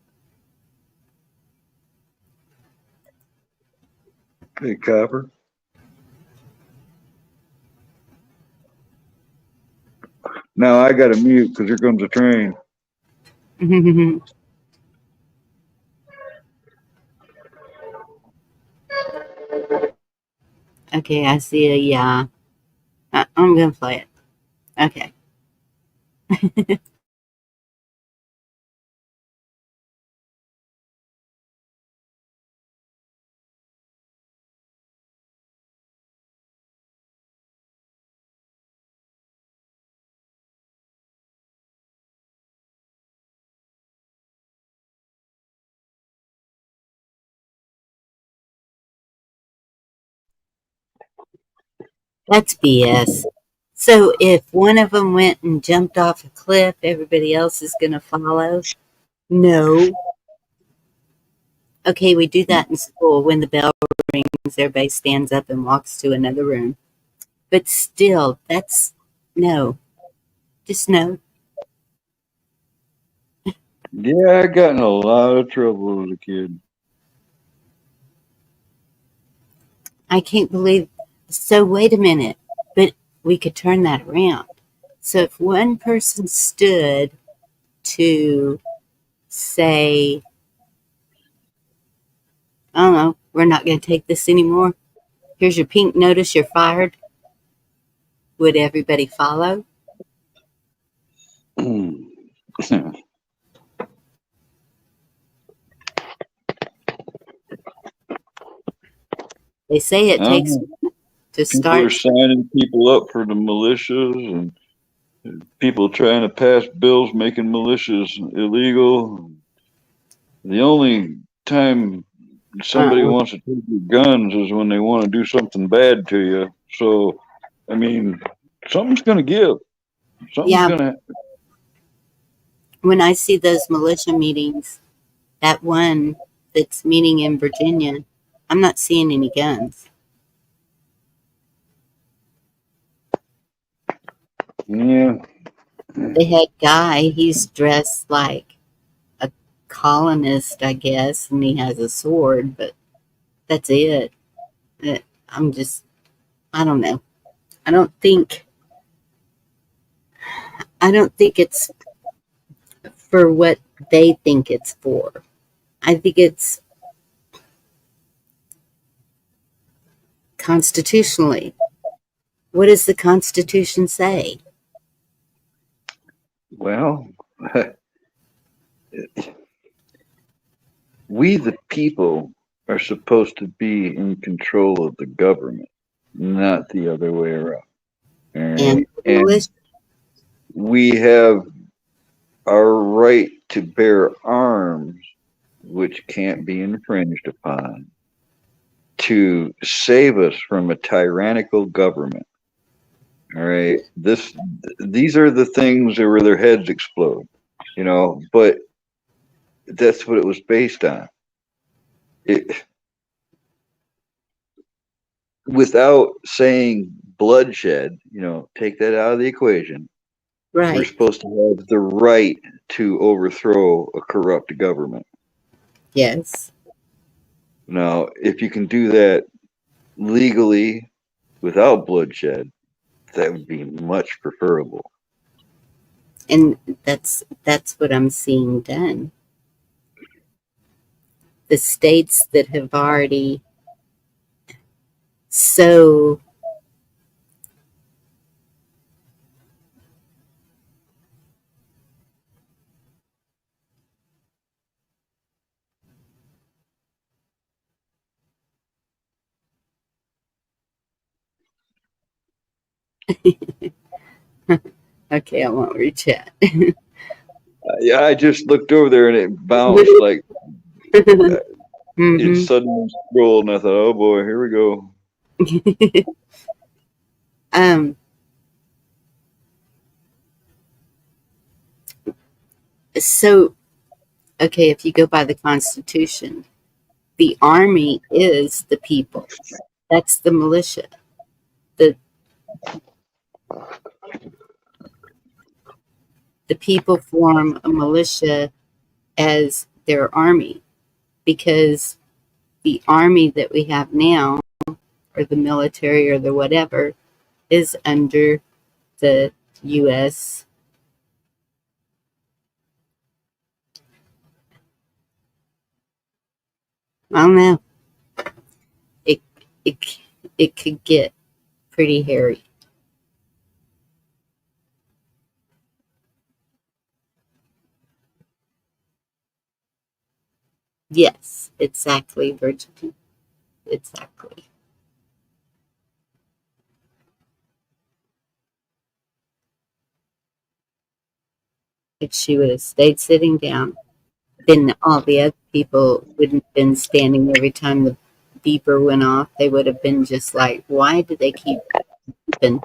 Hey, Copper. Now I got to mute because here comes a train. Okay, I see a yeah. I'm gonna play it. Okay. That's BS. So if one of them went and jumped off a cliff, everybody else is gonna follow? No. Okay, we do that in school. When the bell rings, everybody stands up and walks to another room. But still, that's no. Just no. Yeah, I got in a lot of trouble as a kid. I can't believe. So wait a minute. But we could turn that around. So if one person stood to say, I don't know, we're not going to take this anymore. Here's your pink notice, you're fired. Would everybody follow? They say it takes to People are start. signing people up for the militias and people trying to pass bills making militias illegal. The only time somebody wants to take your guns is when they want to do something bad to you. So, I mean, something's going to give. Something's Yeah, gonna. when I see those militia meetings, that one that's meeting in Virginia, I'm not seeing any guns. Yeah. The head guy, he's dressed like a colonist, I guess, and he has a sword, but that's it. I'm just, I don't know. I don't think, I don't think it's for what they think it's for. I think it's constitutionally. What does the Constitution say? Well, we the people are supposed to be in control of the government, not the other way around. All And right. the And militia, we have our right to bear arms, which can't be infringed upon, to save us from a tyrannical government. All right. These are the things where their heads explode, but that's what it was based on. It, without saying bloodshed, take that out of the equation. We're right? supposed to have the right to overthrow a corrupt government. Yes. Now, if you can do that legally without bloodshed, that would be much preferable. And that's what I'm seeing done. The states that have already so okay, I won't reach out. Yeah, I just looked over there and it bounced like it hmm suddenly scrolled, and I thought, "Oh boy, here we go." um so okay, if you go by the Constitution, the army is the people. That's the militia. The the people form a militia as their army because the army that we have now, or the military or the whatever, is under the U.S. I don't know. It it it could get pretty hairy. Yes, exactly, Virginia. Exactly. If she would have stayed sitting down, then all the other people wouldn't have been standing every time the beeper went off. They would have been just like, why do they keep beeping?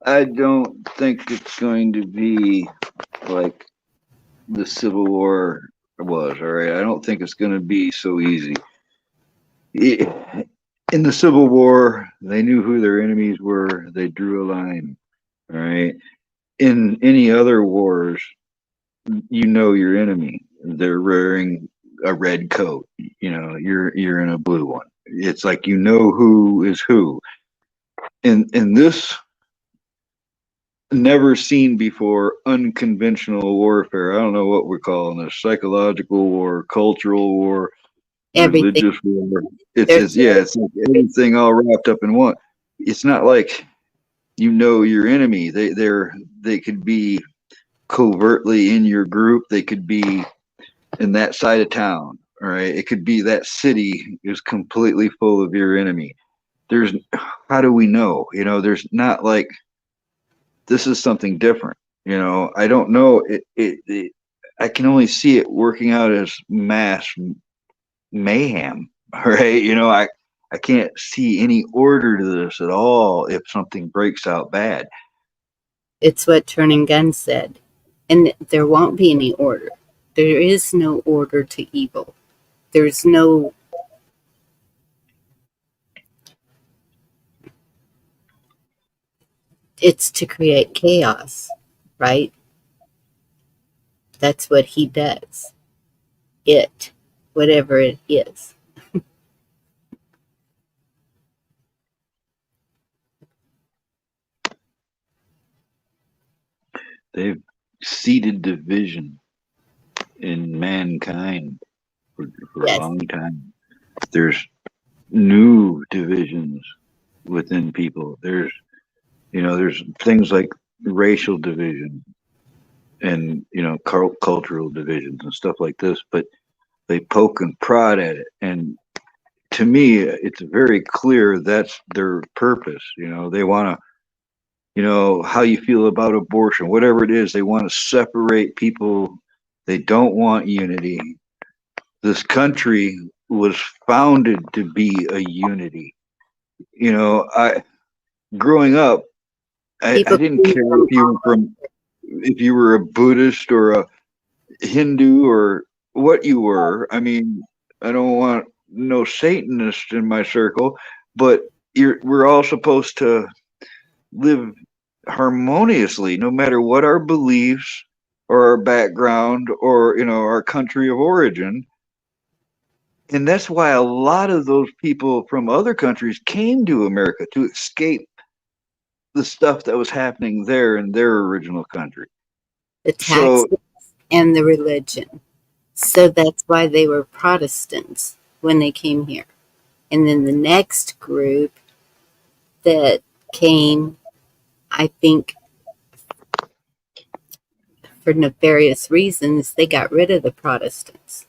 I don't think it's going to be like the Civil War was. All right, I don't think it's going to be so easy. In the Civil War, they knew who their enemies were. They drew a line. All right. In any other wars, you know your enemy. They're wearing a red coat. You're in a blue one. It's like who is who. In this never seen before unconventional warfare. I don't know what we're calling this: psychological war, cultural war, Everything. religious war. There's It's like everything all wrapped up in one. It's not like your enemy. They could be covertly in your group. They could be in that side of town. All right. It could be that city is completely full of your enemy. How do we know? There's not like this is something different. I don't know. I can only see it working out as mass mayhem. Right. I I can't see any order to this at all if something breaks out bad. It's what Turning Gun said. And there won't be any order. There is no order to evil. There's no. It's to create chaos, right? That's what he does. It, whatever it is. They've seeded division in mankind for a Yes. long time. There's new divisions within people. There's things like racial division and cultural divisions and stuff like this, but they poke and prod at it. And to me, it's very clear that's their purpose. They want to, how you feel about abortion, whatever it is, they want to separate people. They don't want unity. This country was founded to be a unity. Growing up, I didn't care if you were a Buddhist or a Hindu or what you were. I mean, I don't want no Satanist in my circle, but we're all supposed to live harmoniously, no matter what our beliefs or our background or our country of origin. And that's why a lot of those people from other countries came to America to escape the stuff that was happening there in their original country. The taxes and the religion. So that's why they were Protestants when they came here. And then the next group that came, I think, for nefarious reasons, they got rid of the Protestants.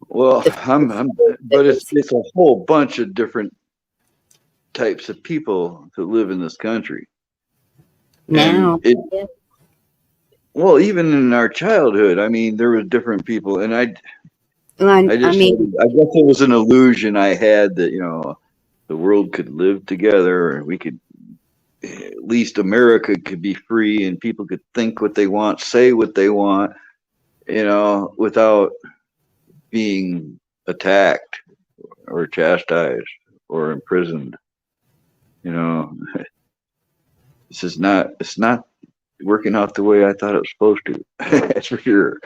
Well, but it's a whole bunch of different types of people that live in this country. Now, well, even in our childhood, I mean, there were different people, and I guess it was an illusion I had that the world could live together, and we could, at least America could be free, and people could think what they want, say what they want, without being attacked or chastised or imprisoned. It's not working out the way I thought it was supposed to. That's for sure.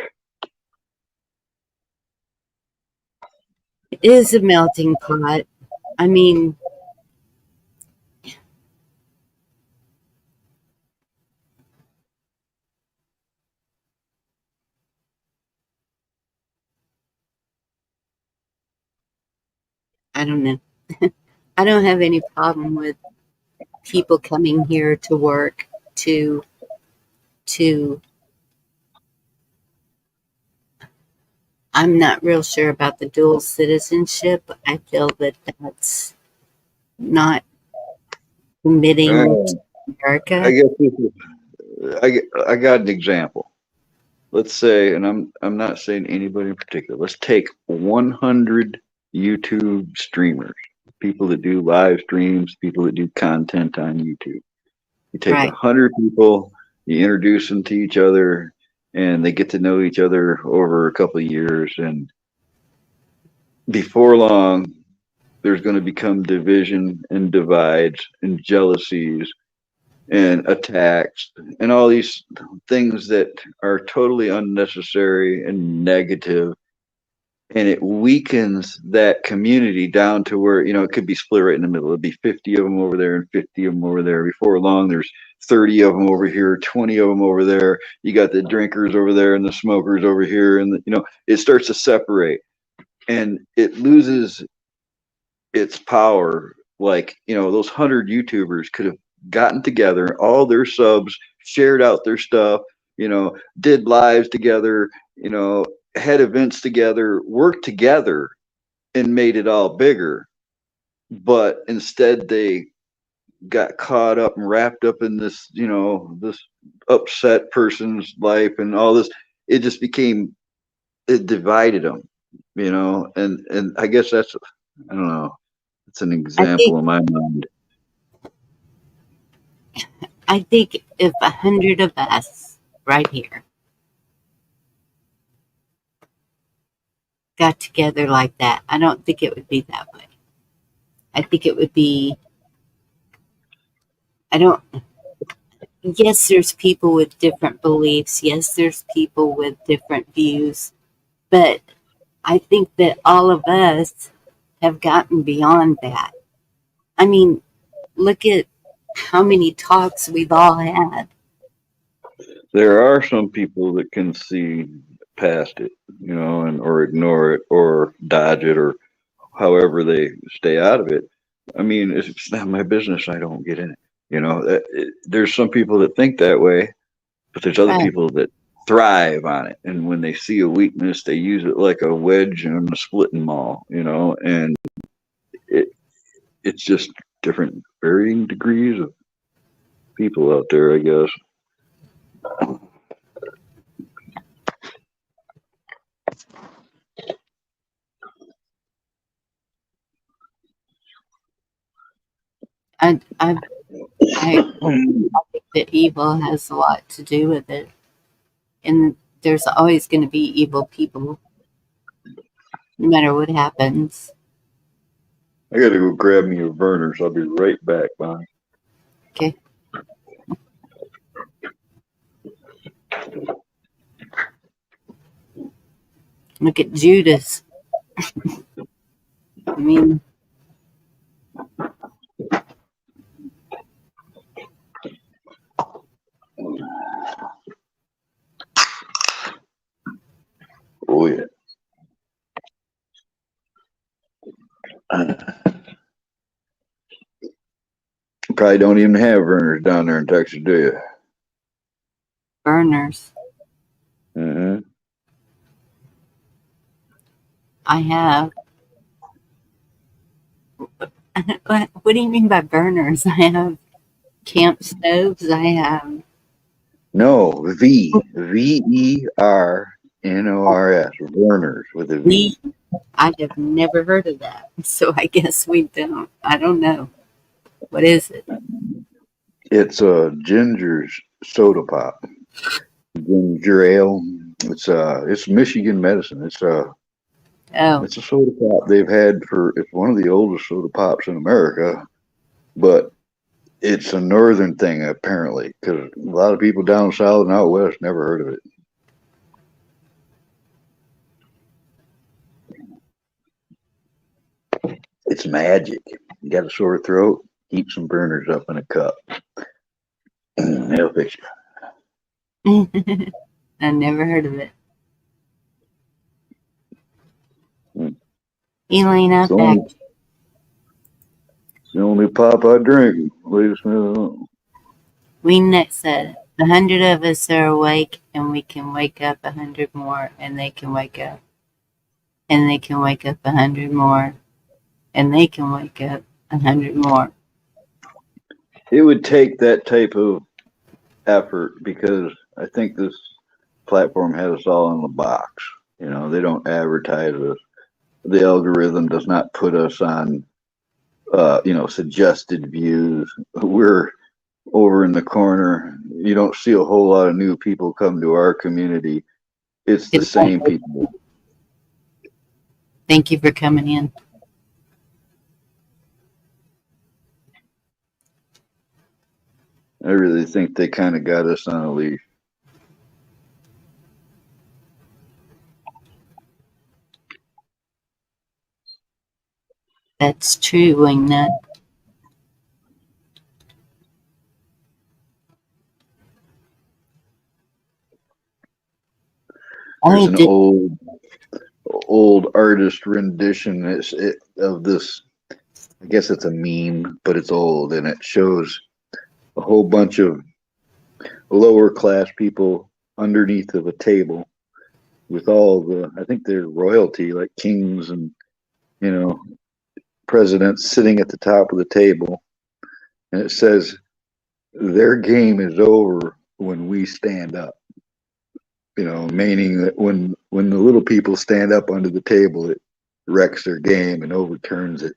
it is a melting pot. I mean, I don't know. I don't have any problem with people coming here to work to I'm not real sure about the dual citizenship. I feel that that's not committing to America. I guess I got an example. Let's say, and I'm not saying anybody in particular. Let's take 100 YouTube streamers, people that do live streams, people that do content on YouTube. You take 100 people, you introduce them to each other, and they get to know each other over a couple of years, and before long, there's going to become division and divides and jealousies and attacks and all these things that are totally unnecessary and negative. And it weakens that community down to where, it could be split right in the middle. It'd be 50 of them over there and 50 of them over there. Before long, there's 30 of them over here, 20 of them over there. You got the drinkers over there and the smokers over here. And, it starts to separate and it loses its power. Like, those 100 YouTubers could have gotten together, all their subs, shared out their stuff, did lives together, had events together, worked together, and made it all bigger. But instead, they got caught up and wrapped up in this, this upset person's life and all this. It just it divided them, and I guess that's, I don't know. That's an I example think in my mind. I think if 100 of us right here got together like that, I don't think it would be that way. I think it would be, I don't, yes, there's people with different beliefs. Yes, there's people with different views. But I think that all of us have gotten beyond that. I mean, look at how many talks we've all had. There are some people that can see past it, and or ignore it or dodge it or however they stay out of it. I mean, if it's not my business, I don't get in it. There's some people that think that way, but there's other Right. people that thrive on it. And when they see a weakness, they use it like a wedge in a splitting mall, and it it's just different, varying degrees of people out there, I guess. I think that evil has a lot to do with it. And there's always going to be evil people, no matter what happens. I gotta go grab me a burner, so I'll be right back, Bonnie. Okay. Look at Judas. I mean, Oh yeah. Probably don't even have burners down there in Texas, do you? burners. Mm-hmm. I have. What do you mean by burners? I have camp stoves. I have. No, VERNORS, burners with a V. I have never heard of that. So I guess we don't. I don't know. What is it? It's a ginger's soda pop, ginger ale. It's Michigan medicine. Oh, It's a soda pop they've had it's one of the oldest soda pops in America, but it's a northern thing apparently, because a lot of people down south and out west never heard of it. It's magic. You got a sore throat, heat some burners up in a cup. They'll fix you. I never heard of it. Elena, It's the back. only pop I drink. Latest We next said 100 of us are awake, and we can wake up 100 more, and they can wake up, and they can wake up 100 more, and they can wake up 100 more. It would take that type of effort because I think this platform has us all in the box. They don't advertise us. The algorithm does not put us on, suggested views. We're over in the corner. You don't see a whole lot of new people come to our community. It's the same people. Thank you for coming in. I really think they kind of got us on a leash. That's true, Wingnut. There's an old artist rendition of this. I guess it's a meme, but it's old, and it shows a whole bunch of lower class people underneath of a table with I think they're royalty, like kings and presidents sitting at the top of the table, and it says their game is over when we stand up. Meaning that when the little people stand up under the table, it wrecks their game and overturns it.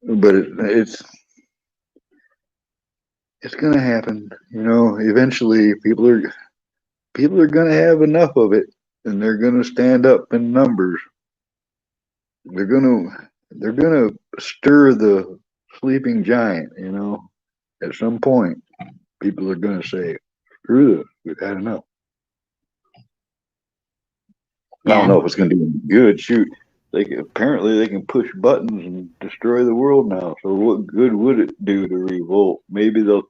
but it's gonna happen. Eventually people are gonna have enough of it, and they're gonna stand up in numbers. They're gonna stir the sleeping giant. At some point, people are gonna say, "Screw this, we've had enough." I don't Yeah. know if it's gonna do any good. Shoot, apparently they can push buttons and destroy the world now. So what good would it do to revolt? Maybe they'll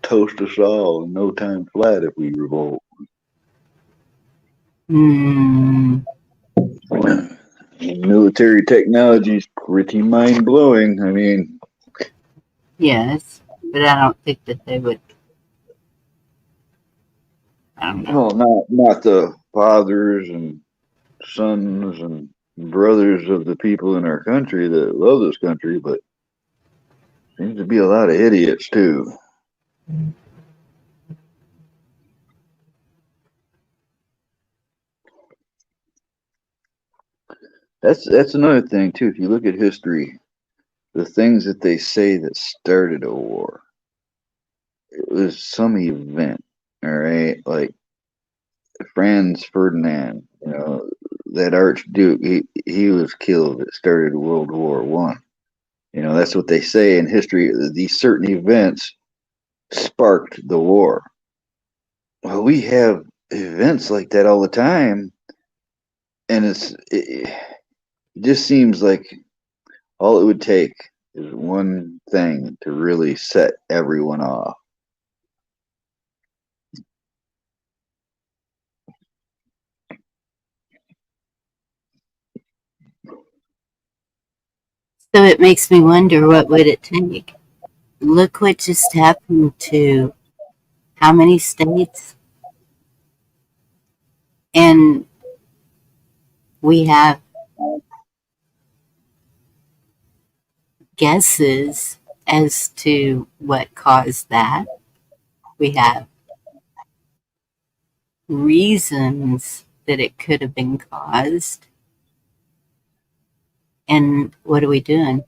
toast us all in no time flat if we revolt. Hmm. Military technology is pretty mind blowing. I mean, Yes, but I don't think that they would. I don't know. well, not the fathers and sons and brothers of the people in our country that love this country, but seems to be a lot of idiots too. That's another thing too. If you look at history, the things that they say that started a war, it was some event. All right, like Franz Ferdinand, that Archduke, he was killed. It started World War One. That's what they say in history. These certain events sparked the war. Well, we have events like that all the time, and it just seems like all it would take is one thing to really set everyone off. So it makes me wonder, what would it take? Look what just happened to how many states? And we have guesses as to what caused that. We have reasons that it could have been caused. And what are we doing?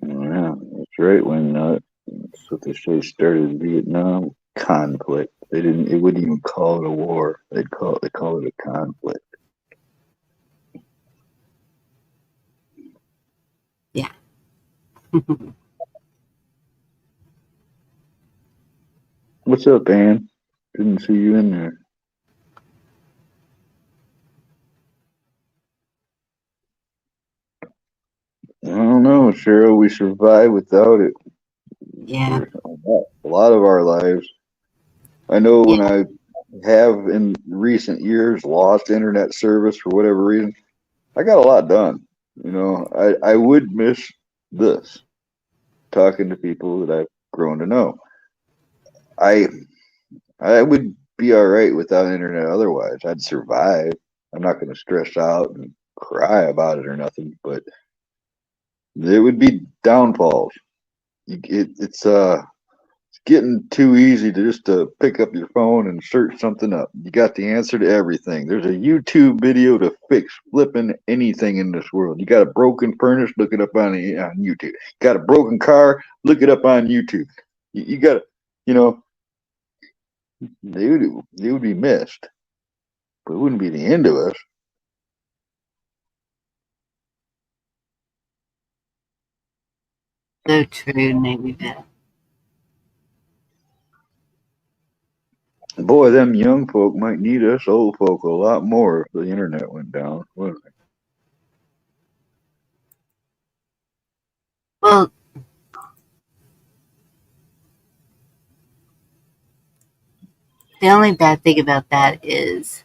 Yeah, that's right. When that's what they say started Vietnam conflict. They wouldn't even call it a war. They call it a conflict. Yeah. What's up, Ann? Didn't see you in there. I don't know, Cheryl. We survived without it Yeah. for a lot of our lives. I know Yeah. when I have in recent years lost internet service for whatever reason, I got a lot done. I would miss this, talking to people that I've grown to know. I I would be all right without internet otherwise. I'd survive. I'm not going to stress out and cry about it or nothing, but there would be downfalls. It's getting too easy to just to pick up your phone and search something up. You got the answer to everything. There's a YouTube video to fix flipping anything in this world. You got a broken furnace, look it up on YouTube. Got a broken car, look it up on YouTube. You got to, you know, they would be missed, but it wouldn't be the end of us. So true, Navy vet. Boy, them young folk might need us old folk a lot more if the internet went down, wouldn't it? Well, the only bad thing about that is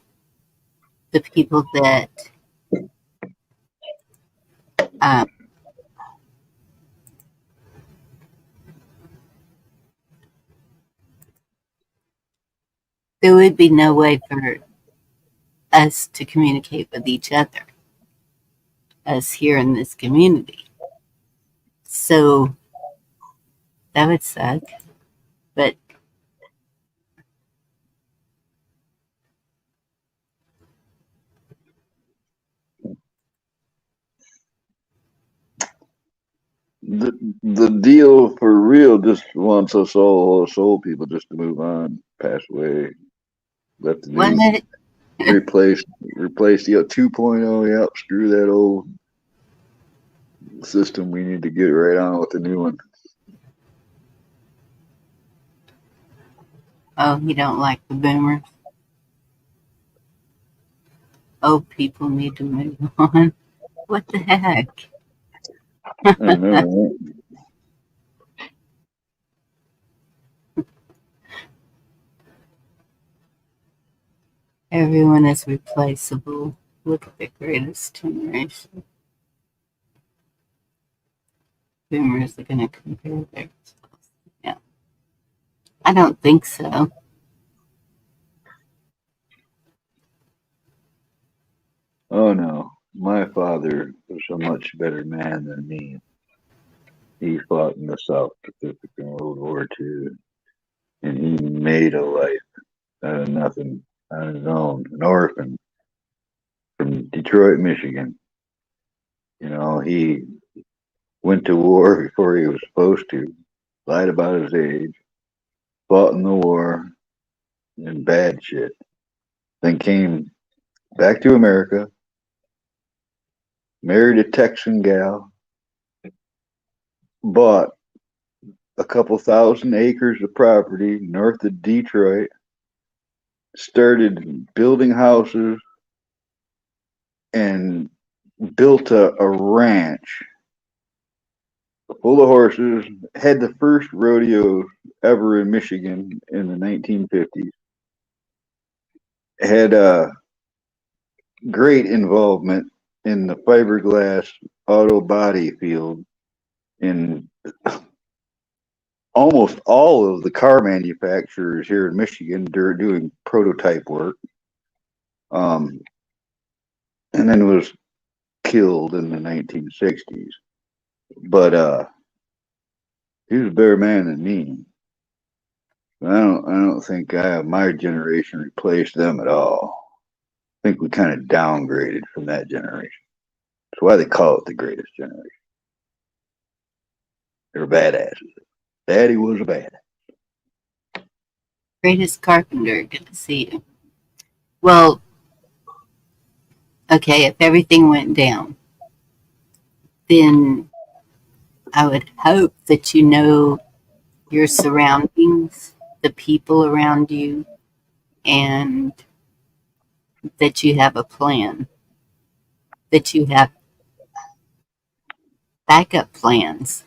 the people that um, there would be no way for us to communicate with each other, us here in this community. So that would suck. But the deal for real just wants us old people just to move on, pass away, let the What? new replace the 2.0. Yep, screw that old system. We need to get right on with the new one. Oh, you don't like the boomers? Old people need to move on. What the heck? I know, right? Everyone is replaceable. Look at the greatest generation. Boomers are going to compare themselves. Yeah. I don't think so. Oh no, my father was a much better man than me. He fought in the South Pacific in World War II, and he made a life out of nothing on his own, an orphan from Detroit, Michigan. You know, he went to war before he was supposed to, lied about his age, fought in the war, and bad shit. Then came back to America, married a Texan gal, bought a couple thousand acres of property north of Detroit, started building houses, and built a ranch full of horses, had the first rodeo ever in Michigan in the 1950s, had a great involvement in the fiberglass auto body field in almost all of the car manufacturers here in Michigan. They're doing prototype work. And then was killed in the 1960s. But he was a better man than me. I don't think my generation replaced them at all. I think we kind of downgraded from that generation. That's why they call it the greatest generation. They were badasses. Daddy was a badass. Greatest carpenter. Good to see you. Well, okay, if everything went down, then I would hope that you know your surroundings, the people around you, and that you have a plan, that you have backup plans,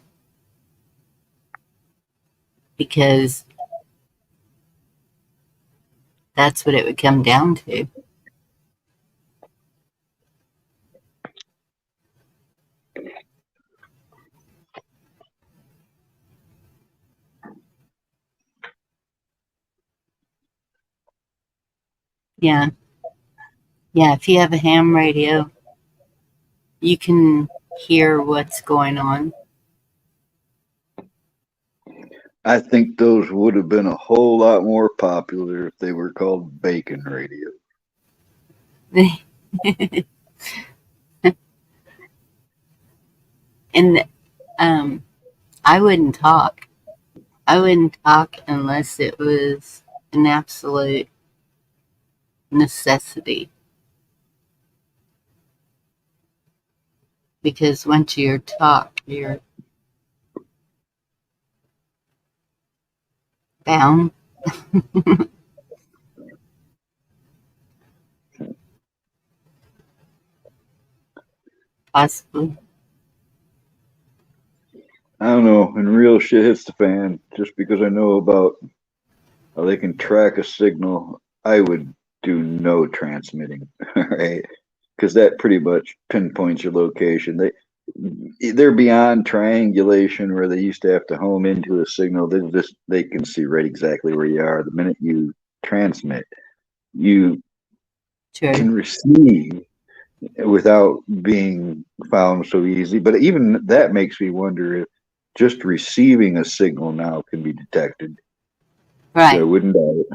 because that's what it would come down to. Yeah. Yeah. If you have a ham radio, you can hear what's going on. I think those would have been a whole lot more popular if they were called bacon radio. And I wouldn't talk. I wouldn't talk unless it was an absolute necessity. Because once you talk, you're bound. Possibly. I don't know. When real shit hits the fan, just because I know about how they can track a signal, I would do no transmitting, right? Because that pretty much pinpoints your location. They're beyond triangulation where they used to have to home into a signal. They can see right exactly where you are. The minute you transmit, you can receive without being found so easy. But even that makes me wonder if just receiving a signal now can be detected. Right. So I wouldn't doubt it.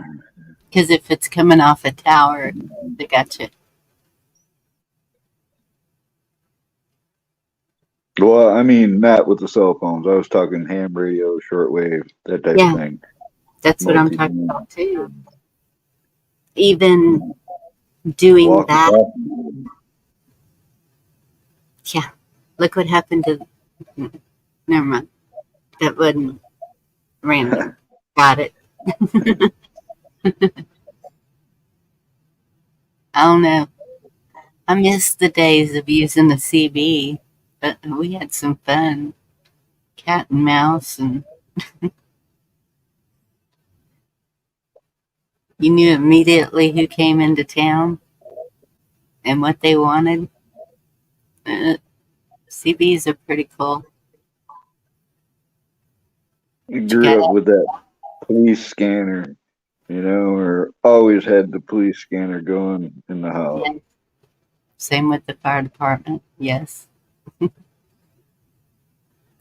Because if it's coming off a tower, they got you. Well, I mean, not with the cell phones. I was talking ham radio, shortwave, that type of Yeah, thing. that's what I'm talking Multi-beam, about too. Even doing that, walkie-talkie. yeah. Look what happened to. Never mind. That wasn't random. Got it. I don't know. I miss the days of using the CB, but we had some fun. Cat and mouse, and you knew immediately who came into town and what they wanted. Uh, CBs are pretty cool. You You got grew up with that police scanner, or always had the police scanner going in the house. yeah. Same with the fire department. Yes.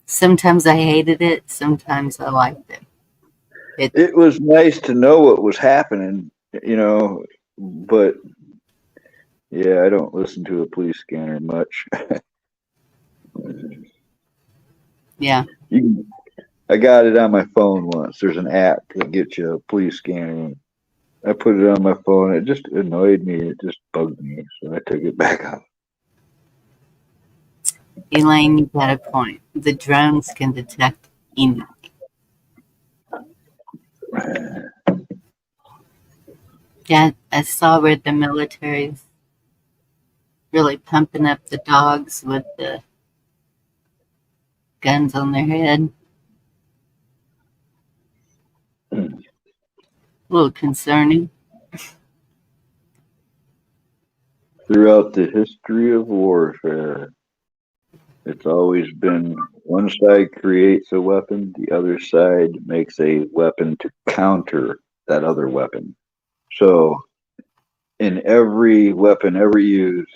Sometimes I hated it. Sometimes I liked it. It was nice to know what was happening, but yeah, I don't listen to a police scanner much. Yeah. I got it on my phone once. There's an app that gets you a police scanner. I put it on my phone. It just annoyed me. It just bugged me. So I took it back off. Elaine, you got a point. The drones can detect anything. Yeah, I saw where the military's really pumping up the dogs with the guns on their head. A little concerning. Throughout the history of warfare, it's always been one side creates a weapon, the other side makes a weapon to counter that other weapon. So in every weapon ever used,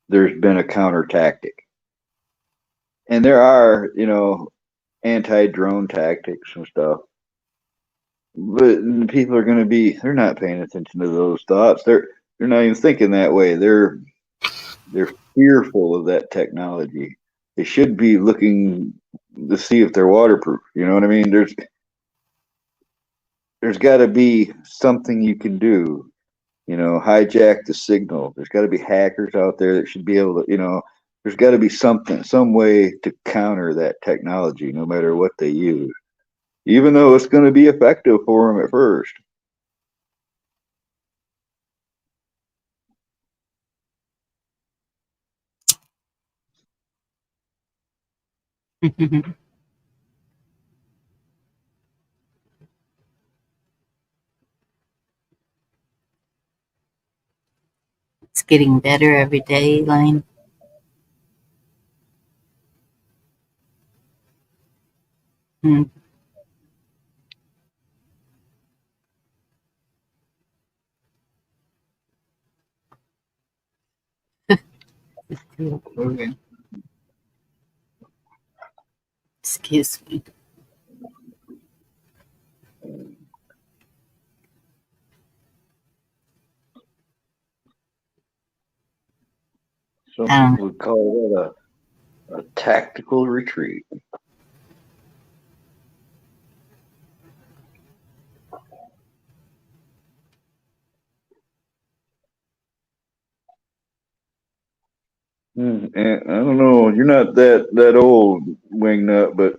there's been a counter tactic. And there are, anti-drone tactics and stuff. But people are going to they're not paying attention to those thoughts. They're not even thinking that way. They're fearful of that technology. They should be looking to see if they're waterproof. You know what I mean? There's got to be something you can do. Hijack the signal. There's got to be hackers out there that should be able to. There's got to be something, some way to counter that technology, no matter what they use, even though it's going to be effective for them at first. It's getting better every day, Elaine. Hmm. Excuse me. Some Um, would call it a tactical retreat. And I don't know, you're not that old, Wingnut, but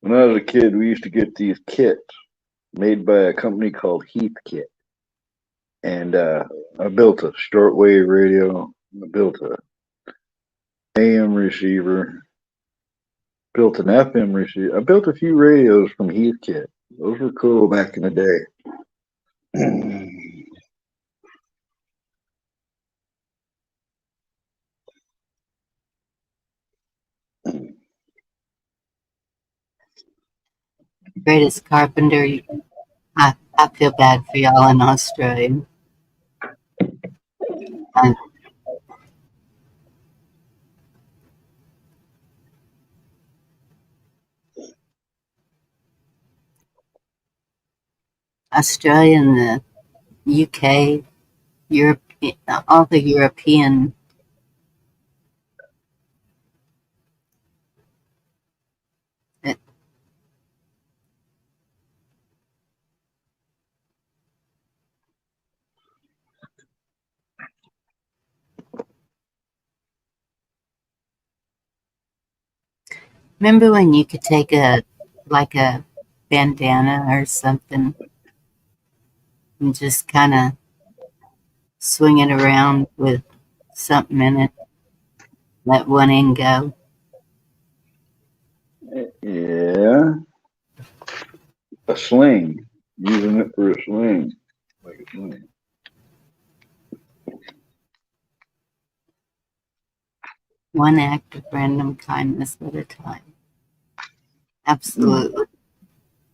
when I was a kid, we used to get these kits made by a company called Heath Kit. And I built a shortwave radio, I built a AM receiver, built an FM receiver. I built a few radios from Heath Kit. Those were cool back in the day. greatest carpenter. I feel bad for y'all in Australia. Um, Australia and the UK, Europe, all the European Remember when you could take a bandana or something and just kind of swing it around with something in it, let one end go? Yeah, a sling. Using it for a sling, like a sling. One act of random kindness at a time. Absolutely.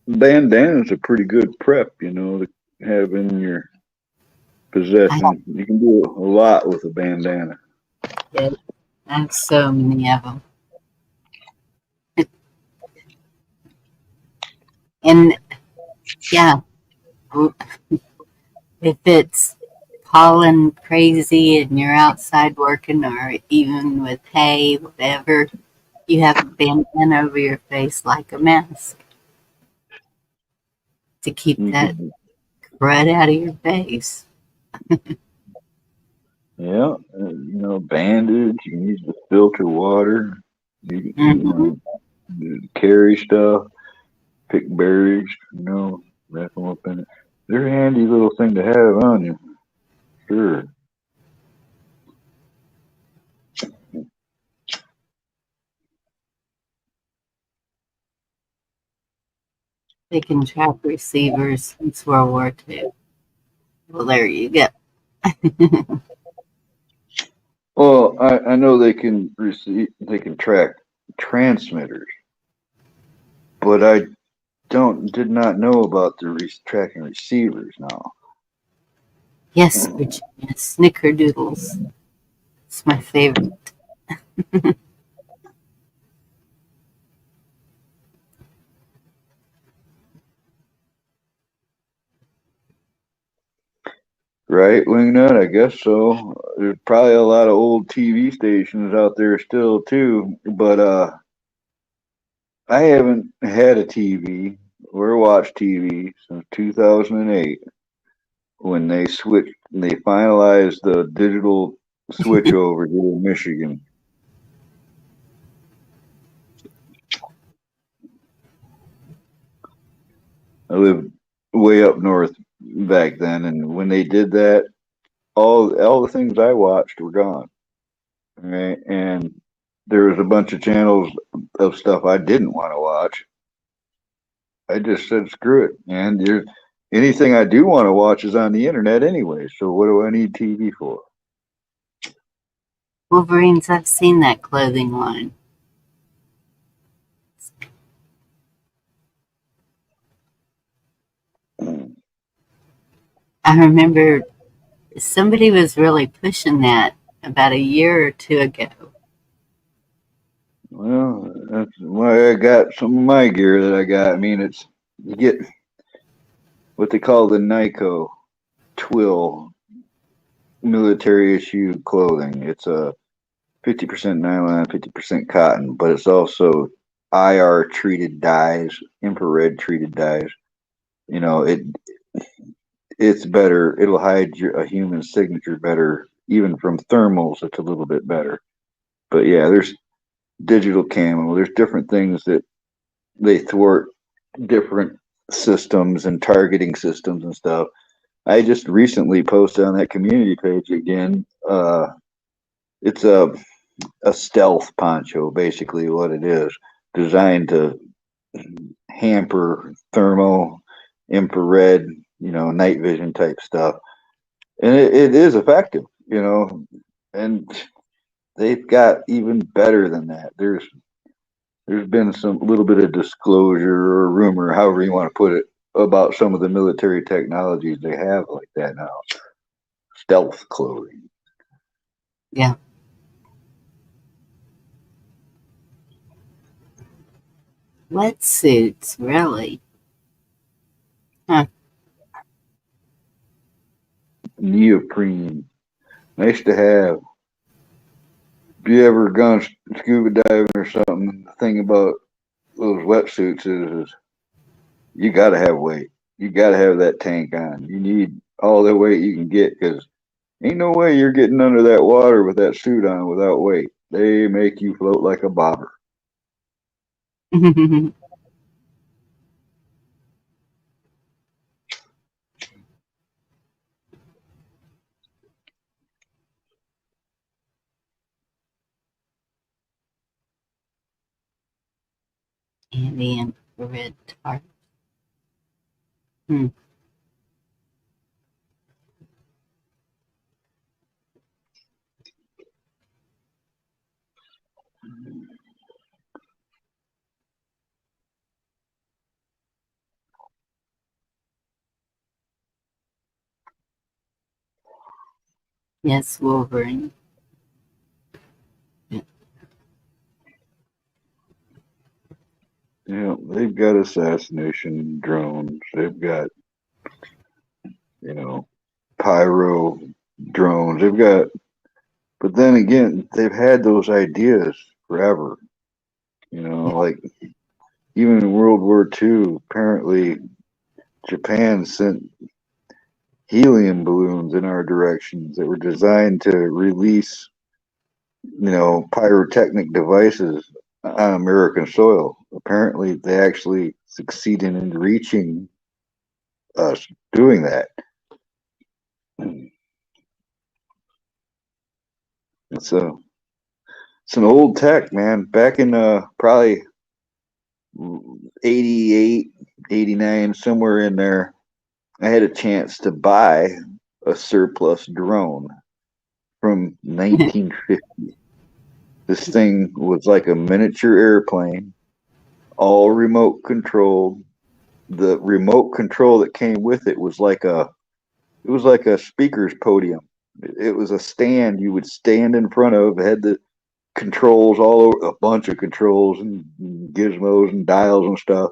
Bandana's a pretty good prep, you know, to have in your I possession. You can do a lot with a bandana. have, I have so many of them. And yeah, if it's pollen crazy and you're outside working or even with hay, whatever, you have a bandana over your face like a mask to keep You that can, crud out of your face. yeah, you know, bandage. You can use to filter water. You Hmm. know, carry stuff, pick berries. You know, wrap them up in it. They're a handy little thing to have on you. Sure. They can trap receivers since World War II. Well, there you go. Well, I know they can receive, they can track transmitters, but I did not know about the tracking receivers now. Yes, Virginia, snickerdoodles. It's my favorite. Right, Wingnut? I guess so. There's probably a lot of old TV stations out there still too, but I haven't had a TV or watched TV since 2008 when they finalized the digital switch over here in Michigan. I lived way up north back then, and when they did that, all the things I watched were gone. Right, and there was a bunch of channels of stuff I didn't want to watch. I just said screw it, man. Anything I do want to watch is on the internet anyway. So what do I need TV for? Wolverines, I've seen that clothing line. I remember somebody was really pushing that about a year or two ago. Well, that's why I got some of my gear that I got. I mean, you get what they call the Nico Twill military issue clothing. It's a 50% nylon, 50% cotton, but it's also IR treated dyes, infrared treated dyes. You know, it's better. It'll hide a human signature better, even from thermals. It's a little bit better. But yeah, there's digital camo. There's different things that they thwart different systems and targeting systems and stuff. I just recently posted on that community page again. It's a stealth poncho, basically what it is, designed to hamper thermal, infrared, night vision type stuff, and it is effective, and they've got even better than that. There's been some little bit of disclosure or rumor, however you want to put it, about some of the military technologies they have like that now. Stealth clothing. Yeah. Wetsuits, really? Huh. Neoprene. Nice to have. If you ever gone scuba diving or something, the thing about those wetsuits is you got to have weight. You got to have that tank on. You need all the weight you can get because ain't no way you're getting under that water with that suit on without weight. They make you float like a bobber. And the infrared tart. Hmm. Yes, Wolverine. Yeah, they've got assassination drones. They've got, pyro drones. They've got, but then again, they've had those ideas forever. Like even in World War II, apparently Japan sent helium balloons in our directions that were designed to release, pyrotechnic devices on American soil. Apparently, they actually succeeded in reaching us doing that. It's an old tech, man. Back in probably 88, 89, somewhere in there, I had a chance to buy a surplus drone from 1950. This thing was like a miniature airplane, all remote controlled. The remote control that came with it was like a speaker's podium. It was a stand you would stand in front of. It had the controls all over, a bunch of controls and gizmos and dials and stuff.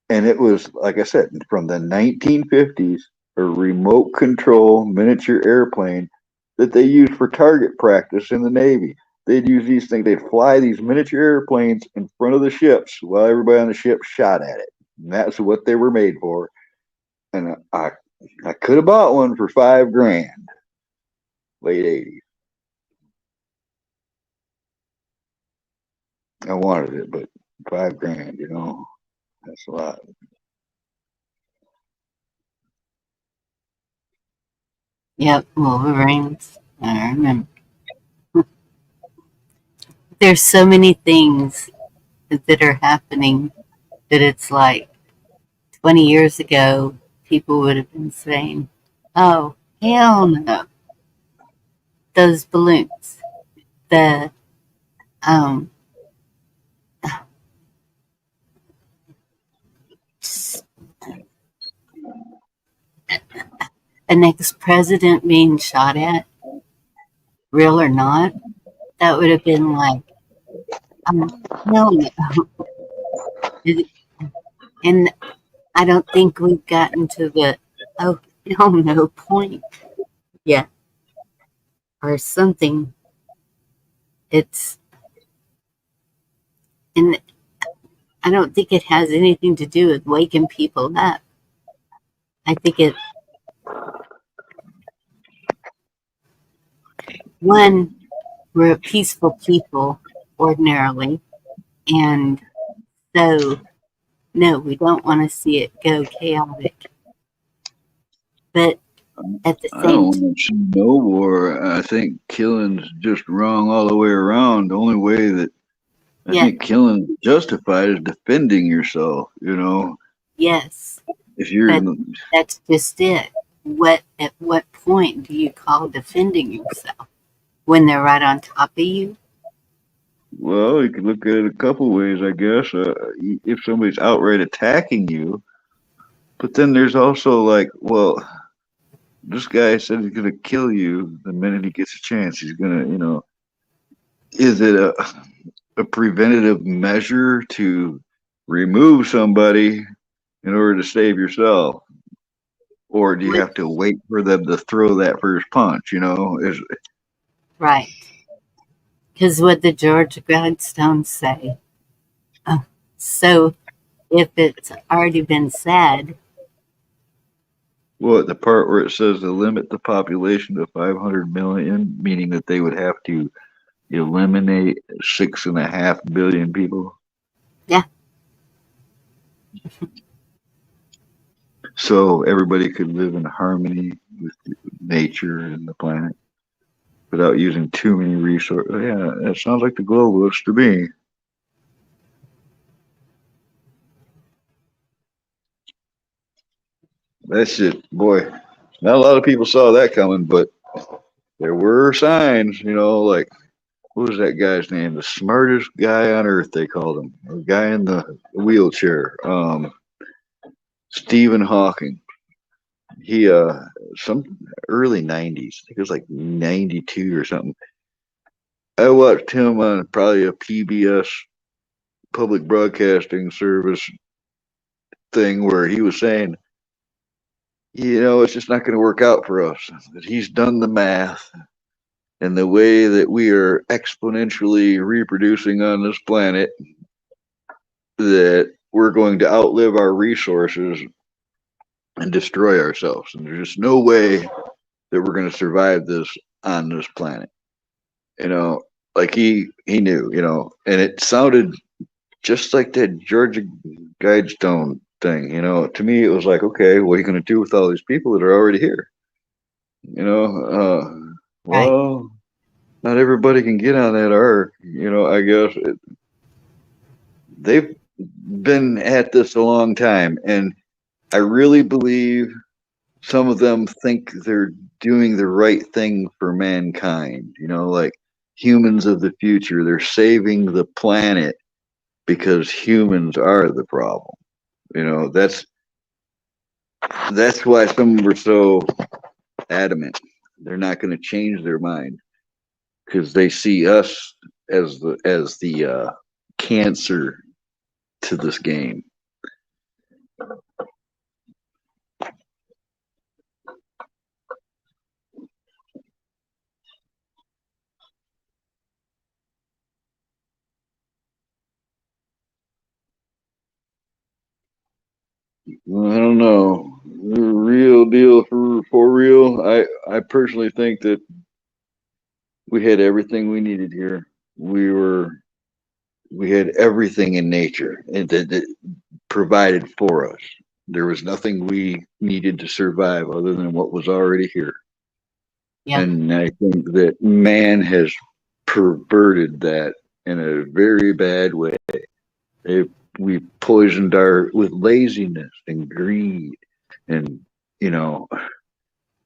And it was, like I said, from the 1950s, a remote control miniature airplane that they used for target practice in the Navy. They'd use these things, they'd fly these miniature airplanes in front of the ships while everybody on the ship shot at it. And that's what they were made for. And I could have bought one for $5,000, late 80s. I wanted it, but $5,000, that's a lot. Yep, Wolverines. I remember. There's so many things that are happening that it's like 20 years ago, people would have been saying, oh, hell no. Those balloons. The, um, an ex-president being shot at, real or not, that would have been like, hell no. And I don't think we've gotten to the, oh, hell no point yet, or something. It's, and I don't think it has anything to do with waking people up. I think one, we're a peaceful people ordinarily, and so no, we don't want to see it go chaotic. But at the I same don't want to see no war. I think killing's just wrong all the way around. The only way that I yeah, think killing is justified is defending yourself. yes, If you're but that's just it. At what point do you call defending yourself? When they're right on top of you? well, you can look at it a couple ways, I guess. If somebody's outright attacking you, but then there's also like, well, this guy said he's gonna kill you the minute he gets a chance. He's gonna. Is it a preventative measure to remove somebody in order to save yourself? Or do you have to wait for them to throw that first punch? Right. Because what did George Gladstone say? So if it's already been said, Well, the part where it says to limit the population to 500 million, meaning that they would have to eliminate 6.5 billion people. Yeah. So everybody could live in harmony with nature and the planet without using too many resources. Yeah, that sounds like the globalists to me. That shit, boy, not a lot of people saw that coming, but there were signs, like, what was that guy's name? The smartest guy on earth, they called him. The guy in the wheelchair. Stephen Hawking. He some early 90s. I think it was like 92 or something. I watched him on probably a PBS public broadcasting service thing where he was saying, it's just not going to work out for us. He's done the math, and the way that we are exponentially reproducing on this planet, that we're going to outlive our resources and destroy ourselves. And there's just no way that we're going to survive this on this planet. Like he knew, and it sounded just like that Georgia Guidestone thing. To me, it was like, okay, what are you going to do with all these people that are already here? Right. Well, not everybody can get on that ark. I guess they've been at this a long time, and I really believe some of them think they're doing the right thing for mankind. Like humans of the future, they're saving the planet because humans are the problem. That's why some were so adamant. They're not going to change their mind because they see us as the cancer to this game. Well, I don't know. The real deal for real. I personally think that we had everything we needed here. We had everything in nature and that provided for us. There was nothing we needed to survive other than what was already here. Yeah. And I think that man has perverted that in a very bad way. We poisoned with laziness and greed, and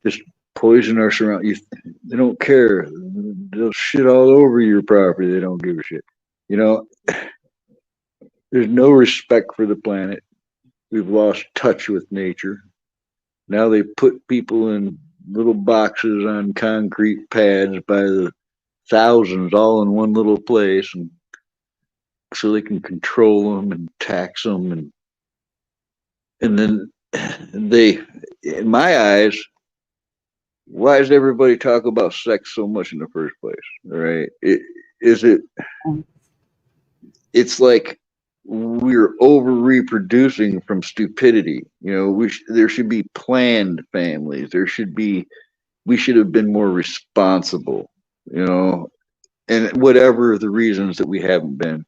just poison our surroundings. They don't care. They'll shit all over your property. They don't give a shit. There's no respect for the planet. We've lost touch with nature. Now they put people in little boxes on concrete pads by the thousands, all in one little place, and so they can control them and tax them, and then they, in my eyes, why does everybody talk about sex so much in the first place? Right? It's like we're over reproducing from stupidity. There should be planned families. We should have been more responsible, and whatever the reasons that we haven't been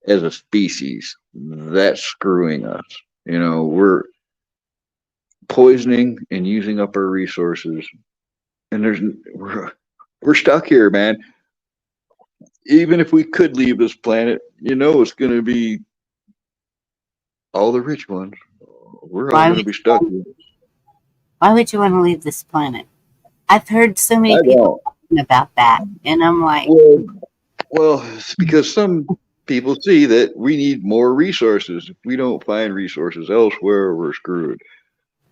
as a species, that's screwing us. We're poisoning and using up our resources, and we're stuck here, man. Even if we could leave this planet, it's going to be all the rich ones. We're all going to be stuck here. Why would you want to leave this planet? I've heard so many people talking about that, and I'm like, well, it's because some people see that we need more resources. If we don't find resources elsewhere, we're screwed.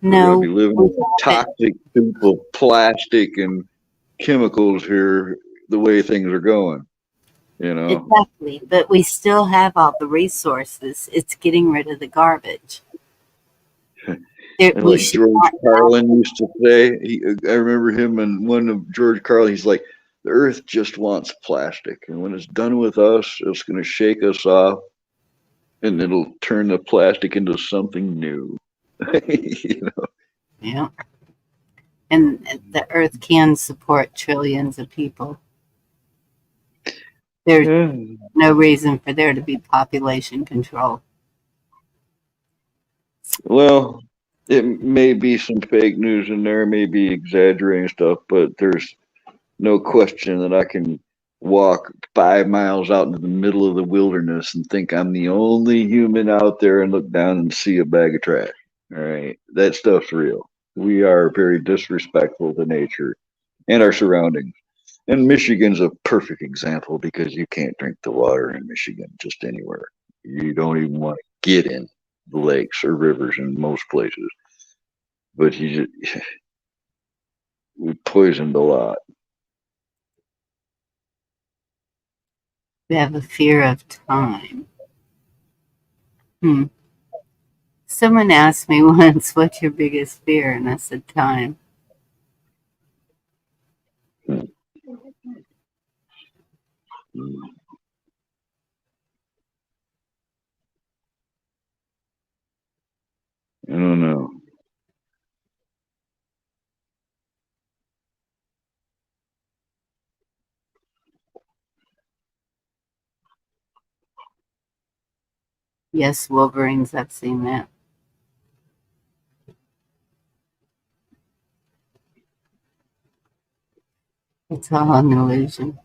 no, We're going to be living in a toxic soup of plastic and chemicals here, the way things are going. exactly. But we still have all the resources. It's getting rid of the garbage. And like George Carlin used to say, I remember him and one of George Carlin, he's like, the earth just wants plastic. And when it's done with us, it's going to shake us off and it'll turn the plastic into something new. Yeah. And the earth can support trillions of people. There's Yeah. no reason for there to be population control. Well, it may be some fake news in there, maybe exaggerating stuff, but there's no question that I can walk 5 miles out into the middle of the wilderness and think I'm the only human out there and look down and see a bag of trash. All right. That stuff's real. We are very disrespectful to nature and our surroundings. And Michigan's a perfect example because you can't drink the water in Michigan just anywhere. You don't even want to get in the lakes or rivers in most places. But we poisoned a lot. We have a fear of time. Someone asked me once, what's your biggest fear? And I said, time. I don't know. Yes, Wolverines, I've seen that. It's all an illusion.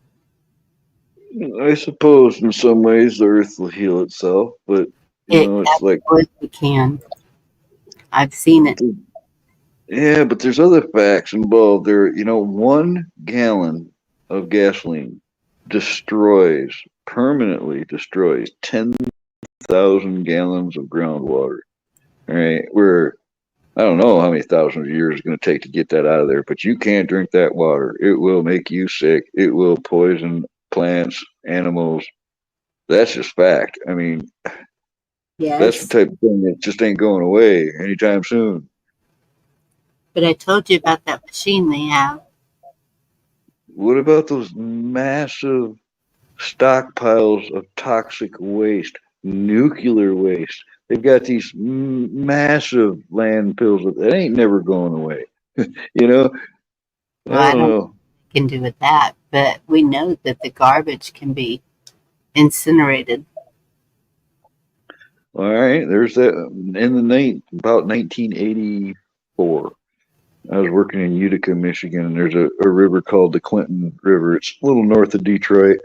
I suppose in some ways the earth will heal itself, but It it's like, absolutely can. I've seen it. yeah, but there's other facts involved there. 1 gallon of gasoline permanently destroys 10,000 gallons of groundwater. All right, I don't know how many thousands of years it's going to take to get that out of there, but you can't drink that water. It will make you sick. It will poison plants, animals. That's just fact. I mean, that's the Yes. type of thing that just ain't going away anytime soon. But I told you about that machine they have. What about those massive stockpiles of toxic waste, nuclear waste? They've got these massive landfills that ain't never going away. you know, I Well, I don't don't know know. what we can do with that, but we know that the garbage can be incinerated. All right, there's that in the about 1984. I was working in Utica, Michigan, and there's a river called the Clinton River. It's a little north of Detroit.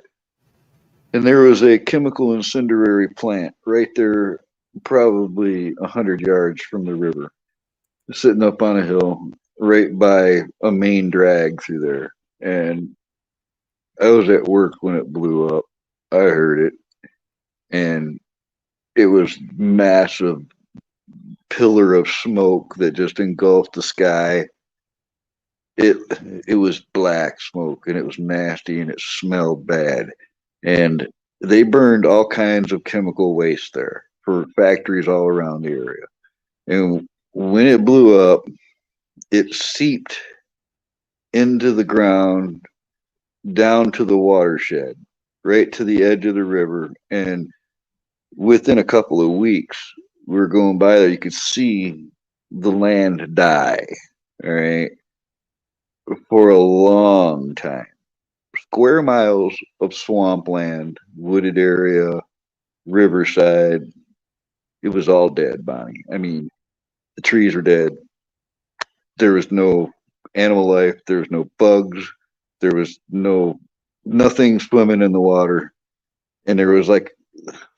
And there was a chemical incendiary plant right there, probably 100 yards from the river, sitting up on a hill right by a main drag through there. And I was at work when it blew up. I heard it, and it was massive pillar of smoke that just engulfed the sky. It it was black smoke, and it was nasty, and it smelled bad. And they burned all kinds of chemical waste there for factories all around the area. And when it blew up, it seeped into the ground, down to the watershed, right to the edge of the river. And within a couple of weeks, we were going by there, you could see the land die, all right, for a long time. Square miles of swampland, wooded area, riverside. It was all dead, Bonnie. I mean, the trees were dead. There was no animal life. There was no bugs. There was nothing swimming in the water. And there was like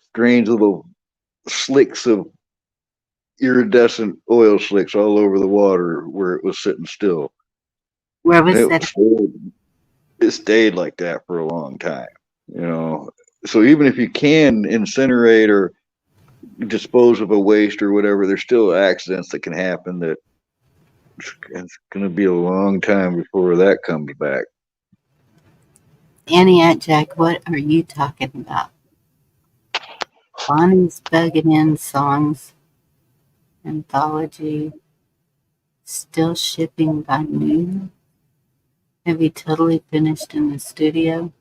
strange little slicks of iridescent oil slicks all over the water where it was sitting still. Where And was that? it stayed like that for a long time, you know. So even if you can incinerate or dispose of a waste or whatever, there's still accidents that can happen that it's going to be a long time before that comes back. Annie Jack, what are you talking about? Bonnie's bugging in songs, anthology, still shipping by noon. Have you totally finished in the studio?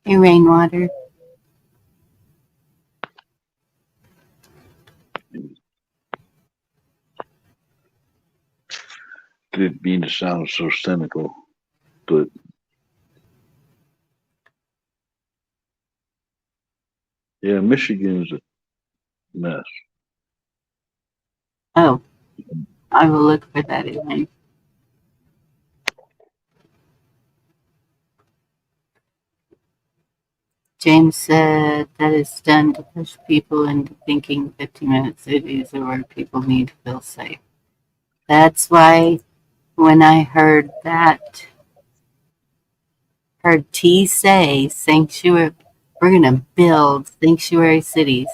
Hey, Rainwater. Didn't mean to sound so cynical. But yeah, Michigan's a mess. Oh, I will look for that again. James said that is done to push people into thinking 50-minute cities are where people need to feel safe. That's why when I heard T say sanctuary, we're going to build sanctuary cities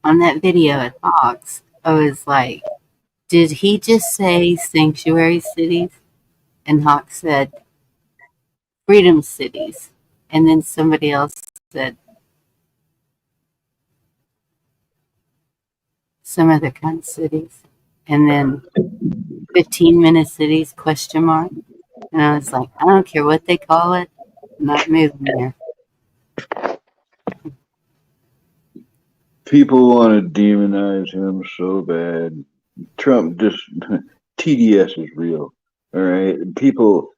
on that video at Fox, I was like, did he just say sanctuary cities? And Hawk said freedom cities. And then somebody else said some other kind of cities. And then 15-minute cities, question mark. And I was like, I don't care what they call it. I'm not moving there. People want to demonize him so bad. Trump just TDS is real. All right. People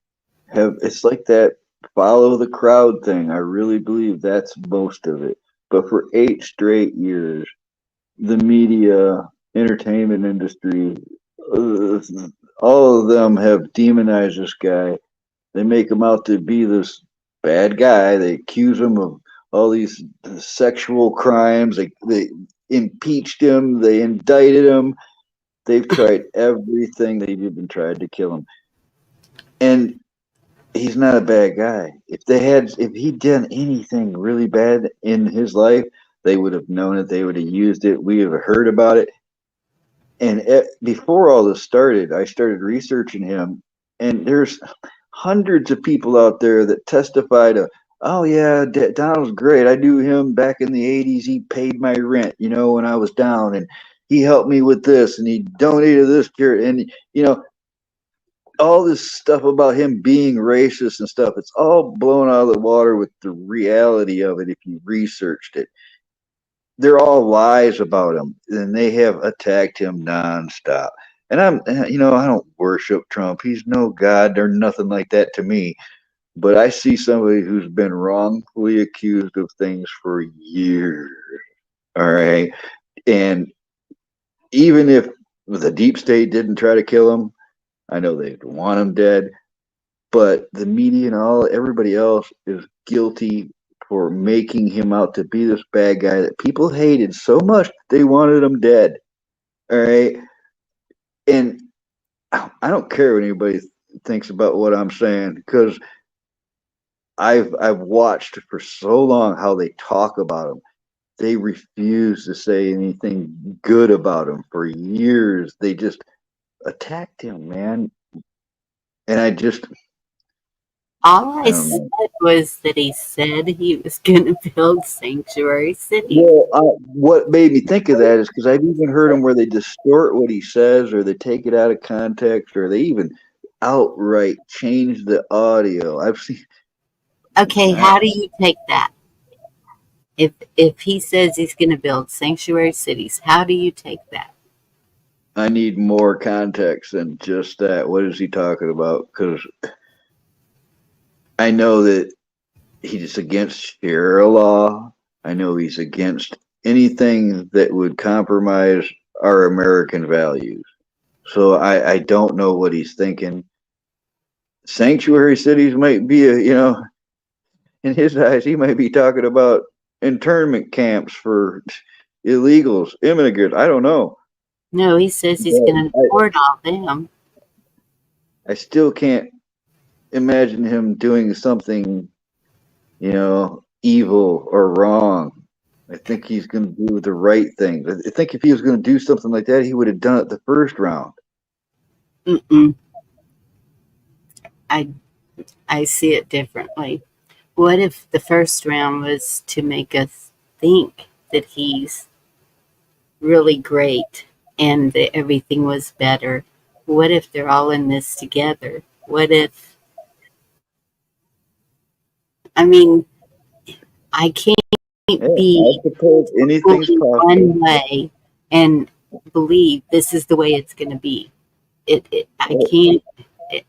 have it's like that follow the crowd thing. I really believe that's most of it. But for 8 straight years, the media, entertainment industry, uh, all of them have demonized this guy. They make him out to be this bad guy. They accuse him of all these sexual crimes. They impeached him. They indicted him. They've tried everything. They've even tried to kill him. And he's not a bad guy. If he'd done anything really bad in his life, they would have known it. They would have used it. We have heard about it. And before all this started, I started researching him, and there's hundreds of people out there that testify to, oh yeah, Donald's great. I knew him back in the 80s. He paid my rent, when I was down, and he helped me with this, and he donated this charity, and all this stuff about him being racist and stuff. It's all blown out of the water with the reality of it if you researched it. They're all lies about him, and they have attacked him nonstop. And I don't worship Trump. He's no god or nothing like that to me. But I see somebody who's been wrongfully accused of things for years. All right. And even if the deep state didn't try to kill him, I know they want him dead, but the media and everybody else is guilty for making him out to be this bad guy that people hated so much they wanted him dead. All right. And I don't care what anybody thinks about what I'm saying, because I've watched for so long how they talk about him. They refuse to say anything good about him for years. They just attacked him, man. And All I don't said know. was that he said he was going to build sanctuary cities. Well, what made me think of that is because I've even heard them where they distort what he says, or they take it out of context, or they even outright change the audio. I've seen. Okay, how do you take that? If he says he's going to build sanctuary cities, how do you take that? I need more context than just that. What is he talking about? Because I know that he's against Sharia law. I know he's against anything that would compromise our American values. So I don't know what he's thinking. Sanctuary cities might be in his eyes, he might be talking about internment camps for illegals, immigrants. I don't know. No, he says he's going to deport all them. I still can't imagine him doing something, evil or wrong. I think he's going to do the right thing. I think if he was going to do something like that, he would have done it the first round. Mm-mm. I see it differently. What if the first round was to make us think that he's really great and that everything was better? What if they're all in this together? What if, I can't be I suppose anything's only possible. one way and believe this is the way it's going to be. I can't.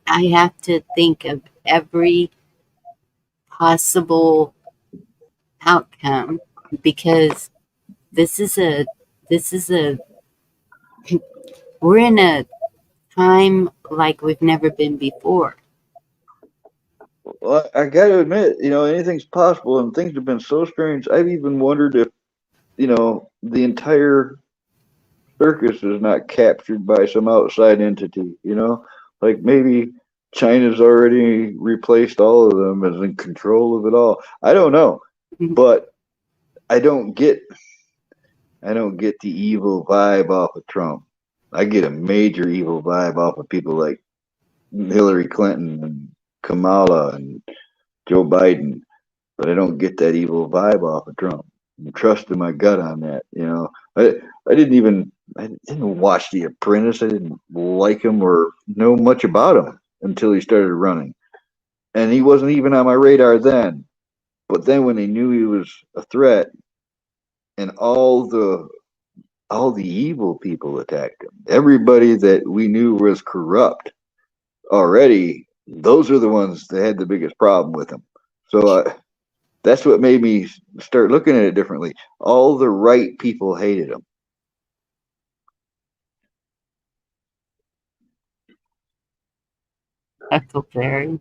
I have to think of every possible outcome, because this is a we're in a time like we've never been before. Well, I got to admit, anything's possible, and things have been so strange. I've even wondered if, the entire circus is not captured by some outside entity, like maybe China's already replaced all of them as in control of it all. I don't know, but I don't get the evil vibe off of Trump. I get a major evil vibe off of people like Hillary Clinton and Kamala and Joe Biden, but I don't get that evil vibe off of Trump. I'm trusting my gut on that. I didn't watch The Apprentice. I didn't like him or know much about him until he started running, and he wasn't even on my radar then. But then when they knew he was a threat, and all the evil people attacked him, everybody that we knew was corrupt already, those are the ones that had the biggest problem with him. So that's what made me start looking at it differently. All the right people hated him. Huckleberry.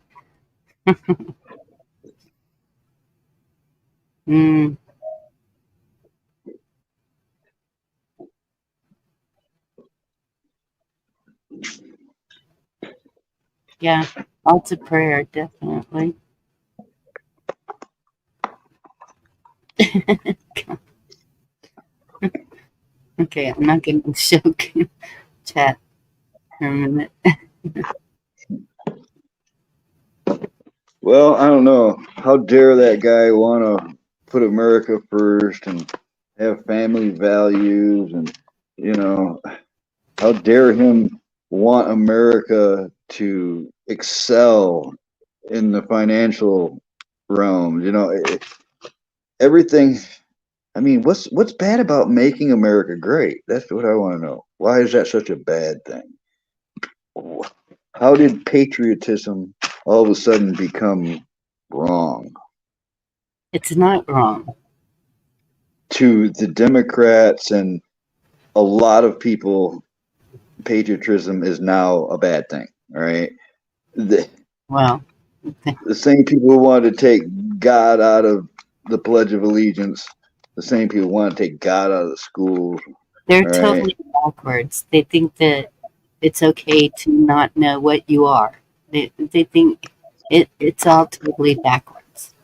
Yeah, lots of prayer, definitely. Okay, I'm not going to show chat for a minute. Well, I don't know. How dare that guy want to put America first and have family values, and how dare him want America to excel in the financial realm? Everything. I mean, what's bad about making America great? That's what I want to know. Why is that such a bad thing? How did patriotism all of a sudden become wrong? It's not wrong. To the Democrats and a lot of people, patriotism is now a bad thing. All right. Well, The same people who want to take God out of the Pledge of Allegiance, the same people want to take God out of the schools. they're All right. totally backwards. They think that it's okay to not know what you are. They think it's all totally backwards.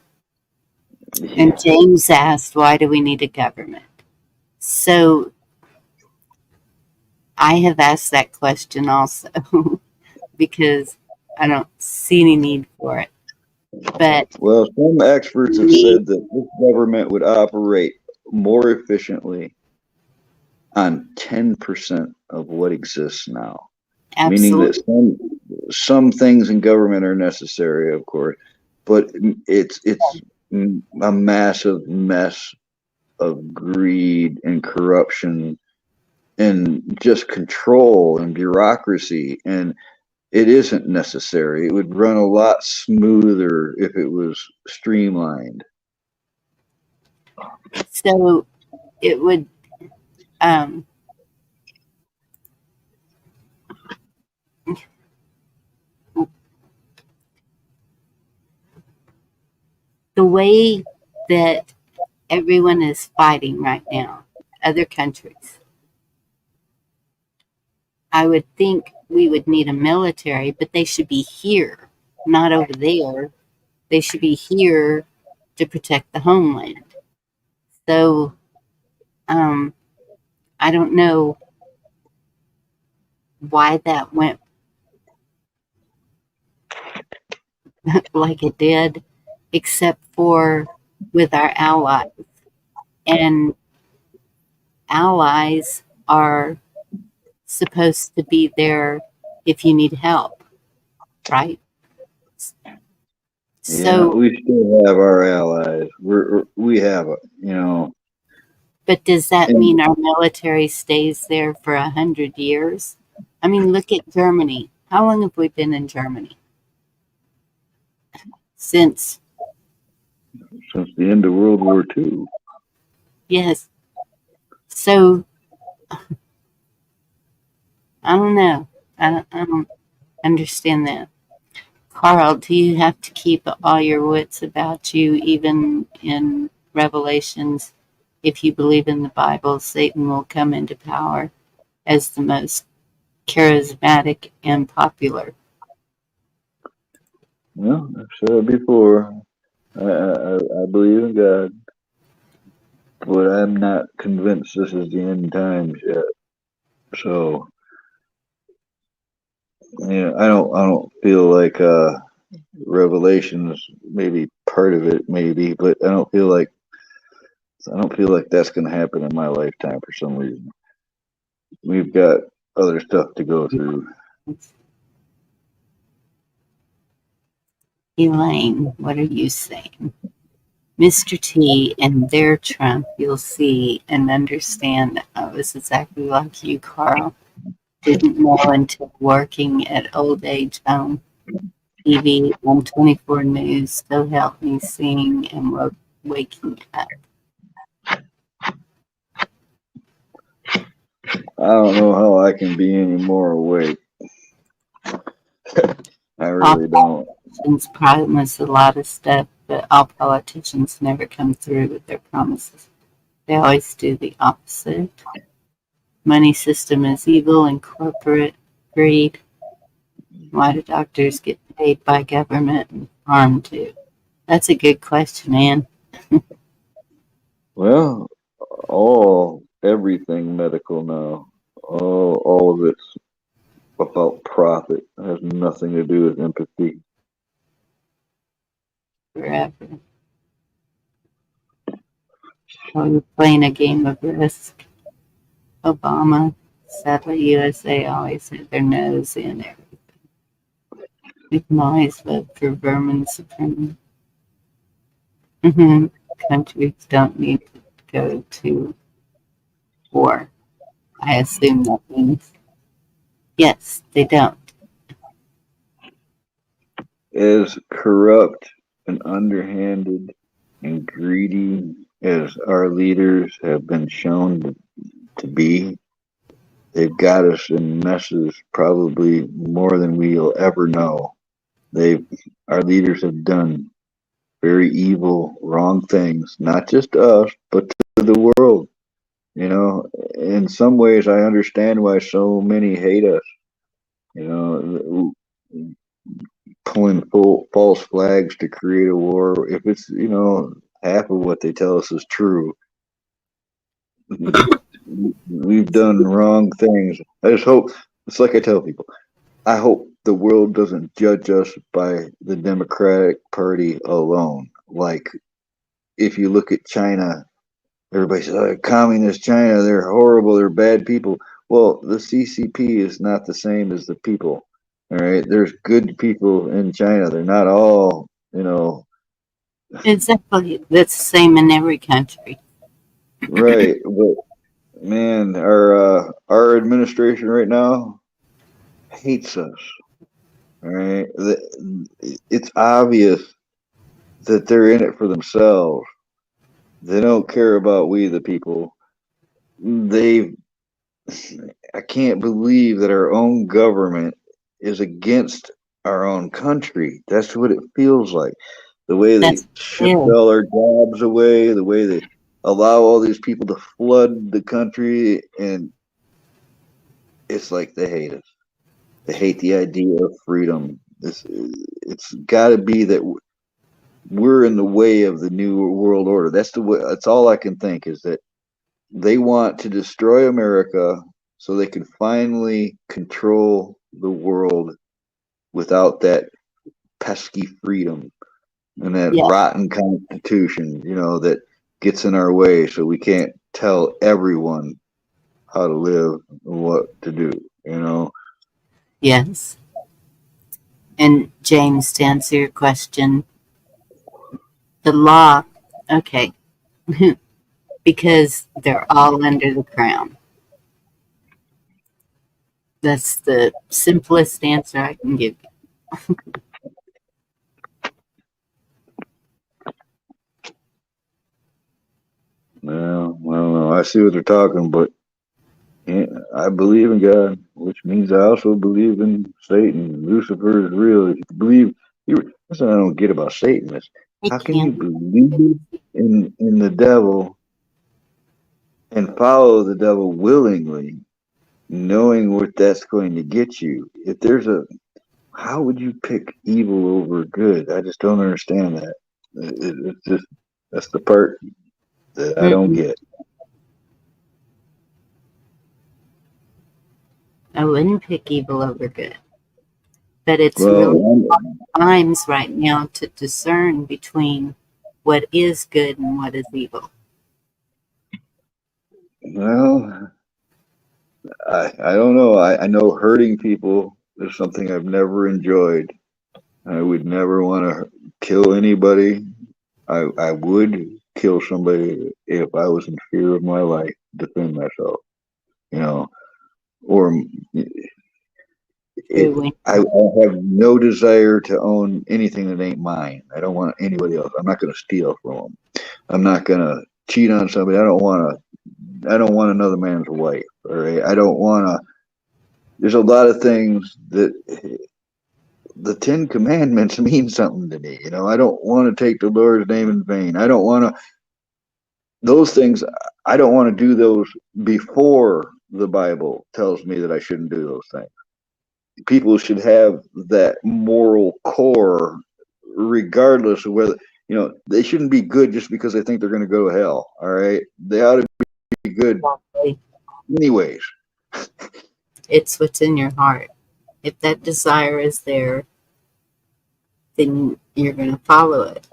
And James asked, why do we need a government? So I have asked that question also because I don't see any need for it. But Well, some experts have said that this government would operate more efficiently on 10% of what exists now. Meaning absolutely, that some things in government are necessary, of course, but it's a massive mess of greed and corruption and just control and bureaucracy, and it isn't necessary. It would run a lot smoother if it was streamlined. so it would the way that everyone is fighting right now, other countries, I would think we would need a military, but they should be here, not over there. They should be here to protect the homeland. So I don't know why that went like it did, except for with our allies. And allies are supposed to be there if you need help, right? So, We still have our allies. We have, but does that and mean our military stays there for 100 years? I mean, look at Germany. How long have we been in Germany? since, since the end of World War II. yes. So, I don't know. I don't understand that. Carl, do you have to keep all your wits about you, even in Revelations? If you believe in the Bible, Satan will come into power as the most charismatic and popular. Well, I've said it before. I believe in God, but I'm not convinced this is the end times yet. So, yeah, I don't feel like Revelations maybe part of it, maybe, but I don't feel like that's going to happen in my lifetime for some reason. We've got other stuff to go through. Elaine, what are you saying? Mr. T and their Trump, you'll see and understand. I was exactly like you, Carl. Didn't know until working at old age home TV on 24 News. So help me sing and waking up. I don't know how I can be any more awake. I really don't. Politicians promise a lot of stuff, but all politicians never come through with their promises. They always do the opposite. Money system is evil and corporate greed. Why do doctors get paid by government and farm too? That's a good question, Ann. Well, everything medical now, all of it's about profit. It has nothing to do with empathy. Forever. While you're playing a game of Risk, Obama, sadly, USA always had their nose in everything. We can always vote for vermin supreme. Countries don't need to go to war. I assume that means yes, they don't. As corrupt and underhanded and greedy as our leaders have been shown to be, they've got us in messes probably more than we'll ever know. Our leaders have done very evil, wrong things, not just to us, but to the world. You know, in some ways, I understand why so many hate us. You know, pulling false flags to create a war. If it's, half of what they tell us is true, we've done wrong things. I just hope, it's like I tell people, I hope the world doesn't judge us by the Democratic Party alone. Like, if you look at China, everybody says, oh, communist China, they're horrible, they're bad people. Well, the CCP is not the same as the people. All right, there's good people in China. They're not all, Exactly. That's the same in every country. right. But man, our administration right now hates us. All right, it's obvious that they're in it for themselves. They don't care about we the people. They I can't believe that our own government is against our own country. That's what it feels like. The way they That's shipped it. all our jobs away, the way they allow all these people to flood the country, and it's like they hate us. They hate the idea of freedom. It's got to be that we're in the way of the new world order. That's the way. That's all I can think is that they want to destroy America so they can finally control the world without that pesky freedom and that Yeah. rotten constitution, that gets in our way so we can't tell everyone how to live and what to do. Yes. And James, to answer your question, the law, okay, because they're all under the crown. That's the simplest answer I can give you. see what they're talking, but yeah, I believe in God, which means I also believe in Satan. Lucifer is real. If you believe, that's what I don't get about Satan is I how can you can't. believe in the devil and follow the devil willingly, knowing what that's going to get you? If there's a, how would you pick evil over good? I just don't understand that. It's just that's the part that I don't Mm-mm. get. I wouldn't pick evil over good, but it's really Well, times right now to discern between what is good and what is evil. well, I don't know. I know hurting people is something I've never enjoyed. I would never want to kill anybody. I would kill somebody if I was in fear of my life, defend myself, you know, or it, True. I have no desire to own anything that ain't mine. I don't want anybody else. I'm not going to steal from them. I'm not going to cheat on somebody. I don't want another man's wife. All right. I don't want to. There's a lot of things that the Ten Commandments mean something to me. You know, I don't want to take the Lord's name in vain. I don't want to, those things, I don't want to do those before the Bible tells me that I shouldn't do those things. People should have that moral core, regardless of whether, you know, they shouldn't be good just because they think they're going to go to hell. All right. They ought to be good Exactly. anyways. It's what's in your heart. If that desire is there, then you're going to follow it.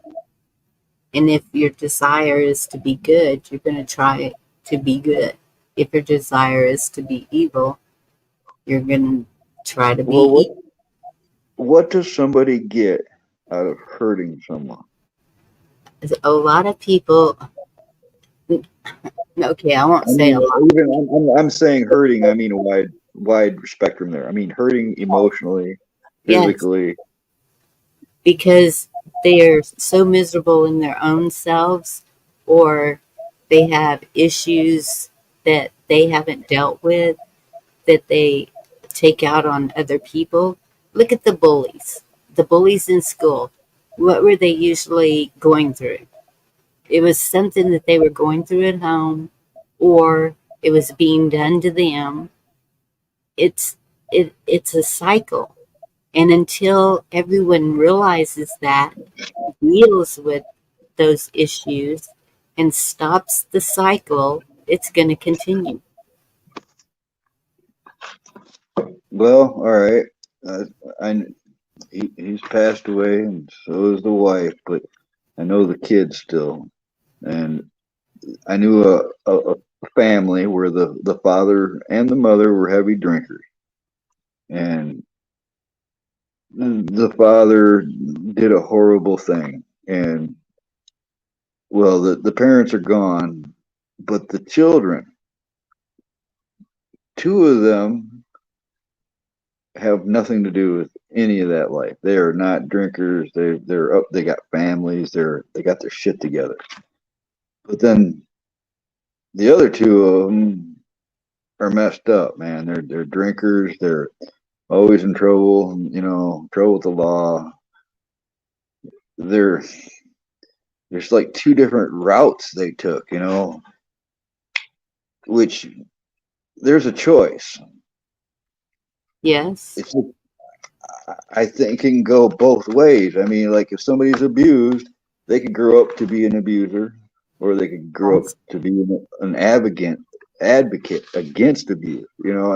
And if your desire is to be good, you're going to try to be good. If your desire is to be evil, you're going to try to be Well, evil. what does somebody get out of hurting someone? A lot of people, okay, I won't I say mean, a lot. I'm saying hurting. I mean a wide spectrum there. I mean hurting emotionally, Yes, physically. because they're so miserable in their own selves, or they have issues that they haven't dealt with that they take out on other people. Look at the bullies in school. What were they usually going through? It was something that they were going through at home, or it was being done to them. It's it's a cycle, and until everyone realizes that, deals with those issues, and stops the cycle, it's going to continue. Well, all right. Uh, I he's passed away, and so is the wife. But I know the kids still, and I knew a family where the father and the mother were heavy drinkers, and the father did a horrible thing, and well, the parents are gone, but the children, two of them have nothing to do with any of that life. They are not drinkers. They're up. They got families. They got their shit together. But then the other two of them are messed up, man. They're drinkers. They're always in trouble. You know, trouble with the law. They're there's like two different routes they took. You know, which there's a choice. Yes. It's I think it can go both ways. I mean, like if somebody's abused, they could grow up to be an abuser, or they could grow up Yes. to be an advocate against abuse. You know,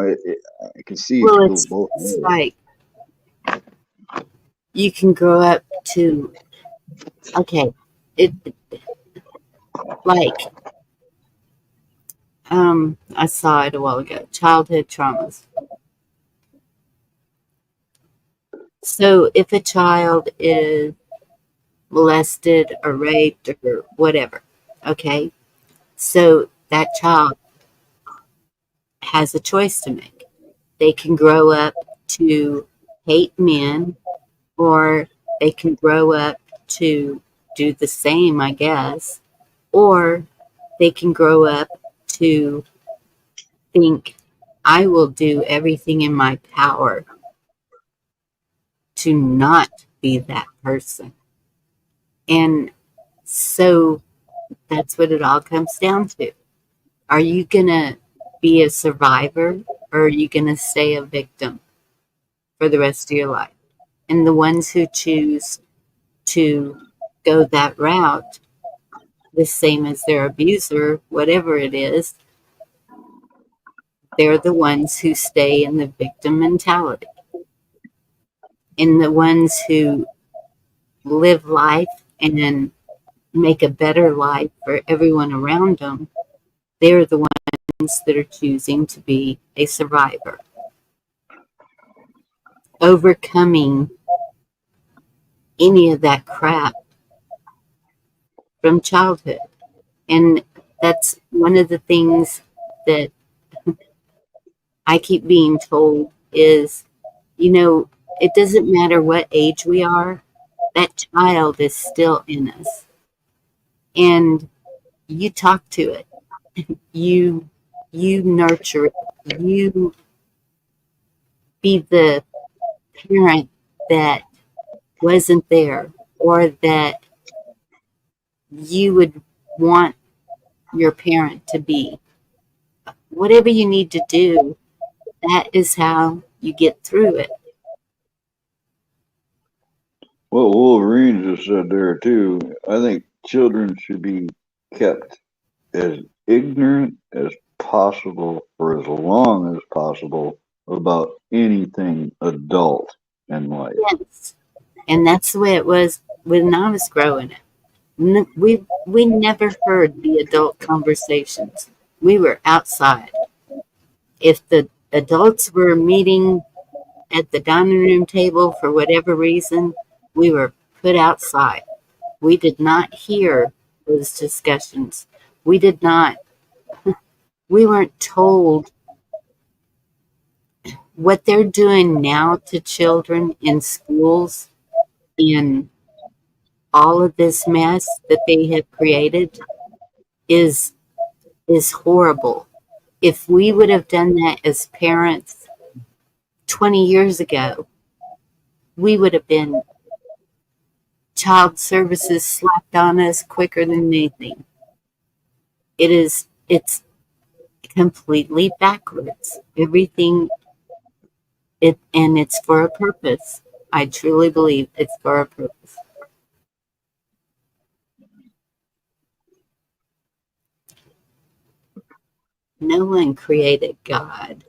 I can see it Well, go both it's ways. like you can grow up to, okay, it like I saw it a while ago, childhood traumas. So if a child is molested or raped or whatever, okay, so that child has a choice to make. They can grow up to hate men, or they can grow up to do the same, I guess, or they can grow up to think, I will do everything in my power to not be that person. And so that's what it all comes down to. Are you going to be a survivor, or are you going to stay a victim for the rest of your life? And the ones who choose to go that route, the same as their abuser, whatever it is, they're the ones who stay in the victim mentality. And the ones who live life and make a better life for everyone around them, they're the ones that are choosing to be a survivor, overcoming any of that crap from childhood. And that's one of the things that I keep being told is, it doesn't matter what age we are, that child is still in us. And you talk to it. You nurture it. You be the parent that wasn't there, or that you would want your parent to be. Whatever you need to do, that is how you get through it. What Wolverine just said there too, I think children should be kept as ignorant as possible for as long as possible about anything adult in life. Yes. And that's the way it was when I was growing up. We never heard the adult conversations. We were outside. If the adults were meeting at the dining room table for whatever reason, we were put outside. We did not hear those discussions. We weren't told what they're doing now to children in schools, in all of this mess that they have created is horrible. If we would have done that as parents 20 years ago, we would have been child services slapped on us quicker than anything. It's completely backwards. Everything, and it's for a purpose. I truly believe it's for a purpose. No one created God.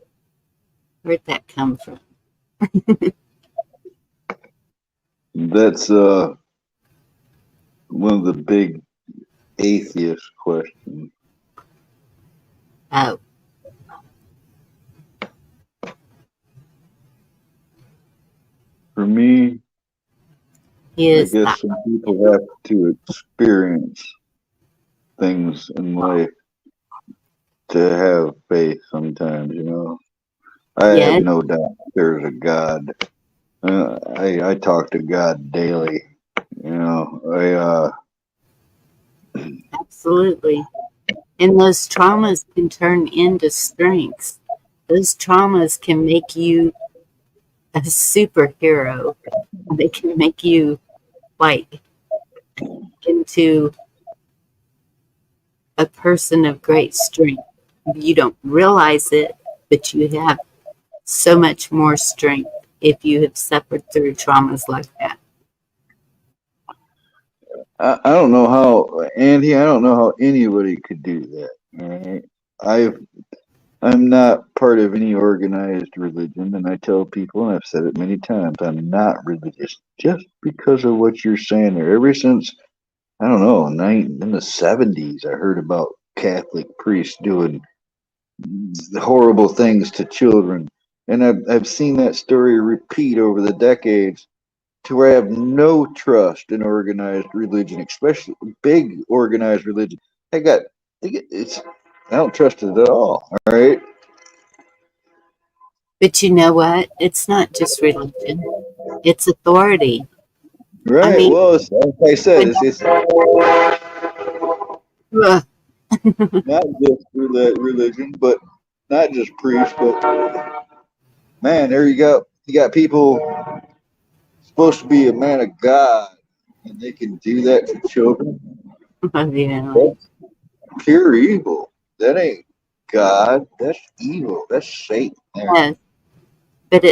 Where'd that come from? That's one of the big atheist questions. Oh, For me, I is guess that some people have to experience things in life to have faith sometimes, I have yes, no doubt there's a God. I talk to God daily, absolutely. And those traumas can turn into strengths. Those traumas can make you a superhero. They can make you like into a person of great strength. You don't realize it, but you have so much more strength if you have suffered through traumas like that. I don't know how, Andy, I don't know how anybody could do that. All right? I'm not part of any organized religion, and I tell people, and I've said it many times, I'm not religious just because of what you're saying there. Ever since, I don't know, in the 70s, I heard about Catholic priests doing horrible things to children. And I've seen that story repeat over the decades to where I have no trust in organized religion, especially big organized religion. I don't trust it at all. All right. But you know what? It's not just religion, it's authority. I Right. mean, Well, it's, like I said, when, it's ugh, not just for that religion, but not just priests, but man, there you go. You got people supposed to be a man of God, and they can do that to children. Yeah. That's pure evil. That ain't God. That's evil. That's Satan. There. Yes, but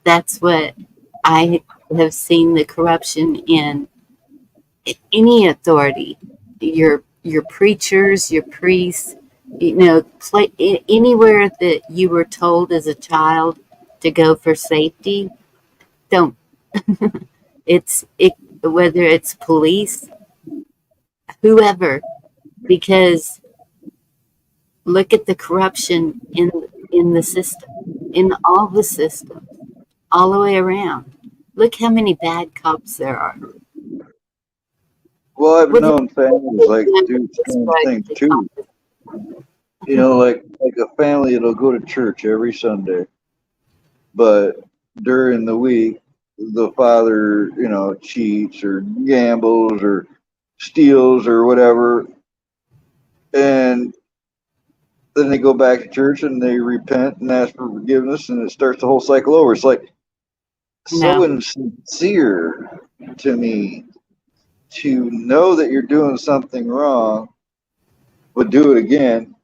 that's what I have seen the corruption in any authority. Your preachers, your priests, anywhere that you were told as a child to go for safety, don't. Whether it's police, whoever, because look at the corruption in the system, in all the systems, all the way around. Look how many bad cops there are. Well, I've With known families like do strange things too. You know, like a family that'll go to church every Sunday, but during the week, the father, cheats or gambles or steals or whatever, and then they go back to church and they repent and ask for forgiveness, and it starts the whole cycle over. It's like so No, insincere to me to know that you're doing something wrong, but do it again,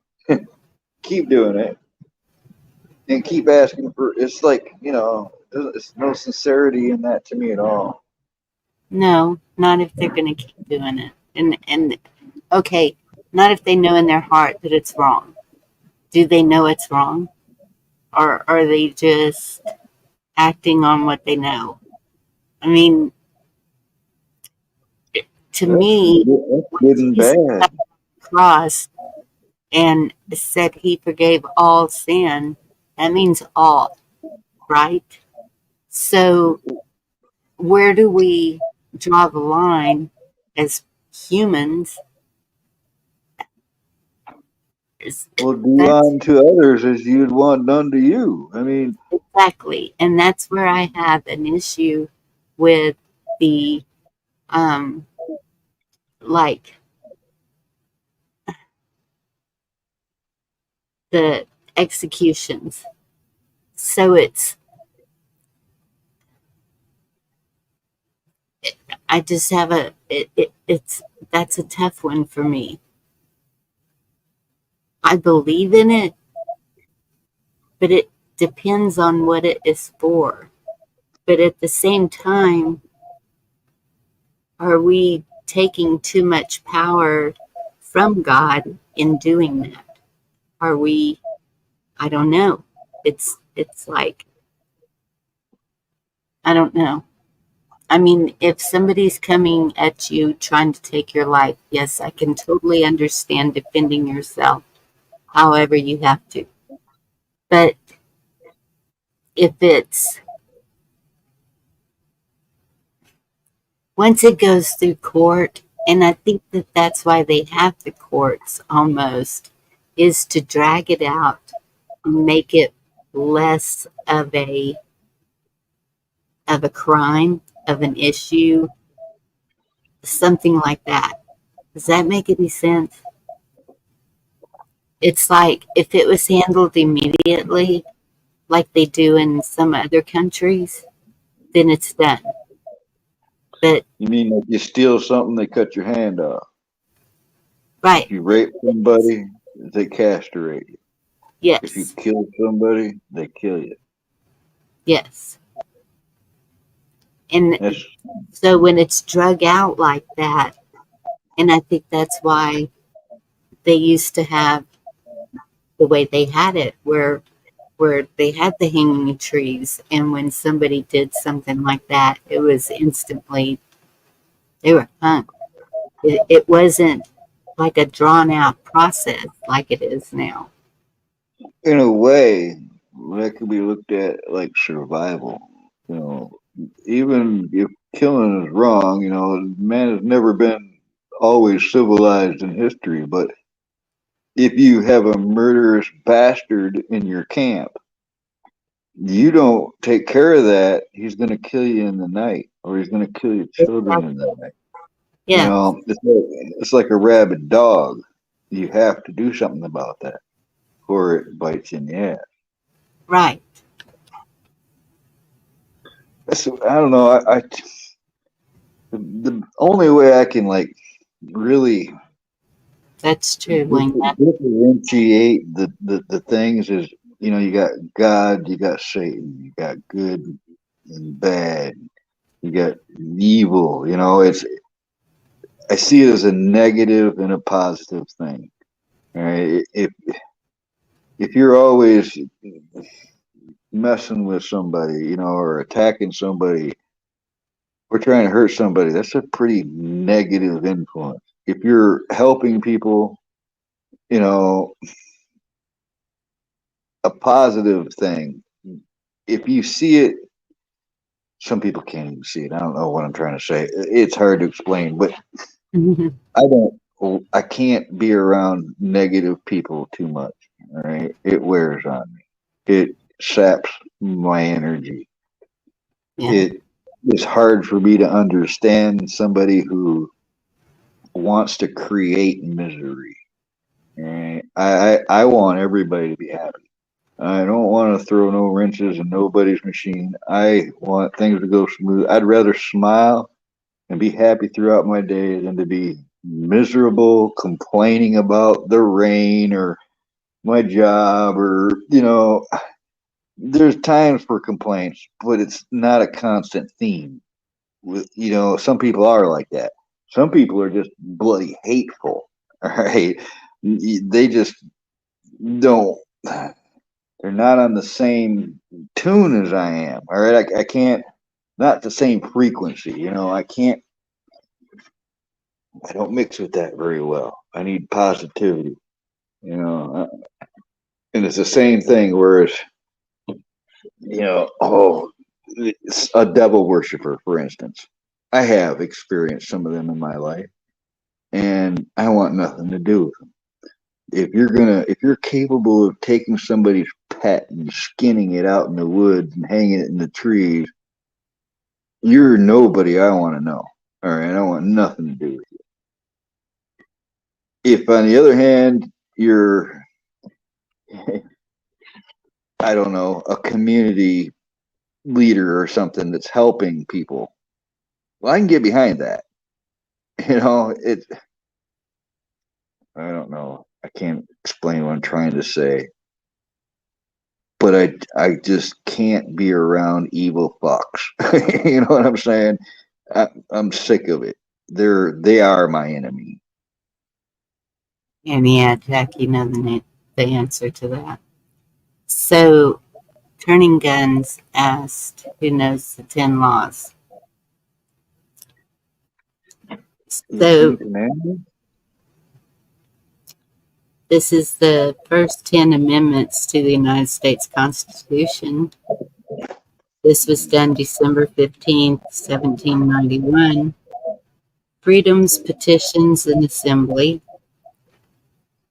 keep doing it, and keep asking for. It's like there's no sincerity in that to me at all. no, not if they're going to keep doing it. And okay, not if they know in their heart that it's wrong. Do they know it's wrong, or are they just acting on what they know? I mean, to me, That's good and Jesus bad. got on the cross and said he forgave all sin. That means all, right? So where do we draw the line as humans? Well, do That's unto others as you'd want done to you. I mean, exactly, and that's where I have an issue with the um like the executions. So I just have it's that's a tough one for me. I believe in it, but it depends on what it is for. But at the same time, are we taking too much power from God in doing that? Are we? I don't know. It's like I don't know. I mean, if somebody's coming at you trying to take your life, yes, I can totally understand defending yourself however you have to. But if it's once it goes through court, and I think that that's why they have the courts almost, is to drag it out and make it less of a crime, of an issue, something like that. Does that make any sense? It's like if it was handled immediately, like they do in some other countries, then it's done. But you mean if you steal something, they cut your hand off. right, If you rape somebody, they castrate you. If you yes, kill somebody, they kill you. yes. And That's so when it's drug out like that, and I think that's why they used to have the way they had it, where they had the hanging trees, and when somebody did something like that, it was instantly they were hung. It wasn't like a drawn out process like it is now. in a way that could be looked at like survival. You know, even if killing is wrong, man has never been always civilized in history. But if you have a murderous bastard in your camp, you don't take care of that, he's going to kill you in the night, or he's going to kill your children in the night. Yeah, It's like a rabid dog. you have to do something about that, or it bites in the ass. Right. I don't know. The only way I can like really That's true, Wayne. differentiate the things is, you know, you got God, you got Satan, you got good and bad, you got evil. You know, I see it as a negative and a positive thing. All right, if you're always messing with somebody, you know, or attacking somebody, or trying to hurt somebody, that's a pretty negative influence. If you're helping people, you know, a positive thing. If you see it, some people can't even see it. I don't know what I'm trying to say. It's hard to explain, but I can't be around negative people too much. All right. It wears on me. It saps my energy. Yeah. It is hard for me to understand somebody who wants to create misery. All right. I want everybody to be happy. I don't want to throw no wrenches in nobody's machine. I want things to go smooth. I'd rather smile and be happy throughout my day than to be miserable, complaining about the rain or my job, or, you know, there's times for complaints, but it's not a constant theme. With, you know, some people are like that. Some people are just bloody hateful. All right. They just don't. They're not on the same tune as I am. All right. I can't, not the same frequency. You know, I don't mix with that very well. I need positivity, you know. And it's the same thing, whereas, you know, it's a devil worshiper, for instance. I have experienced some of them in my life, and I want nothing to do with them. If you're capable of taking somebody's pet and skinning it out in the woods and hanging it in the trees, you're nobody I want to know. All right, I want nothing to do with you. If, on the other hand, you're, I don't know, a community leader or something that's helping people, well, I can get behind that. You know, I don't know. I can't explain what I'm trying to say, but I just can't be around evil fucks. You know what I'm saying? I'm sick of it. They are my enemy. And yeah, Jack, you know the answer to that. So, Turning Guns asked, who knows the 10 laws? So, this is the first 10 amendments to the United States Constitution. This was done December 15th, 1791. Freedoms, petitions, and assembly.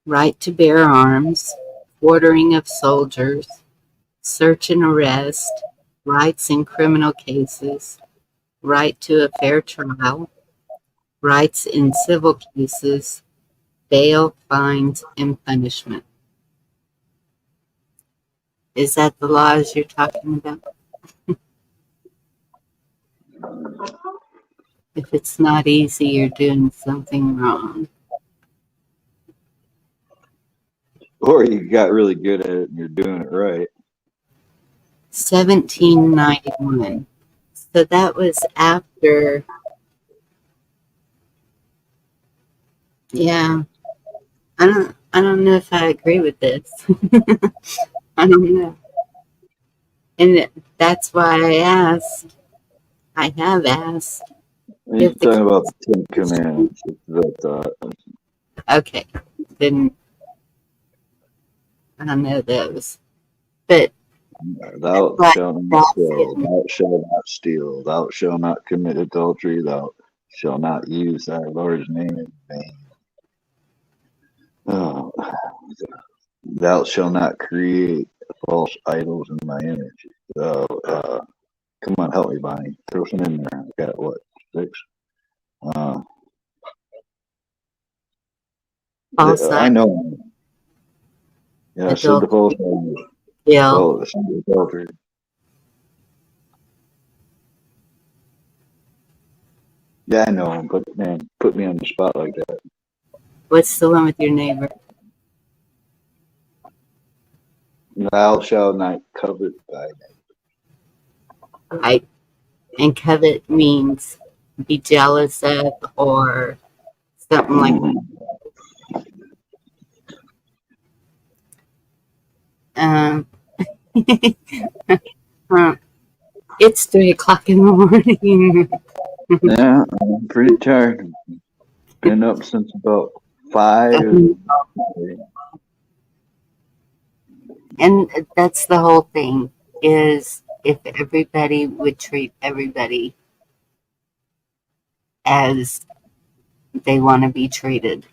Right to bear arms. Ordering of soldiers. Search and arrest. Rights in criminal cases. Right to a fair trial. Rights in civil cases. Bail, fines, and punishment. Is that the laws you're talking about? If it's not easy, you're doing something wrong. Or you got really good at it and you're doing it right. 1791. So that was after, yeah. I don't know if I agree with this. I don't know. And that's why I have asked. You're talking about the 10 Commandments. Okay, then I don't know those. But thou shalt not kill, thou shalt not steal, thou shalt not commit adultery, thou shalt not use thy Lord's name in vain. Oh, thou shalt not create false idols in my image. Come on, help me, Bonnie. Throw some in there. I got what, 6? false I act, know. Yeah, I said the adultery, false. guilt. Oh, the adultery. Yeah, I know, but man, put me on the spot like that. What's the one with your neighbor? Thou shalt not covet thy. Right. And covet means be jealous of or something like that. Huh. It's 3 o'clock in the morning. Yeah, I'm pretty tired. Been up since about 5. And that's the whole thing is if everybody would treat everybody as they want to be treated.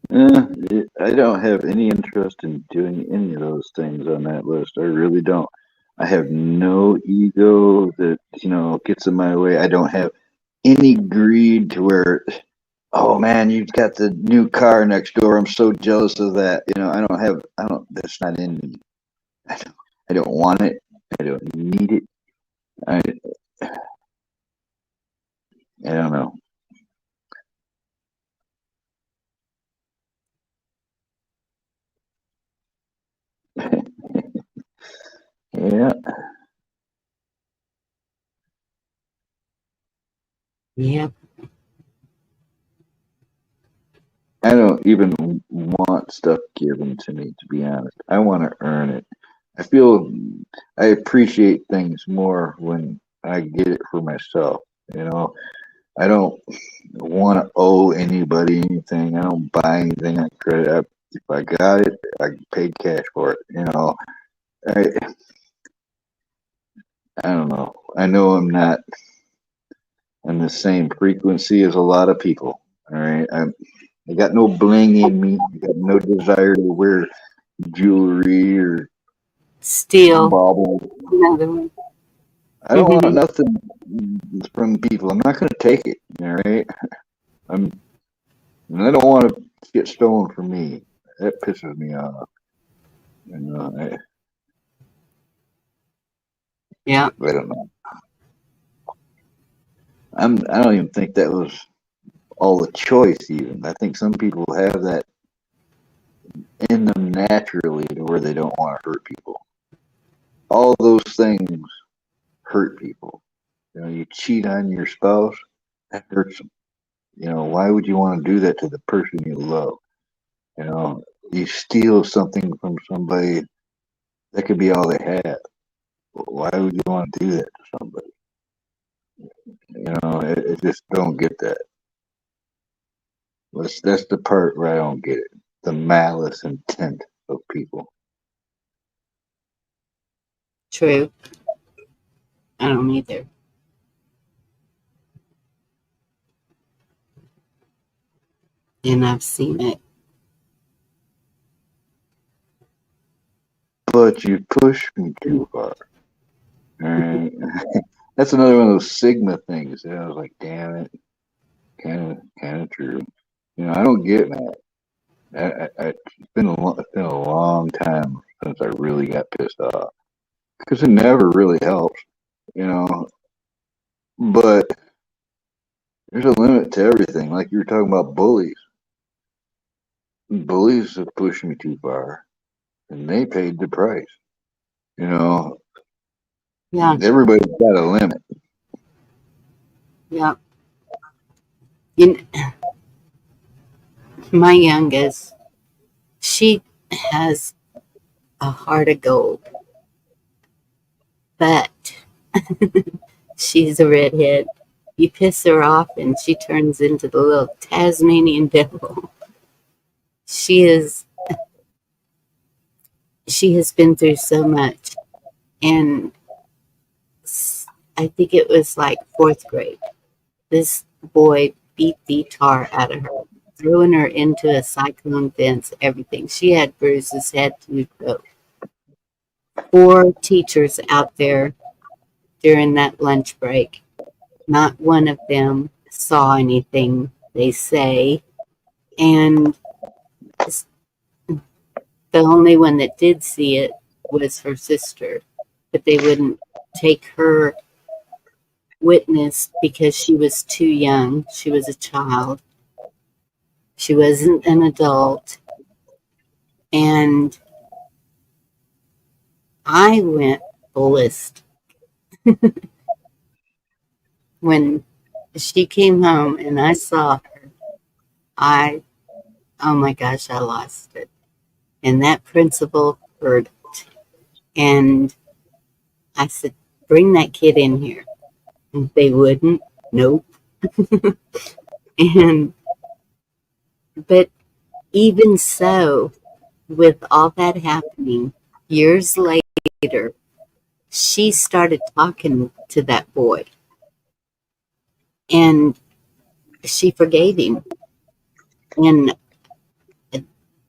I don't have any interest in doing any of those things on that list. I really don't. I have no ego that, gets in my way. I don't have any greed to where, oh man, you've got the new car next door. I'm so jealous of that. That's not in me. I don't want it. I don't need it. I, I don't know. Yeah. Yep. I don't even want stuff given to me, to be honest. I want to earn it. I feel I appreciate things more when I get it for myself. I don't want to owe anybody anything. I don't buy anything on credit. If I got it, I paid cash for it. I I don't know. I know I'm not on the same frequency as a lot of people. All right, I got no bling in me. I got no desire to wear jewelry or Steal. baubles. Another one. I don't want nothing from people. I'm not going to take it. All right. I don't want to get stolen from me. That pisses me off. Yeah. I don't know. I don't even think that was all the choice. Even I think some people have that in them naturally to where they don't want to hurt people. All those things hurt people. You cheat on your spouse, that hurts them. Why would you want to do that to the person you love? You steal something from somebody that could be all they have. Why would you want to do that to somebody? I just don't get that. That's the part where I don't get it. The malice intent of people. True. I don't either. And I've seen it. But you push me too far. All right. That's another one of those Sigma things. I was like, damn it. Kind of true. I don't get mad. It's been a long time since I really got pissed off because it never really helps, you know. But there's a limit to everything. Like you were talking about bullies. Bullies have pushed me too far, and they paid the price. Yeah. Everybody's got a limit. Yeah. My youngest, she has a heart of gold, but she's a redhead. You piss her off and she turns into the little Tasmanian devil. She has been through so much. And I think it was like 4th grade. This boy beat the tar out of her, throwing her into a cyclone fence, everything. She had bruises head to toe. 4 teachers out there during that lunch break. Not one of them saw anything, they say. And the only one that did see it was her sister, but they wouldn't take her witness because she was too young. She was a child. She wasn't an adult. And I went ballistic when she came home and I saw her. Oh my gosh, I lost it. And that principal heard it. And I said, bring that kid in here. And they wouldn't. Nope. And, but even so, with all that happening, years later, she started talking to that boy. And she forgave him. And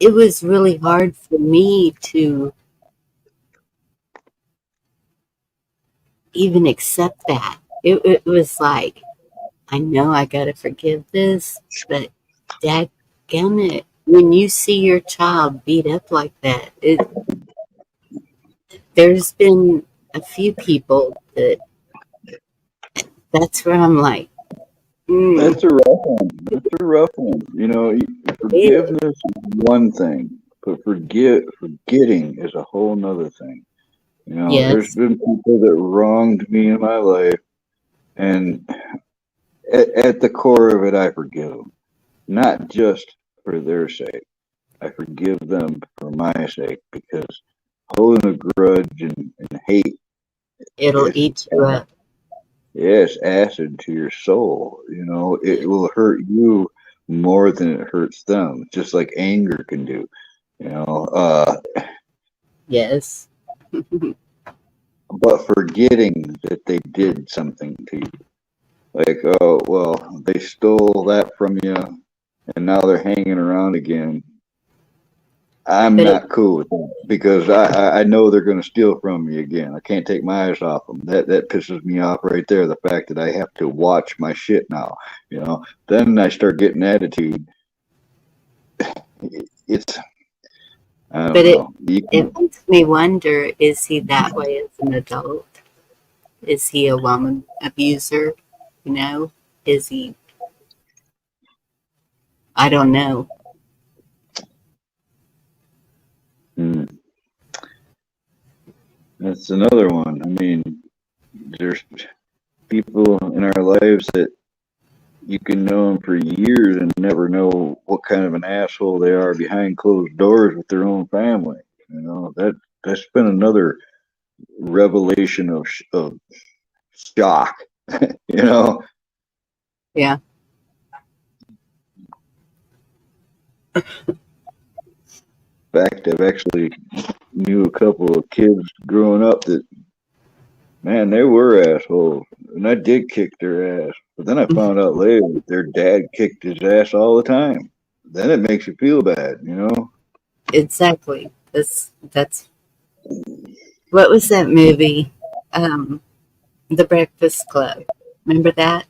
it was really hard for me to even accept that. It was like, I know I got to forgive this, but dadgummit, when you see your child beat up like that, there's been a few people that's where I'm like, That's a rough one. That's a rough one. You know, forgiveness is one thing, but forgetting is a whole nother thing. You know, there's yes, been people that wronged me in my life, and at the core of it, I forgive them, not just for their sake. I forgive them for my sake because holding a grudge and hate it'll is eat you up. yes, acid to your soul. You know, it will hurt you more than it hurts them, just like anger can do. You know, Yes. but forgetting that they did something to you, like, oh well, they stole that from you, and now they're hanging around again. I'm But not cool with that because I know they're going to steal from me again. I can't take my eyes off them. That pisses me off right there. The fact that I have to watch my shit now, you know. Then I start getting attitude. It's I don't but know. it makes me wonder, is he that way as an adult? Is he a woman abuser? You know? Is he, I don't know. Hmm, that's another one. I mean, there's people in our lives that you can know them for years and never know what kind of an asshole they are behind closed doors with their own family. You know that's been another revelation of shock. You know, Yeah. in fact, I've actually knew a couple of kids growing up that man, they were assholes, and I did kick their ass. But then I found out later that their dad kicked his ass all the time. Then it makes you feel bad, you know. Exactly. That's what was that movie? Um, The Breakfast Club. Remember that?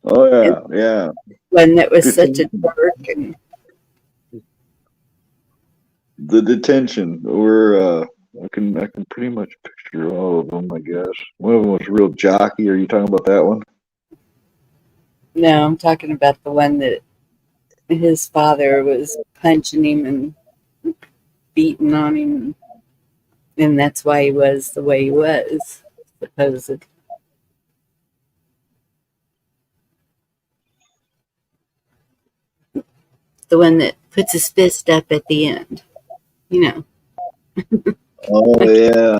Oh And yeah, yeah. when that was such a Detention. jerk and The detention, or I can pretty much picture all of them. I guess one of them was real jockey. Are you talking about that one? no, I'm talking about the one that his father was punching him and beating on him, and that's why he was the way he was, supposedly. The one that puts his fist up at the end, you know. Oh yeah,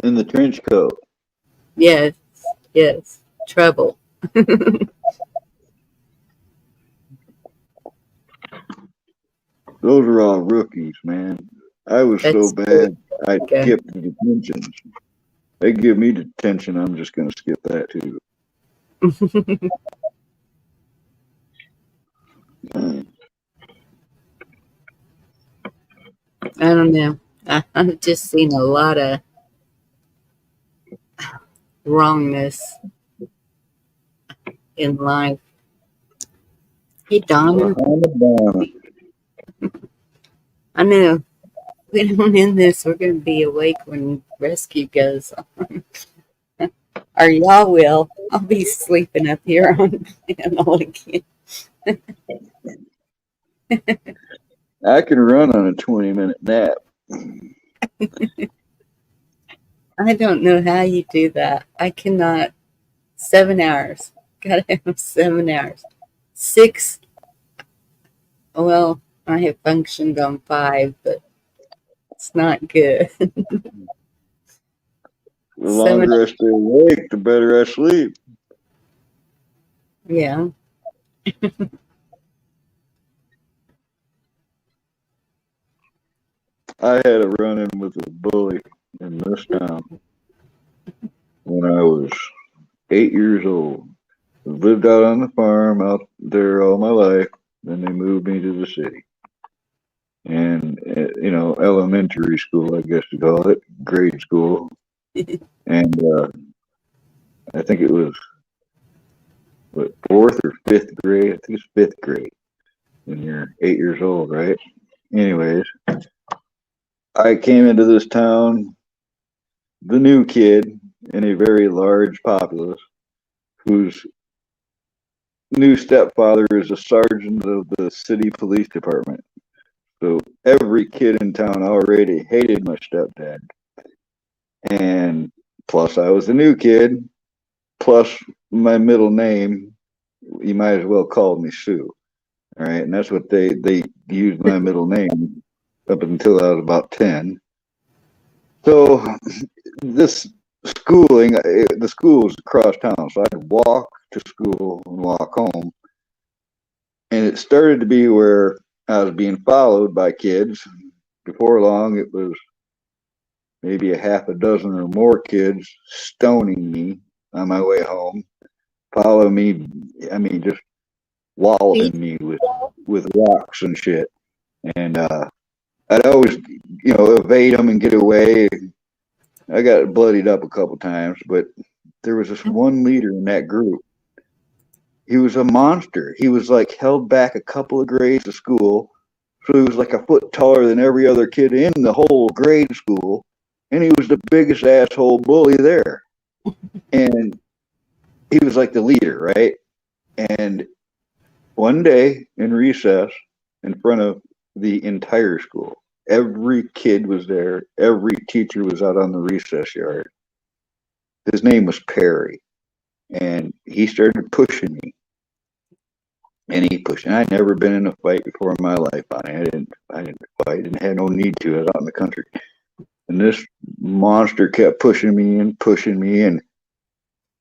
in the trench coat. Yes, yes, trouble. Those are all rookies, man. I was so That's true. bad, I Okay. skipped the detentions. They give me detention, I'm just gonna skip that too. I don't know. I've just seen a lot of wrongness in life. Hey, Donna. Bahama. I know. We don't end this. We're going to be awake when rescue goes on. Or y'all will. I'll be sleeping up here on panel again. I can run on a 20-minute nap. I don't know how you do that. I cannot. 7 hours. Gotta have 7 hours. 6. Well, I have functioned on 5, but it's not good. The 7. longer I stay awake, the better I sleep. Yeah. I had a run-in with a bully in this town when I was 8 years old. Lived out on the farm out there all my life. Then they moved me to the city. And, elementary school, I guess you call it, grade school. And I think it was, fourth or fifth grade? I think it's fifth grade when you're 8 years old, right? Anyways, I came into this town, the new kid in a very large populace, whose new stepfather is a sergeant of the city police department. So every kid in town already hated my stepdad. And plus I was a new kid, plus my middle name, you might as well call me Sue. All right. And that's what they used my middle name up until I was about 10. So this schooling, the school was across town. So I'd walk to school and walk home. And it started to be where I was being followed by kids. Before long, it was maybe a half a dozen or more kids stoning me on my way home, following me. I mean, just walloping me with rocks and shit. And I'd always, evade them and get away. I got bloodied up a couple times, but there was this one leader in that group. He was a monster. He was like held back a couple of grades of school. So he was like a foot taller than every other kid in the whole grade school. And he was the biggest asshole bully there. And he was like the leader, right? And one day in recess, in front of the entire school, every kid was there. Every teacher was out on the recess yard. His name was Perry. And he started pushing me. And he pushed. And I'd never been in a fight before in my life, Bonnie. I didn't fight. I didn't have no need to. I was out in the country. And this monster kept pushing me, and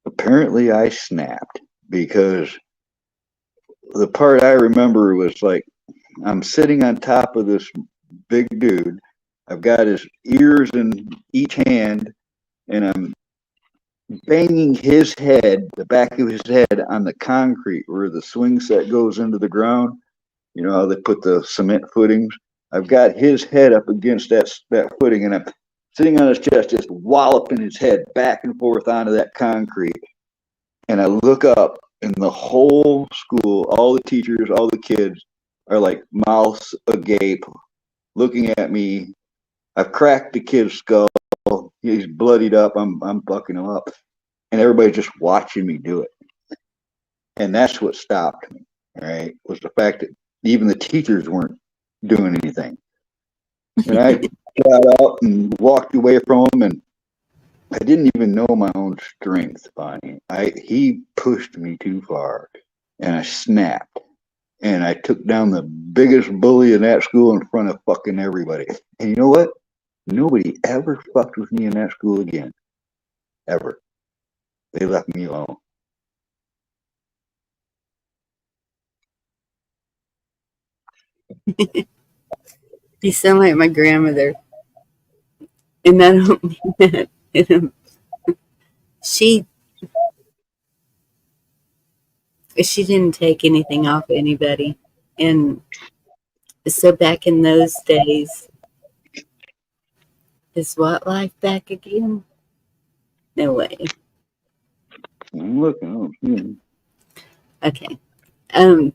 apparently I snapped, because the part I remember was like, I'm sitting on top of this big dude. I've got his ears in each hand, and I'm banging his head, the back of his head, on the concrete where the swing set goes into the ground. You know how they put the cement footings? I've got his head up against that footing, and I'm sitting on his chest, just walloping his head back and forth onto that concrete. And I look up, and the whole school, all the teachers, all the kids are like mouths agape, looking at me. I've cracked the kid's skull. He's bloodied up. I'm fucking him up. And everybody's just watching me do it. And that's what stopped me, right? Was the fact that even the teachers weren't doing anything. And I got out and walked away from him, and I didn't even know my own strength, Bonnie. He pushed me too far, and I snapped. And I took down the biggest bully in that school in front of fucking everybody. And you know what? Nobody ever fucked with me in that school again. Ever. They left me alone. You sound like my grandmother. And I don't mean that. She didn't take anything off anybody. And so back in those days, is what life back again? No way. I'm looking. Okay. Um,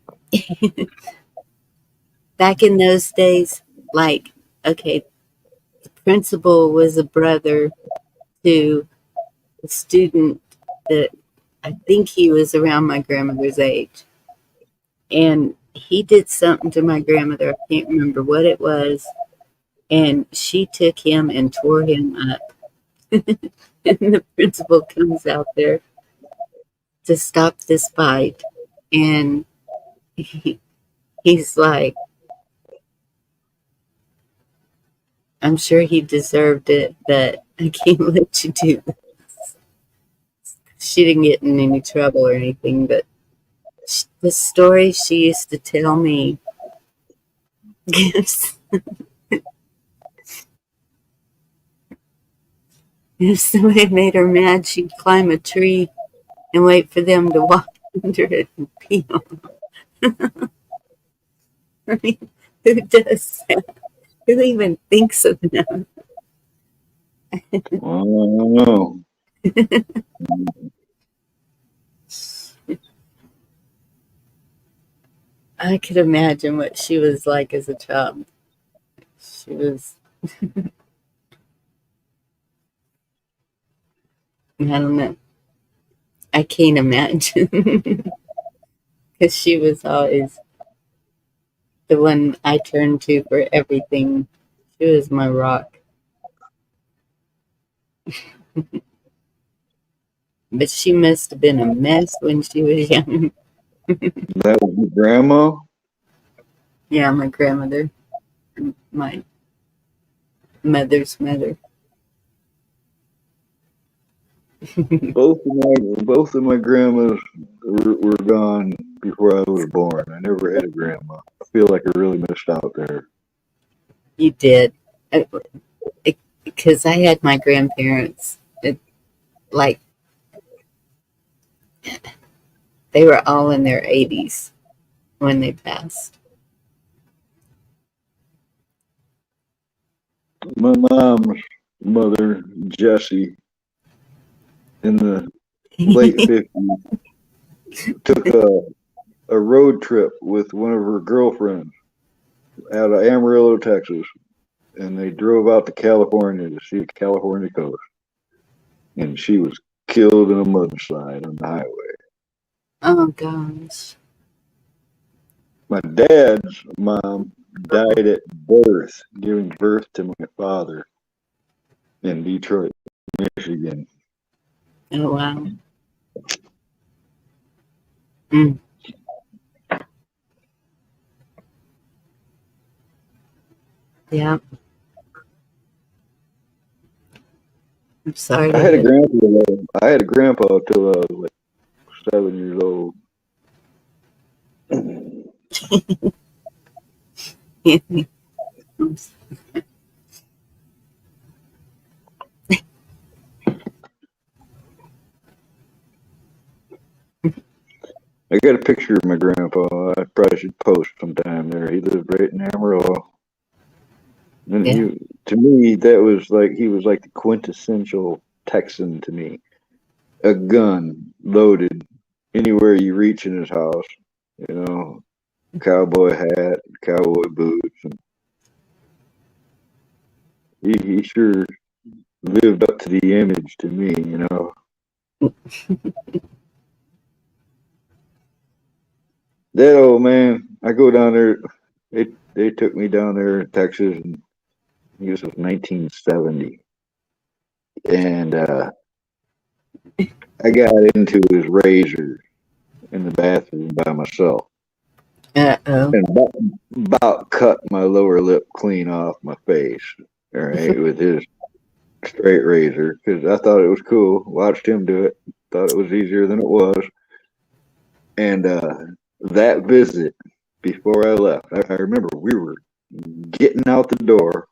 back in those days, like, okay, the principal was a brother to a student that I think he was around my grandmother's age. And he did something to my grandmother. I can't remember what it was. And she took him and tore him up. And the principal comes out there to stop this fight. And he's like, I'm sure he deserved it, but I can't let you do that. She didn't get in any trouble or anything, but the story she used to tell me if somebody made her mad, she'd climb a tree and wait for them to walk under it and pee on them. I mean, who does that? Who even thinks of that? I don't know. I could imagine what she was like as a child. She was, I don't know. I can't imagine. Because she was always the one I turned to for everything. She was my rock. But she must have been a mess when she was young. That was your grandma? Yeah, my grandmother, my mother's mother. Both of my grandmas were gone before I was born. I never had a grandma. I feel like I really missed out there. You did. Because I had my grandparents, like, they were all in their 80s when they passed. My mom's mother, Jessie, in the late 50s, took a road trip with one of her girlfriends out of Amarillo, Texas. And they drove out to California to see the California coast. And she was killed in a mudslide on the highway. Oh, gosh. My dad's mom died at birth, giving birth to my father in Detroit, Michigan. Oh, wow. Mm. Yeah. I'm sorry I to had a hear. grandpa. I had a grandpa till I was like 7 years old. I got a picture of my grandpa. I probably should post sometime there. He lived right in Amarillo. And Yeah. to me, that was like, he was like the quintessential Texan to me. A gun loaded anywhere you reach in his house, you know, cowboy hat, cowboy boots. And he sure lived up to the image to me, you know. That old man, I go down there. They took me down there in Texas, and this was 1970, and I got into his razor in the bathroom by myself, Uh-oh. and about cut my lower lip clean off my face. All right, with his straight razor, because I thought it was cool. Watched him do it. Thought it was easier than it was. And that visit before I left, I remember we were getting out the door,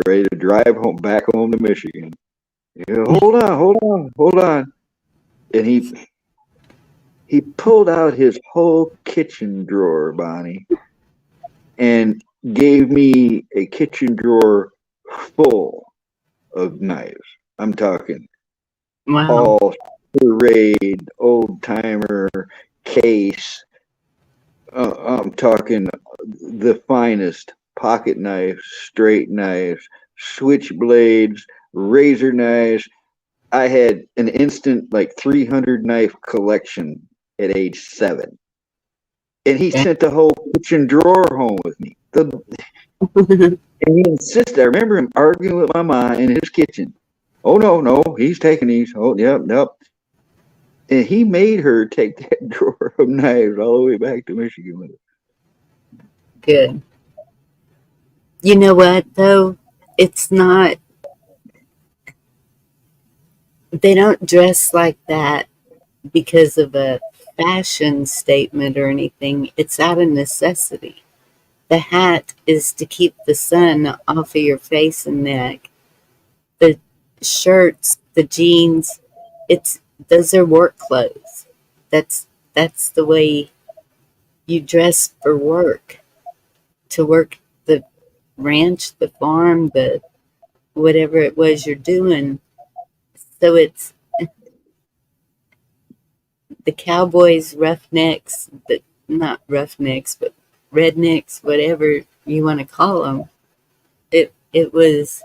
ready to drive home back home to Michigan. You know, hold on. And he pulled out his whole kitchen drawer, Bonnie, and gave me a kitchen drawer full of knives. I'm talking Wow. all parade, old timer, case, I'm talking the finest pocket knives, straight knives, switchblades, razor knives. I had an instant like 300 knife collection at age 7. And he sent the whole kitchen drawer home with me. And he insisted. I remember him arguing with my mom in his kitchen. Oh, no, he's taking these. Oh, yep. And he made her take that drawer of knives all the way back to Michigan with her. Good. You know what, though? It's not, they don't dress like that because of a fashion statement or anything. It's out of necessity. The hat is to keep the sun off of your face and neck. The shirts, the jeans, those are work clothes. That's the way you dress for work. To work the ranch, the farm, the whatever it was you're doing. So it's the cowboys, roughnecks, but not roughnecks, but rednecks, whatever you want to call them. It was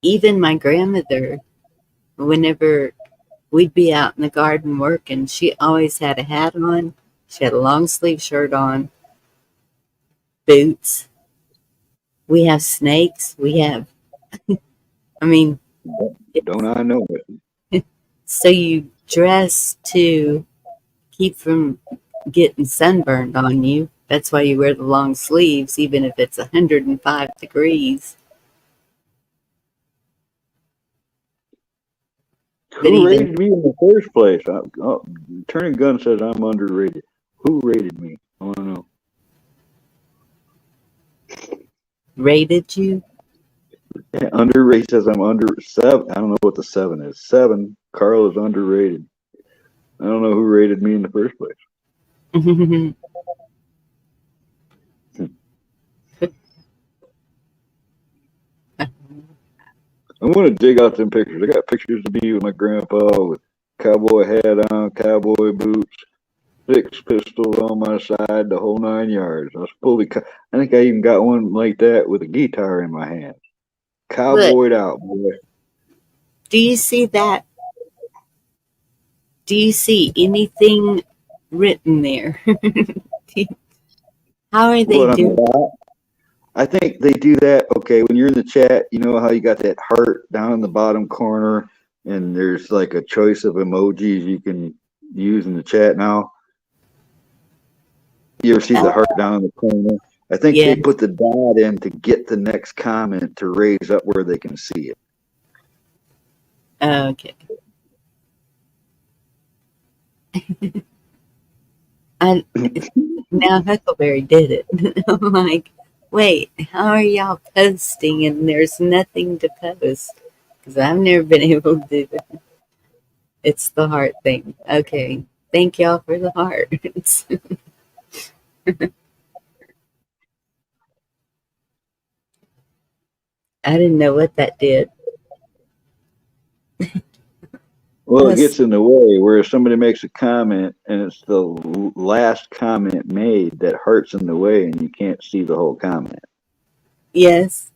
even my grandmother. Whenever we'd be out in the garden working, she always had a hat on. She had a long sleeve shirt on, boots. We have snakes. We have. I mean, Don't I know it? so you dress to keep from getting sunburned on you. That's why you wear the long sleeves, even if it's 105 degrees. But Who even rated me in the first place? Turning Gun says I'm underrated. Who rated me? I want to know. rated you. Yeah, underrated says I'm under 7. I don't know what the 7 is. 7. Carl is underrated. I don't know who rated me in the first place. I'm gonna dig out them pictures. I got pictures of me with my grandpa with cowboy hat on, cowboy boots, 6 pistols on my side, the whole 9 yards. I was fully. I think I even got one like that with a guitar in my hand. Look, Cowboyed out, boy. do you see that? Do you see anything written there? How are they What on the doing? back? I think they do that. Okay, when you're in the chat, you know how you got that heart down in the bottom corner, and there's like a choice of emojis you can use in the chat now. You ever see the heart down in the corner? I think Yeah. they put the dot in to get the next comment to raise up where they can see it. Okay. I now Huckleberry did it. I'm like, wait, how are y'all posting and there's nothing to post? Because I've never been able to do that. It's the heart thing. Okay. Thank y'all for the hearts. I didn't know what that did. Well, it That's, gets in the way where if somebody makes a comment and it's the last comment made, that heart's in the way and you can't see the whole comment. yes.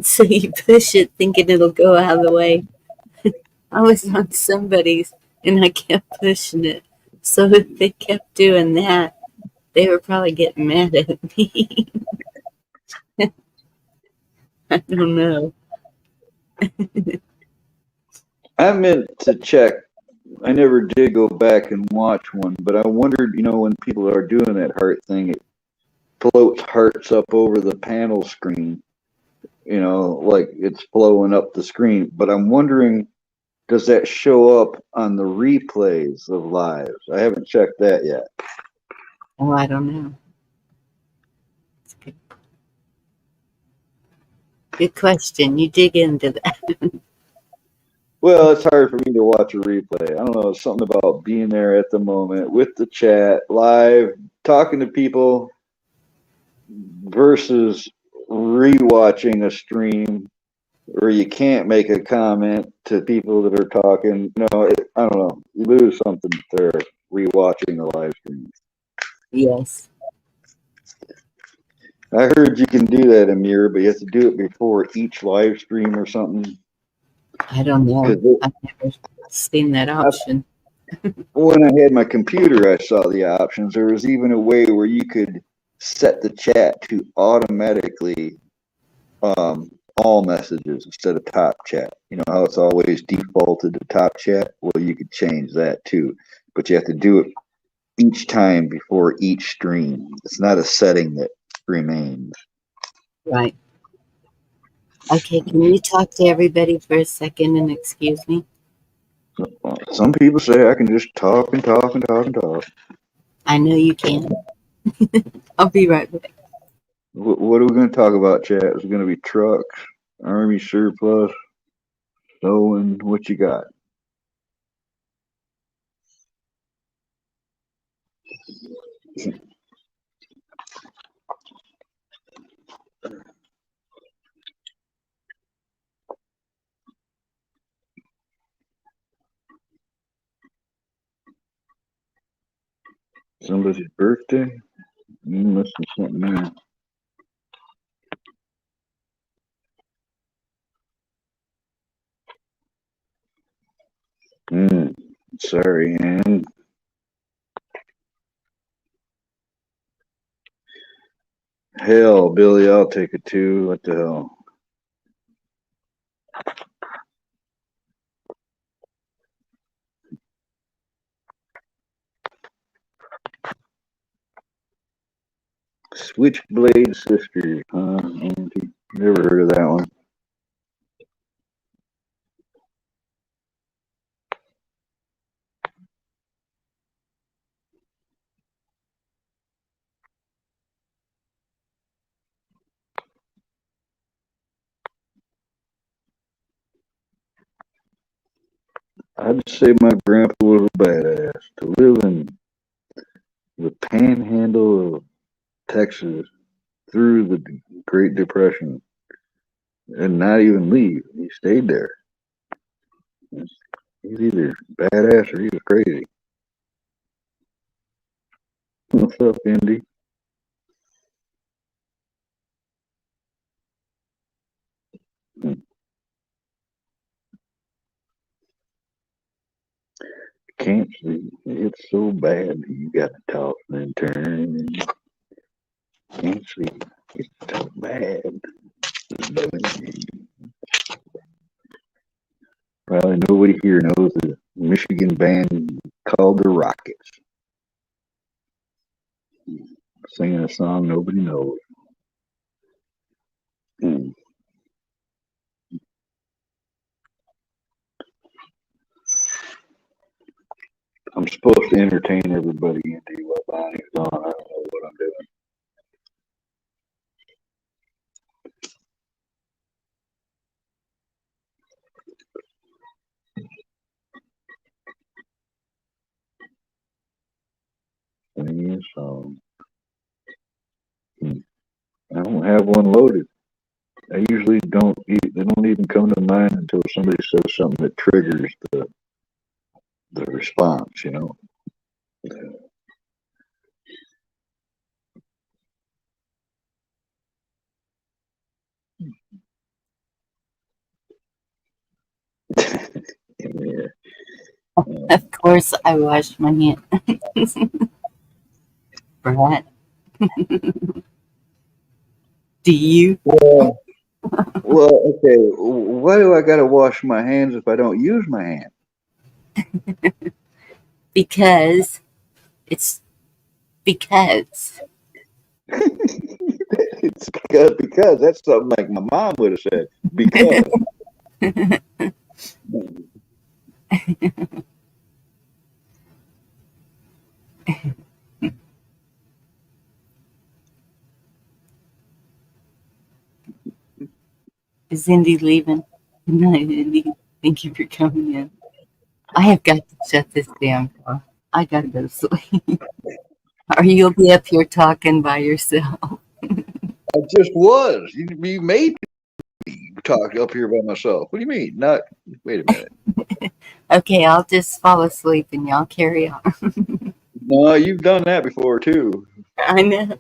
So you push it thinking it'll go out of the way. I was on somebody's and I kept pushing it. So if they kept doing that, they were probably getting mad at me. I don't know. I meant to check. I never did go back and watch one, but I wondered, when people are doing that heart thing, it floats hearts up over the panel screen, like it's flowing up the screen. But I'm wondering, does that show up on the replays of lives? I haven't checked that yet. Oh, I don't know. It's good. Good question. You dig into that. Well, it's hard for me to watch a replay. I don't know, something about being there at the moment with the chat, live, talking to people versus rewatching a stream or you can't make a comment to people that are talking. I don't know. You lose something if they're rewatching the live stream. Yes. I heard you can do that, Amir, but you have to do it before each live stream or something. I don't know. I've never seen that option. When I had my computer, I saw the options. There was even a way where you could set the chat to automatically all messages instead of top chat. You know how it's always defaulted to top chat? Well, you could change that too, but you have to do it each time before each stream. It's not a setting that remains. Right. Okay, can you talk to everybody for a second and excuse me? Some people say I can just talk and talk and talk and talk. I know you can. I'll be right back. What are we going to talk about, chat? Is it going to be trucks, Army surplus, sewing? What you got? Somebody's birthday? Must be something there. Sorry, Ann. Hell, Billy, I'll take it too. What the hell? Switchblade Sisters, huh? Auntie? Never heard of that one. I'd say my grandpa was a badass. To live in the panhandle of Texas through the Great Depression and not even leave. He stayed there. He's either badass or he was crazy. What's up, Indy? Can't sleep. It's so bad that you got to toss and turn. Can't sleep. It's so bad. Probably nobody here knows the Michigan band called the Rockets. Singing a song nobody knows. I'm supposed to entertain everybody, Andy, while Bonnie's gone. I don't know what I'm doing. Singing a song. I don't have one loaded. I usually don't. They don't even come to mind until somebody says something that triggers the response. You know. Yeah. Of course, I wash my hands. Brett. Do you? Well, okay. Why do I got to wash my hands if I don't use my hand? Because it's because. It's because that's something like my mom would have said. Because. Is Indy leaving? Good night, Indy. Thank you for coming in. I have got to shut this down. I gotta go to sleep. Or you'll be up here talking by yourself. I just was. You made me. talk up here by myself. What do you mean? Not, wait a minute. Okay, I'll just fall asleep and y'all carry on. No, you've done that before too. I know.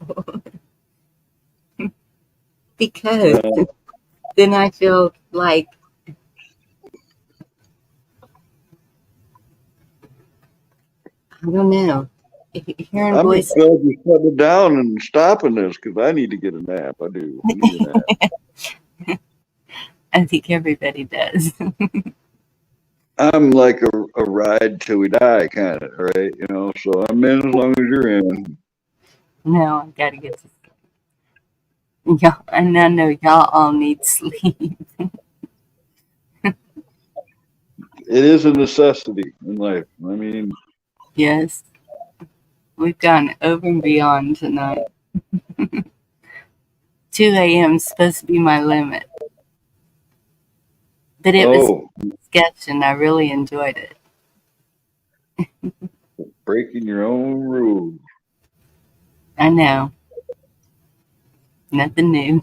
Because No, then I feel like, I don't know, hearing I'm voices. glad you shut it down and stopping this because I need to get a nap. I do. I need a nap. I think everybody does. I'm like a ride till we die kind of, right? You know, so I'm in as long as you're in. No, I gotta get to sleep. Y'all, and I know y'all all need sleep. It is a necessity in life. I mean, Yes, we've gone over and beyond tonight. 2 a.m. is supposed to be my limit, but it was oh, sketch and I really enjoyed it. breaking your own rules. I know, nothing new.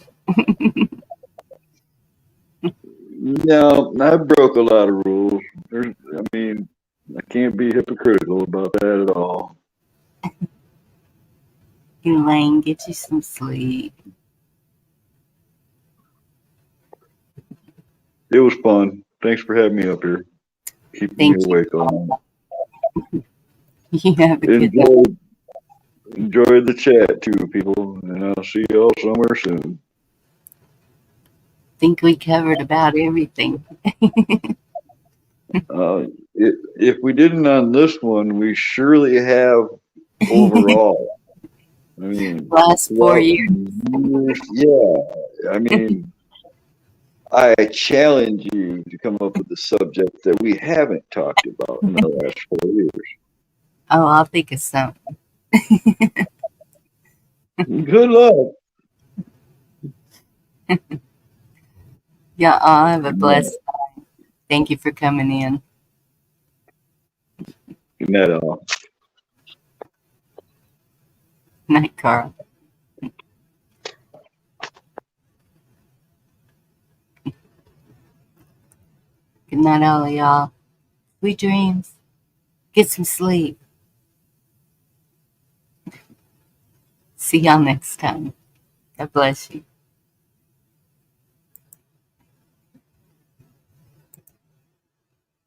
No, I broke a lot of rules. I mean, I can't be hypocritical about that at all. Elaine, get you some sleep. It was fun. Thanks for having me up here. Keeping me Thank you. awake all night. You have a good night. Enjoy the chat too, people, and I'll see y'all somewhere soon. Think we covered about everything. If we didn't on this one, we surely have overall. I mean, Last 4 years. yeah. I mean, I challenge you to come up with a subject that we haven't talked about in the last 4 years. Oh, I'll think of something. Good luck. Yeah, I'll have a blessed night. Thank you for coming in. Good night, all. Night, Carl. Good night, all of y'all. Sweet dreams. Get some sleep. See y'all next time. God bless you.